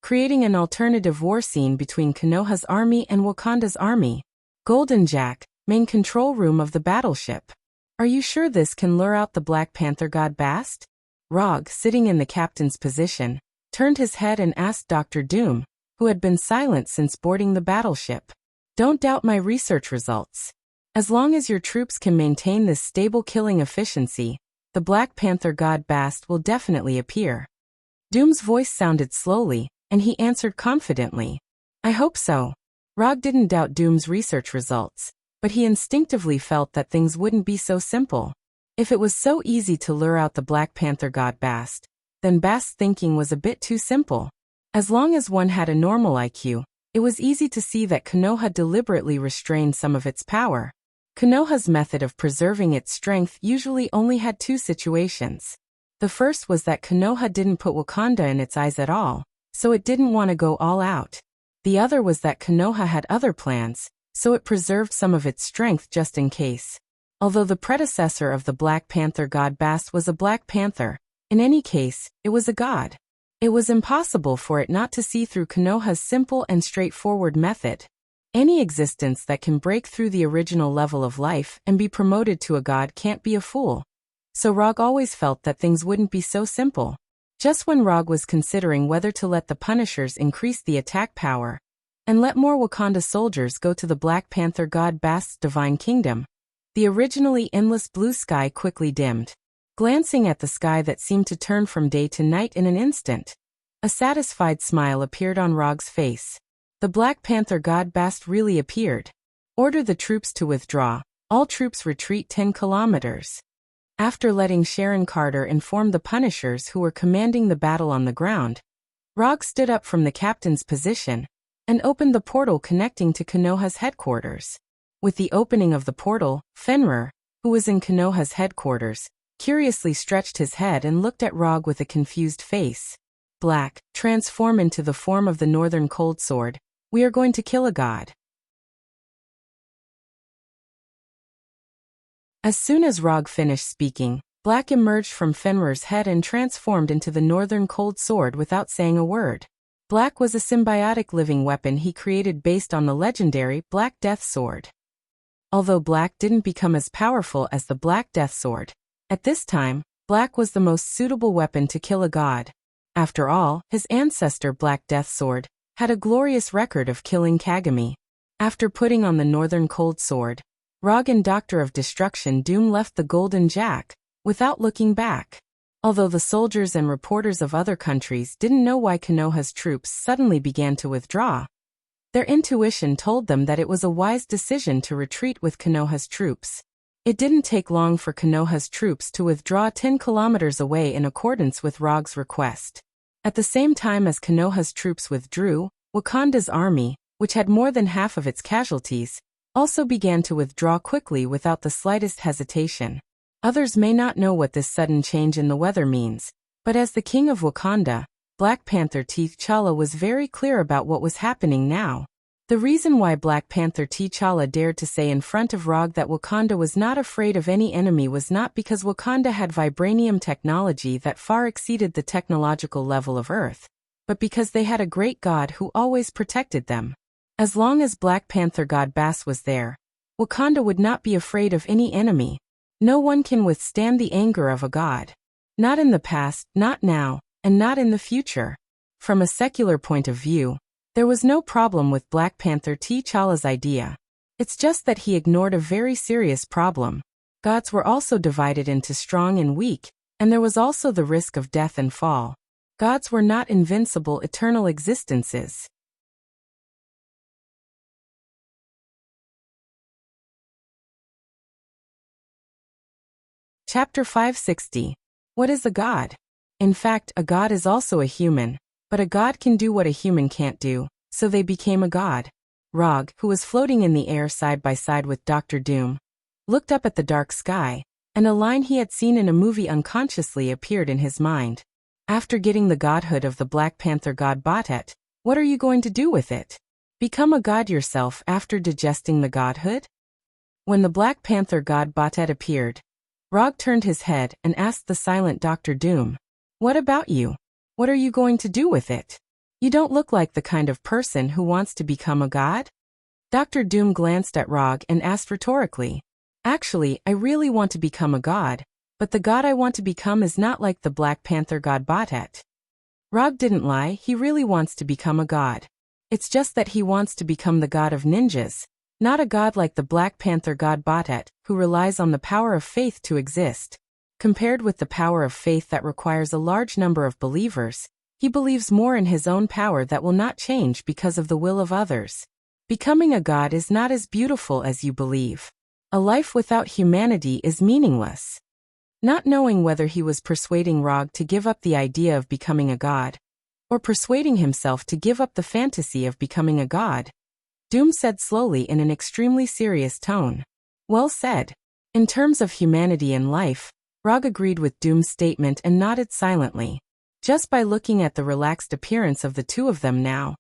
creating an alternative war scene between Konoha's army and Wakanda's army. Golden Jack, main control room of the battleship. Are you sure this can lure out the Black Panther God Bast? Rog, sitting in the captain's position, turned his head and asked Dr. Doom, who had been silent since boarding the battleship. Don't doubt my research results. As long as your troops can maintain this stable killing efficiency, the Black Panther God Bast will definitely appear. Doom's voice sounded slowly, and he answered confidently. I hope so. Rog didn't doubt Doom's research results, but he instinctively felt that things wouldn't be so simple. If it was so easy to lure out the Black Panther God Bast, then Bast's thinking was a bit too simple. As long as one had a normal IQ, it was easy to see that Konoha deliberately restrained some of its power. Konoha's method of preserving its strength usually only had 2 situations. The first was that Konoha didn't put Wakanda in its eyes at all, so it didn't want to go all out. The other was that Konoha had other plans, so it preserved some of its strength just in case. Although the predecessor of the Black Panther God Bast was a Black Panther, in any case, it was a god. It was impossible for it not to see through Konoha's simple and straightforward method. Any existence that can break through the original level of life and be promoted to a god can't be a fool. So Rog always felt that things wouldn't be so simple. Just when Rog was considering whether to let the Punishers increase the attack power and let more Wakanda soldiers go to the Black Panther God Bast's divine kingdom, the originally endless blue sky quickly dimmed. Glancing at the sky that seemed to turn from day to night in an instant, a satisfied smile appeared on Rog's face. The Black Panther God Bast really appeared. Order the troops to withdraw. All troops retreat 10 kilometers. After letting Sharon Carter inform the Punishers who were commanding the battle on the ground, Rog stood up from the captain's position and opened the portal connecting to Konoha's headquarters. With the opening of the portal, Fenrir, who was in Konoha's headquarters, curiously stretched his head and looked at Rog with a confused face. Black, transform into the form of the Northern Cold Sword. We are going to kill a god. As soon as Rog finished speaking, Black emerged from Fenrir's head and transformed into the Northern Cold Sword without saying a word. Black was a symbiotic living weapon he created based on the legendary Black Death Sword. Although Black didn't become as powerful as the Black Death Sword, at this time, Black was the most suitable weapon to kill a god. After all, his ancestor Black Death Sword had a glorious record of killing Kagami. After putting on the Northern Cold Sword, Rog and Doctor of Destruction Doom left the Golden Jack without looking back. Although the soldiers and reporters of other countries didn't know why Konoha's troops suddenly began to withdraw, their intuition told them that it was a wise decision to retreat with Konoha's troops. It didn't take long for Konoha's troops to withdraw 10 kilometers away in accordance with Rog's request. At the same time as Konoha's troops withdrew, Wakanda's army, which had more than half of its casualties, also began to withdraw quickly without the slightest hesitation. Others may not know what this sudden change in the weather means, but as the king of Wakanda, Black Panther T'Challa was very clear about what was happening now. The reason why Black Panther T'Challa dared to say in front of Rog that Wakanda was not afraid of any enemy was not because Wakanda had vibranium technology that far exceeded the technological level of Earth, but because they had a great god who always protected them. As long as Black Panther God Bass was there, Wakanda would not be afraid of any enemy. No one can withstand the anger of a god. Not in the past, not now, and not in the future. From a secular point of view, there was no problem with Black Panther T'Challa's idea. It's just that he ignored a very serious problem. Gods were also divided into strong and weak, and there was also the risk of death and fall. Gods were not invincible eternal existences. Chapter 560. What is a god? In fact, a god is also a human, but a god can do what a human can't do, so they became a god. Rog, who was floating in the air side by side with Dr. Doom, looked up at the dark sky, and a line he had seen in a movie unconsciously appeared in his mind. After getting the godhood of the Black Panther god Batet, what are you going to do with it? Become a god yourself after digesting the godhood? When the Black Panther god Batet appeared, Rog turned his head and asked the silent Dr. Doom, "What about you? What are you going to do with it? You don't look like the kind of person who wants to become a god?" Dr. Doom glanced at Rog and asked rhetorically, "Actually, I really want to become a god, but the god I want to become is not like the Black Panther god Batet." Rog didn't lie, he really wants to become a god. It's just that he wants to become the god of ninjas, not a god like the Black Panther god Batet, who relies on the power of faith to exist. Compared with the power of faith that requires a large number of believers, he believes more in his own power that will not change because of the will of others. Becoming a god is not as beautiful as you believe. A life without humanity is meaningless. Not knowing whether he was persuading Rog to give up the idea of becoming a god, or persuading himself to give up the fantasy of becoming a god, Doom said slowly in an extremely serious tone, "Well said." In terms of humanity and life, Rog agreed with Doom's statement and nodded silently. Just by looking at the relaxed appearance of the two of them now,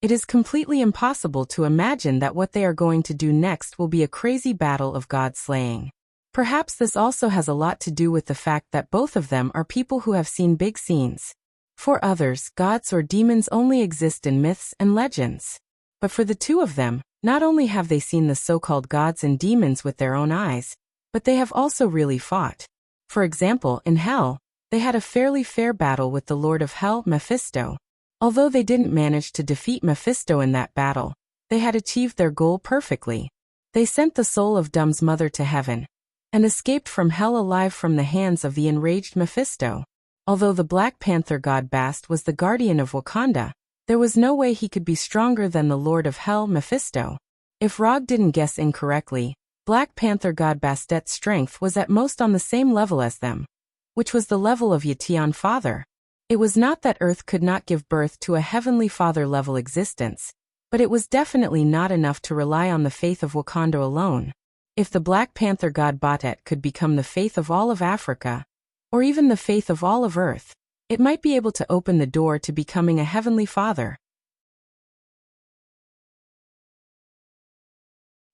it is completely impossible to imagine that what they are going to do next will be a crazy battle of god slaying. Perhaps this also has a lot to do with the fact that both of them are people who have seen big scenes. For others, gods or demons only exist in myths and legends. But for the two of them, not only have they seen the so-called gods and demons with their own eyes, but they have also really fought. For example, in Hell, they had a fairly fair battle with the Lord of Hell, Mephisto. Although they didn't manage to defeat Mephisto in that battle, they had achieved their goal perfectly. They sent the soul of Doom's mother to heaven, and escaped from Hell alive from the hands of the enraged Mephisto. Although the Black Panther god Bast was the guardian of Wakanda, there was no way he could be stronger than the Lord of Hell, Mephisto. If Rog didn't guess incorrectly, Black Panther god Bastet's strength was at most on the same level as them, which was the level of Yatian Father. It was not that Earth could not give birth to a Heavenly Father-level existence, but it was definitely not enough to rely on the faith of Wakanda alone. If the Black Panther god Batet could become the faith of all of Africa, or even the faith of all of Earth, it might be able to open the door to becoming a Heavenly Father.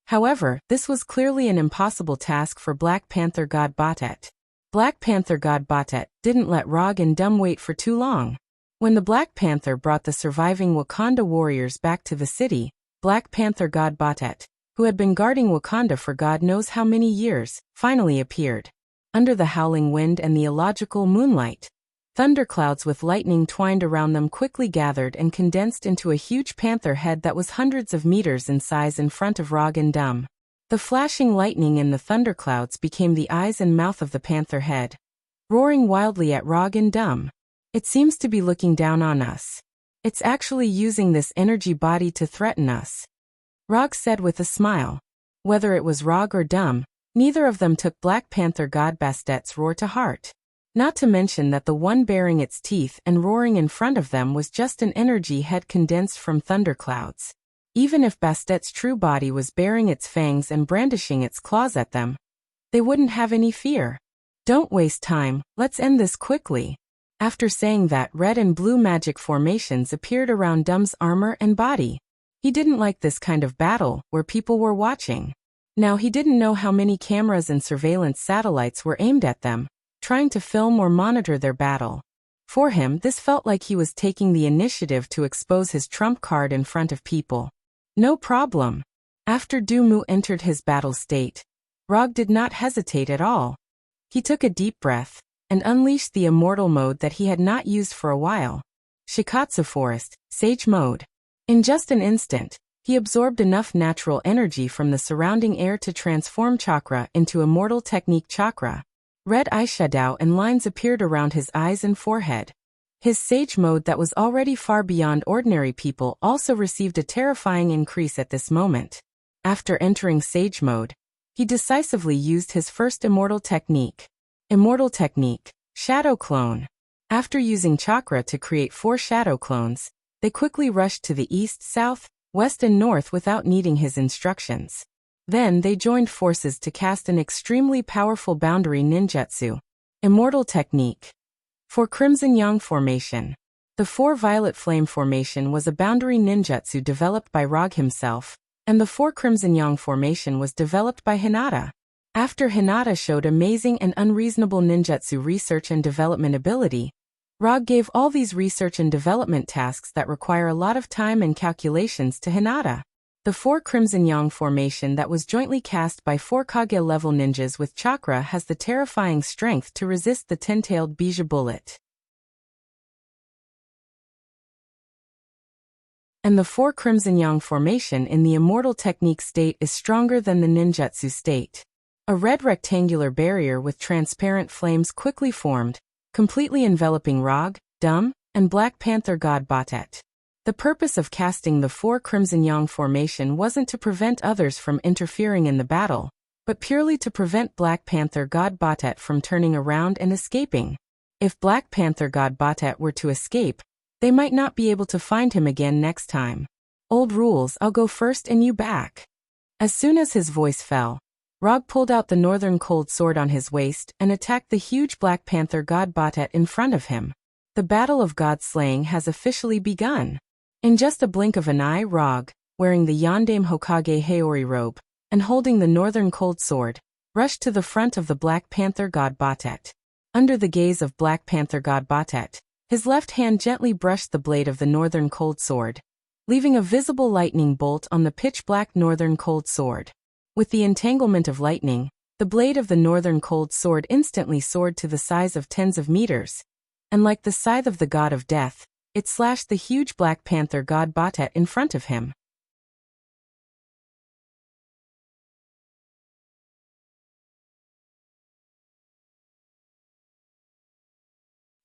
However, this was clearly an impossible task for Black Panther god Batet. Black Panther god Batet didn't let Rog and Dum wait for too long. When the Black Panther brought the surviving Wakanda warriors back to the city, Black Panther god Batet, who had been guarding Wakanda for God knows how many years, finally appeared. Under the howling wind and the illogical moonlight, thunderclouds with lightning twined around them quickly gathered and condensed into a huge panther head that was hundreds of meters in size in front of Rog and Dum. The flashing lightning in the thunderclouds became the eyes and mouth of the panther head, roaring wildly at Rog and Dum. It seems to be looking down on us. It's actually using this energy body to threaten us, Rog said with a smile. Whether it was Rog or Dum, neither of them took Black Panther god Bastet's roar to heart. Not to mention that the one baring its teeth and roaring in front of them was just an energy head condensed from thunderclouds. Even if Bastet's true body was baring its fangs and brandishing its claws at them, they wouldn't have any fear. Don't waste time, let's end this quickly. After saying that, red and blue magic formations appeared around Dum's armor and body. He didn't like this kind of battle, where people were watching. Now he didn't know how many cameras and surveillance satellites were aimed at them, trying to film or monitor their battle. For him, this felt like he was taking the initiative to expose his trump card in front of people. No problem. After Dumu entered his battle state, Rog did not hesitate at all. He took a deep breath and unleashed the immortal mode that he had not used for a while. Shikatsu Forest, Sage Mode. In just an instant, he absorbed enough natural energy from the surrounding air to transform chakra into Immortal Technique chakra. Red eyeshadow and lines appeared around his eyes and forehead. His Sage Mode that was already far beyond ordinary people also received a terrifying increase at this moment. After entering Sage Mode, he decisively used his first Immortal Technique. Immortal Technique, Shadow Clone. After using chakra to create 4 shadow clones, they quickly rushed to the east, south, west and north without needing his instructions. Then they joined forces to cast an extremely powerful boundary ninjutsu. Immortal Technique. For Crimson Yang Formation. The 4 Violet Flame Formation was a boundary ninjutsu developed by Rog himself, and the 4 Crimson Yang Formation was developed by Hinata. After Hinata showed amazing and unreasonable ninjutsu research and development ability, Rog gave all these research and development tasks that require a lot of time and calculations to Hinata. The 4 Crimson Yang Formation that was jointly cast by 4 Kage-level ninjas with chakra has the terrifying strength to resist the 10-tailed Bija bullet. And the 4 Crimson Yang Formation in the Immortal Technique state is stronger than the ninjutsu state. A red rectangular barrier with transparent flames quickly formed, completely enveloping Rog, Dum, and Black Panther god Batet. The purpose of casting the 4 Crimson Yang Formation wasn't to prevent others from interfering in the battle, but purely to prevent Black Panther god Batet from turning around and escaping. If Black Panther god Batet were to escape, they might not be able to find him again next time. Old rules, I'll go first and you back. As soon as his voice fell, Rog pulled out the Northern Cold Sword on his waist and attacked the huge Black Panther god Batet in front of him. The Battle of God Slaying has officially begun. In just a blink of an eye, Rog, wearing the Yondaime Hokage Haori robe, and holding the Northern Cold Sword, rushed to the front of the Black Panther god Batet. Under the gaze of Black Panther god Batet, his left hand gently brushed the blade of the Northern Cold Sword, leaving a visible lightning bolt on the pitch-black Northern Cold Sword. With the entanglement of lightning, the blade of the Northern Cold Sword instantly soared to the size of tens of meters, and like the scythe of the god of death, it slashed the huge Black Panther god Batet in front of him.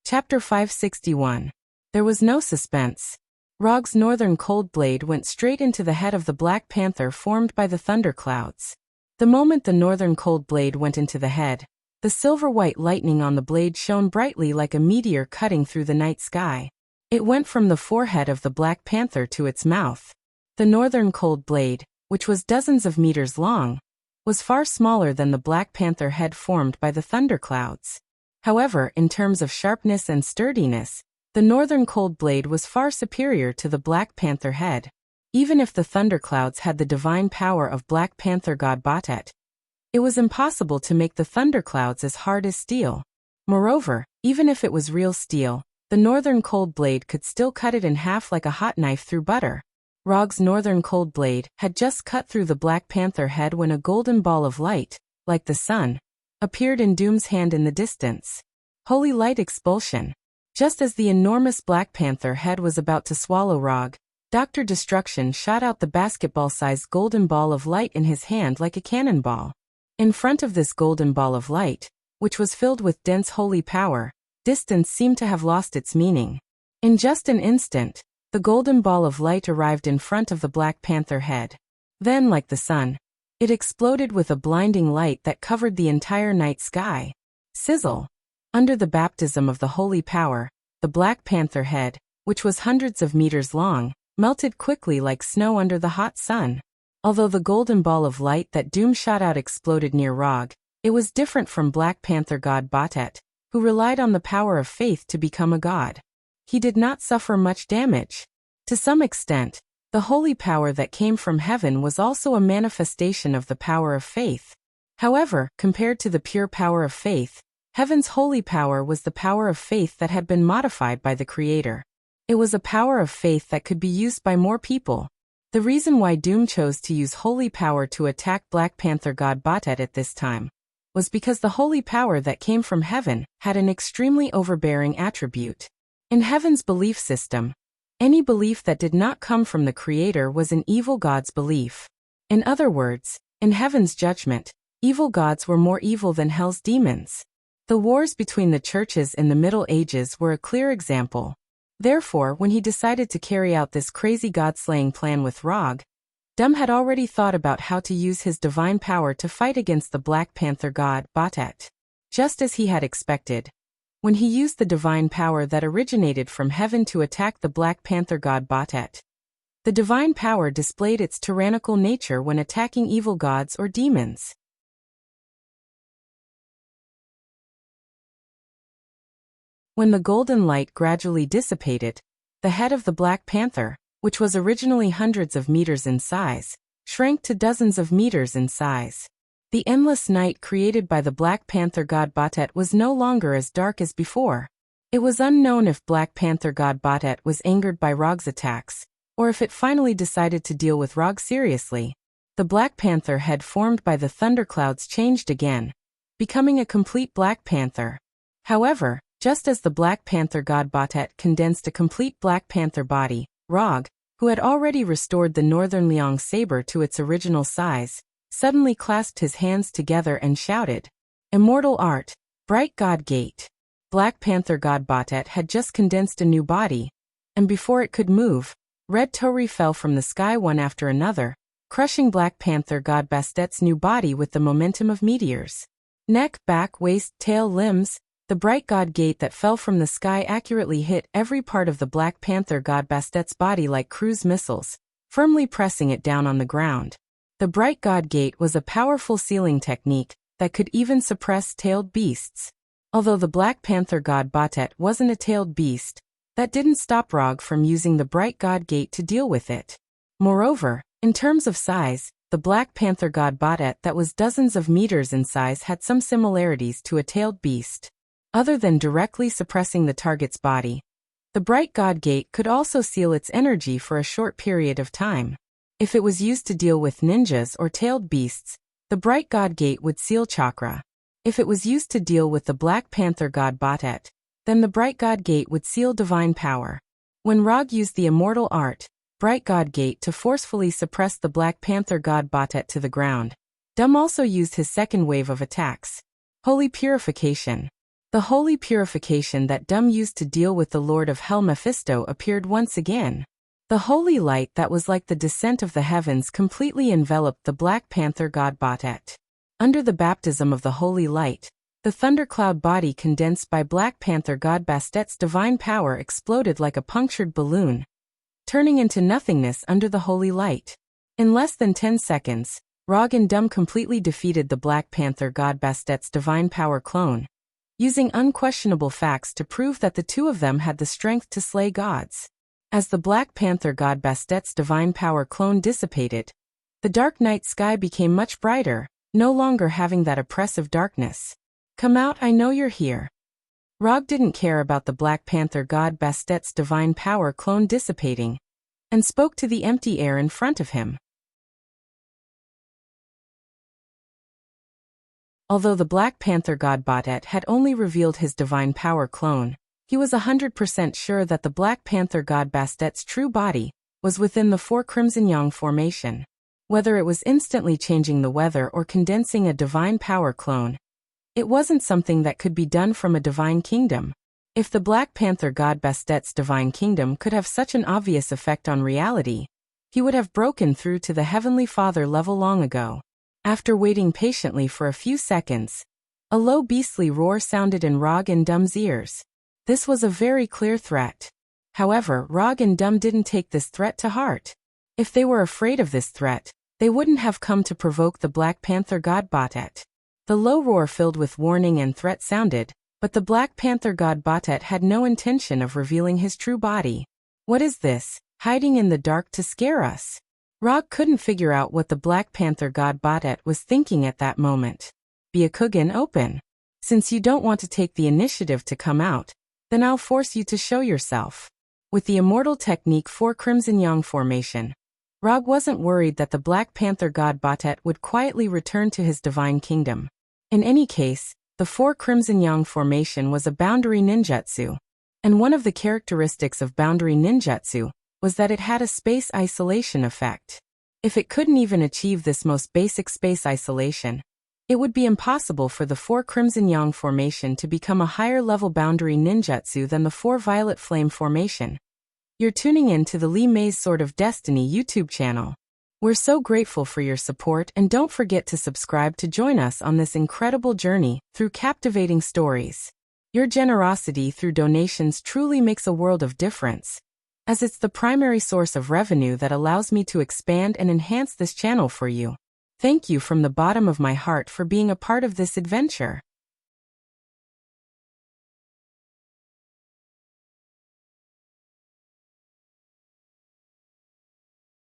Chapter 561. There was no suspense. Rog's Northern Cold Blade went straight into the head of the Black Panther formed by the thunderclouds. The moment the northern cold blade went into the head, the silver-white lightning on the blade shone brightly like a meteor cutting through the night sky. It went from the forehead of the Black Panther to its mouth. The northern cold blade, which was dozens of meters long, was far smaller than the Black Panther head formed by the thunderclouds. However, in terms of sharpness and sturdiness, the northern cold blade was far superior to the Black Panther head. Even if the thunderclouds had the divine power of Black Panther god Batet, it was impossible to make the thunderclouds as hard as steel. Moreover, even if it was real steel, the northern cold blade could still cut it in half like a hot knife through butter. Rog's northern cold blade had just cut through the Black Panther head when a golden ball of light, like the sun, appeared in Doom's hand in the distance. Holy light expulsion. Just as the enormous Black Panther head was about to swallow Rog, Dr. Destruction shot out the basketball-sized golden ball of light in his hand like a cannonball. In front of this golden ball of light, which was filled with dense holy power, distance seemed to have lost its meaning. In just an instant, the golden ball of light arrived in front of the Black Panther head. Then, like the sun, it exploded with a blinding light that covered the entire night sky. Sizzle! Under the baptism of the holy power, the Black Panther head, which was hundreds of meters long, melted quickly like snow under the hot sun. Although the golden ball of light that Doom shot out exploded near Rog, it was different from Black Panther god Batet, who relied on the power of faith to become a god. He did not suffer much damage. To some extent, the holy power that came from heaven was also a manifestation of the power of faith. However, compared to the pure power of faith, heaven's holy power was the power of faith that had been modified by the Creator. It was a power of faith that could be used by more people. The reason why Doom chose to use holy power to attack Black Panther god Batet at this time was because the holy power that came from heaven had an extremely overbearing attribute. In heaven's belief system, any belief that did not come from the Creator was an evil god's belief. In other words, in heaven's judgment, evil gods were more evil than hell's demons. The wars between the churches in the Middle Ages were a clear example. Therefore, when he decided to carry out this crazy god-slaying plan with Rog, Doom had already thought about how to use his divine power to fight against the Black Panther god Batet. Just as he had expected, when he used the divine power that originated from heaven to attack the Black Panther god Batet, the divine power displayed its tyrannical nature when attacking evil gods or demons. When the golden light gradually dissipated, the head of the Black Panther, which was originally hundreds of meters in size, shrank to dozens of meters in size. The endless night created by the Black Panther god Batet was no longer as dark as before. It was unknown if Black Panther god Batet was angered by Rog's attacks, or if it finally decided to deal with Rog seriously. The Black Panther head formed by the thunderclouds changed again, becoming a complete Black Panther. However, just as the Black Panther god Batet condensed a complete Black Panther body, Rog, who had already restored the Northern Liang saber to its original size, suddenly clasped his hands together and shouted, "Immortal art, bright god gate." Black Panther god Batet had just condensed a new body, and before it could move, red torii fell from the sky one after another, crushing Black Panther god Bastet's new body with the momentum of meteors. Neck, back, waist, tail, limbs. The bright god gate that fell from the sky accurately hit every part of the Black Panther god Bastet's body like cruise missiles, firmly pressing it down on the ground. The bright god gate was a powerful sealing technique that could even suppress tailed beasts. Although the Black Panther god Batet wasn't a tailed beast, that didn't stop Rog from using the bright god gate to deal with it. Moreover, in terms of size, the Black Panther god Batet that was dozens of meters in size had some similarities to a tailed beast. Other than directly suppressing the target's body, the bright god gate could also seal its energy for a short period of time. If it was used to deal with ninjas or tailed beasts, the bright god gate would seal chakra. If it was used to deal with the Black Panther god Batet, then the bright god gate would seal divine power. When Rog used the immortal art, bright god gate, to forcefully suppress the Black Panther god Batet to the ground, Doom also used his second wave of attacks. Holy purification. The holy purification that Doom used to deal with the Lord of Hell Mephisto appeared once again. The holy light that was like the descent of the heavens completely enveloped the Black Panther god Batet. Under the baptism of the holy light, the thundercloud body condensed by Black Panther god Bastet's divine power exploded like a punctured balloon, turning into nothingness under the holy light. In less than 10 seconds, Rog and Dum completely defeated the Black Panther god Bastet's divine power clone, using unquestionable facts to prove that the two of them had the strength to slay gods. As the Black Panther god Bastet's divine power clone dissipated, the dark night sky became much brighter, no longer having that oppressive darkness. "Come out, I know you're here." Rog didn't care about the Black Panther god Bastet's divine power clone dissipating, and spoke to the empty air in front of him. Although the Black Panther god Batet had only revealed his divine power clone, he was 100% sure that the Black Panther god Bastet's true body was within the 4 Crimson Yang formation. Whether it was instantly changing the weather or condensing a divine power clone, it wasn't something that could be done from a divine kingdom. If the Black Panther god Bastet's divine kingdom could have such an obvious effect on reality, he would have broken through to the Heavenly Father level long ago. After waiting patiently for a few seconds, a low beastly roar sounded in Rog and Dum's ears. This was a very clear threat. However, Rog and Dum didn't take this threat to heart. If they were afraid of this threat, they wouldn't have come to provoke the Black Panther god Batet. The low roar filled with warning and threat sounded, but the Black Panther god Batet had no intention of revealing his true body. "What is this, hiding in the dark to scare us?" Rog couldn't figure out what the Black Panther god Batet was thinking at that moment. "Byakugan, open. Since you don't want to take the initiative to come out, then I'll force you to show yourself." With the immortal technique 4 Crimson Yang formation, Rog wasn't worried that the Black Panther god Batet would quietly return to his divine kingdom. In any case, the 4 Crimson Yang formation was a boundary ninjutsu, and one of the characteristics of boundary ninjutsu was that it had a space isolation effect. If it couldn't even achieve this most basic space isolation, it would be impossible for the 4 Crimson Yang formation to become a higher-level boundary ninjutsu than the 4 Violet Flame formation. You're tuning in to the Lee Mei's Sword of Destiny YouTube channel. We're so grateful for your support, and don't forget to subscribe to join us on this incredible journey through captivating stories. Your generosity through donations truly makes a world of difference, as it's the primary source of revenue that allows me to expand and enhance this channel for you. Thank you from the bottom of my heart for being a part of this adventure.